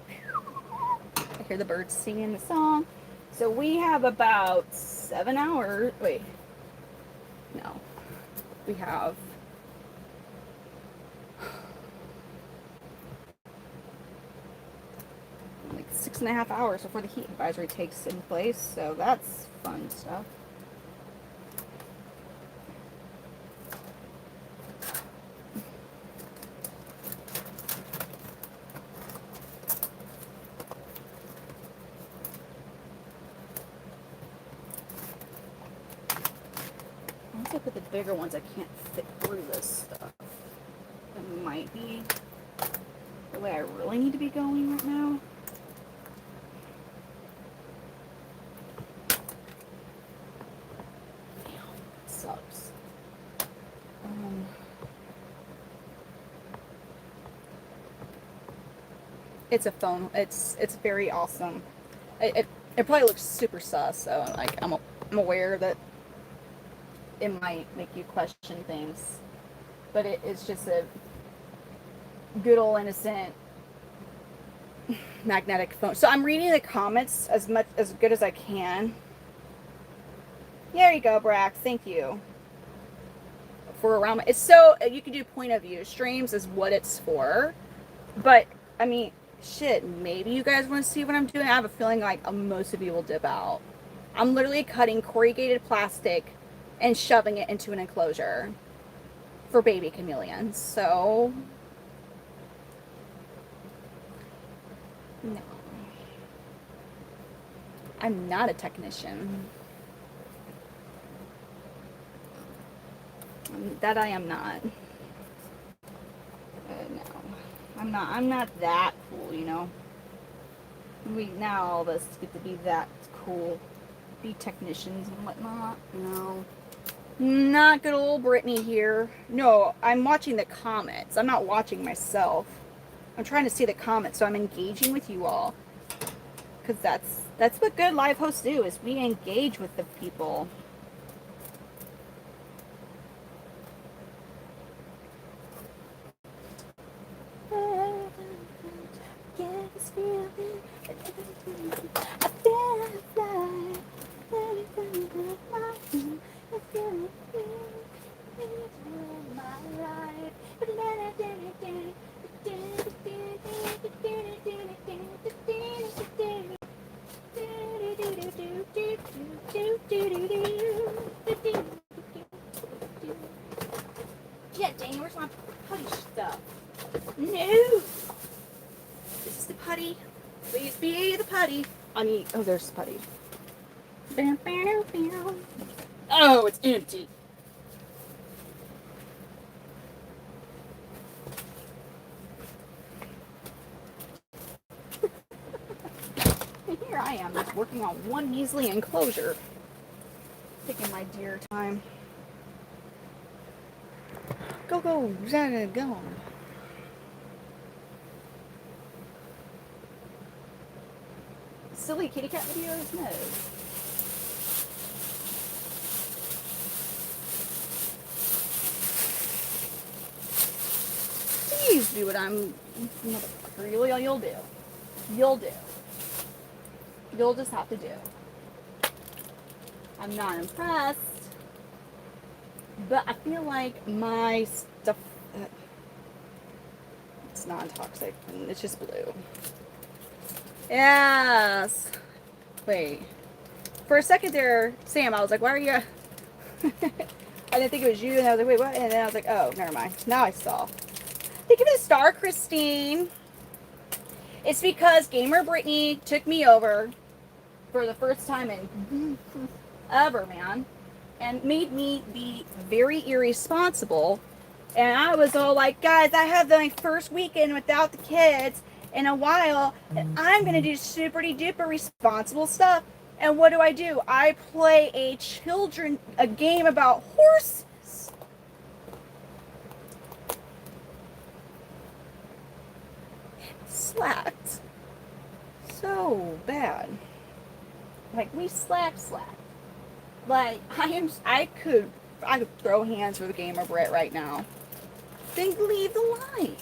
A: I hear the birds singing the song. So we have about 7 hours. Wait, no, we have. Like 6.5 hours before the heat advisory takes in place, so that's fun stuff. Once I put the bigger ones, I can't fit through this stuff. It might be the way I really need to be going right now. Sucks. It's a phone. It's very awesome. It probably looks super sus, so like I'm aware that it might make you question things, but it's just a good old innocent magnetic phone. So I'm reading the comments as good as I can. There you go, Brax. Thank you for around. It's so you can do point of view streams is what it's for, but I mean, shit. Maybe you guys want to see what I'm doing. I have a feeling like most of you will dip out. I'm literally cutting corrugated plastic and shoving it into an enclosure for baby chameleons. So no, I'm not a technician. That I am not. No, I'm not that cool, you know. Now all of us get to be that cool, be technicians and whatnot. No, not good old Brittany here. No, I'm watching the comments. I'm not watching myself. I'm trying to see the comments, so I'm engaging with you all. Because that's what good live hosts do, is we engage with the people. Yeah, dang, where's my putty stuff? No! This is the putty. Please be the putty. I need. Oh, there's the putty. Oh, it's empty. And here I am, just working on one measly enclosure. Taking my dear time. Go, Zaga, go. Silly kitty cat videos? No. Please do what I'm. You'll do. You'll do. You'll just have to do. I'm not impressed, but I feel like my stuff. It's non-toxic, and it's just blue. Yes. Wait. For a second there, Sam, I was like, why are you... I didn't think it was you, and I was like, wait, what? And then I was like, oh, never mind. Now I saw. Thank you for the star, Christine. It's because Gamer Brittany took me over for the first time in ever, man, and made me be very irresponsible. And I was all like, guys, I have my first weekend without the kids, in a while, and I'm gonna do super duper responsible stuff. And what do? I play a game about horses. Slacked. So bad. Like, we slack. Like, I could throw hands for the game of Brett right now. Then leave the line.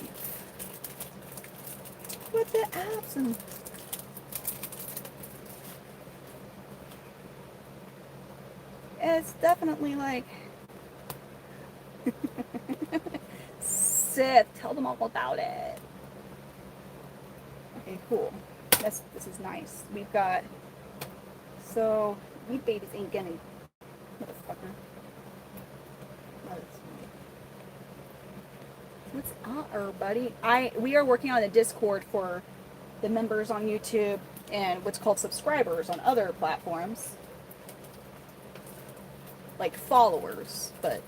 A: With the apps and... It's definitely like... Sith, tell them all about it. Okay, cool. This is nice. We've got... So, you babies ain't gonna... Motherfucker. What's up, buddy? We are working on a Discord for the members on YouTube and what's called subscribers on other platforms. Like followers, but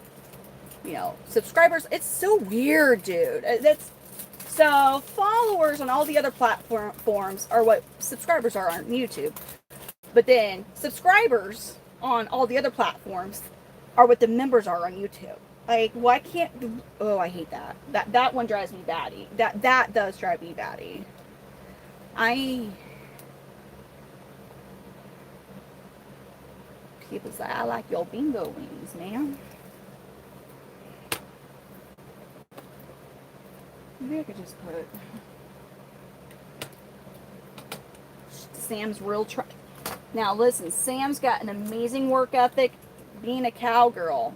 A: you know, subscribers, it's so weird, dude. So followers on all the other platforms are what subscribers are on YouTube. But then subscribers on all the other platforms are what the members are on YouTube. Like, why can't... Oh, I hate that. That one drives me batty. That does drive me batty. People say, I like your bingo wings, man. Maybe I could just put... Sam's real try. Now, listen, Sam's got an amazing work ethic being a cowgirl.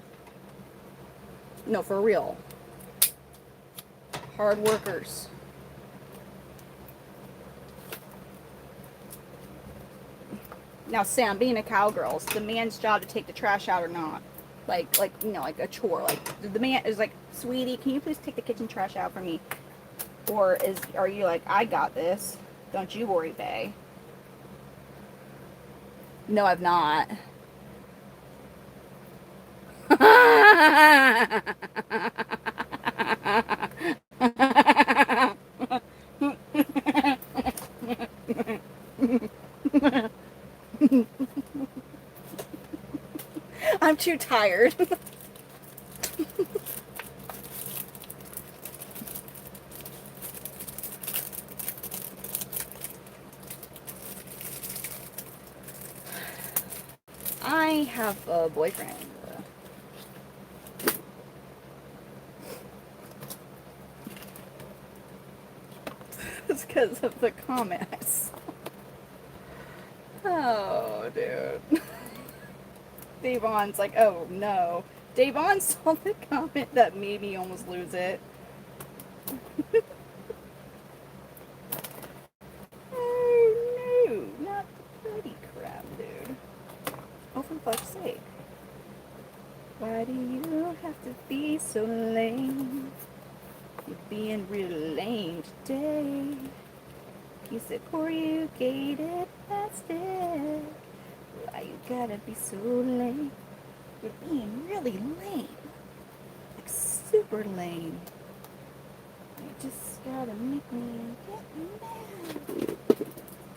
A: No, for real. Hard workers. Now, Sam, being a cowgirl, it's the man's job to take the trash out or not. Like you know, like a chore. Like, the man is like, sweetie, can you please take the kitchen trash out for me? Or are you like, I got this. Don't you worry, bae. No, I've not. I'm too tired. I have a boyfriend. It's because of the comments. Oh, dude. Davon's like, oh no. Davon saw the comment that made me almost lose it. Oh no, not the pretty crap, dude. Oh, for fuck's sake. Why do you have to be so lame? You're being real lame today. You said corrugated plastic. Why you gotta be so lame? You're being really lame. Like super lame. You just gotta make me get mad.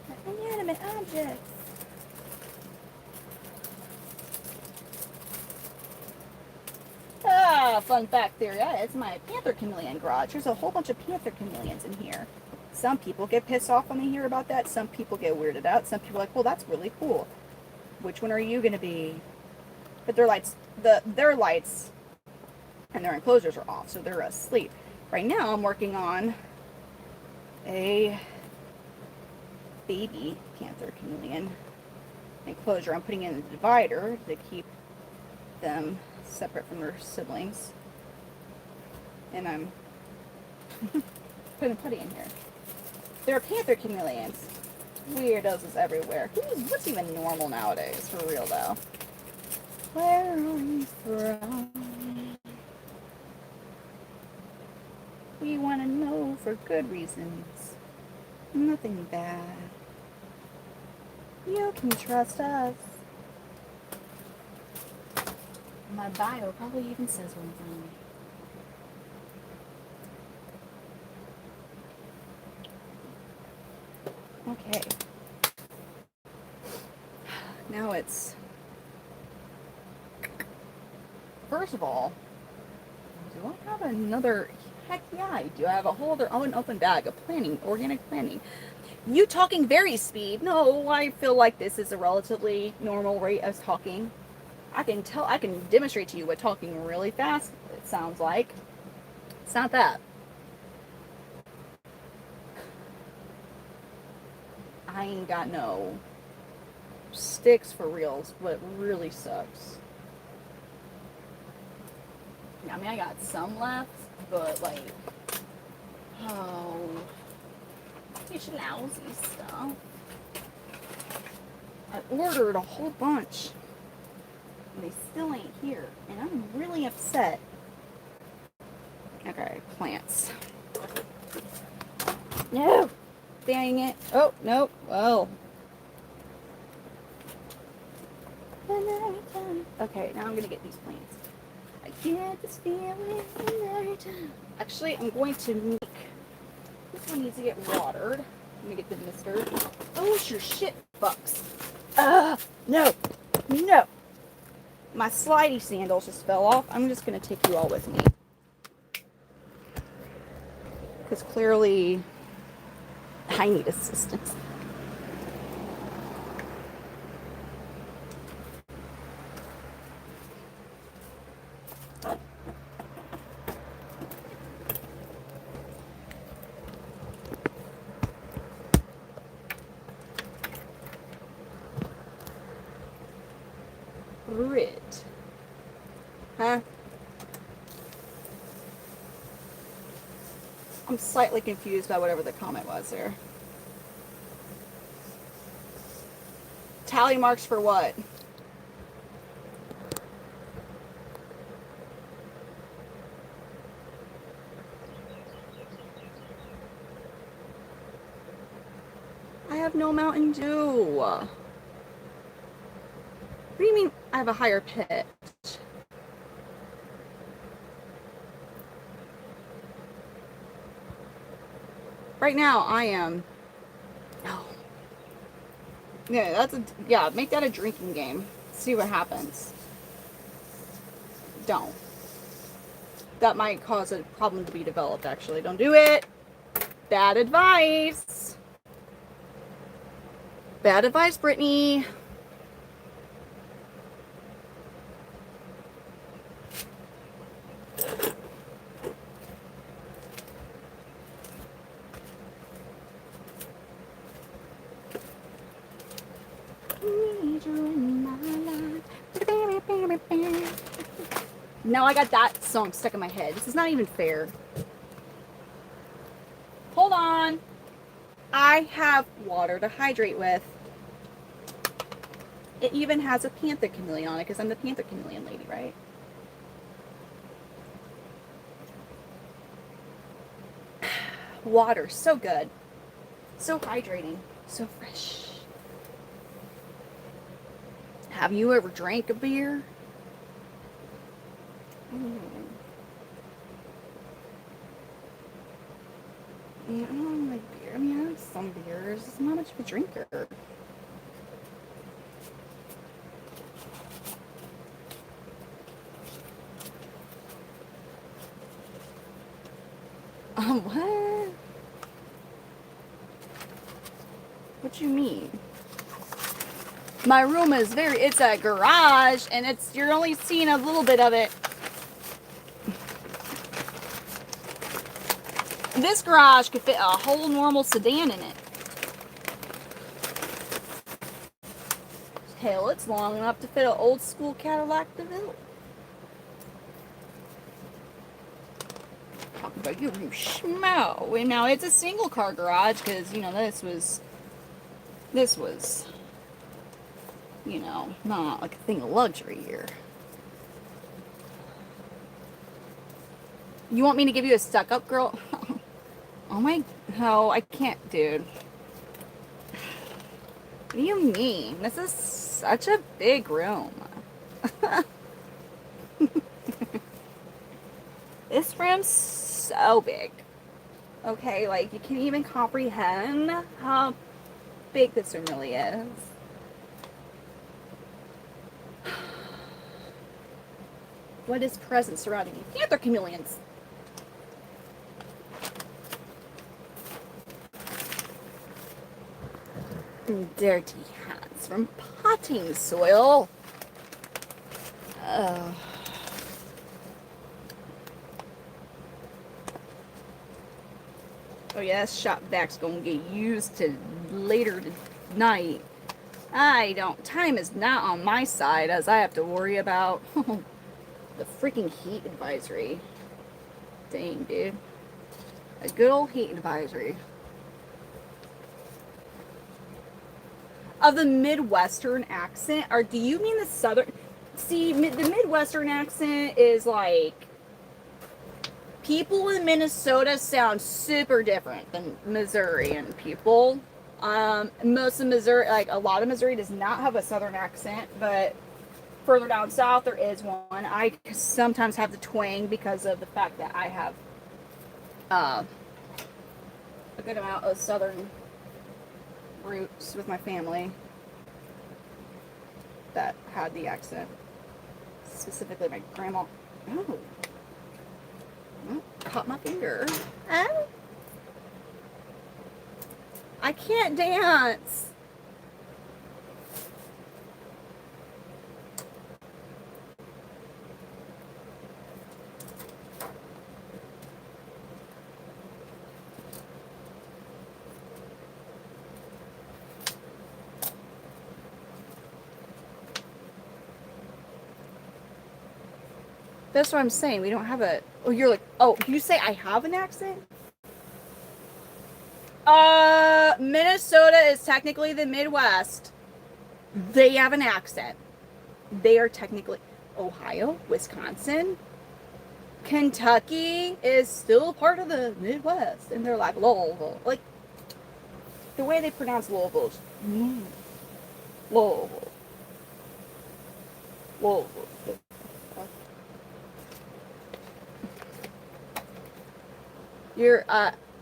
A: Like inanimate objects. Ah, fun fact theory. It's my Panther Chameleon garage. There's a whole bunch of Panther Chameleons in here. Some people get pissed off when they hear about that. Some people get weirded out. Some people are like, well, that's really cool. Which one are you going to be? But their lights and their enclosures are off, so they're asleep. Right now, I'm working on a baby Panther Chameleon enclosure. I'm putting in a divider to keep them separate from their siblings. And I'm putting putty in here. There are Panther Chameleons. Weirdos is everywhere. What's even normal nowadays, for real though? Where are you from? We want to know for good reasons. Nothing bad. You can trust us. My bio probably even says one thing. Okay. Now it's... First of all, do I have another... Heck yeah, I do. I have a whole other open bag of planning, organic planning. You talking very speed? No, I feel like this is a relatively normal rate of talking. I can demonstrate to you what talking really fast it sounds like. It's not that. I ain't got no sticks for reals, but it really sucks. I mean, I got some left, but like, oh, it's lousy stuff. I ordered a whole bunch, and they still ain't here, and I'm really upset. Okay, plants. No! Dang it. Oh, nope. Well. Okay, now I'm gonna get these plants. I get this feeling every time. Actually, I'm going to make... This one needs to get watered. Let me get the mister. Oh, it's your shit, bucks. No. No. My slidey sandals just fell off. I'm just gonna take you all with me. Because clearly, I need assistance. Grit. Huh? I'm slightly confused by whatever the comment was there. Tally marks for what? I have no Mountain Dew. What do you mean I have a higher pitch? Right now I am... Oh. Yeah, make that a drinking game. See what happens. Don't. That might cause a problem to be developed, actually. Don't do it. Bad advice. Bad advice, Brittany. Now I got that song stuck in my head. This is not even fair. Hold on. I have water to hydrate with. It even has a Panther Chameleon on it because I'm the Panther Chameleon lady, right? Water, so good. So hydrating. So fresh. Have you ever drank a beer? Yeah, I don't like beer. I mean, I like some beers. I'm not much of a drinker. What? What you mean? My room is it's a garage, and you're only seeing a little bit of it. This garage could fit a whole normal sedan in it. Hell, it's long enough to fit an old school Cadillac DeVille. Talk about your room schmo. And now it's a single car garage because, you know, this was, you know, not like a thing of luxury here. You want me to give you a stuck-up girl? Oh my, no, I can't, dude. What do you mean? This is such a big room. This room's so big. Okay, like, you can't even comprehend how big this one really is. What is present surrounding you? Panther Chameleons. Dirty hands from potting soil. Oh. Oh yeah, this shop vac's gonna get used to later tonight. Time is not on my side as I have to worry about the freaking heat advisory. Dang, dude. A good old heat advisory. Of the Midwestern accent, or do you mean the Southern? See, the Midwestern accent is like, people in Minnesota sound super different than Missourian people. Most of Missouri, like a lot of Missouri does not have a Southern accent, but further down south there is one. I sometimes have the twang because of the fact that I have a good amount of Southern roots with my family that had the accent. Specifically my grandma. Oh. Caught my finger. Oh. I can't dance. That's what I'm saying. We don't have a... Oh, you're like... Oh, you say I have an accent? Minnesota is technically the Midwest. They have an accent. They are technically... Ohio, Wisconsin, Kentucky is still part of the Midwest. And they're like, Louisville. Like, the way they pronounce Louisville is... Louisville. Louisville.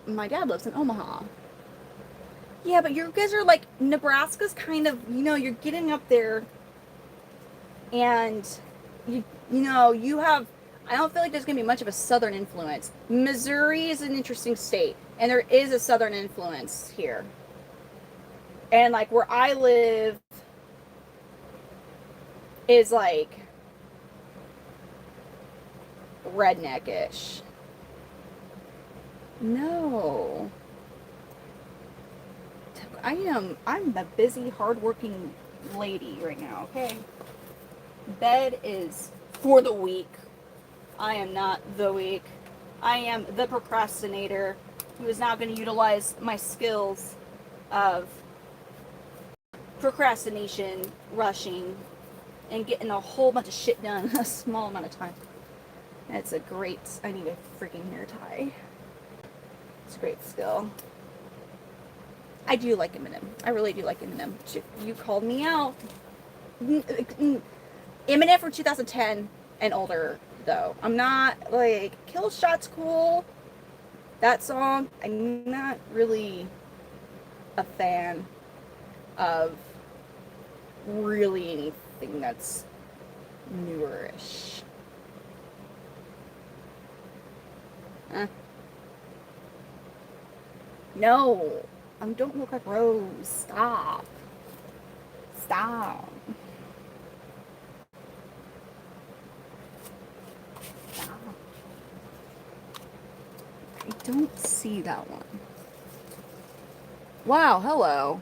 A: My dad lives in Omaha. Yeah, but you guys are like, Nebraska's kind of, you're getting up there and you have, I don't feel like there's going to be much of a Southern influence. Missouri is an interesting state and there is a Southern influence here. And like where I live is like redneck-ish. No. I'm a busy, hardworking lady right now, okay? Bed is for the weak. I am not the weak. I am the procrastinator who is now going to utilize my skills of procrastination, rushing, and getting a whole bunch of shit done in a small amount of time. That's a great... I need a freaking hair tie. It's a great skill. I do like Eminem. I really do like Eminem. You called me out. Eminem from 2010 and older, though. I'm not, like, Kill Shot's cool. That song, I'm not really a fan of really anything that's newerish. No, don't look like Rose. Stop. Stop. Stop. I don't see that one. Wow, hello.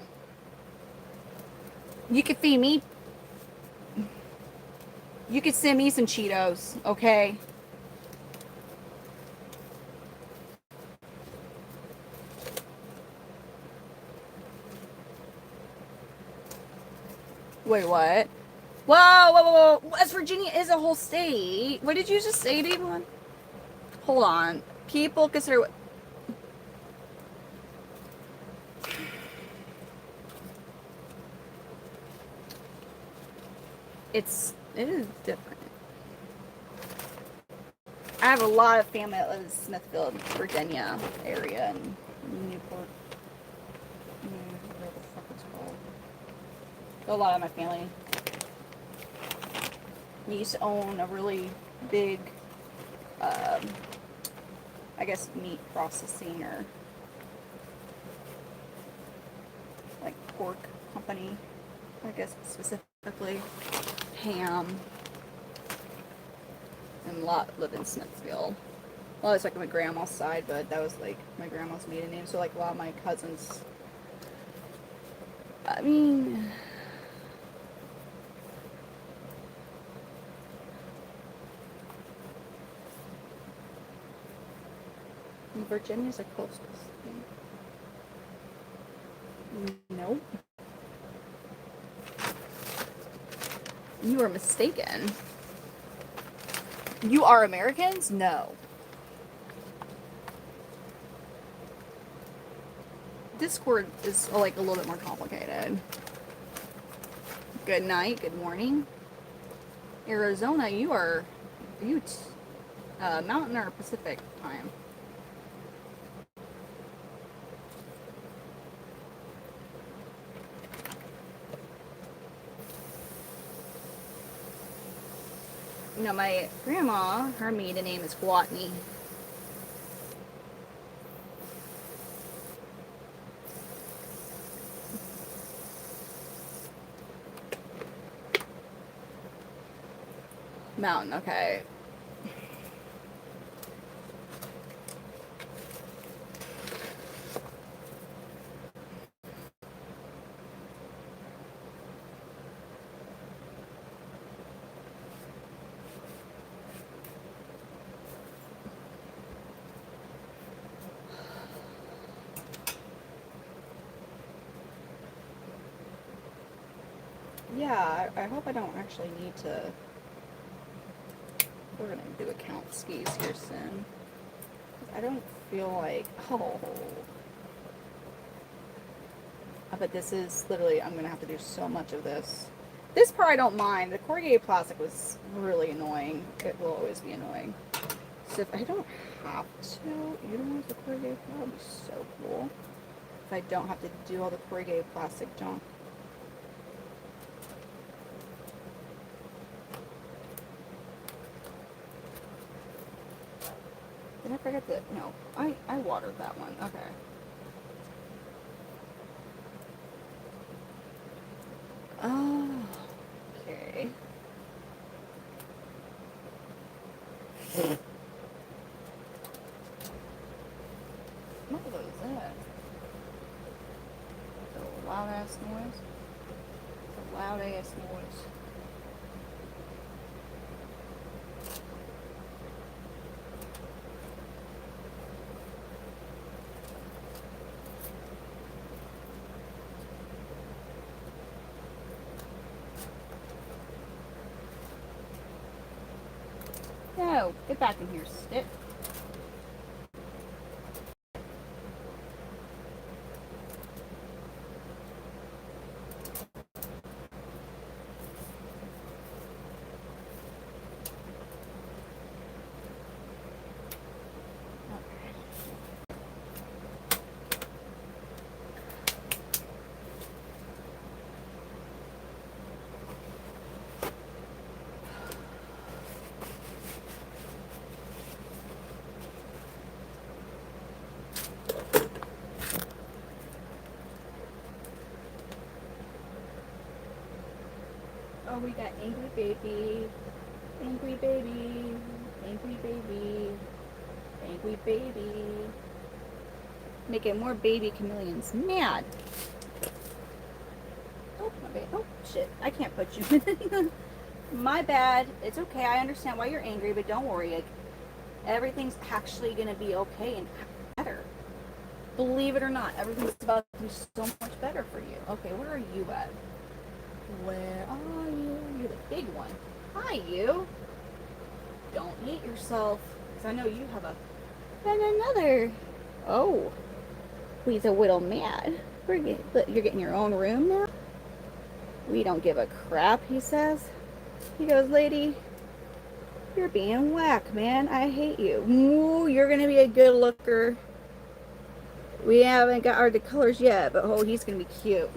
A: You could feed me. You could send me some Cheetos, okay? Wait, what? Whoa, whoa, whoa, whoa. West Virginia is a whole state. What did you just say, Devon? Hold on. People consider... It is different. I have a lot of family that lives in Smithfield, Virginia area, and Newport. Where the fuck it's called. A lot of my family used to own a really big, I guess, meat processing or like pork company, I guess specifically. Ham. And a lot lived in Smithfield. Well, it's like my grandma's side, but that was like my grandma's maiden name. So like a lot of my cousins, I mean, Virginia's a coastal state. Nope. You are mistaken. You are Americans? No. Discord is like a little bit more complicated. Good night, good morning. Arizona, you are Mountain or Pacific time? You know, my grandma, her maiden name is Guatney. Mountain, okay. Yeah, I hope I don't actually need to. We're gonna do account skis here soon. I don't feel like, oh. But this is literally, I'm gonna have to do so much of this. This part I don't mind. The corrugated plastic was really annoying. It will always be annoying. So if I don't have to utilize the corrugated plastic, that would be so cool. If I don't have to do all the corrugated plastic junk. Did I forget that? No, I watered that one. Okay. Oh, okay. What was that? A loud ass noise? A loud ass noise. No, get back in here, stick. Oh, we got angry baby, angry baby, angry baby, angry baby. Making more baby chameleons mad. Oh, my bad. Oh, shit. I can't put you in. My bad. It's okay. I understand why you're angry, but don't worry. Like, everything's actually going to be okay and better. Believe it or not, everything's about to be so much better for you. Okay, where are you at? Where are you? You're the big one. Hi, you. Don't hate yourself, because I know you have another. Oh, he's a little mad. You're getting your own room now? We don't give a crap, he says. He goes, lady, you're being whack, man. I hate you. Ooh, you're going to be a good looker. We haven't got our colors yet, but oh, he's going to be cute.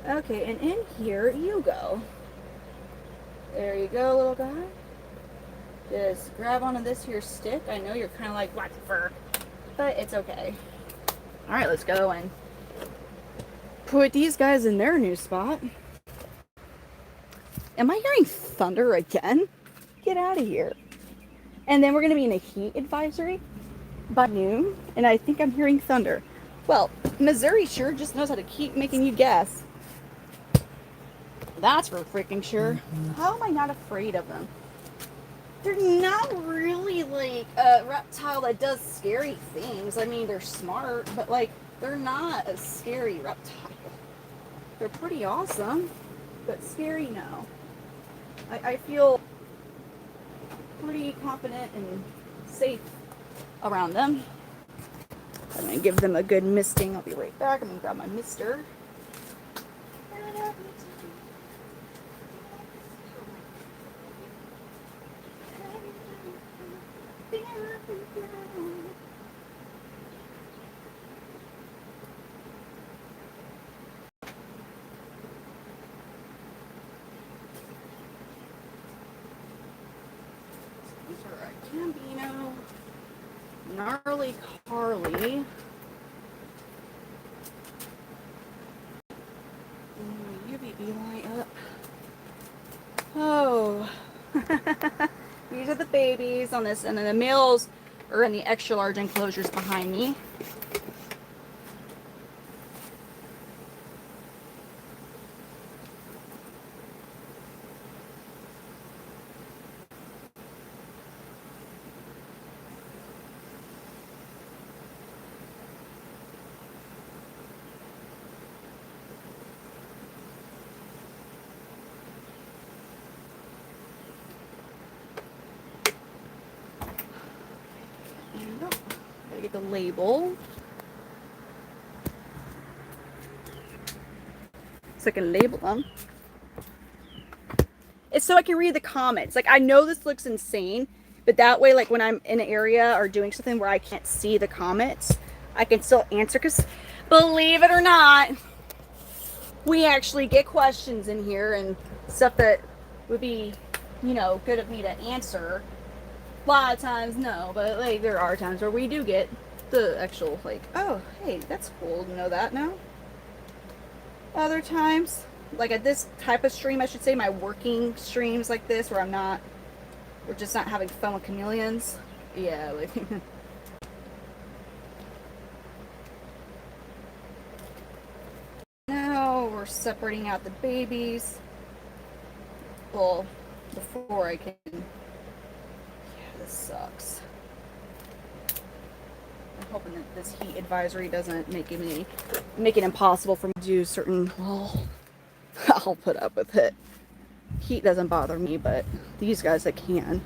A: Okay, and in here you go. There you go, little guy. Just grab onto this here stick. I know you're kind of like, what the fur? But it's okay. All right, let's go and put these guys in their new spot. Am I hearing thunder again? Get out of here. And then we're going to be in a heat advisory by noon, and I think I'm hearing thunder. Well, Missouri sure just knows how to keep making you guess. That's for freaking sure. How am I not afraid of them? They're not really like a reptile that does scary things. I mean, they're smart, but like, they're not a scary reptile. They're pretty awesome, but scary, no. I feel pretty confident and safe around them. I'm gonna give them a good misting. I'll be right back. I'm gonna grab my mister. These are a Gambino, Gnarly Carly, UVB light up. Oh, these are the babies on this, and then the males are in the extra large enclosures behind me. Gotta get the label. So I can label them. It's so I can read the comments. Like, I know this looks insane, but that way, like when I'm in an area or doing something where I can't see the comments, I can still answer. Because believe it or not, we actually get questions in here and stuff that would be, you know, good of me to answer. A lot of times, no, but like there are times where we do get the actual, like, oh, hey, that's cool to know that now. Other times, like at this type of stream, I should say, my working streams like this, where we're just not having fun with chameleons. Yeah, like. Now we're separating out the babies. Well, before I can. Yeah, this sucks. I'm hoping that this heat advisory doesn't make it impossible for me to do certain. Well, I'll put up with it. Heat doesn't bother me, but these guys I can.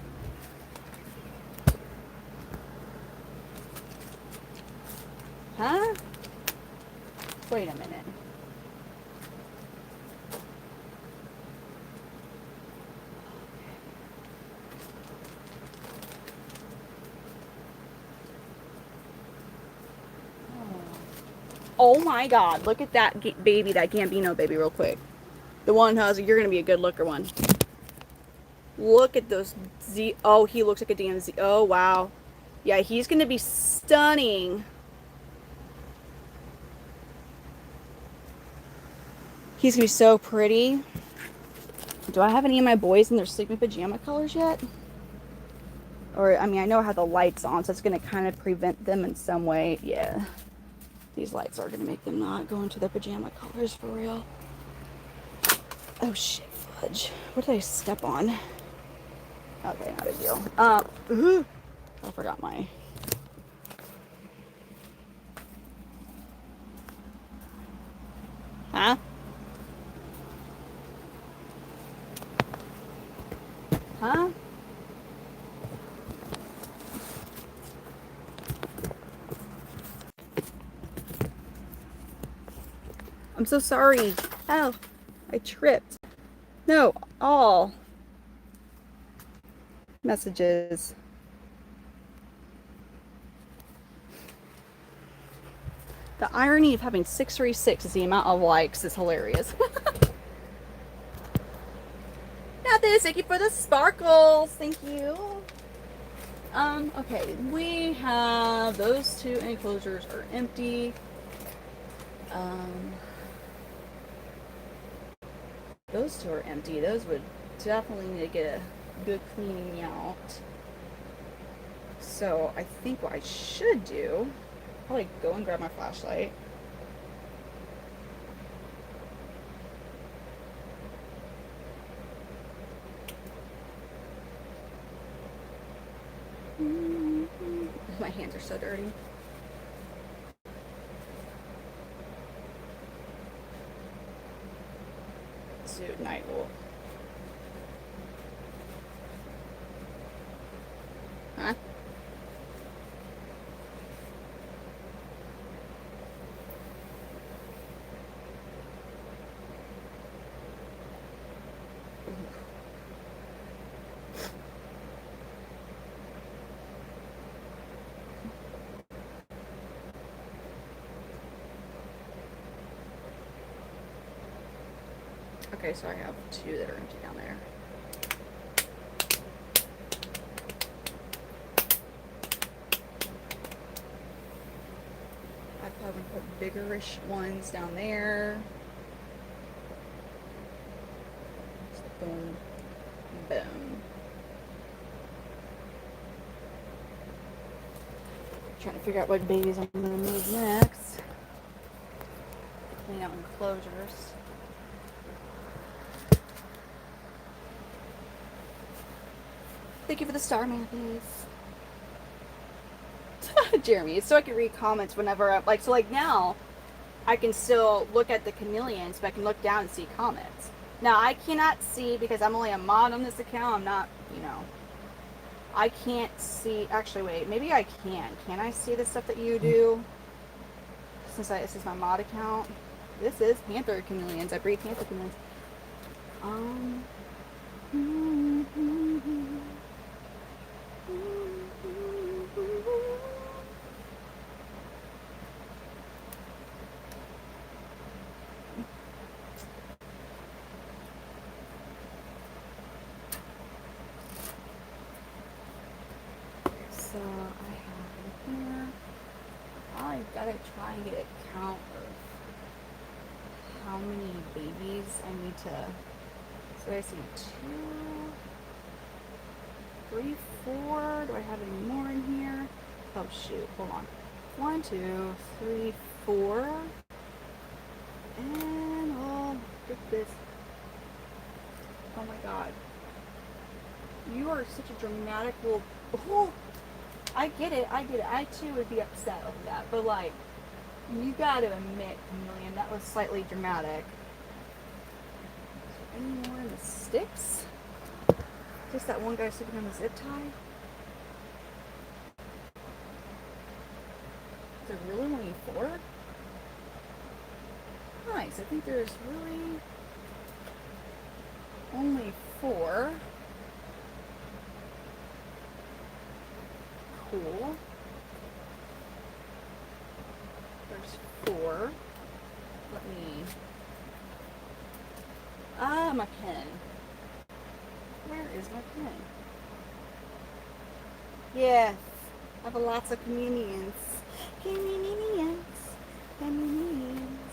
A: Huh? Wait a minute. Oh my god, look at that baby, that Gambino baby real quick. The one who's, you're gonna be a good looker one. Look at those Z. Oh, he looks like a damn Z. Oh, wow. Yeah, he's gonna be stunning. He's gonna be so pretty. Do I have any of my boys in their sleeping pajama colors yet? Or, I mean, I know I have the lights on, so it's gonna kind of prevent them in some way. Yeah. These lights are gonna make them not go into their pajama colors for real. Oh shit, fudge. What did I step on? Okay, not a deal. I forgot my. Huh? Huh? I'm so sorry. Oh, I tripped. No, all messages. The irony of having 636 is the amount of likes is hilarious. Now this, thank you for the sparkles. Thank you. Okay, we have those two enclosures are empty. Those two are empty. Those would definitely need to get a good cleaning out. So I think what I should do, probably go and grab my flashlight. My hands are so dirty. Dude, night wolf. Huh? Okay, so I have two that are empty down there. I probably put biggerish ones down there. Just boom, boom. Trying to figure out what babies I'm gonna move next. Clean out enclosures. Thank you for the star, man, please. Jeremy, so I can read comments whenever I like. So like now, I can still look at the chameleons, but I can look down and see comments. Now I cannot see because I'm only a mod on this account. I'm not, you know. I can't see. Actually, wait. Maybe I can. Can I see the stuff that you do? Since this is my mod account. This is Panther Chameleons. I breed Panther Chameleons. So I have here. I've got to try and get a count of how many babies I need to. So I see 2, 3, 4. Do I have any more in here? Oh shoot! Hold on. 1, 2, 3, 4. And I'll get this. Oh my god! You are such a dramatic little. Oh, I get it. I get it. I too would be upset over that. But like, you gotta admit, Chameleon, that was slightly dramatic. Is there any more in the sticks? Just that one guy sitting on the zip tie? Is there really only 4? Nice. I think there's really only 4. Cool. There's 4. Let me. My pen. Where is my pen? Yes. I have lots of chameleons. Chameleons. Chameleons.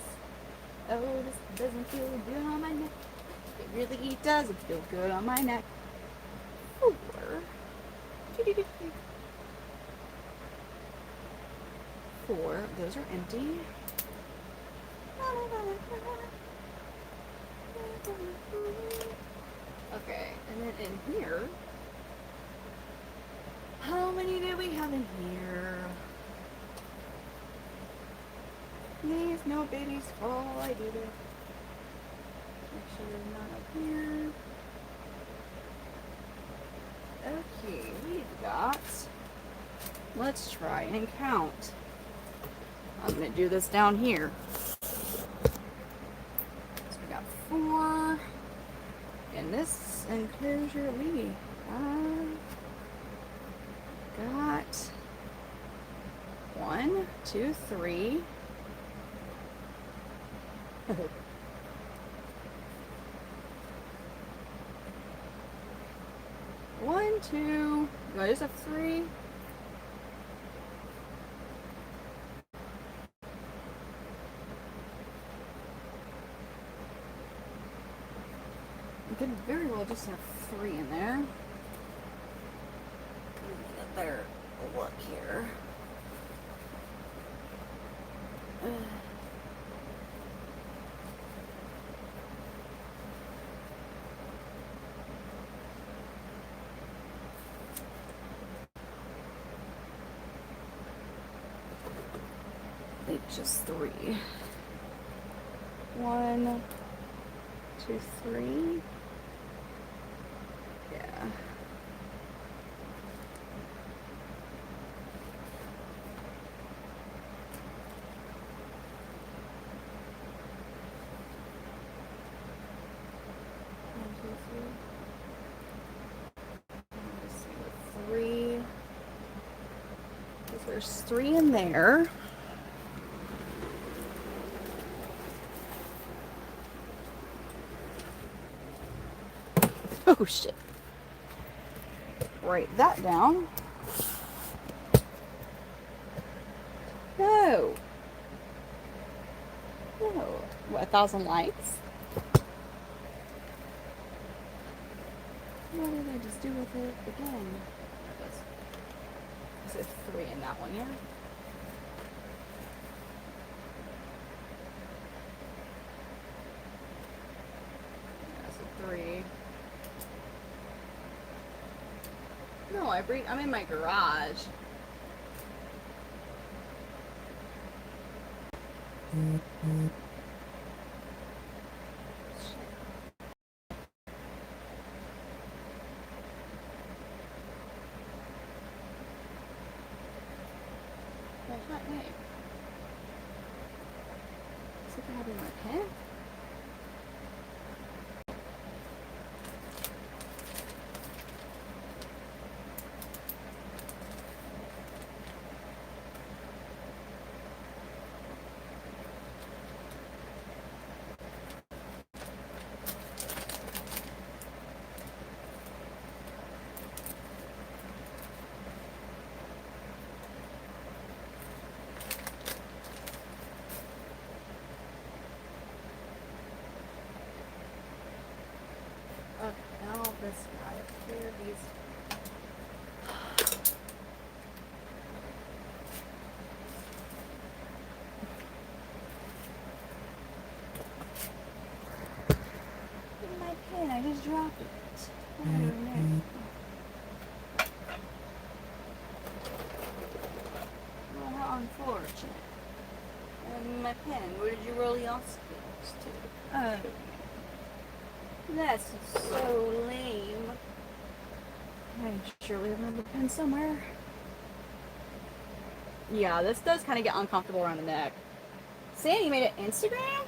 A: Oh, this doesn't feel good on my neck. It really doesn't feel good on my neck. 4. 4. Those are empty. Okay, and then in here, how many do we have in here? Please, no babies fall. I did it. Make sure there's none up here. Okay, we've got. Let's try and count. I'm gonna do this down here. So we got 4. In this enclosure, we got 1, 2, 3, One, two. Do I just have three? I could very well just have three in there. Let me get a better look here. It's just three. One, two, three. Yeah. One, two, three. Let's see, three. Because there's three in there. Oh shit. Write that down. No. No. What, 1,000 likes? What did I just do with it again? Is it three in that one, yeah? That's a three. No, I'm in my garage. Hey. Is it having my pen? Now this guy up here, these. My pen, I just dropped it. Oh no. Well, how unfortunate. And my pen, where did you roll the obstacles to? Oh. That's so lame. I surely have another pen somewhere. Yeah, this does kind of get uncomfortable around the neck. Sandy made it Instagram?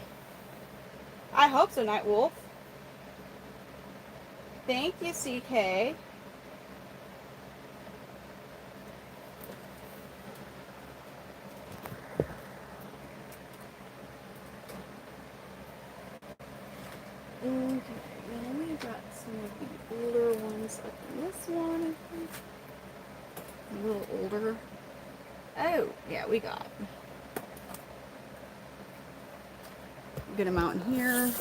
A: I hope so, Night Wolf. Thank you, CK. Okay, then we got some of the older ones up in this one, I think. A little older. Oh, yeah, we got a good amount in here.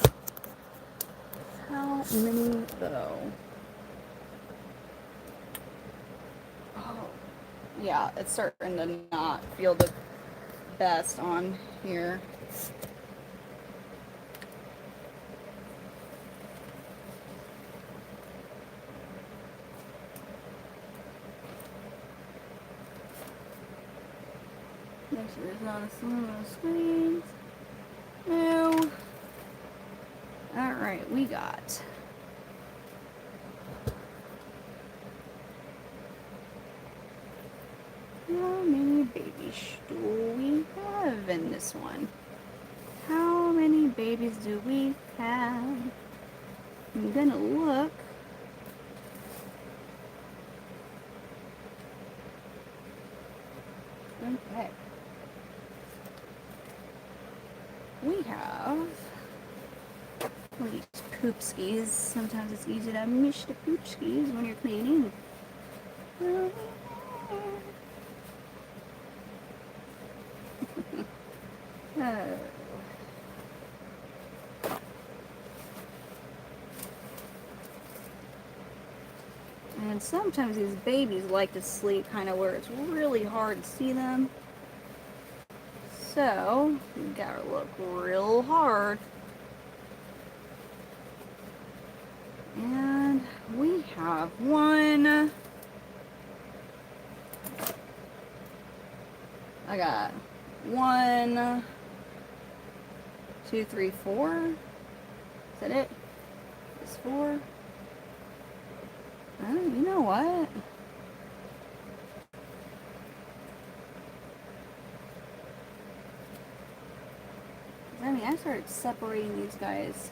A: How many, though? Oh, yeah, it's starting to not feel the best on here. Make sure there's not a small screen. No. Alright, we got how many babies do we have in this one? How many babies do we have? I'm gonna look. Okay. We have These poopskis. Sometimes it's easy to miss the poopskis when you're cleaning. Oh. And sometimes these babies like to sleep kind of where it's really hard to see them. So, you gotta look real hard. And we have one. I got 1, 2, 3, 4. Is that it? It's 4. Oh, you know what? I mean, I started separating these guys.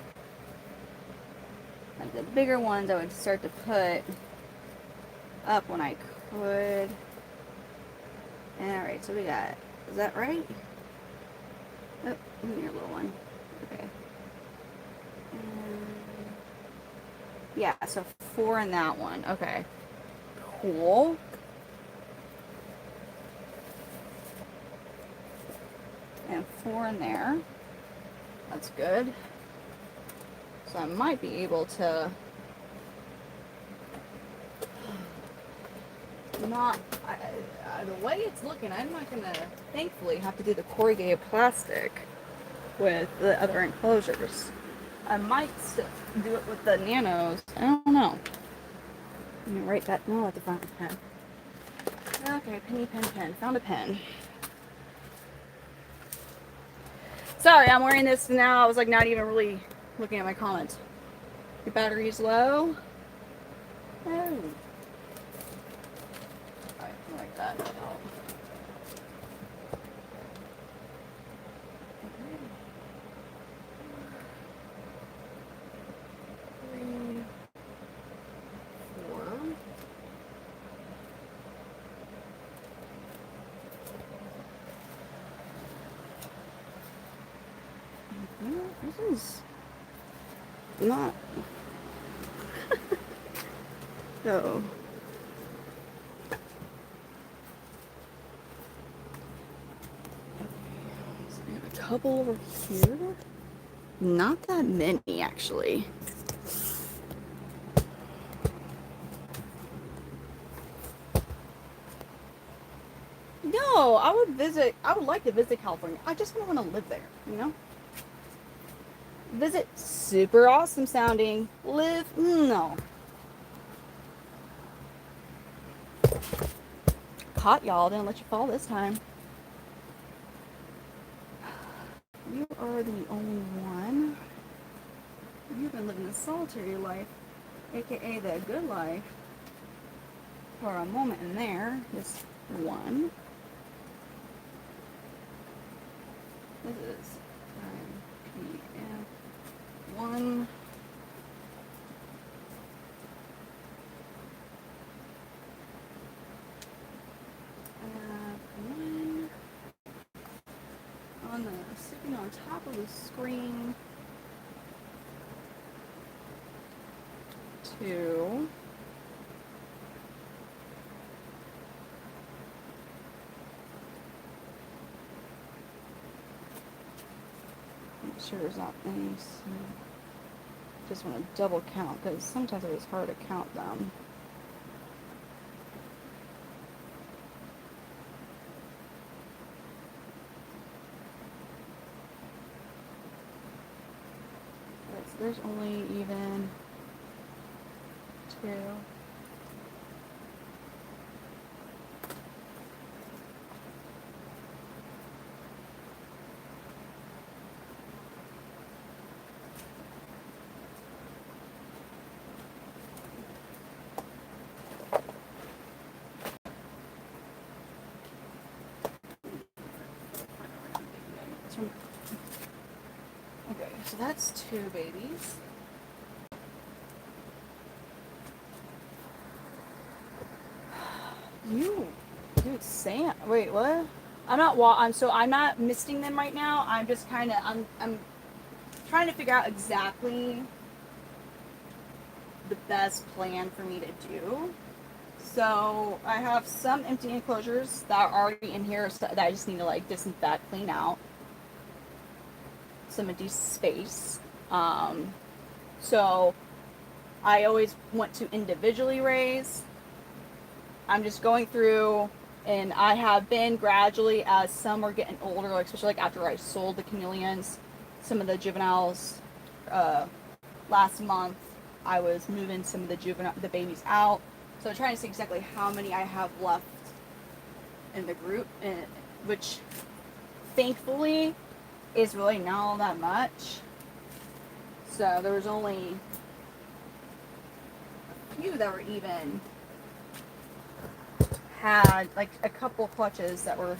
A: Like the bigger ones I would start to put up when I could. Alright, so we got, is that right? Oh, give me your little one. Okay. Yeah, so 4 in that one. Okay. Cool. And 4 in there. That's good. So I might be able to not, the way it's looking, I'm not going to, thankfully, have to do the corrugated plastic with the other enclosures. I might do it with the nanos. I don't know. Let me write that. No, I have to find a pen. Okay, penny, pen. Found a pen. Sorry, I'm wearing this now. I was like not even really looking at my comments. Your battery's low. Oh. Alright, like that. This is not so. So I have a couple over here. Not that many, actually. No, I would like to visit California. I just don't want to live there, you know? Visit, super awesome sounding. Live, no. Caught y'all, didn't let you fall this time. You are the only one. You've been living a solitary life, aka the good life, for a moment in there. This one. This is PM 1. One on the sitting on top of the screen. 2. Make sure there's not any. Just want to double count because sometimes it was hard to count them. There's only even 2. Okay, so that's 2 babies. Dude, Sam. Wait, what? I'm not misting them right now. I'm just kind of, I'm trying to figure out exactly the best plan for me to do. So I have some empty enclosures that are already in here that I just need to like disinfect, clean out. Some empty space. So I always want to individually raise. I'm just going through, and I have been gradually, as some are getting older, like especially like after I sold the chameleons, some of the juveniles last month, I was moving some of the babies out. So I'm trying to see exactly how many I have left in the group, and which thankfully is really not all that much. So there was only a few that were even had like a couple clutches that were,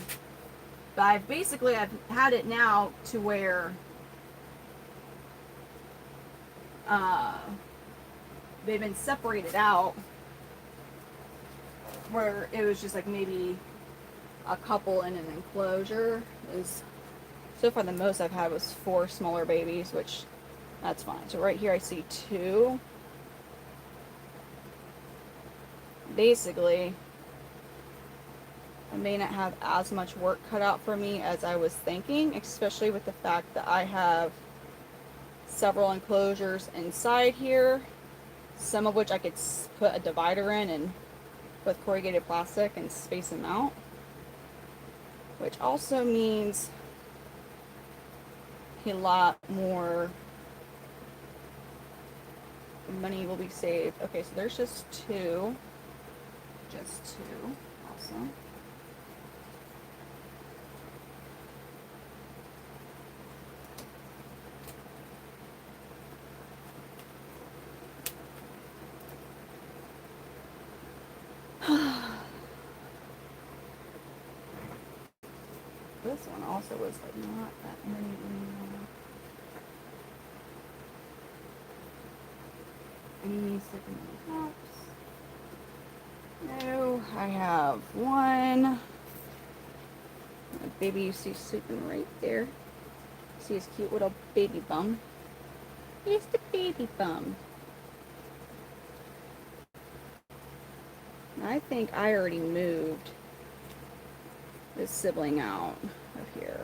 A: but I've had it now to where they've been separated out, where it was just like maybe a couple in an enclosure. Is so far the most I've had was 4 smaller babies, which that's fine. So right here I see 2. Basically, I may not have as much work cut out for me as I was thinking, especially with the fact that I have several enclosures inside here, some of which I could put a divider in and with corrugated plastic and space them out, which also means a lot more money will be saved. Okay, so there's just 2. Just 2. Awesome. This one also was like not that many anymore. Any sleeping in the house? No, I have 1. A baby you see sleeping right there. See his cute little baby bum? Here's the baby bum. I think I already moved this sibling out of here.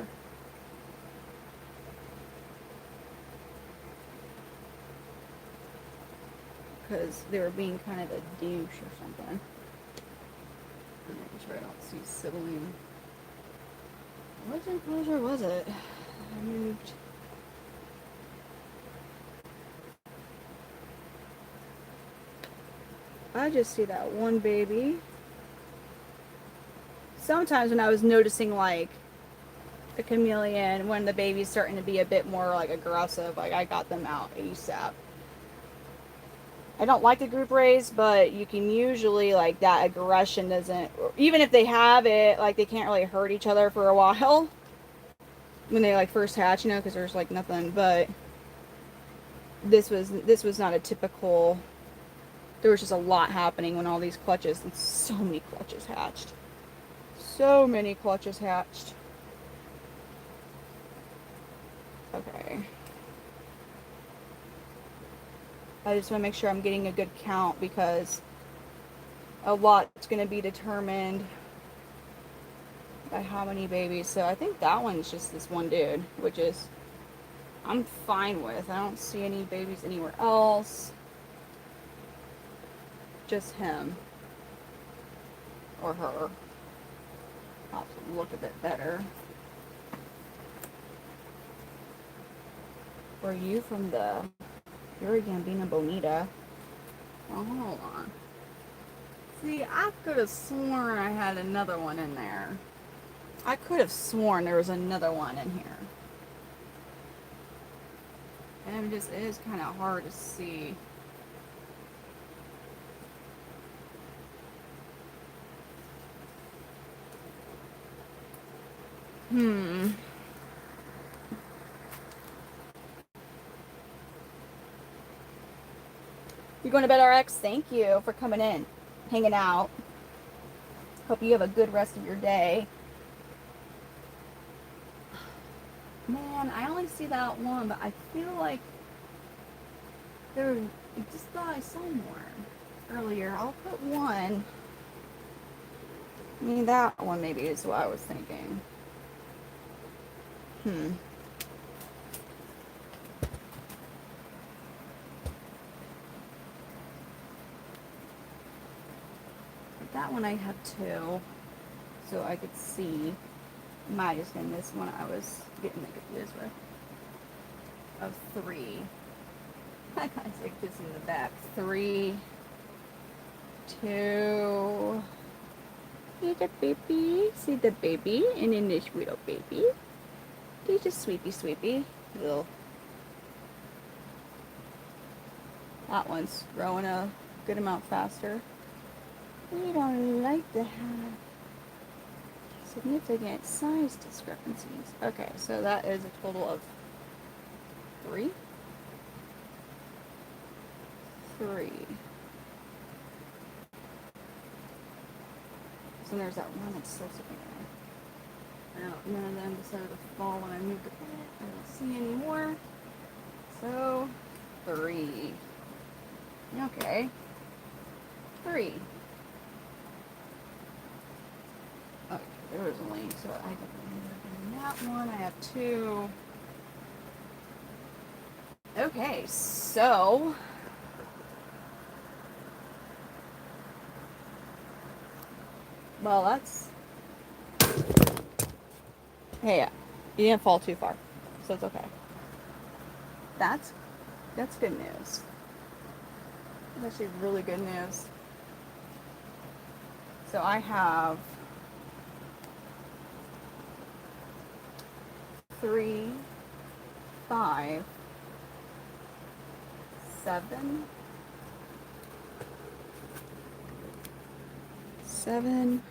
A: Because they were being kind of a douche or something. Make sure I don't see sibling. What enclosure was it? I moved. I just see that one baby. Sometimes when I was noticing like a chameleon, when the baby's starting to be a bit more like aggressive, like I got them out ASAP. I don't like the group raise, but you can usually like that aggression doesn't, even if they have it, like they can't really hurt each other for a while when they like first hatch, you know, because there's like nothing. But this was not a typical. There was just a lot happening when all these clutches, and so many clutches hatched. So many clutches hatched. Okay. I just want to make sure I'm getting a good count because a lot's going to be determined by how many babies. So I think that one's just this one dude, which is I'm fine with. I don't see any babies anywhere else. Just him or her. I'll have to look a bit better. Were you from the You're Gambina Bonita? Oh, hold on. See, I could have sworn I had another one in there. I could have sworn there was another one in here. And it is kind of hard to see. You're going to bed, RX? Thank you for coming in, hanging out. Hope you have a good rest of your day. Man, I only see that one, but I feel like I just thought I saw more earlier. I'll put one. I mean, that one maybe is what I was thinking. That one I have two, so I could see. Might have been this one I was getting confused with. Of three. I kind of stick this in the back. 3, 2. See the baby? See the baby? And then this little baby. He's just sweepy. Little. That one's growing a good amount faster. We don't like to have significant size discrepancies. Okay, so that is a total of 3. 3. So there's that one that's still sitting there. None of them decided to fall when I moved it. I don't see any more. So 3. Okay. 3. Okay, there was a link, so I got that one. I have 2. Okay, so well, that's hey, you didn't fall too far, so it's okay. That's good news. That's actually really good news. So I have 3, 5, 7, 7.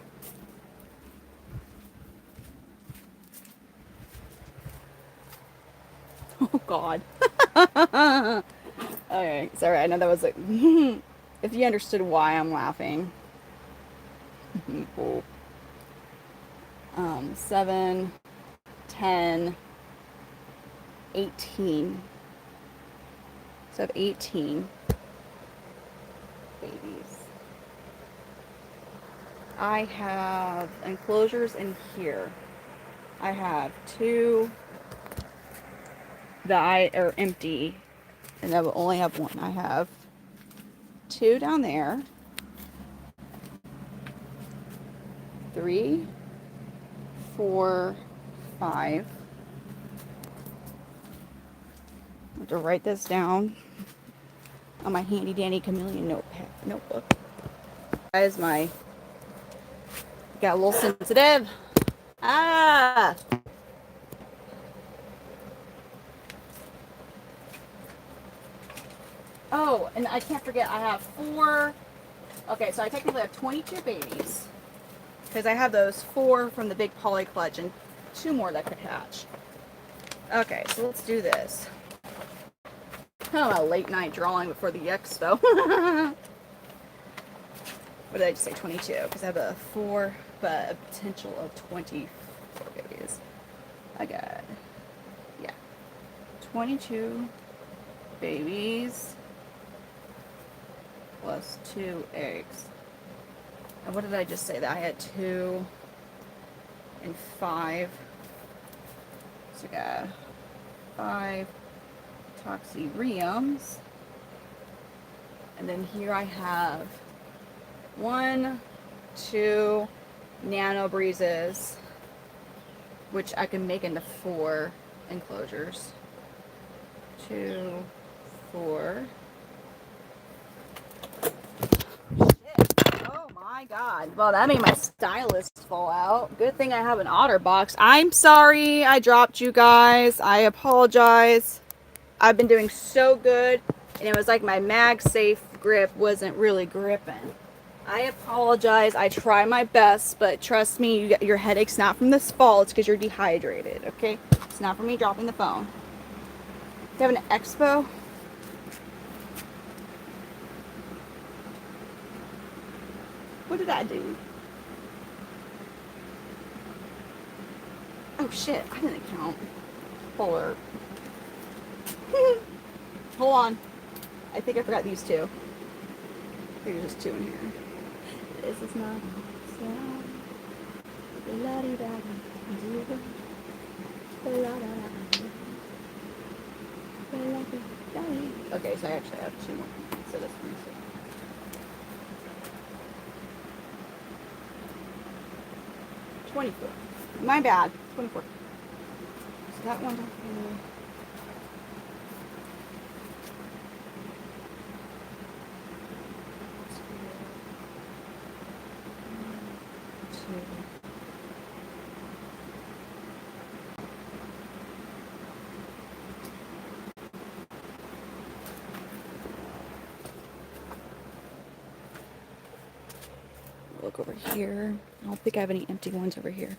A: Oh God. Okay, sorry. I know that was like, if you understood why I'm laughing. Cool. 7, 10, 18. So I have 18 babies. I have enclosures in here. I have 2 that are empty, and I will only have 1. I have 2 down there, 3, 4, 5. I have to write this down on my handy dandy chameleon notebook. Guys, my got a little sensitive. Ah. Oh, and I can't forget, I have 4. Okay, so I technically have 22 babies because I have those 4 from the big poly clutch and 2 more that could hatch. Okay, so let's do this. Kind of a late night drawing before the expo. What did I just say? 22, because I have a 4, but a potential of 24 babies. I got, yeah, 22 babies plus 2 eggs. And what did I just say? That I had 2 and 5. So I got 5 toxyriums. And then here I have 1, 2 nano breezes, which I can make into 4 enclosures. 2, 4. Oh my God. Well, that made my stylus fall out. Good thing I have an OtterBox. I'm sorry I dropped you guys. I apologize. I've been doing so good, and it was like my MagSafe grip wasn't really gripping. I apologize. I try my best, but trust me, you get your headache's not from this fall. It's because you're dehydrated, okay? It's not from me dropping the phone. You have an expo? What did I do? Oh shit, I didn't count. Polar. Hold on. I think I forgot these two. I think there's just two in here. This is not sound. Okay, so I actually have two more. So this one's 24. My bad. 24. So that one's up here. Look over here. I don't think I have any empty ones over here.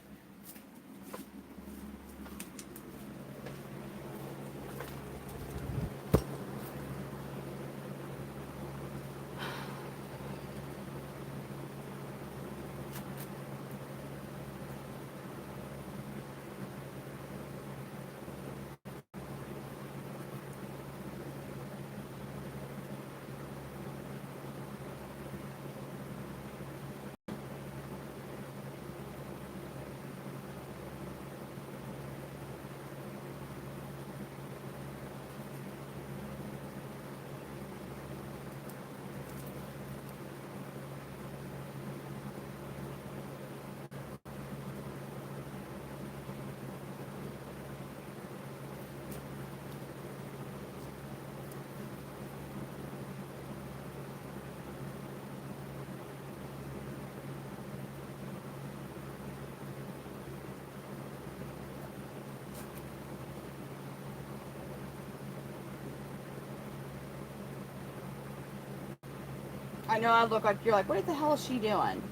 A: I know I look like you're like, what the hell is she doing? I'm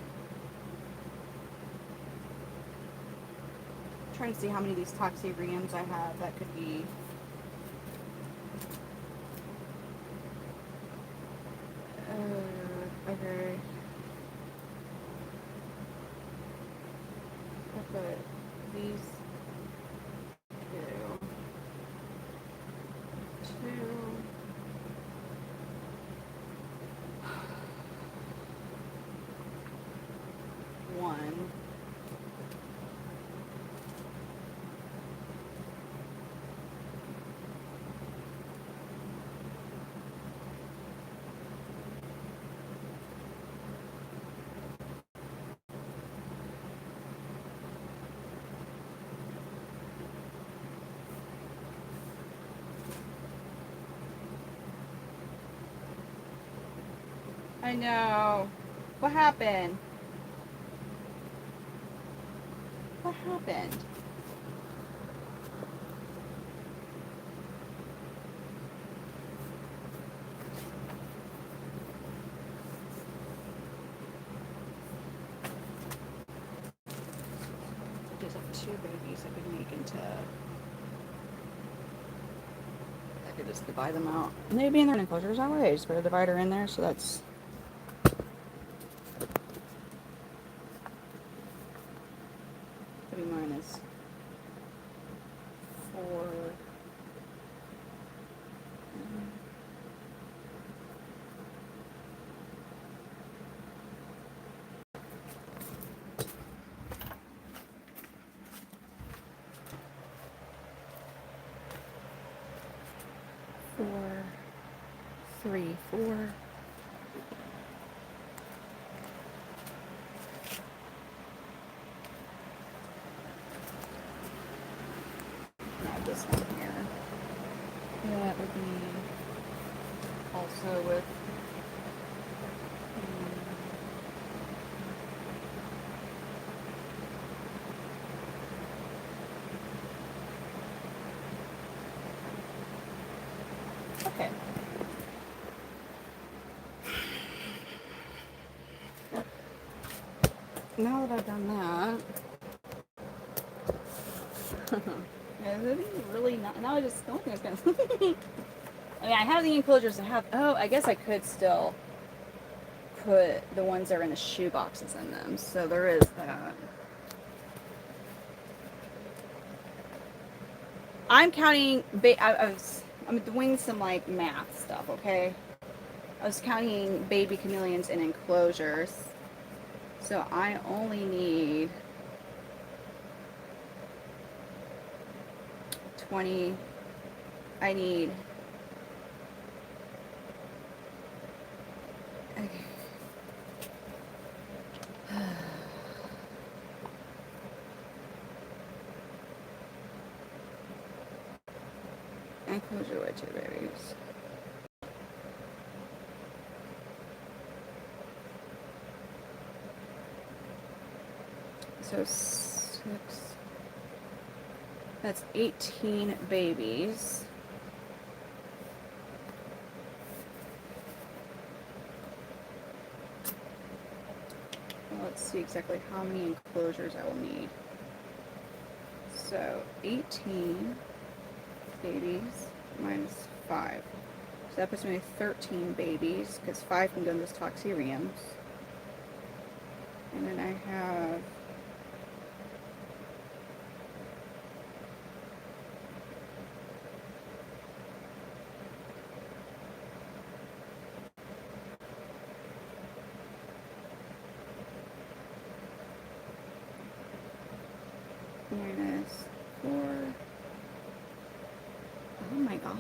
A: trying to see how many of these toxirams I have that could be. Okay. I'll put these two. One. I know. What happened? What happened? I just have two babies I could make into. I could just divide them out. And they'd be in their enclosures that way. I just put a divider in there, so that's. Maybe minus 4. 4, 3, 4. Add this one here. That would be also with. Okay. Now that I've done that, yeah, that'd be really not. Now I just don't think it's gonna. I mean, I have the enclosures. I have. Oh, I guess I could still put the ones that are in the shoe boxes in them. So there is that. I'm counting. I'm doing some like math stuff. Okay. I was counting baby chameleons in enclosures. So I only need 20. I need. Okay. Enclosure with 2 babies. So 6. That's 18 babies. Well, let's see exactly how many enclosures I will need. So 18 babies minus 5. So that puts me at 13 babies, because 5 can go in those toxariums. And then I have minus 4. Oh my god.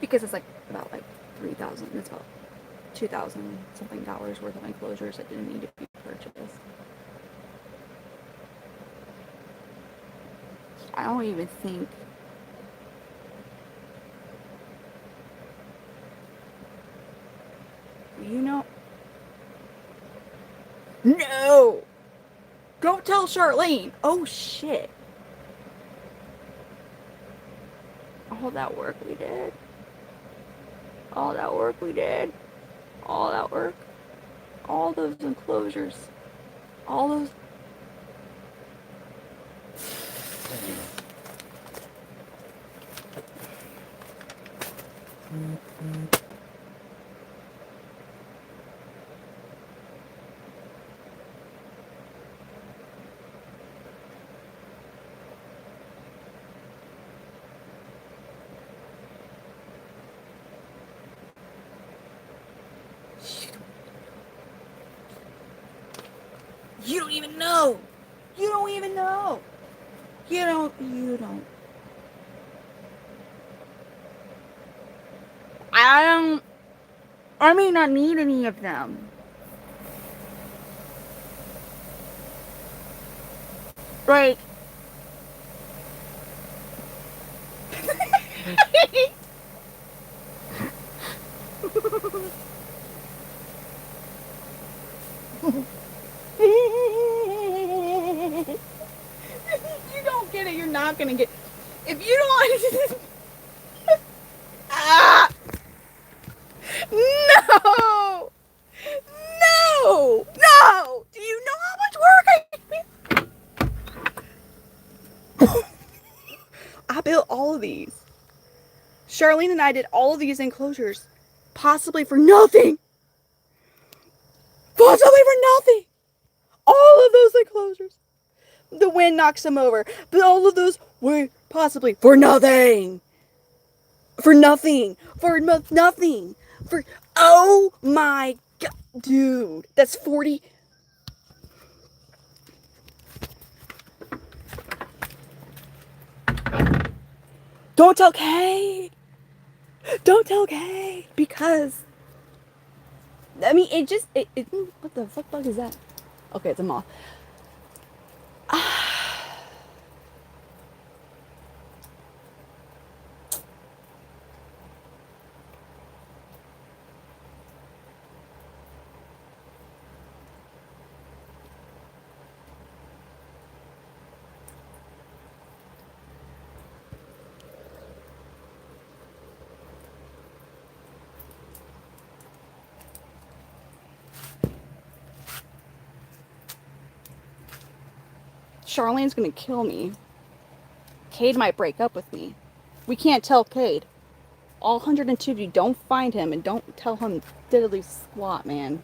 A: Because it's like about like 3,000. It's about 2,000 something dollars worth of enclosures that didn't need to be purchased. I don't even think. You know. No! Don't tell Charlene! Oh shit. All that work we did. All that work we did. All that work. All those enclosures. All those. You don't even know. You don't even know. You don't. I may not need any of them. Like. You don't get it, you're not gonna get. If you don't. Ah! No! No! No! Do you know how much work I built all of these. Charlene and I did all of these enclosures, possibly for nothing. Possibly for nothing. All of those enclosures. The wind knocks them over, but all of those were possibly for nothing. For nothing. For nothing. For oh my god, dude, that's 40. Don't tell Kay. Don't tell Kay, because I mean it just it what the fuck bug is that? Okay, it's a moth. Charlene's gonna kill me. Cade might break up with me. We can't tell Cade. All 102 of you, don't find him and don't tell him diddly squat, man.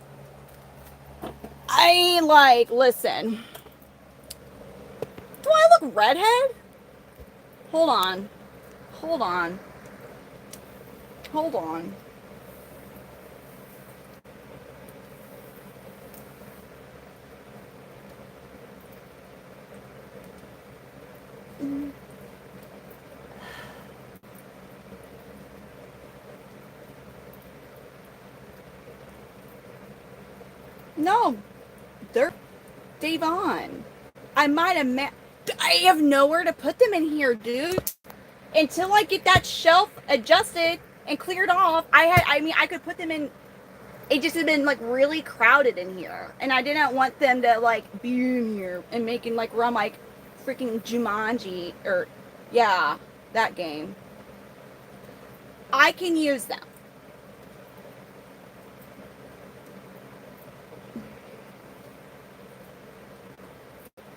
A: Listen. Do I look redhead? Hold on. Hold on. Hold on. No, they're Devon. I might have I have nowhere to put them in here, dude. Until I get that shelf adjusted and cleared off, I could put them in. It just had been like really crowded in here, and I didn't want them to like be in here and making like run like freaking Jumanji or yeah, that game. I can use them.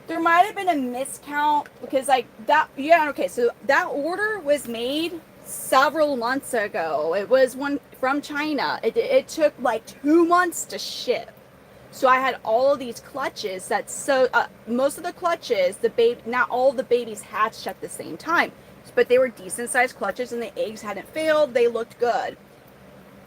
A: There might have been a miscount because like that, yeah, okay, so that order was made several months ago. It was one from China. It took like 2 months to ship. So I had all of these clutches that most of the clutches, not all of the babies hatched at the same time, but they were decent sized clutches and the eggs hadn't failed. They looked good.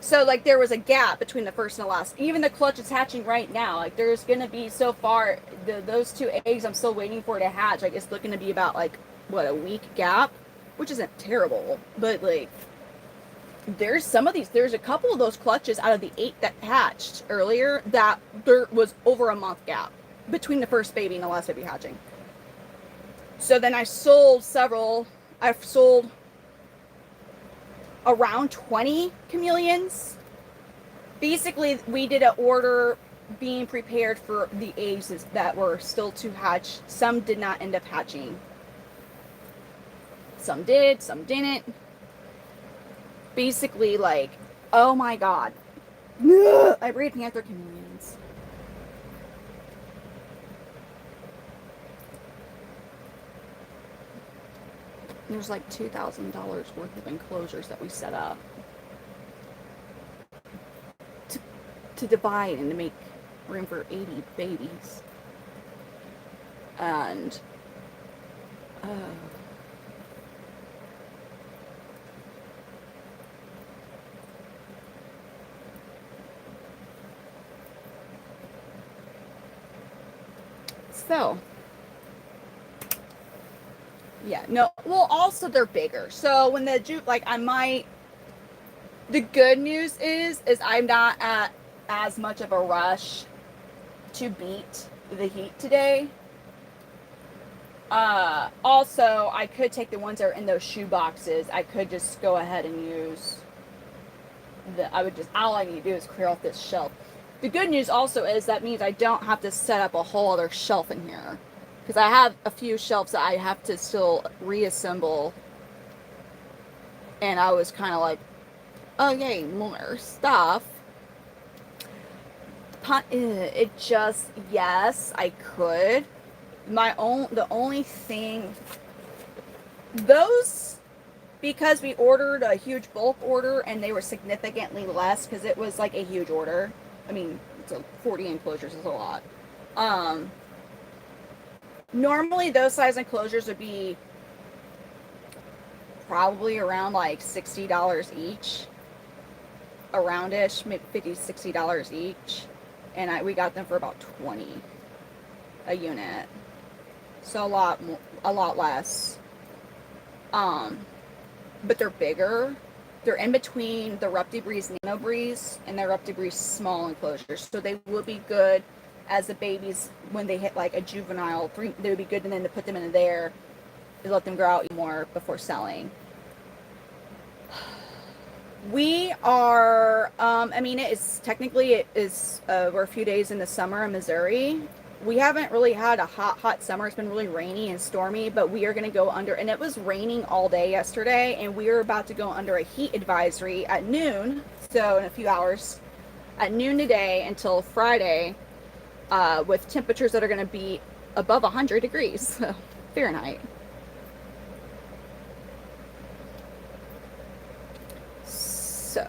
A: So like there was a gap between the first and the last. Even the clutch is hatching right now. Like there's gonna be so far those 2 eggs I'm still waiting for to hatch. Like it's looking to be about like what, a week gap, which isn't terrible, but like there's a couple of those clutches out of the 8 that hatched earlier that there was over a month gap between the first baby and the last baby hatching. So then I sold several. I've sold around 20 chameleons. Basically, we did an order being prepared for the eggs that were still to hatch. Some did not end up hatching. Some did, some didn't. Basically, like, oh my god. I breed Panther Chameleons. There's like $2,000 worth of enclosures that we set up to divide and to make room for 80 babies. And so yeah, no, well, also they're bigger. So when the good news is I'm not at as much of a rush to beat the heat today. Also, I could take the ones that are in those shoe boxes. I could just go ahead and use all I need to do is clear off this shelf. The good news also is that means I don't have to set up a whole other shelf in here. Because I have a few shelves that I have to still reassemble. And I was kind of like, oh yay, more stuff. Yes, I could. The only thing, because we ordered a huge bulk order and they were significantly less because it was like a huge order. I mean, it's 40 enclosures is a lot. Normally those size enclosures would be probably around like $60 each, aroundish, maybe $50-$60 each, and we got them for about $20 a unit, so a lot less. But they're bigger. They're in between the Rupti-Breeze Nano Breeze and the Rupti-Breeze small enclosures, so they will be good as the babies when they hit like a juvenile. They would be good, and then to put them in there to let them grow out more before selling. We are, I mean, it is we're a few days in the summer in Missouri. We haven't really had a hot summer. It's been really rainy and stormy, but we are going to go under, and it was raining all day yesterday, and we are about to go under a heat advisory at noon, so in a few hours, at noon today until Friday, with temperatures that are going to be above 100 degrees Fahrenheit. So,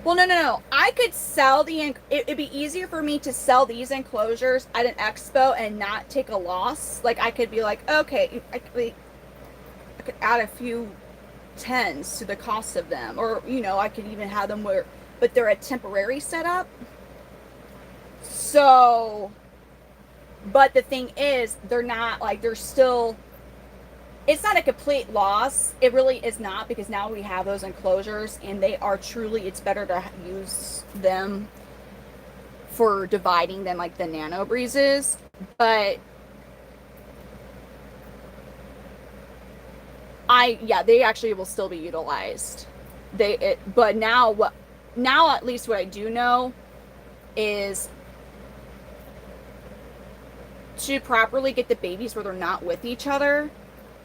A: well, no. I could sell it'd be easier for me to sell these enclosures at an expo and not take a loss. Like, I could be like, okay, I could add a few tens to the cost of them, or I could even have them but they're a temporary setup. So, but the thing is, they're not like, they're still, it's not a complete loss. It really is not, because now we have those enclosures and they are truly, it's better to use them for dividing them like the Nano Breezes. But they actually will still be utilized. But now at least what I do know is to properly get the babies where they're not with each other,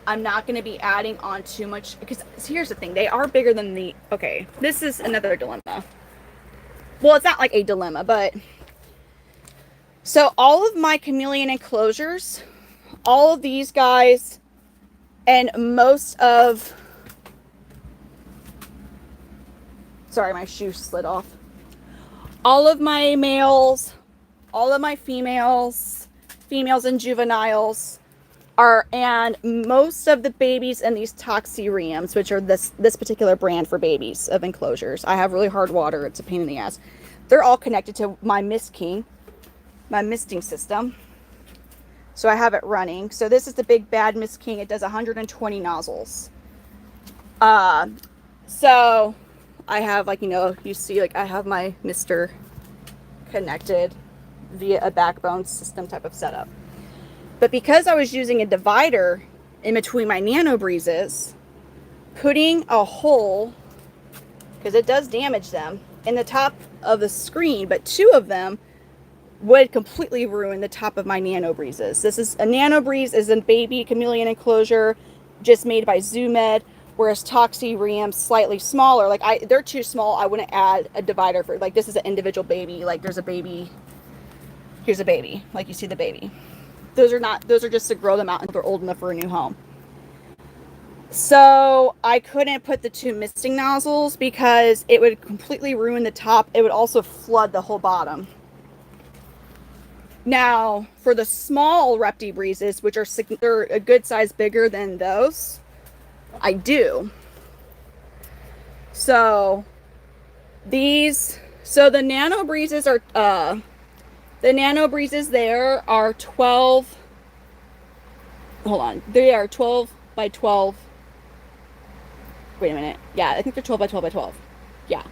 A: I'm not going to be adding on too much, because here's the thing, they are bigger than okay, this is another dilemma. Well, it's not like a dilemma, but so all of my chameleon enclosures, all of these guys, and most of, sorry, my shoe slid off. All of my males, all of my females and juveniles and most of the babies in these Toxyreums, which are this particular brand for babies of enclosures. I have really hard water. It's a pain in the ass. They're all connected to my Mist King, my misting system. So I have it running. So this is the big bad Mist King. It does 120 nozzles. So I have, like, you see, like, I have my mister connected via a backbone system type of setup. But because I was using a divider in between my Nano Breezes, putting a hole, because it does damage them, in the top of the screen, but 2 of them would completely ruin the top of my Nano Breezes. This is a Nano Breeze is a baby chameleon enclosure just made by Zoomed, whereas Toxyreum slightly smaller. Like, they're too small. I wouldn't add a divider for, like, this is an individual baby. Like, there's a baby, here's a baby, like, you see the baby. Those are just to grow them out until they're old enough for a new home. So I couldn't put the 2 misting nozzles because it would completely ruin the top. It would also flood the whole bottom. Now, for the small Repti Breezes, which they're a good size bigger than those, I do. So the Nano Breezes are, the Nano Breezes there are 12, hold on, they are 12 by 12, wait a minute, yeah, I think they're 12 by 12 by 12, yeah,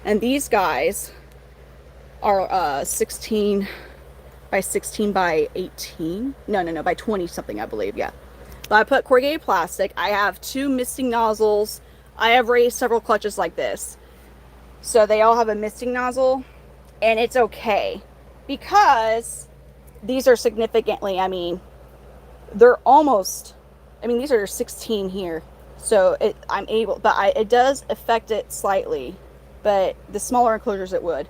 A: and these guys are 16 by 16 by 18, no, by 20 something, I believe, yeah. But I put corrugated plastic. I have 2 misting nozzles. I have raised several clutches like this, so they all have a misting nozzle, and it's okay. Because these are significantly, they're almost, these are 16 here. So it does affect it slightly. But the smaller enclosures, it would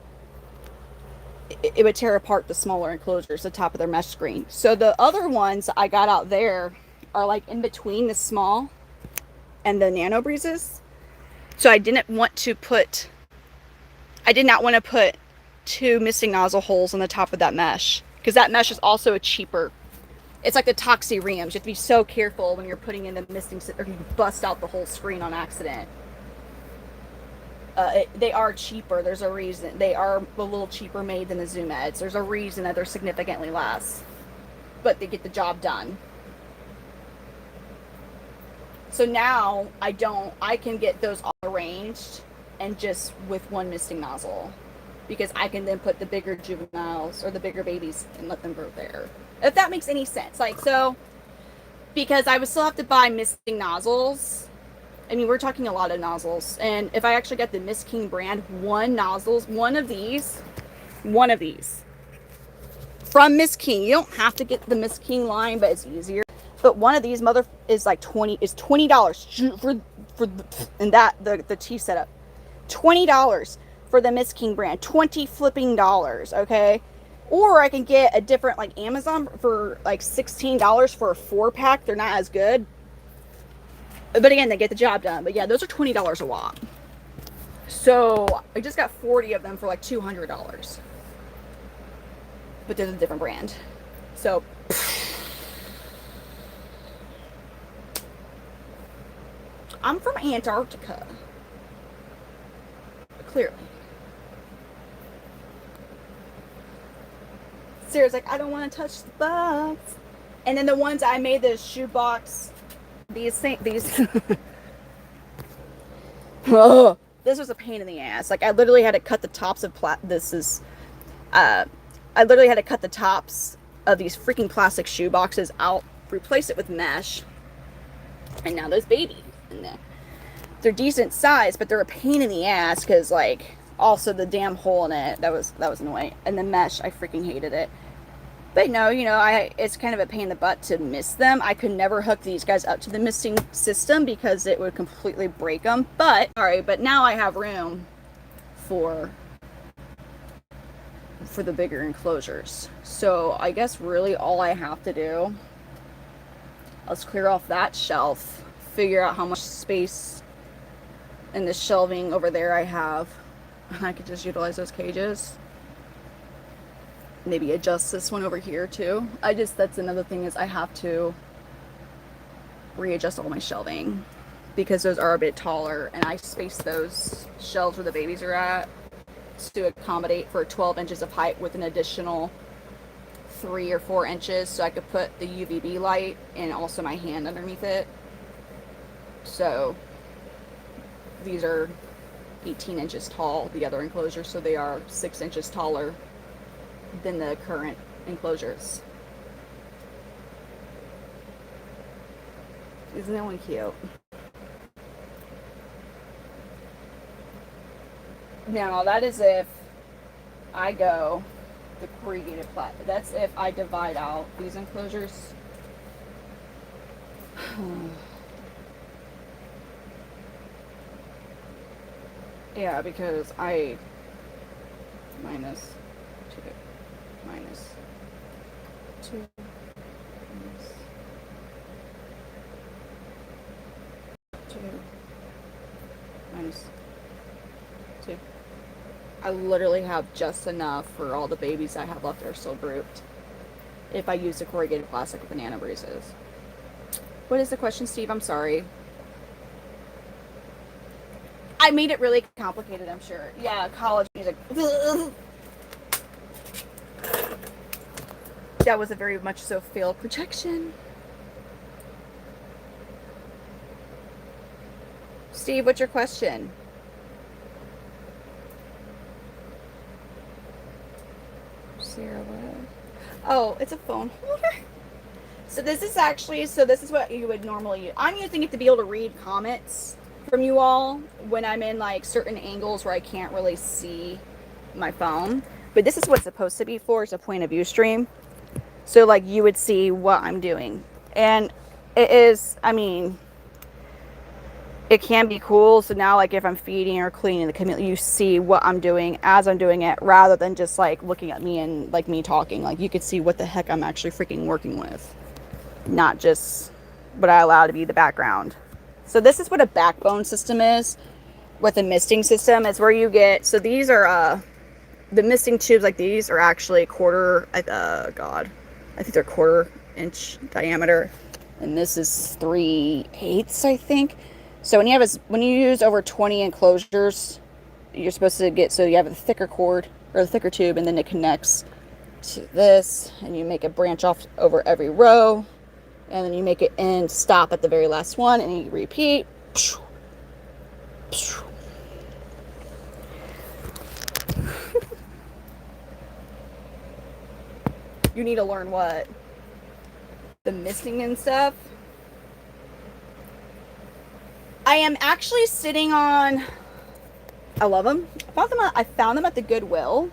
A: tear apart the smaller enclosures, the top of their mesh screen. So the other ones I got out there are like in between the small and the Nano Breezes. So I did not want to put 2 misting nozzle holes on the top of that mesh, because that mesh is also it's like the Toxyreums. You have to be so careful when you're putting in the misting, or you bust out the whole screen on accident. They are cheaper. There's a reason. They are a little cheaper made than the Zoomeds. There's a reason that they're significantly less, but they get the job done. So now I can get those all arranged and just with 1 misting nozzle, because I can then put the bigger juveniles or the bigger babies and let them grow there. If that makes any sense. Like, so, because I would still have to buy misting nozzles. We're talking a lot of nozzles. And if I actually got the Mist King brand, one of these from Mist King. You don't have to get the Mist King line, but it's easier. But one of these is like $20 for the tea setup. $20 for the Mist King brand. $20 flipping dollars, okay? Or I can get a different, like Amazon for like $16 for a 4-pack. They're not as good. But again, they get the job done. But yeah, those are $20 a wop. So I just got 40 of them for like $200. But there's a different brand. So I'm from Antarctica. Clearly. Sarah's like, I don't want to touch the box. And then the ones I made, the shoe box, these oh, this was a pain in the ass. Like, I literally had to cut the tops of I literally had to cut the tops of these freaking plastic shoe boxes out, replace it with mesh, and now there's babies in there. They're decent size, but they're a pain in the ass because, like, also the damn hole in it, that was annoying. And the mesh, I freaking hated it. But no, you know, it's kind of a pain in the butt to mist them. I could never hook these guys up to the misting system because it would completely break them. But, sorry, but now I have room for the bigger enclosures. So I guess really all I have to do, let's clear off that shelf, figure out how much space in the shelving over there I have, and I could just utilize those cages. Maybe adjust this one over here too. That's another thing, is I have to readjust all my shelving because those are a bit taller, and I spaced those shelves where the babies are at to accommodate for 12 inches of height with an additional 3 or 4 inches so I could put the UVB light and also my hand underneath it. So these are 18 inches tall, the other enclosures, so they are 6 inches taller than the current enclosures. Isn't that one cute? Now that is if I go the corrugated plastic. That's if I divide out these enclosures. Yeah, because I minus 2 minus 2 minus 2 minus 2. I literally have just enough for all the babies I have left that are still grouped if I use the corrugated plastic with banana braces. What is the question, Steve? I'm sorry. I made it really complicated, I'm sure. Yeah, college music. That was a very much so failed projection. Steve, what's your question? Sarah, what? Oh, it's a phone holder. So this is what you would normally use. I'm using it to be able to read comments from you all when I'm in like certain angles where I can't really see my phone. But this is what it's supposed to be for. It's a point of view stream. So like you would see what I'm doing. And it is, I mean, it can be cool. So now like if I'm feeding or cleaning the chameleon, you see what I'm doing as I'm doing it rather than just like looking at me and like me talking. Like you could see what the heck I'm actually freaking working with. Not just what I allow to be the background. So this is what a backbone system is with a misting system. It's where you get, so these are the misting tubes like these are actually quarter, God, I think they're 1/4 inch diameter, and this is 3/8, I think. So when you use over 20 enclosures, you're supposed to get, so you have a thicker cord or a thicker tube, and then it connects to this, and you make a branch off over every row, and then you make it end stop at the very last one, and you repeat. You need to learn what? The misting and stuff. I am actually sitting on, I love them. I found them at the Goodwill.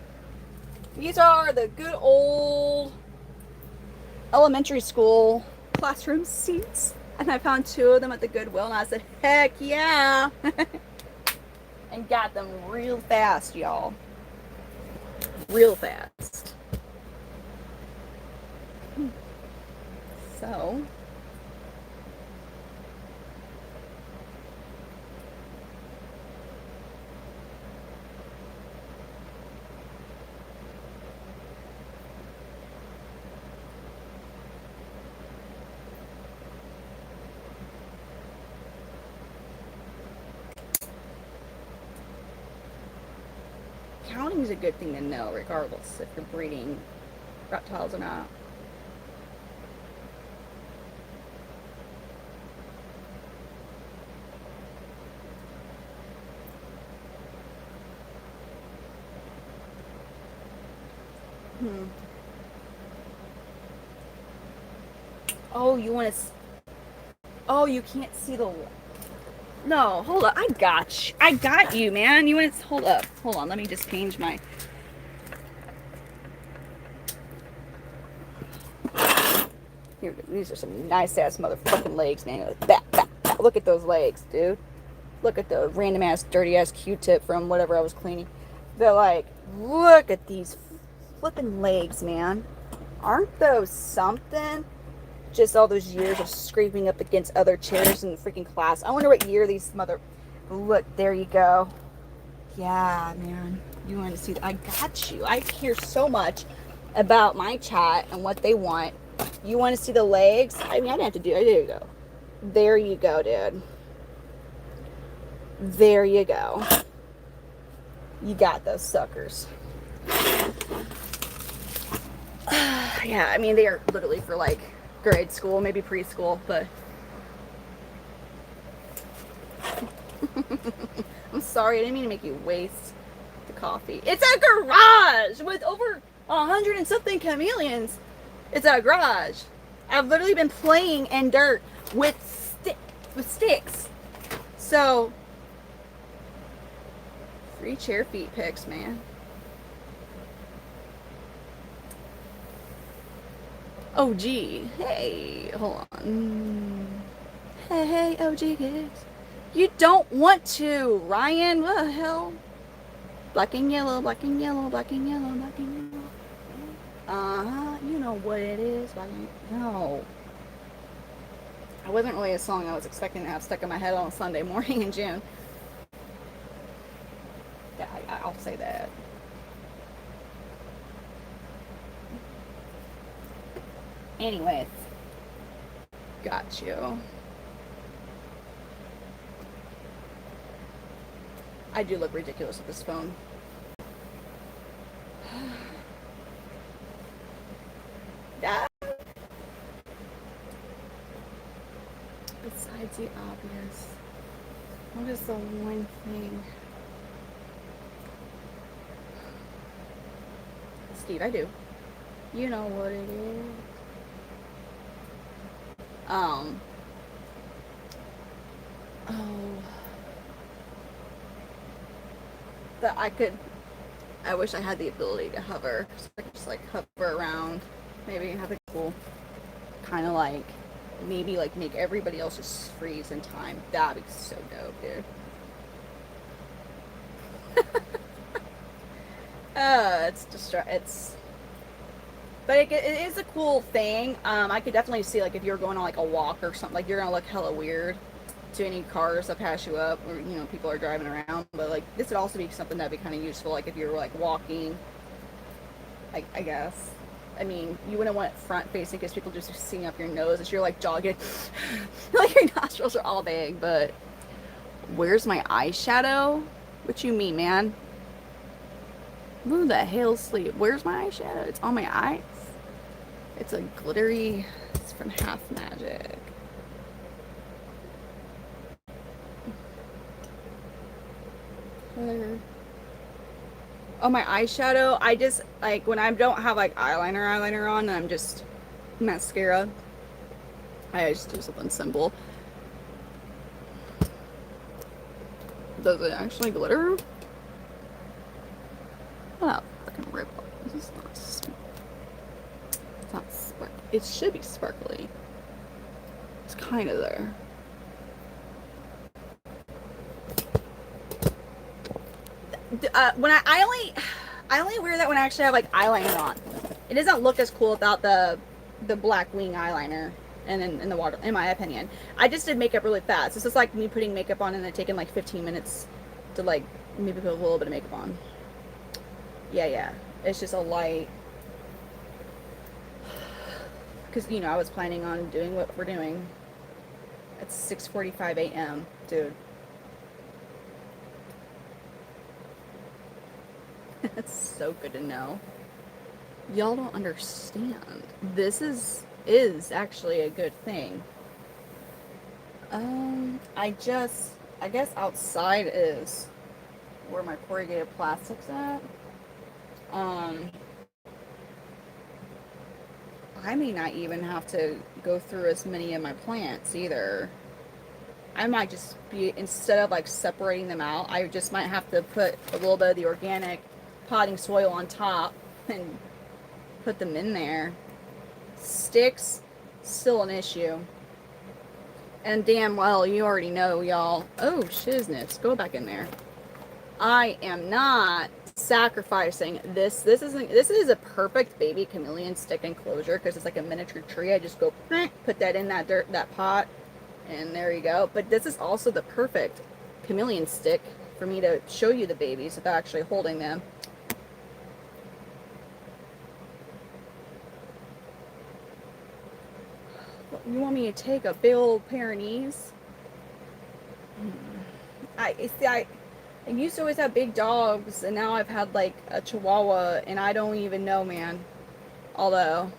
A: These are the good old elementary school classroom seats. And I found 2 of them at the Goodwill, and I said, heck yeah. And got them real fast, y'all. Real fast. So, counting is a good thing to know, regardless if you're breeding reptiles or not. Oh, you want to? Oh, you can't see the. No, hold up. I got you. I got you, man. You want to hold up? Hold on. Let me just change my. Here, these are some nice ass motherfucking legs, man. Look at those legs, dude. Look at the random ass, dirty ass Q-tip from whatever I was cleaning. They're like, look at these flipping legs, man. Aren't those something? Just all those years of scraping up against other chairs in the freaking class. I wonder what year these mother. Look, there you go. Yeah, man. You want to see? I got you. I care so much about my chat and what they want. You want to see the legs? I mean, I didn't have to do it. There you go. There you go, dude. There you go. You got those suckers. Yeah, I mean, they are literally for like grade school, maybe preschool, but I'm sorry, I didn't mean to make you waste the coffee. It's a garage with over 100 and something chameleons. It's a garage. I've literally been playing in dirt with sticks. So, free chair feet pics, man. OG. Hey, hold on. Hey, OG kids. You don't want to, Ryan. What the hell? Black and yellow, black and yellow, black and yellow, black and yellow. You know what it is. No. It wasn't really a song I was expecting to have stuck in my head on a Sunday morning in June. Yeah, I'll say that. Anyways, got you. I do look ridiculous with this phone. Besides the obvious, what is the one thing? Steve, I do. You know what it is. That I wish I had the ability to hover, so I could just like hover around, maybe have a cool kind of like, maybe like make everybody else just freeze in time. That'd be so dope, dude. But it is a cool thing. I could definitely see like if you're going on like a walk or something, like you're gonna look hella weird to any cars that pass you up, or you know, people are driving around. But like this would also be something that'd be kind of useful, like if you're like walking. I guess. I mean, you wouldn't want it front facing because people just seeing up your nose as you're like jogging. Like your nostrils are all big. But where's my eyeshadow? What you mean, man? Who the hell's sleep? Where's my eyeshadow? It's on my eyes. It's a glittery. It's from Half Magic. Oh, my eyeshadow. I just like when I don't have like eyeliner on, and I'm just mascara. I just do something simple. Does it actually glitter? Oh, fucking rip off. This is not. It's not sparkly. It should be sparkly. It's kind of there. When I only wear that when I actually have like eyeliner on. It doesn't look as cool without the the black wing eyeliner and then in the water, in my opinion. I just did makeup really fast. This is like me putting makeup on and then taking like 15 minutes to like maybe put a little bit of makeup on. Yeah. It's just a light. Because, you know, I was planning on doing what we're doing. It's 6:45 a.m., dude. That's so good to know. Y'all don't understand. This is actually a good thing. I guess outside is where my corrugated plastic's at. I may not even have to go through as many of my plants either. I might just be, instead of like separating them out, I just might have to put a little bit of the organic potting soil on top and put them in there. Sticks, still an issue. And damn well, you already know, y'all. Oh, shiznits. Go back in there. I am not sacrificing this. This is a perfect baby chameleon stick enclosure because it's like a miniature tree. I just go put that in that pot, and there you go. But this is also the perfect chameleon stick for me to show you the babies without actually holding them. You want me to take a big old pair of knees? I used to always have big dogs, and now I've had like a Chihuahua, and I don't even know, man. Although,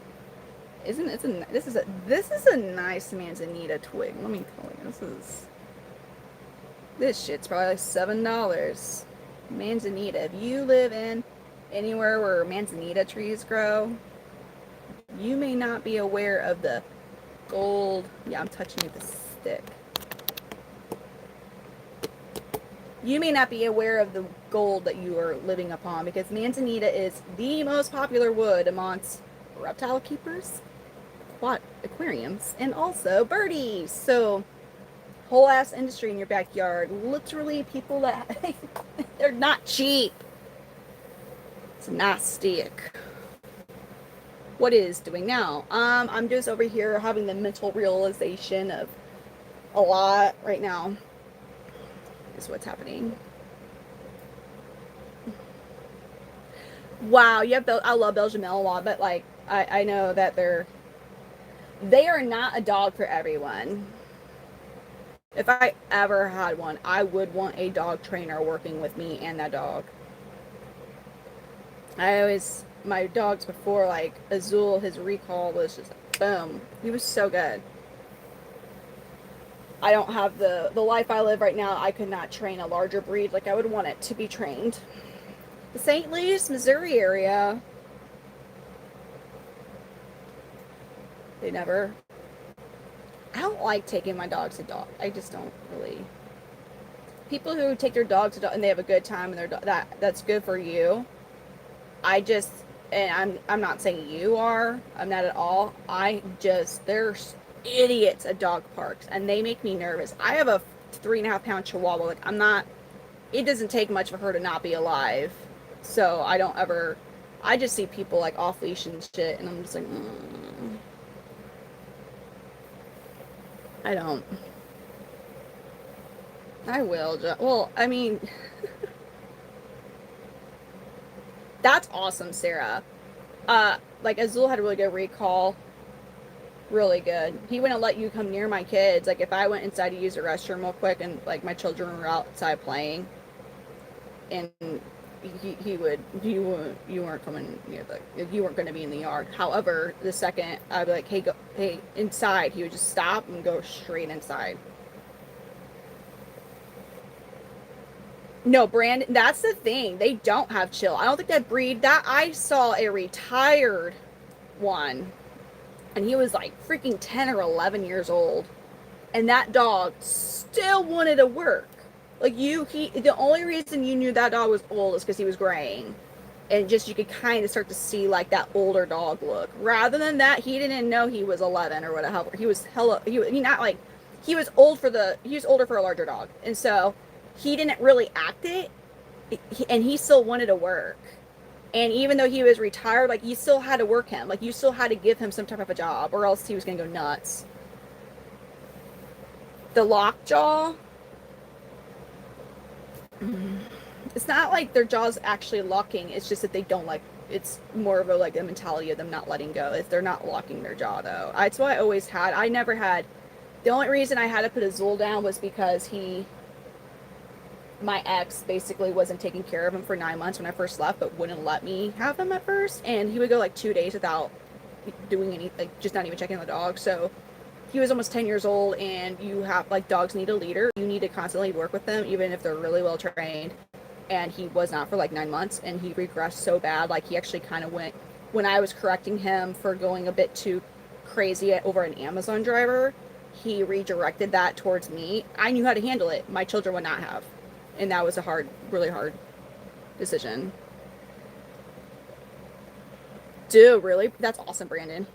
A: this is a nice manzanita twig. Let me tell you, this shit's probably like $7. Manzanita. If you live in anywhere where manzanita trees grow, you may not be aware of the gold. Yeah, I'm touching it with a stick. You may not be aware of the gold that you are living upon because manzanita is the most popular wood amongst reptile keepers, aquariums, and also birdies. So, whole ass industry in your backyard. Literally, people that they're not cheap. It's a nice stick. What is doing now? I'm just over here having the mental realization of a lot right now. Is what's happening. Wow, you have I love Belgian Malinois, but like I know that they are not a dog for everyone. If I ever had one, I would want a dog trainer working with me and that dog. My dogs before, like Azul, his recall was just boom. He was so good. I don't have the life I live right now. I could not train a larger breed like I would want it to be trained. The St. Louis, Missouri area. They never. I don't like taking my dogs to dog. I just don't really. People who take their dogs to dog and they have a good time and that's good for you. And I'm not saying you are. I'm not at all. There's idiots at dog parks and they make me nervous. I have a 3.5-pound Chihuahua. Like it doesn't take much for her to not be alive. So I just see people like off leash and shit and I'm just like, I will. Well, I mean, that's awesome, Sarah. Like Azul had a really good recall. Really good. He wouldn't let you come near my kids. Like if I went inside to use the restroom real quick and like my children were outside playing, and you weren't coming near you weren't going to be in the yard. However, the second I'd be like, hey inside, he would just stop and go straight inside. No, Brandon, that's the thing. They don't have chill. I don't think that breed, that I saw a retired one, and he was like freaking 10 or 11 years old, and that dog still wanted to work. Like the only reason you knew that dog was old is because he was graying, and just you could kind of start to see like that older dog look. Rather than that, he didn't know he was 11 or whatever. He was he was older for a larger dog, and so he didn't really act it, and he still wanted to work. And even though he was retired, like you still had to work him. Like you still had to give him some type of a job, or else he was gonna go nuts. The lockjaw, it's not like their jaw's actually locking. It's just that they don't like. It's more of a like a mentality of them not letting go. If they're not locking their jaw though, that's what I always had. I never had. The only reason I had to put Azul down was because my ex basically wasn't taking care of him for 9 months when I first left, but wouldn't let me have him at first, and he would go like 2 days without doing anything, like just not even checking on the dog. So he was almost 10 years old, and you have like dogs need a leader. You need to constantly work with them, even if they're really well trained. And he was not for like 9 months, and he regressed so bad. Like he actually kind of went when I was correcting him for going a bit too crazy over an Amazon driver. He redirected that towards me. I knew how to handle it. My children would not have, and that was a hard, really hard decision. Dude, really? That's awesome, Brandon.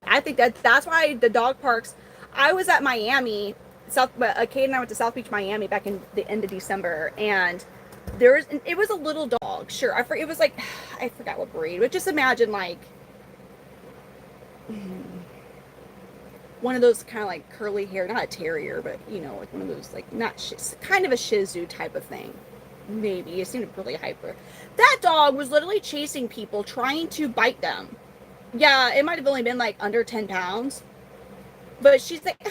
A: I think that's why the dog parks. I was at Miami, Kate and I went to South Beach, Miami, back in the end of December, and it was a little dog. Sure, it was like I forgot what breed, but just imagine like one of those kind of like curly hair, not a terrier, but you know, like one of those like not kind of a Shih Tzu type of thing. Maybe it seemed really hyper. That dog was literally chasing people, trying to bite them. Yeah, it might have only been like under 10 pounds. But she's like,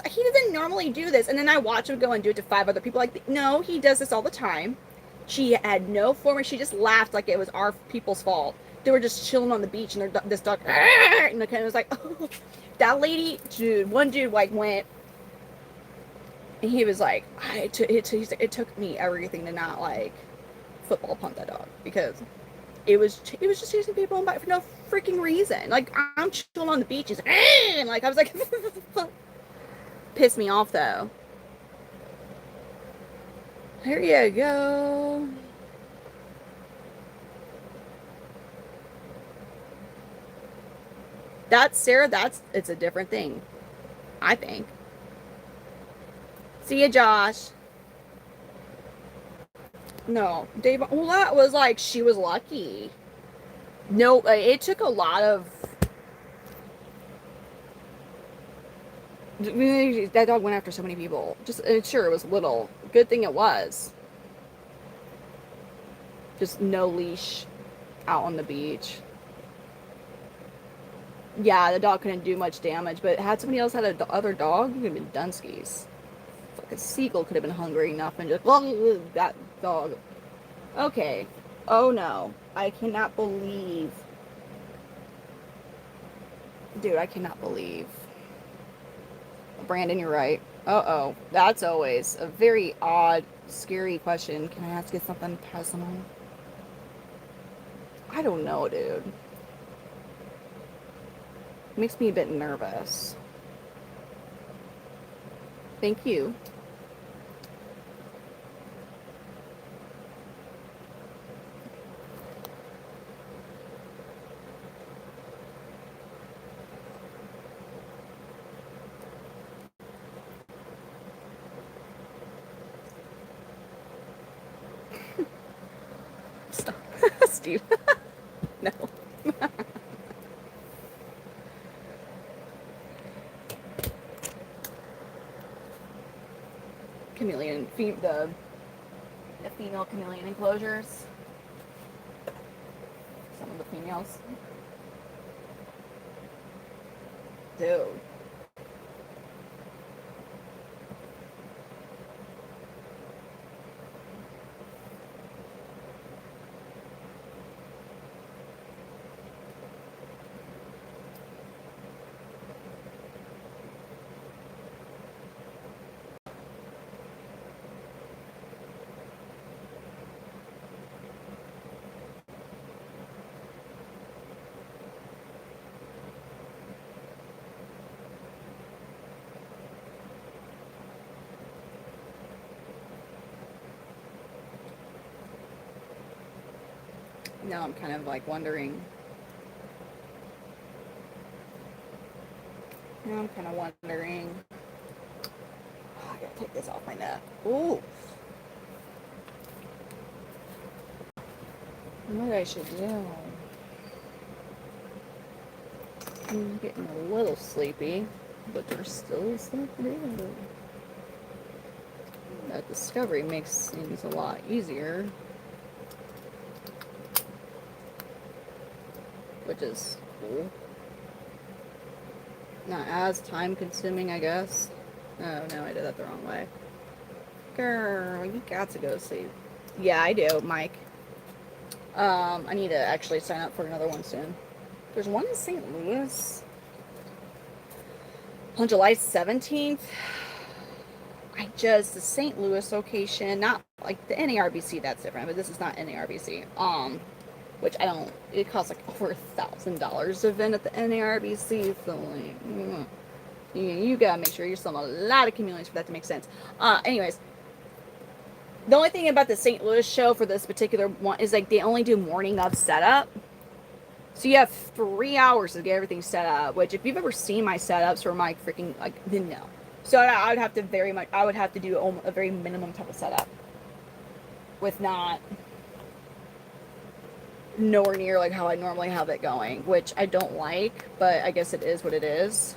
A: he doesn't normally do this. And then I watch him go and do it to 5 other people. Like, no, he does this all the time. She had no form. She just laughed like it was our people's fault. They were just chilling on the beach, and this dog, and it was like, oh, that lady, dude. One dude like went, and he was like, it took me everything to not like football punt that dog because it was just chasing people on bike for no freaking reason. Like I'm chilling on the beach, he's like, and like I was like, pissed me off though. Here you go. That's Sarah. It's a different thing, I think. See ya, Josh. No, Dave. Well, that was like she was lucky. No, it took a lot of. That dog went after so many people. Just sure, it was little. Good thing it was. Just no leash out on the beach. Yeah, the dog couldn't do much damage, but had somebody else had a other dog, it would have been Dunskies. Like a seagull could have been hungry enough and just that dog. Okay. Oh no, I cannot believe, dude. I cannot believe. Brandon, you're right. Uh-oh. That's always a very odd, scary question. Can I ask you something personal? I don't know, dude. It makes me a bit nervous. Thank you. Stop. Steve. No. Chameleon, the female chameleon enclosures. Some of the females. Dude. Now I'm kind of like wondering. Now I'm kind of wondering. Oh, I gotta take this off my neck. Ooh. What I should do? I'm getting a little sleepy, but there's still stuff to do. That discovery makes things a lot easier, which is cool. Not as time consuming, I guess. Oh no, I did that the wrong way. Girl, you got to go sleep. Yeah, I do, Mike. I need to actually sign up for another one soon. There's one in St. Louis on July 17th. The St. Louis location, not like the NARBC, that's different, but this is not NARBC. Which it costs like over $1,000 to event at the NARBC, so like, you gotta make sure you're selling a lot of chameleons for that to make sense. Anyways, the only thing about the St. Louis show for this particular one is like they only do morning of setup. So you have 3 hours to get everything set up, which if you've ever seen my setups or my freaking, like, then no. So I would have to do a very minimum type of setup with nowhere near like how I normally have it going, which I don't like, but I guess it is what it is.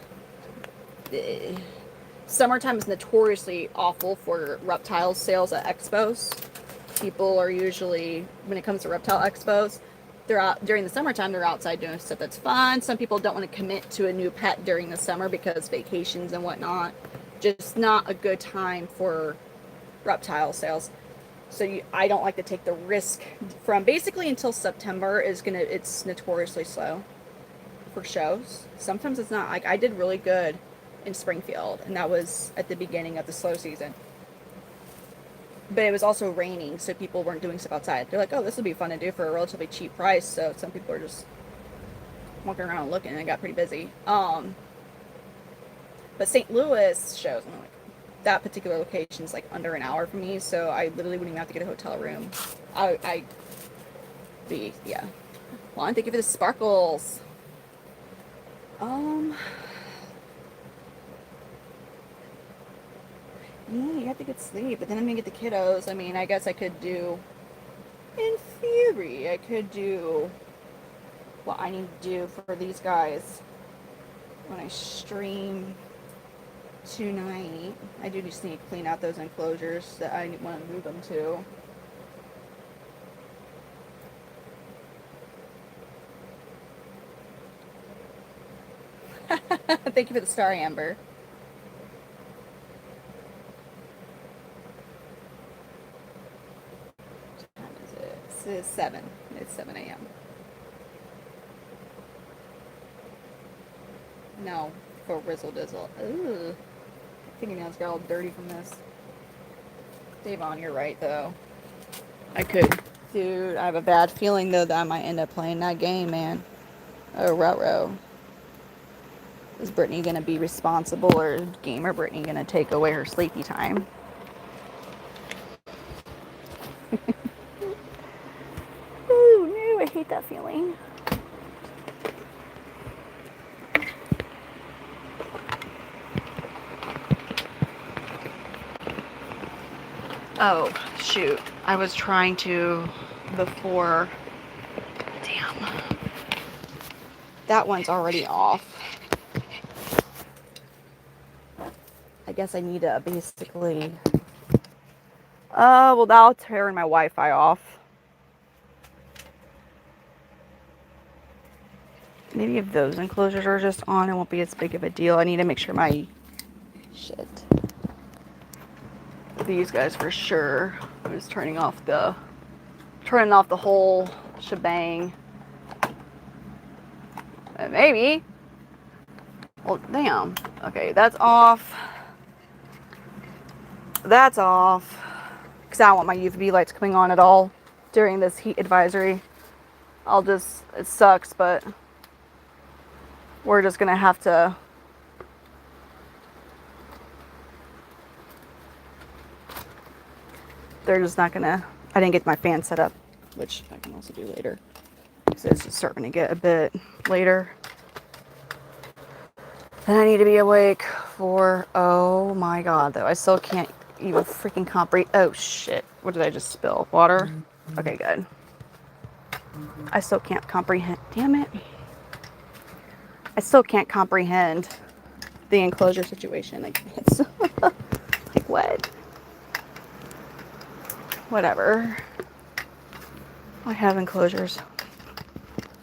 A: Summertime is notoriously awful for reptile sales at expos. People are usually, when it comes to reptile expos, they're out during the summertime, they're outside doing stuff that's fun. Some people don't want to commit to a new pet during the summer because vacations and whatnot. Just not a good time for reptile sales. So I don't like to take the risk from basically until September it's notoriously slow for shows. Sometimes it's not. Like I did really good in Springfield, and that was at the beginning of the slow season. But it was also raining, so people weren't doing stuff outside. They're like, oh, this would be fun to do for a relatively cheap price. So some people are just walking around looking, and it got pretty busy. But St. Louis shows, I'm like, that particular location is like under an hour from me, so I literally wouldn't even have to get a hotel room. Yeah. Well, thank you for the sparkles. Yeah, you have to get sleep, but then I'm gonna get the kiddos. I mean, I guess I could do, in theory, I could do what I need to do for these guys when I stream tonight. I do just need to clean out those enclosures that I want to move them to. Thank you for the star, Amber. What time is it? It's 7. It's 7 a.m. No, for Rizzle Dizzle. Ooh. Fingernails got all dirty from this. Davon, you're right, though. Dude, I have a bad feeling, though, that I might end up playing that game, man. Oh, ruh-roh. Is Brittany going to be responsible, or is Gamer Brittany going to take away her sleepy time? Ooh, no, I hate that feeling. Oh, shoot. I was trying to before. Damn. That one's already off. I guess I need to basically... well, that'll turn my Wi-Fi off. Maybe if those enclosures are just on, it won't be as big of a deal. I need to make sure my... Shit. These guys for sure. I was turning off the whole shebang. Maybe. Well, damn. Okay, that's off. That's off. Because I don't want my UVB lights coming on at all during this heat advisory. It sucks, but we're just gonna have to. They're just not gonna. I didn't get my fan set up, which I can also do later. So it's starting to get a bit later. And I need to be awake for, oh my god, though. I still can't even freaking comprehend. Oh shit. What did I just spill? Water? Okay, good. I still can't comprehend. Damn it. I still can't comprehend the enclosure situation. Like, it's like, what? Whatever. I have enclosures.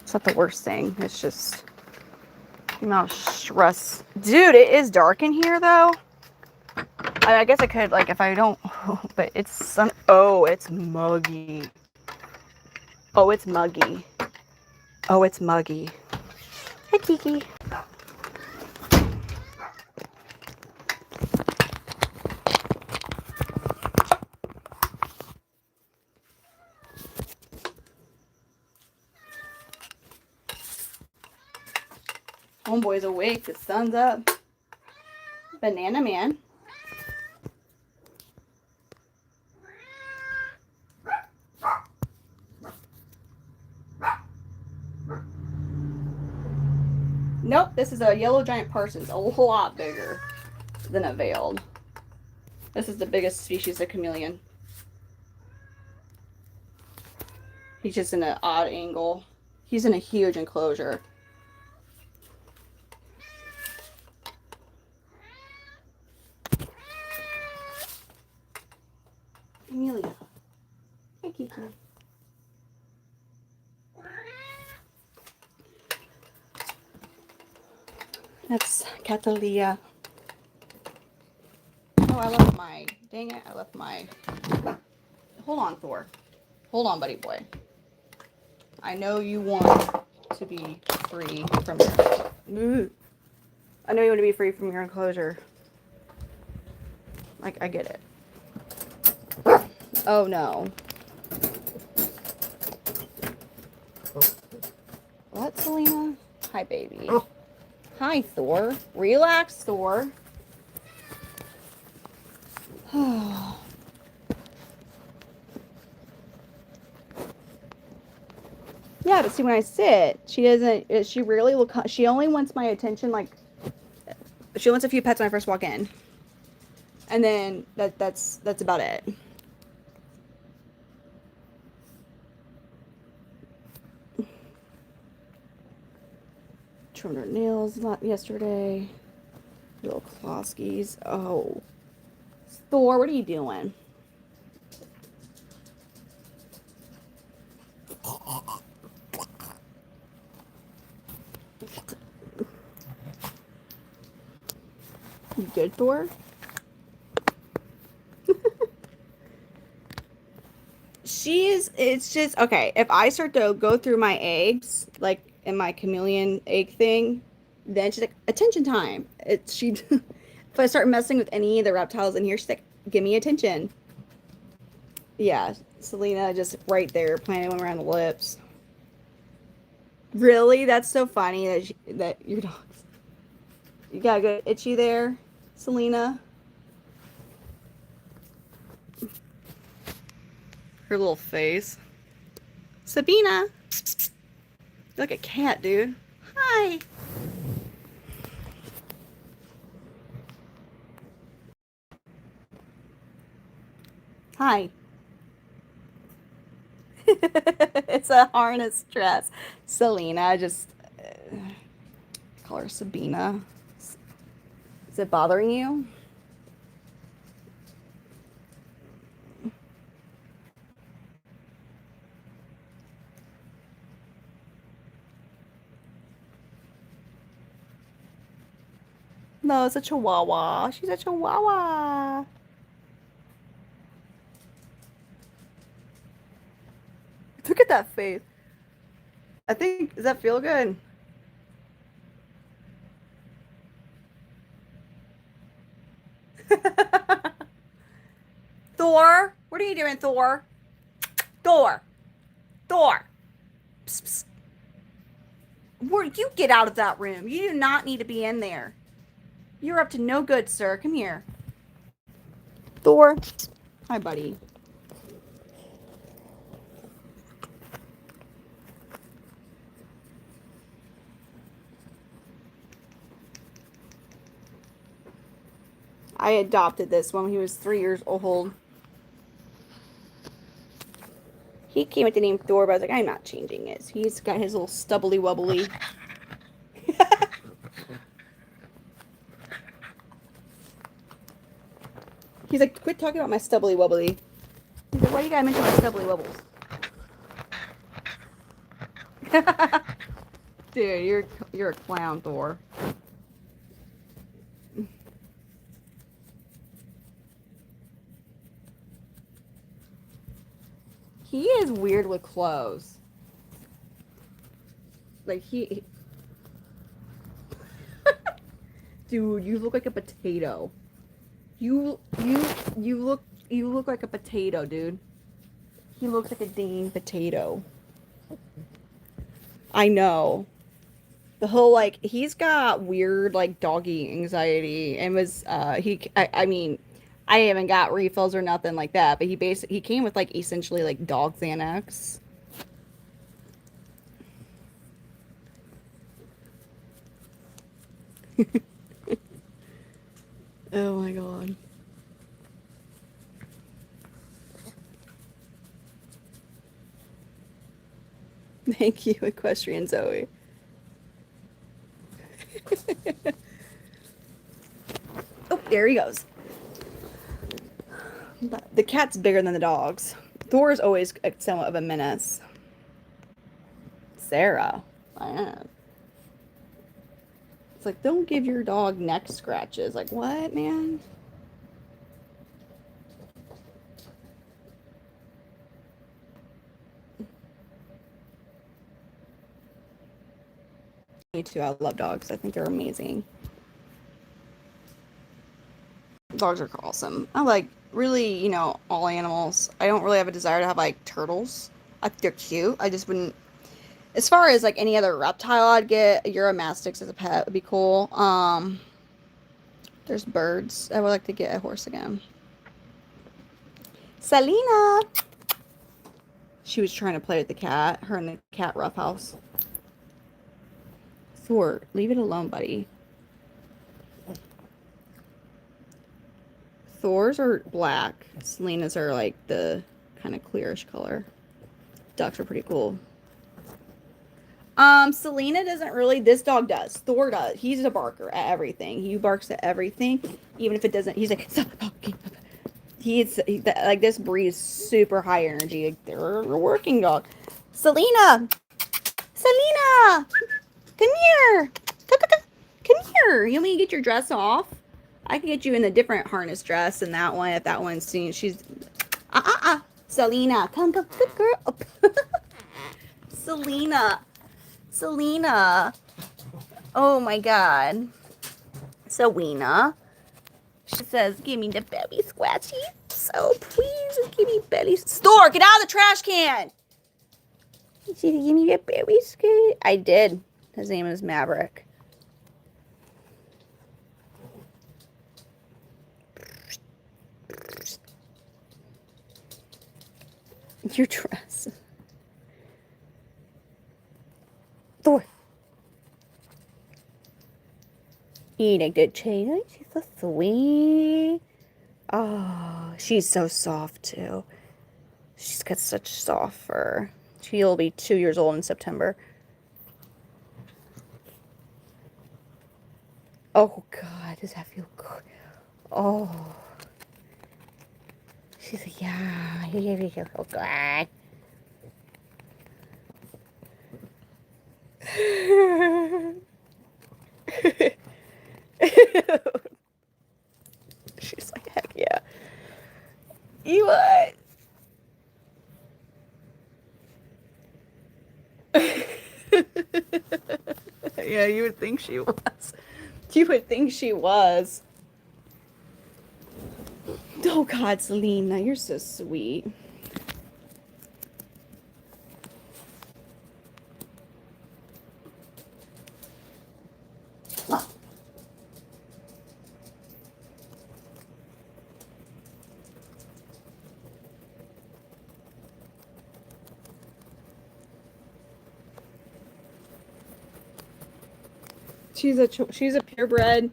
A: It's not the worst thing. It's just the amount of stress. Dude, it is dark in here, though. I guess I could, like, if I don't, but it's sun. Oh, it's muggy. Oh, it's muggy. Oh, it's muggy. Hey, Kiki. Homeboy's awake. The sun's up. Banana man. Nope, this is a yellow giant parsons, a whole lot bigger than a veiled. This is the biggest species of chameleon. He's just in an odd angle. He's in a huge enclosure. Amelia. Hey, Kiki. That's Catalia. Oh, I left my, dang it, I left my, hold on, Thor. Hold on, buddy boy. I know you want to be free from your, I know you want to be free from your enclosure. Like, I get it. Oh, no. What, Selena? Hi, baby. Hi, Thor. Relax, Thor. Yeah, but see, when I sit, she doesn't, she rarely will come, she only wants my attention, like, she wants a few pets when I first walk in. And then that's about it. Trimmed her nails yesterday. Little Kloskis. Oh. Thor, what are you doing? You good, Thor? It's just, okay, if I start to go through my eggs, like in my chameleon egg thing, then she's like, attention time. If I start messing with any of the reptiles in here, she's like, give me attention. Yeah, Selena just right there, planting one around the lips. Really? That's so funny that your dog's, you got a good itchy there, Selena. Her little face. Sabina. You're like a cat, dude. Hi. Hi. It's a harness dress. Selena, just call her Sabina. Is it bothering you? No, it's a chihuahua. She's a chihuahua. Look at that face. I think, does that feel good? Thor, what are you doing, Thor? Thor. Thor. Psst, psst. You get out of that room. You do not need to be in there. You're up to no good, sir. Come here. Thor. Hi, buddy. I adopted this when he was 3 years old. He came with the name Thor, but I was like, I'm not changing it. So he's got his little stubbly wubbly. He's like, quit talking about my stubbly wubbly. He's like, why you gotta mention my stubbly wubbles? Dude, you're a clown, Thor. He is weird with clothes. Like he Dude, you look like a potato. You look like a potato, dude. He looks like a dang potato. I know. The whole like he's got weird like doggy anxiety and was I mean I haven't got refills or nothing like that, but he came with like essentially like dog Xanax. Oh my god. Thank you, Equestrian Zoe. Oh, there he goes. The cat's bigger than the dogs. Thor is always somewhat of a menace. Sarah. It's like, don't give your dog neck scratches. Like, what, man? Me too. I love dogs. I think they're amazing. Dogs are awesome. I like really, all animals. I don't really have a desire to have like turtles. I think they're cute. I just wouldn't. As far as like any other reptile I'd get, Eurymastix as a pet would be cool. There's birds. I would like to get a horse again. Selena! She was trying to play with the cat. Her and the cat roughhouse. Thor, leave it alone, buddy. Thor's are black. Selena's are like the kind of clearish color. Ducks are pretty cool. Selena doesn't really. This dog does. Thor does. He's a barker at everything. He barks at everything, even if it doesn't. He's like, stop barking. Like this breed is super high energy. Like, they're a working dog. Selena, come here. Come here. You want me to get your dress off? I can get you in a different harness dress than that one. If that one's seen, she's Selena, come, good girl. Selena. Oh my god. Selena. She says, give me the belly scratchy. So please just give me belly. Store, get out of the trash can. Did you give me your belly scratch? I did. His name is Maverick. Your dress. Thor. Eat a good treat. She's so sweet. Oh, she's so soft too. She's got such soft fur. She'll be 2 years old in September. Oh god, does that feel good? Oh. She's like, yeah, you feel so good. She's like, heck yeah. You what? Yeah, you would think she was. You would think she was. Oh God, Selena, you're so sweet. She's a purebred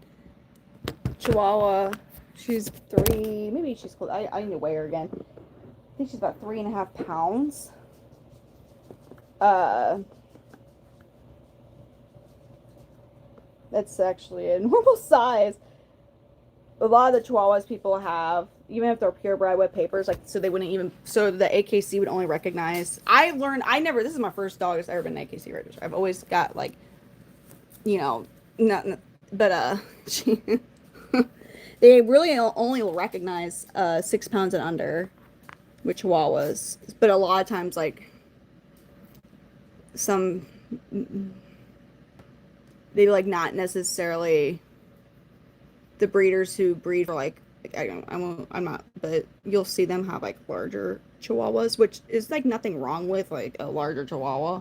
A: Chihuahua. She's 3, maybe she's close. I need to weigh her again. I think she's about 3.5 pounds. That's actually a normal size. A lot of the Chihuahuas people have, even if they're purebred with papers, like so they wouldn't even, so the AKC would only recognize. I learned, I never, this is my first dog that's ever been AKC registered. I've always got like, you know, not, but she, they really only will recognize 6 pounds and under with Chihuahuas, but a lot of times like some they like not necessarily the breeders who breed for like I'm not, but you'll see them have like larger Chihuahuas, which is like nothing wrong with like a larger Chihuahua.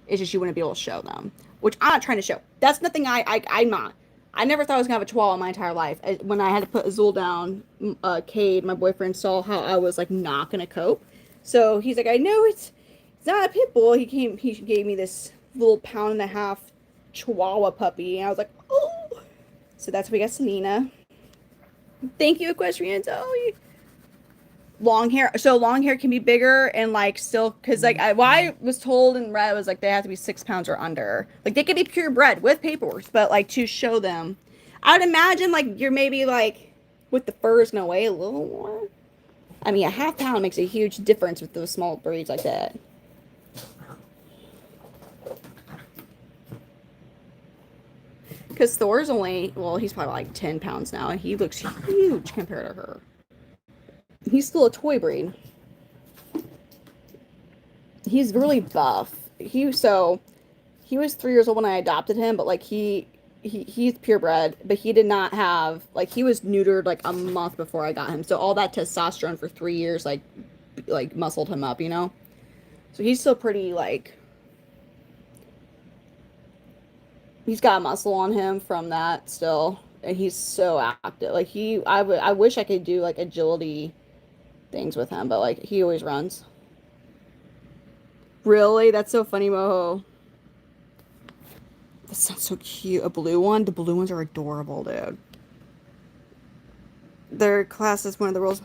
A: It's just you wouldn't be able to show them, which I'm not trying to show. That's nothing I'm not. I never thought I was gonna have a Chihuahua my entire life. When I had to put Azul down, Cade, my boyfriend, saw how I was like not gonna cope, so he's like, I know it's not a pit bull. He gave me this little pound and a half Chihuahua puppy, and I was like, oh. So that's what we got, Selena. Thank you, Equestrian. Oh, long hair. So long hair can be bigger and like still, because like I was told and read was like they have to be 6 pounds or under. Like they could be purebred with paperwork, but like to show them, I would imagine like you're maybe like with the furs gonna weigh a little more. I mean, a half pound makes a huge difference with those small breeds like that. Because Thor's only, well, he's probably like 10 pounds now, and he looks huge compared to her. He's still a toy breed. He's really buff. He was 3 years old when I adopted him, but like he's purebred, but he did not have, like he was neutered like a month before I got him. So all that testosterone for 3 years like muscled him up, you know? So he's still pretty like, he's got muscle on him from that still, and he's so active. Like I wish I could do like agility things with him, but like he always runs. Really? That's so funny, Moho. That sounds so cute. A blue one? The blue ones are adorable, dude. Their class is one of the rules.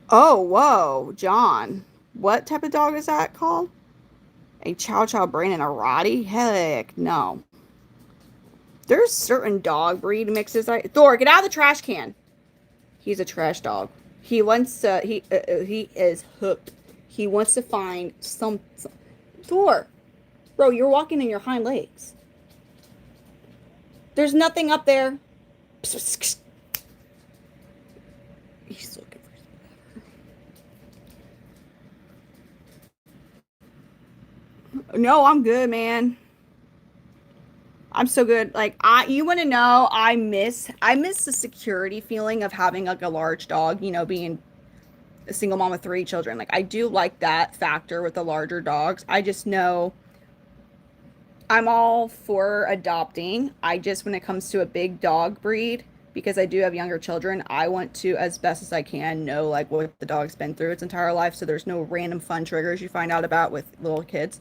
A: Oh, whoa, John. What type of dog is that called? A Chow Chow Brain and a Rottie? Heck no. There's certain dog breed mixes. Thor, get out of the trash can. He's a trash dog. He wants to. He is hooked. He wants to find some. Thor, bro, you're walking in your hind legs. There's nothing up there. He's looking for. No, I'm good, man. I'm so good. Like you want to know, I miss the security feeling of having like a large dog, you know, being a single mom with 3 children. Like I do like that factor with the larger dogs. I just know I'm all for adopting. I just, when it comes to a big dog breed, because I do have younger children, I want to, as best as I can, know like what the dog's been through its entire life, so there's no random fun triggers you find out about with little kids.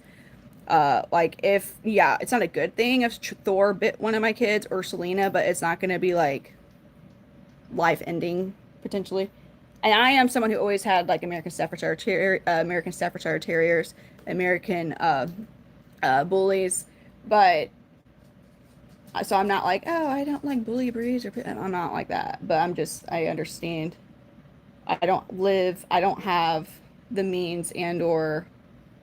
A: Like if, yeah, it's not a good thing if Thor bit one of my kids or Selena, but it's not going to be like life ending potentially. And I am someone who always had like American Staffordshire Terriers, American bullies, but so I'm not like, oh, I don't like bully breeds, or I'm not like that. But I understand. I don't have the means and or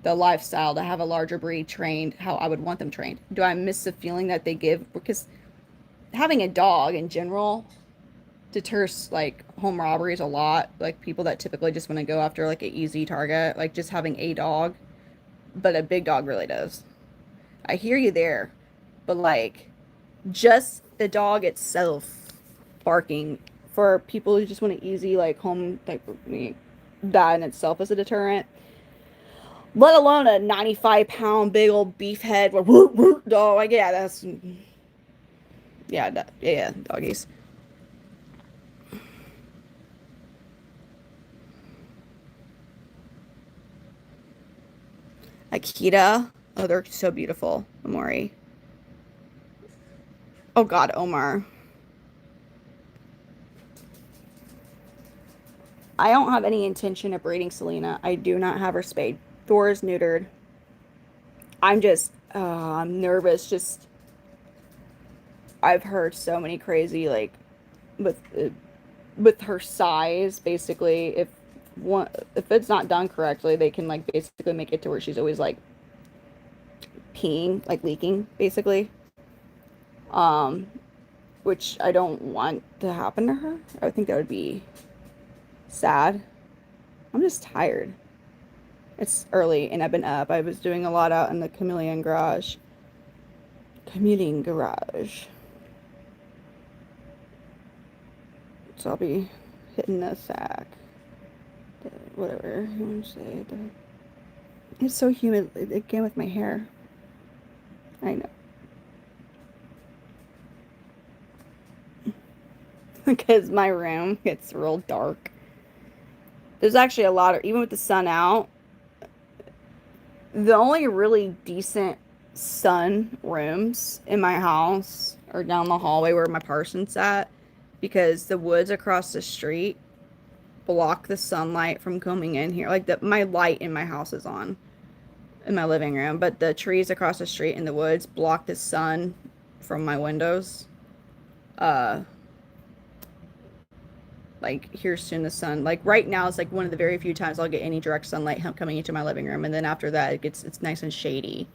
A: the lifestyle to have a larger breed trained how I would want them trained. Do I miss the feeling that they give? Because having a dog in general deters like home robberies a lot. Like people that typically just want to go after like an easy target, like just having a dog, but a big dog really does. I hear you there, but like just the dog itself barking for people who just want an easy like home type of, that in itself is a deterrent. Let alone a 95-pound big old beef head dog. Like, yeah, that's yeah, doggies. Akita. Oh, they're so beautiful. Amori. Oh God, Omar. I don't have any intention of breeding Selena. I do not have her spayed. Thor is neutered. I'm nervous. Just, I've heard so many crazy, like, with, with her size, basically, if it's not done correctly, they can, like, basically make it to where she's always, like, peeing, like, leaking, basically. Um, which I don't want to happen to her. I think that would be sad. I'm just tired. It's early and I've been up. I was doing a lot out in the chameleon garage. Chameleon garage. So I'll be hitting the sack. Whatever you want to say. It's so humid again with my hair. I know. Because my room gets real dark. There's actually a lot of, even with the sun out, the only really decent sun rooms in my house are down the hallway where my parson's at, because the woods across the street block the sunlight from coming in here. Like, my light in my house is on in my living room, but the trees across the street in the woods block the sun from my windows. Like, here soon the sun, like right now is like one of the very few times I'll get any direct sunlight coming into my living room, and then after that it's nice and shady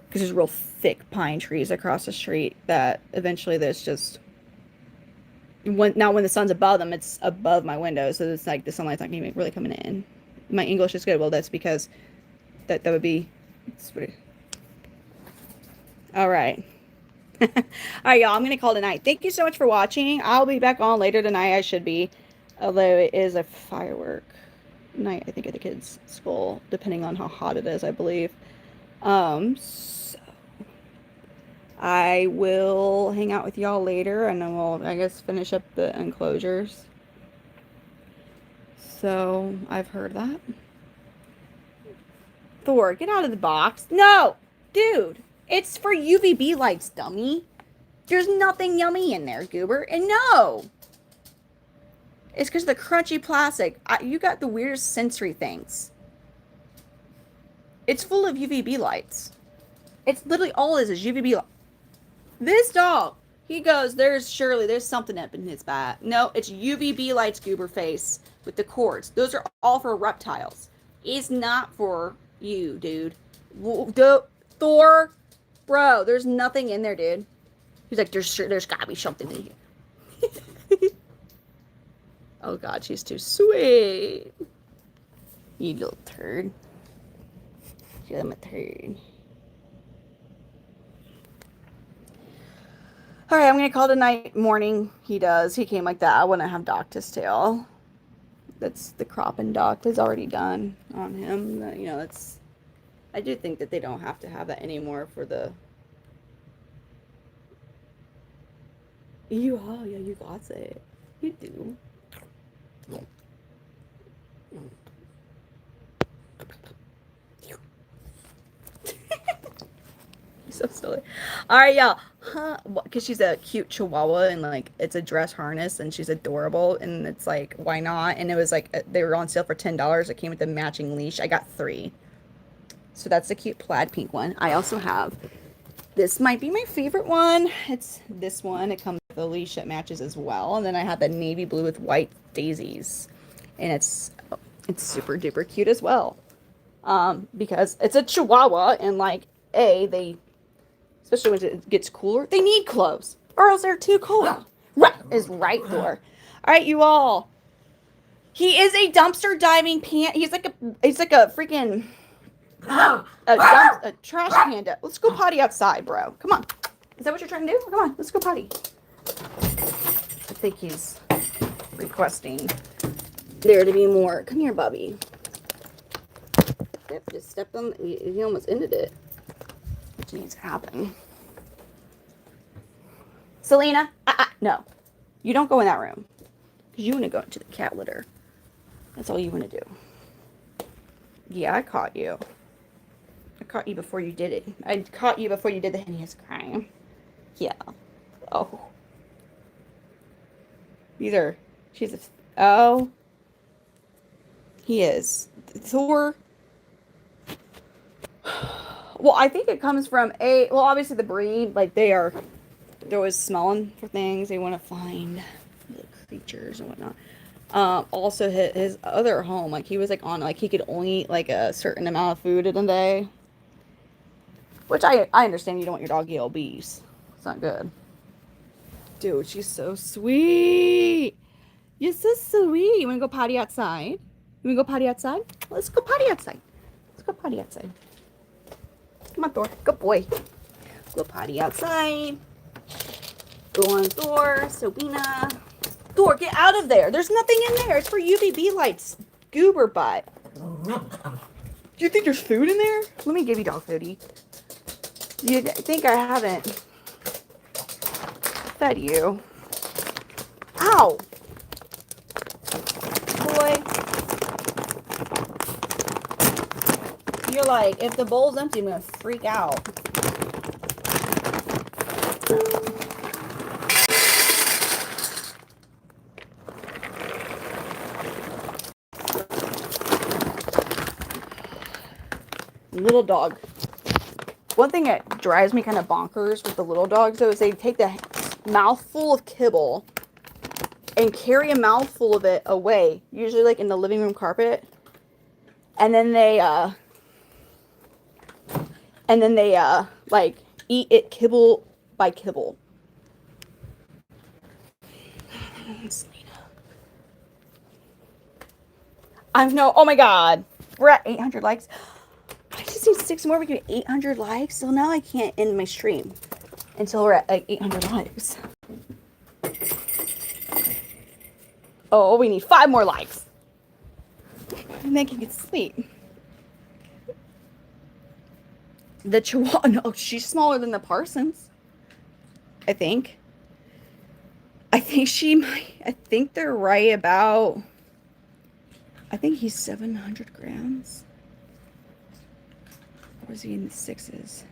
A: because there's real thick pine trees across the street that eventually there's just when the sun's above them, it's above my window, so it's like the sunlight's not even really coming in. My English is good. Well, that's because that would be all right. All right, y'all, I'm gonna call it a night. Thank you so much for watching. I'll be back on later tonight. I should be, although it is a firework night, I think, at the kids' school, depending on how hot it is, I believe. So I will hang out with y'all later, and then we'll, I guess, finish up the enclosures. So I've heard that. Thor, get out of the box. No, dude. It's for UVB lights, dummy. There's nothing yummy in there, goober. And no. It's because of the crunchy plastic. You got the weirdest sensory things. It's full of UVB lights. It's literally all it is UVB lights. This dog, he goes, there's something up in his back. No, it's UVB lights, goober face, with the cords. Those are all for reptiles. It's not for you, dude. Thor. Bro, there's nothing in there, dude. He's like, there's gotta be something in here. Oh god, she's too sweet. You little turd. I'm a turd. Alright, I'm gonna call it a night. Morning. He came like that. I wouldn't have docked his tail. That's the crop and docked is already done on him. You know, that's, I do think that they don't have to have that anymore for the... Oh, yeah, you got it. You do. So silly. Alright, y'all. Because she's a cute chihuahua, and like it's a dress harness, and she's adorable, and it's like, why not? And it was like, they were on sale for $10. It came with a matching leash. I got 3. So that's the cute plaid pink one. I also have, this might be my favorite one. It's this one. It comes with a leash that matches as well. And then I have the navy blue with white daisies. And it's super duper cute as well. Because it's a chihuahua, and like, especially when it gets cooler, they need clothes, or else they're too cold. Right is right, Thor. All right, you all. He is a dumpster diving he's like a freaking... a trash panda. Let's go potty outside, bro. Come on. Is that what you're trying to do? Come on, let's go potty. I think he's requesting there to be more. Come here, Bubby. Yep, just stepped on. He almost ended it. Which needs to happen. Selena, no. You don't go in that room. Because you want to go into the cat litter. That's all you want to do. Yeah, I caught you. I caught you before you did it. I caught you before you did the heinous crime. Yeah. Oh. She's Oh, he is. Thor. Well, I think it comes from well, obviously the breed, like they're always smelling for things. They want to find the creatures and whatnot. Also his other home, like he was like on, like he could only eat like a certain amount of food in a day, which I understand. You don't want your dog to get obese. It's not good. Dude, she's so sweet. You're so sweet. You wanna go potty outside? You wanna go potty outside? Let's go potty outside. Let's go potty outside. Come on, Thor. Good boy. Go potty outside. Go on, Thor. Sabina. Thor, get out of there. There's nothing in there. It's for UVB lights. Goober butt. Do you think there's food in there? Let me give you dog foodie. You think I haven't fed you? Ow! Boy. You're like, if the bowl's empty, I'm gonna freak out. Little dog. One thing that drives me kind of bonkers with the little dogs, though, is they take the mouthful of kibble and carry a mouthful of it away, usually like in the living room carpet, and then they like eat it kibble by kibble. I know. Oh my god, we're at 800 likes. I just need 6 more. We get 800 likes. So now I can't end my stream until we're at like 800 likes. Oh, we need 5 more likes. And then I can get sleep. The Chihuahua, no, she's smaller than the Parsons. I think. I think they're right about, I think he's 700 grams. Or is he in the 6s?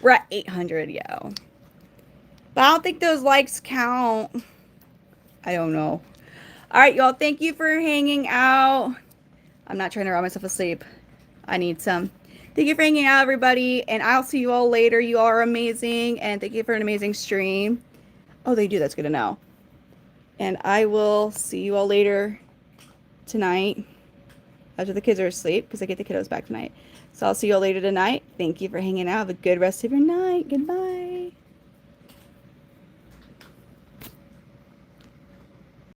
A: We're at 800, yo. But I don't think those likes count. I don't know. All right, y'all. Thank you for hanging out. I'm not trying to rob myself asleep. I need some. Thank you for hanging out, everybody. And I'll see you all later. You all are amazing. And thank you for an amazing stream. Oh, they do. That's good to know. And I will see you all later tonight after the kids are asleep, because I get the kiddos back tonight. So I'll see you all later tonight. Thank you for hanging out. Have a good rest of your night. Goodbye.